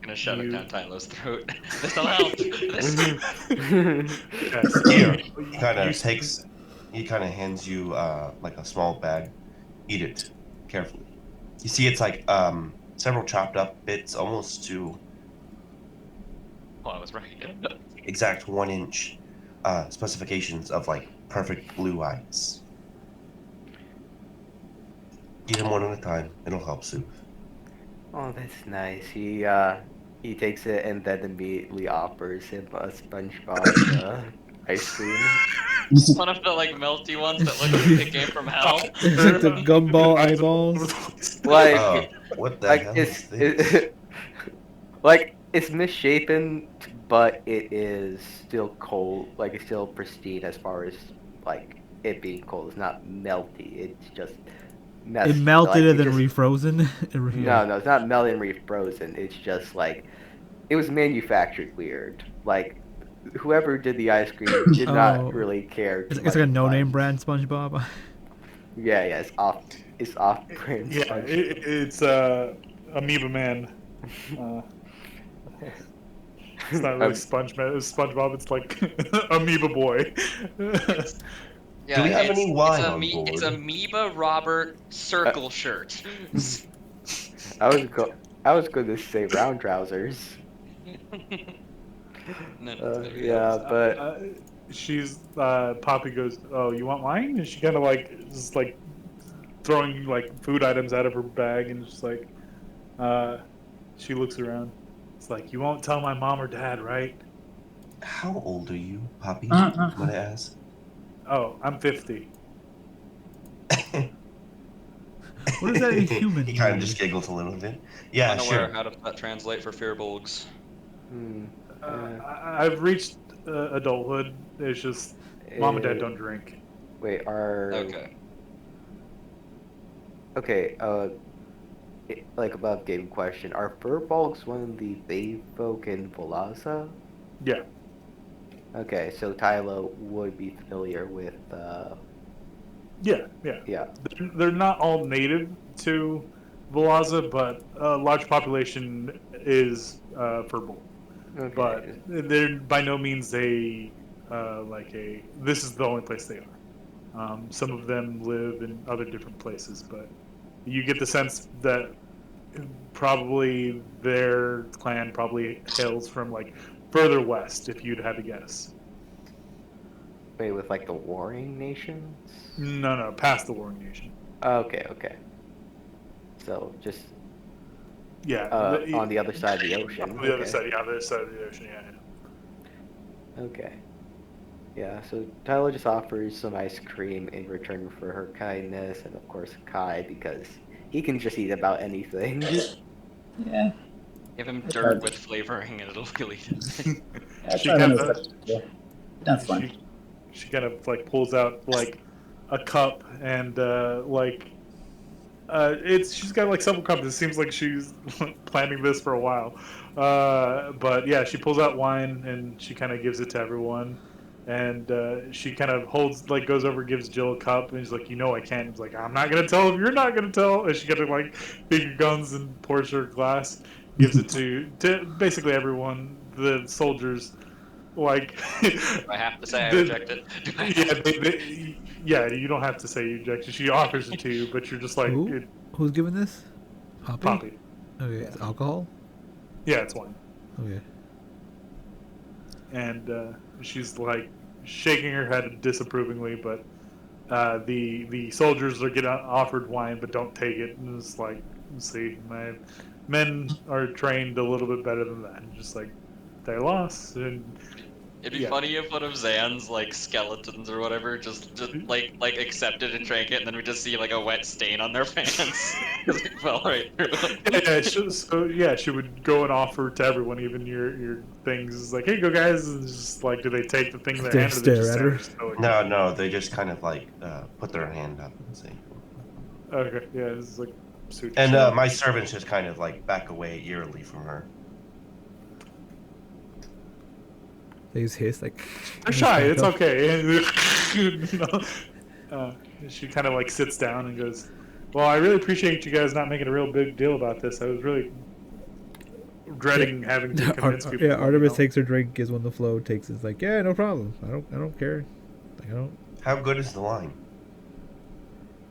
Gonna shove it You- down Tylo's throat. This'll help. Yes. Here, he kind You- of he kind of hands you like a small bag. Eat it carefully. You see, it's like several chopped up bits, almost to Oh, I was right. exact 1-inch specifications of like perfect blue ice. Eat them one at a time. It'll help soothe. Oh, that's nice. He takes it and then immediately offers him a SpongeBob ice cream. One of the like melty ones that look like it came from hell. Is it the gumball eyeballs? Like, Oh, what the like hell it's is this? like it's misshapen, but it is still cold. Like it's still pristine as far as like it being cold. It's not melty. It's just messy. It melted Like, and then refrozen. No, it's not melted and refrozen. It's just like it was manufactured weird. Like whoever did the ice cream did Oh. not really care. It's, too it's like a much no-name about- brand SpongeBob. Yeah, it's off brand. Yeah, it's Amoeba Man. It's not really SpongeBob. It's like Amoeba Boy. Yeah, Do we have it's- any wine it's on board? It's Amoeba Robert Circle Shirt. I was going to say round trousers. No, Yeah, but She's Poppy goes, "Oh, you want wine?" And she kind of like just like throwing like food items out of her bag, and just like she looks around. It's like, "You won't tell my mom or dad, right?" How old are you, Poppy? Uh-uh. Might I ask? Oh, I'm 50. What is that in human? He kind of just giggles a little bit. Yeah, Unaware, sure. how does that translate for Fearbolgs? I've reached adulthood. It's just mom and dad don't drink. Wait, Okay. Okay, like above game question, are furbolgs one of the Bay folk in Volaza? Yeah. Okay, so Tylo would be familiar with, Yeah. yeah. They're not all native to Velaza, but a large population is Furbolg. Okay. But they're by no means this is the only place they are. Some of them live in other different places, but you get the sense that probably their clan probably hails from like further west, if you'd had to guess. Wait, with like the warring nations? No, past the Warring Nation. Okay. So just Yeah. on the other side of the ocean. On the other okay. side, yeah, the other side of the ocean, yeah. Okay. Yeah, so Tyler just offers some ice cream in return for her kindness, and of course Kai, because he can just eat about anything. Yeah, Give him I dirt tried. with flavoring and it'll kill it. Yeah, I She tried one kind of those of stuff before. That's fun. she kind of like pulls out like a cup and it's she's got like several cups. It seems like she's planning this for a while. But yeah, she pulls out wine and she kind of gives it to everyone. And she kind of holds like goes over, gives Jill a cup, and she's like, "You know, I can't." He's like, "I'm not gonna tell if you're not gonna tell." And she kind of like finger guns and pours her a glass, gives it to basically everyone, the soldiers. Like, I have to say I the, reject it. Do I yeah, have to? yeah, you don't have to say you reject it. She offers it to you, but you're just like, Who? Who's giving this? Poppy? Poppy. Okay, Yeah. it's alcohol? Yeah, it's wine. Okay. And she's like shaking her head disapprovingly, but the soldiers are getting offered wine, but don't take it. And it's like, see, my men are trained a little bit better than that. And just like they lost, and It'd be yeah. funny if one of Zan's like skeletons or whatever just like accepted and drank it, and then we just see like a wet stain on their pants because it fell right through. Yeah, so yeah, she would go and offer to everyone, even your things. It's like, hey, go guys, and it's just like, do they take the thing in their Stare- hand, or they stare just at stand her. there stoically? No, they just kind of like put their hand up and say. Okay, yeah, it's like suit And yourself. my servants just kind of like back away eerily from her. They just hiss like. They're shy. It's okay. You know? She kind of like sits down and goes, "Well, I really appreciate you guys not making a real big deal about this. I was really dreading having to convince people." Yeah, to let me Artemis know." takes her drink, gives one the flow, takes it. It's like, yeah, no problem. I don't care. Like, I don't. How good is the wine?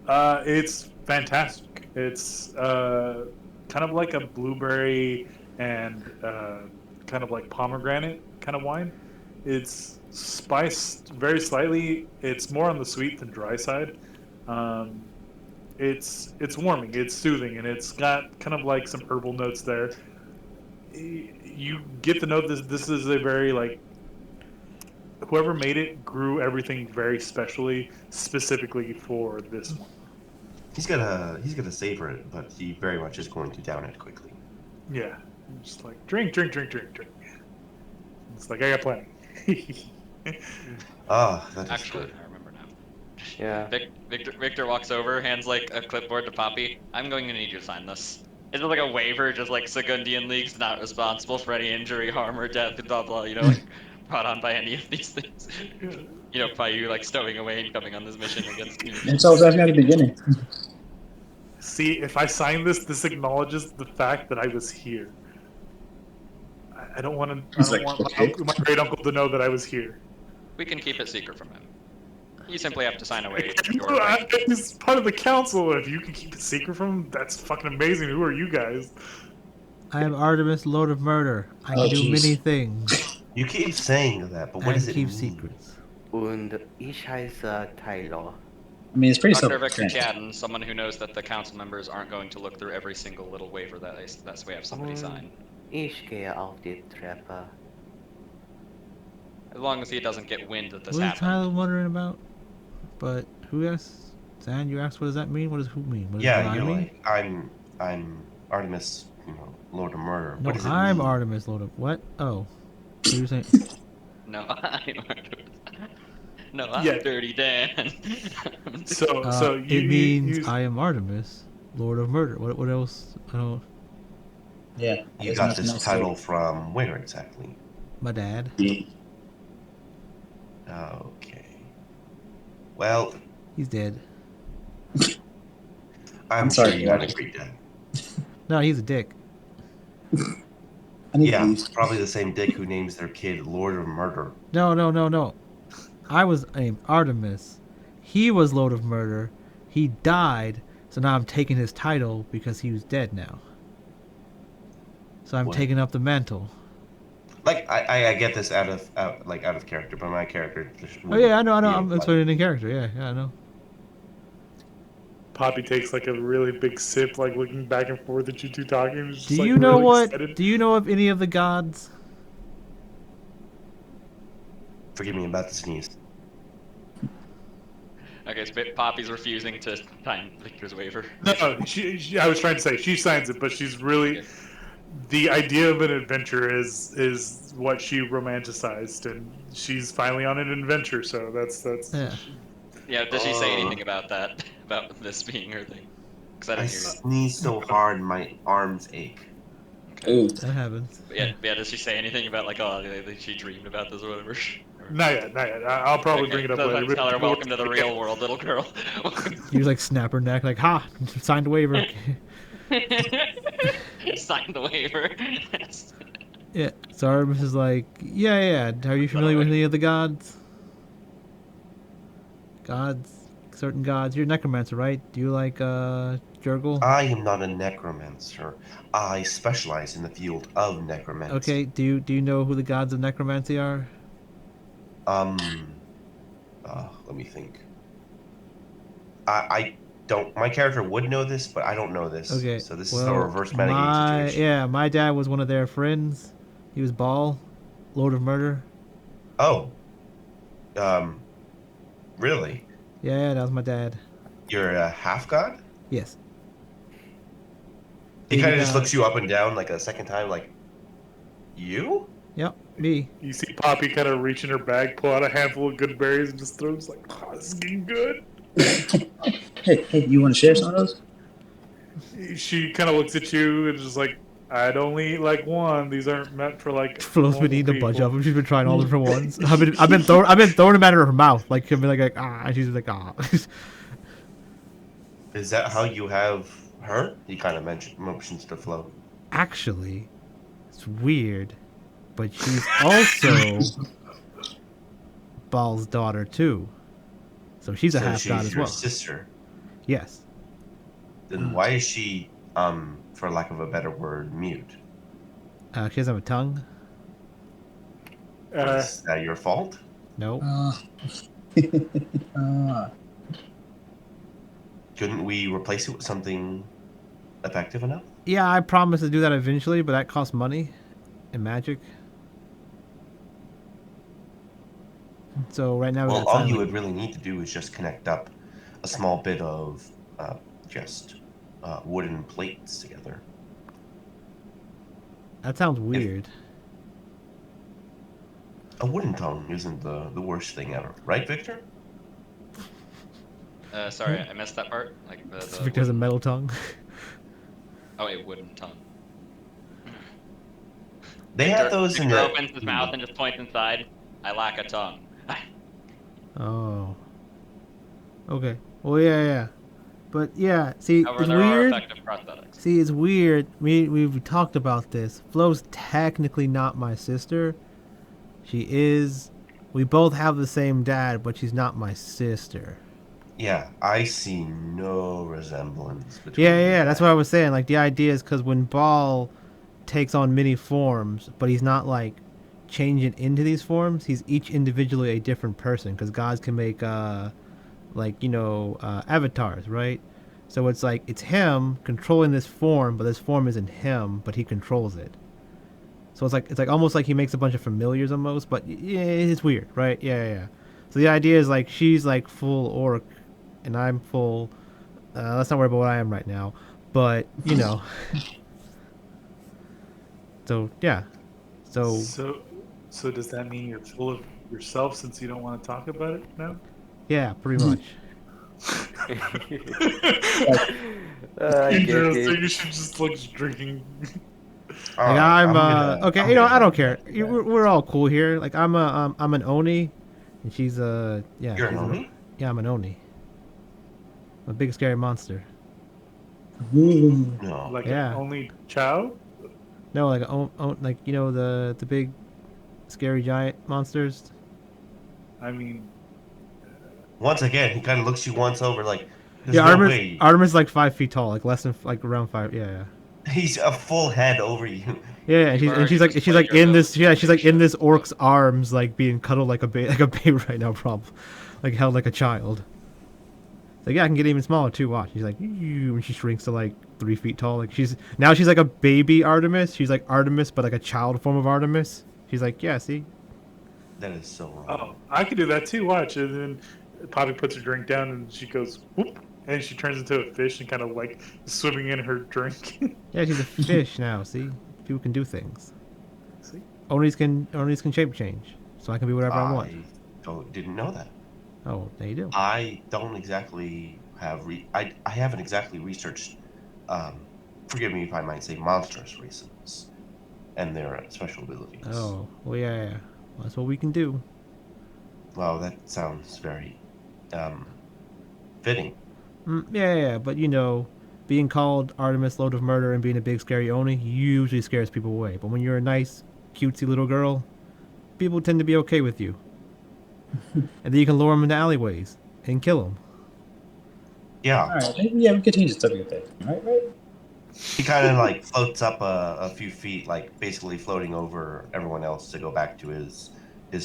It's fantastic. It's kind of like a blueberry and kind of like pomegranate kind of wine. It's spiced very slightly. It's more on the sweet than dry side. Um, it's warming. It's soothing, and it's got kind of like some herbal notes there. You get the note this is a very like whoever made it grew everything very specifically for this one. He's gonna savor it, but he very much is going to down it quickly. Yeah, just like drink. It's like I got plenty. Ah, that is Actually, good. I remember now. Yeah. Victor walks over, hands like a clipboard to Poppy. I'm going to need you to sign this. It's like a waiver, just like Sagundian League's not responsible for any injury, harm, or death, and blah blah. You know, like brought on by any of these things. You know, by you like stowing away and coming on this mission against me. And so I was asking at the beginning. See, if I sign this, this acknowledges the fact that I was here. I don't want to. I He's don't like, want okay. my great uncle to know that I was here. We can keep it secret from him. You simply have to sign away your right. He's part of the council. If you can keep it secret from him, that's fucking amazing. Who are you guys? I am Artemis, Lord of Murder. I can Oh, do jeez. many things. You keep saying that, but what I does can it keep mean? secrets. Und ich heiße Tyler. I mean, it's pretty Dr. Victor self-explanatory. Chadden, someone who knows that the council members aren't going to look through every single little waiver that we have somebody sign. Ich gehe auf die Treppe. As long as he doesn't get wind that this What is happened. Tyler wondering about? But who asked? Zan, you asked what does that mean? What does who mean? What does Yeah, I you're mean? like I'm Artemis, Lord of Murder. No, What does it I'm mean? Artemis, Lord of what? Oh, what are you saying? No, I'm No, I'm Yeah. Dirty Dan. So you it means you, I am Artemis, Lord of Murder. What else? I don't. Yeah. You there's got nothing this else title from where exactly? My dad. to- Okay. Well, He's dead. I'm sorry, sure you would Dad. agree, Dad. No, he's a dick. I need to Yeah, leave. probably the same dick who names their kid Lord of Murder. No. I was named Artemis. He was Lord of Murder. He died, so now I'm taking his title because he was dead now. So I'm What? taking up the mantle. Like I get this out of character, but my character. Just Oh yeah, I know. be I'm like- explaining in character. Yeah, I know. Poppy takes like a really big sip, like looking back and forth at you two talking. and is just, Do like, you know really what? excited. Do you know of any of the gods? Forgive me about the sneeze. Okay, so Poppy's refusing to sign Victor's waiver. No, I was trying to say she signs it, but she's really Okay. the idea of an adventure is what she romanticized, and she's finally on an adventure. So that's Yeah. Yeah, does she say anything about that? About this being her thing? Because I I didn't hear you. sneeze so hard my arms ache. Ooh. That happens. But yeah, does she say anything about like, oh, she dreamed about this or whatever? not yet, not yet. I'll probably Okay, bring it up so later. let's tell her, welcome to the real world, little girl. You just like snap her neck, like, ha, signed a waiver. Sign the waiver. Yeah. So Artemis is like, yeah. Are you familiar with any of the gods? Certain gods. You're a necromancer, right? Do you like Jurgle? I am not a necromancer. I specialize in the field of necromancy. Okay. Do you know who the gods of necromancy are? Let me think. I don't. My character would know this, but I don't know this. Okay. So this is a reverse metagame situation. Yeah, my dad was one of their friends. He was Baal, Lord of Murder. Oh. Really? Yeah, that was my dad. You're a half god? Yes. He kind of just Yeah. looks you up and down like a second time, like, you? Yep, me. You see Poppy kind of reach in her bag, pull out a handful of good berries, and just throw. It's like, oh, this is getting good. Hey, you want to share some of those? She kind of looks at you and is just like, I'd only eat like one. These aren't meant for like. Flo's been normal eating a bunch people." of them. She's been trying all the different ones. I've been throwing them at her mouth, like she'll be like ah, and she's like ah. Is that how you have her? He kind of motions to Flo. Actually, it's weird, but she's also Baal's daughter too, so she's a So half she's god as your well. sister. Yes. Then why is she, for lack of a better word, mute? She doesn't have a tongue. Is that your fault? No. Couldn't we replace it with something effective enough? Yeah, I promise to do that eventually, but that costs money and magic. So right now, we Well, got all you silent. would really need to do is just connect up a small bit of just wooden plates together. That sounds weird. A wooden tongue isn't the worst thing ever, right, Victor? Sorry, I missed that part. Like Victor has a metal tongue. Oh, a wooden tongue. They have those in Victor the. opens his mouth and just points inside. I lack a tongue. Oh. Okay. Well, yeah. But yeah, see, However, it's there are weird. effective prosthetics. See, it's weird. We've talked about this. Flo's technically not my sister. She is. We both have the same dad, but she's not my sister. Yeah, I see no resemblance between. Yeah. That's what I was saying. Like the idea is because when Baal takes on many forms, but he's not like changing into these forms. He's each individually a different person because gods can make avatars, right? So it's like it's him controlling this form, but this form isn't him, but he controls it. So it's like almost like he makes a bunch of familiars almost, but yeah, it's weird, right? Yeah. So the idea is like she's like full orc, and I'm full. Let's not worry about what I am right now, but you know. So yeah, so So does that mean you're full of yourself since you don't want to talk about it now? yeah, pretty much. I get Interesting. it. You should just like drinking. Like I'm okay. I'm I gonna- don't care. We're all cool here. Like I'm an oni, and she's yeah. You're she's an Oni? Yeah, I'm an oni. I'm a big scary monster. No. Like Yeah. an only child? No, like like you know the big scary giant monsters. I mean, Once again, he kind of looks you once over like. There's Yeah, no Artemis. way. Artemis is like 5 feet tall, like less than like around 5. Yeah. He's a full head over you. Yeah, and she's like in this. Yeah, she's like in this orc's arms, like being cuddled like a baby right now, probably, like held like a child. Like yeah, I can get even smaller too. Watch, she's like, when she shrinks to like 3 feet tall. Like she's like a baby Artemis. She's like Artemis, but like a child form of Artemis. She's like, yeah, see. That is so Oh, wrong. I could do that too. Watch. And then Poppy puts her drink down and she goes whoop, and she turns into a fish and kind of like swimming in her drink. Yeah, she's a fish now. See, people can do things. See? Onis can shape change, so I can be whatever I want. Didn't know that. Oh, there you do. I don't exactly have I haven't exactly researched. Forgive me if I might say monstrous races and their special abilities. Oh, well, yeah. Well, that's what we can do. Well, that sounds very fitting. Yeah, but being called Artemis Load of Murder and being a big scary Oni usually scares people away. But when you're a nice, cutesy little girl, people tend to be okay with you. And then you can lure them into alleyways and kill them. Yeah. All right. Yeah, we can change the subject there. Right. He kind of like floats up a few feet, like basically floating over everyone else to go back to his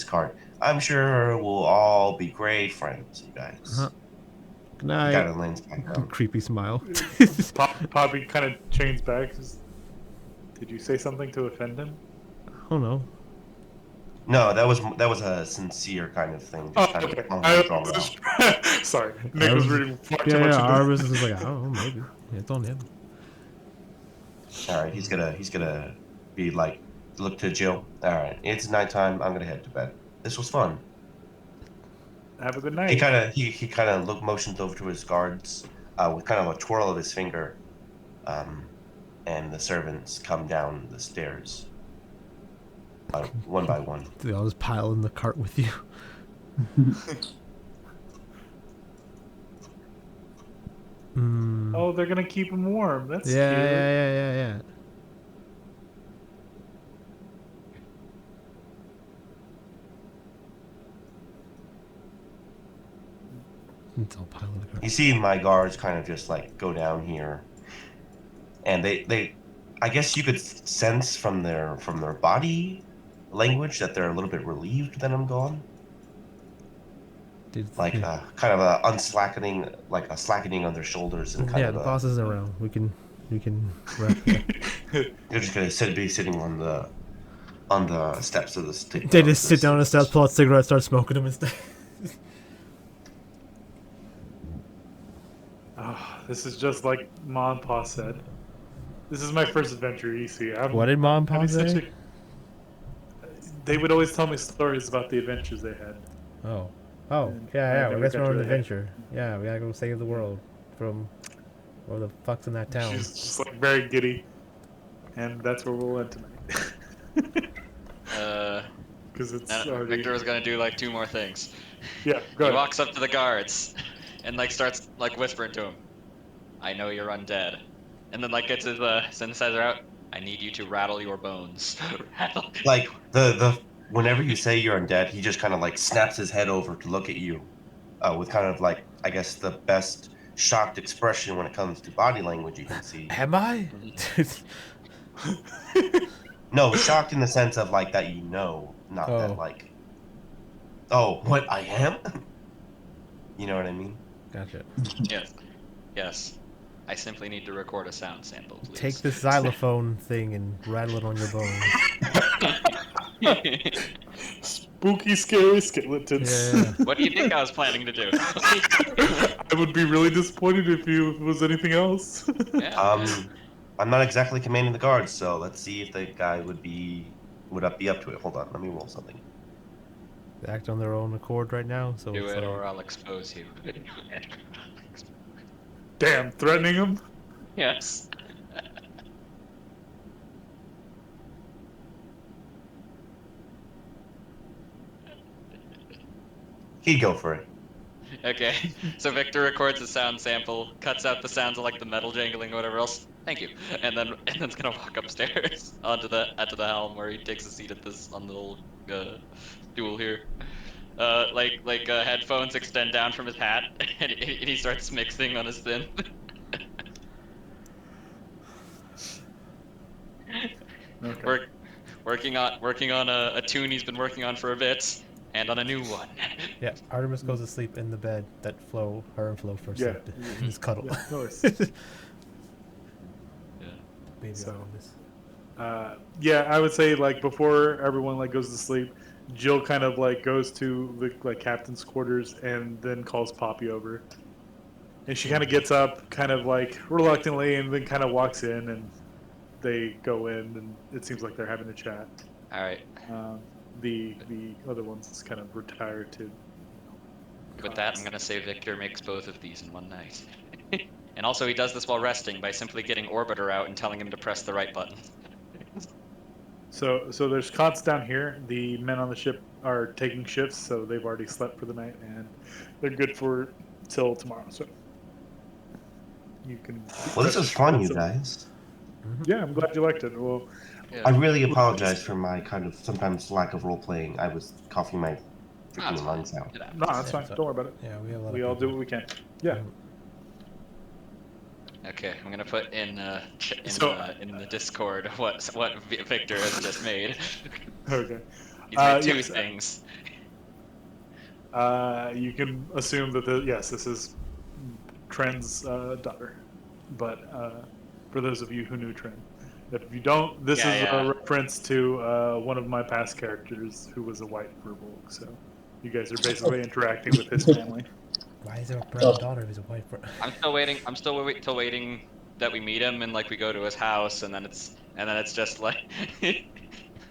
cart. I'm sure we'll all be great friends, you guys. Uh-huh. Good He night. kind of lands back down. Creepy smile. Poppy kind of chains back. Did you say something to offend him? Oh no. No, that was a sincere kind of thing. Oh, Just kind okay. of drawn out. Sorry, Nick was reading far too Yeah, much. Artemis is like, I don't know, maybe. Yeah, it's on him. All right, he's gonna be like, look to Jill. All right, it's nighttime. I'm gonna head to bed. This was fun. Have a good night. He kind of motions over to his guards with kind of a twirl of his finger, and the servants come down the stairs one by one. They all just pile in the cart with you. Oh, they're gonna keep him warm. That's cute. Yeah. It's all piled in the cart. You see my guards kind of just like go down here, and they I guess you could sense from their body language that they're a little bit relieved that I'm gone. Like kind of a unslackening, like a slackening on their shoulders and kind yeah, of the boss isn't around. We can wrap it up. They're just gonna be sitting on the steps of the stick. They just sit down on the steps, pull out cigarettes, start smoking them instead. Oh, this is just like Ma and Pa said. This is my first adventure, you see. What did Mom and Pa say? They would always tell me stories about the adventures they had. Oh, And yeah. I I never guess got we're on to an the adventure. Yeah, we gotta go save the world from where the fuck's in that town. She's just like very giddy, and that's where we'll end tonight. Because it's already... Victor was gonna do like 2 more things. Yeah, go He ahead. walks up to the guards and like starts like whispering to him, "I know you're undead," and then like gets his synthesizer out. "I need you to rattle your bones." Rattle. Like the whenever you say you're undead, he just kind of like snaps his head over to look at you, with kind of like I guess the best shocked expression when it comes to body language you can see. Am I? No, shocked in the sense of like that not Oh. that like, oh, what I am. You know what I mean? Gotcha. Yes. I simply need to record a sound sample, please. Take this xylophone thing and rattle it on your bones. Spooky, scary skeletons. Yeah. What do you think I was planning to do? I would be really disappointed if it was anything else. Yeah. I'm not exactly commanding the guards, so let's see if the guy would be up to it. Hold on, let me roll something. They act on their own accord right now, so Do it's it like, or I'll expose you. Damn, threatening him? Yes. He'd go for it. Okay, so Victor records a sound sample, cuts out the sounds of like the metal jangling or whatever else. Thank you. And then's gonna walk upstairs onto the helm where he takes a seat at this on the little stool here. Headphones extend down from his hat, and he starts mixing on his synth. Okay. Working on a tune he's been working on for a bit, and on a new one. yeah, Artemis goes to sleep in the bed that her and Flo first Yeah. slept in. Just cuddle. Yeah, of course. Baby So- Artemis. Yeah, I would say like before everyone like goes to sleep, Jill kind of like goes to the like captain's quarters and then calls Poppy over. And she kind of gets up, kind of like reluctantly, and then kind of walks in, and they go in, and it seems like they're having a chat. All right. The other ones kind of retire to. With that, I'm gonna say Victor makes both of these in one night. And also, he does this while resting by simply getting Orbiter out and telling him to press the right button. So there's cots down here. The men on the ship are taking shifts, so they've already slept for the night, and they're good for till tomorrow. So you can. Well, this was fun, you guys. Yeah, I'm glad you liked it. Well, I really apologize for my kind of sometimes lack of role playing. I was coughing my freaking lungs out. no, that's fine. so- Don't worry about it. Yeah, we have a lot We of all do people. what we can. Yeah. Okay, I'm gonna put in So- in the Discord what Victor has just made. Okay. He's made two yes, things. You can assume that yes, this is Tren's daughter. But for those of you who knew Tren, if you don't, this Yeah, is yeah. a reference to one of my past characters who was a white Verbolg. So you guys are basically interacting with his family. Why is there a brown daughter if he's a white bro? I'm still waiting. I'm still waiting that we meet him and like we go to his house and then it's just like I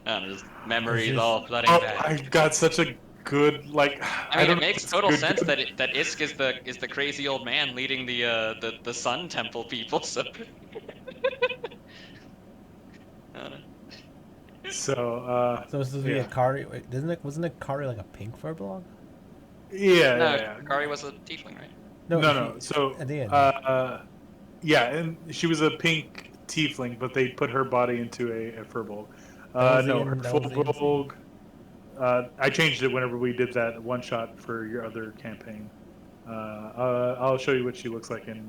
don't know, just memories This is- all flooding Oh, back. I got such a good like. I mean, don't it know makes if it's total good, sense good. that Isk is the crazy old man leading the Sun Temple people. So. I don't know. So So this is yeah. a Kari. Wait, wasn't it Kari like a pink Furbolg? Yeah, No, yeah. Kari was a tiefling, right? No. So at the end. yeah, and she was a pink tiefling, but they put her body into a Furbolg. That was No, in- her that full was in- Bolg. I changed it whenever we did that one shot for your other campaign. I'll show you what she looks like in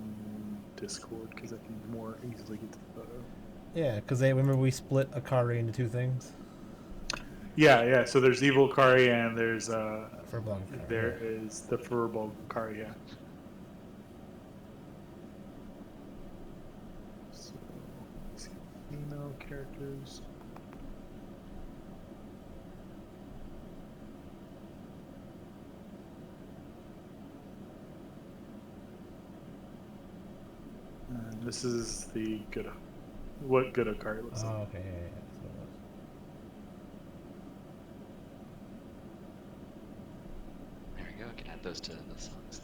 Discord because I can more easily get to the photo. Yeah, because they remember we split a Kari into two things. Yeah. So there's Evil Kari and there's Furbolg. there is the Furbolg Kari. Yeah. So, let's see, female characters. And this is the good, what good Akari looks like. Oh, okay, yeah. That's what it was. There we go. I can add those to the songs.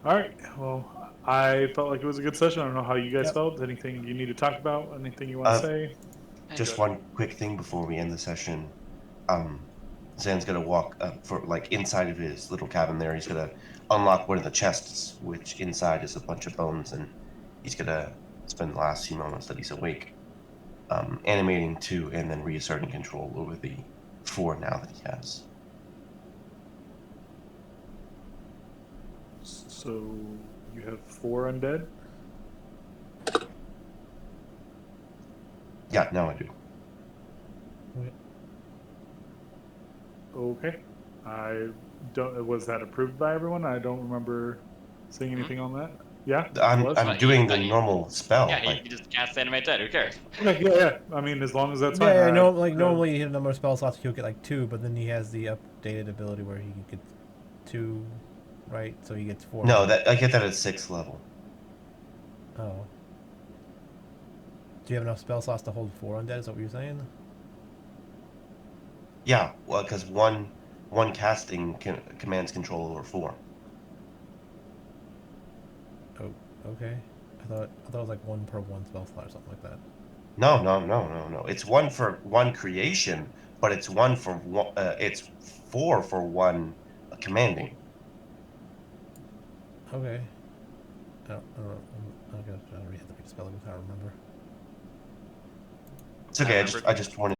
All right. Well, I felt like it was a good session. I don't know how you guys Yep. felt. Anything you need to talk about? Anything you want to say? Just one quick thing before we end the session. Zan's gonna walk up for like inside of his little cabin there. He's gonna unlock one of the chests, which inside is a bunch of bones, and he's gonna spend the last few moments that he's awake, animating 2 and then reasserting control over the 4 now that he has. So you have 4 undead. Yeah, now I do. Okay. I don't. Was that approved by everyone? I don't remember seeing anything on that. Yeah. it was? I'm But doing he- the but he- normal spell. Yeah, like, he just cast animate dead. Who cares? Okay, yeah. I mean, as long as that's fine. Yeah, I- no, like normally he had a number of spell slots, he'll get like 2, but then he has the updated ability where he can get 2, right? So he gets 4. no, that I get that at 6th level. Oh. Do you have enough spell slots to hold 4 undead? Is that what you're saying? Yeah, well, because one casting commands control over 4. Oh, okay. I thought it was like 1 per 1 spell slot or something like that. No. It's 1 for 1 creation, but it's 1 for one. It's 4 for 1 commanding. Okay. I don't know. I don't have to read the spell. I don't remember. It's okay. I I just wanted.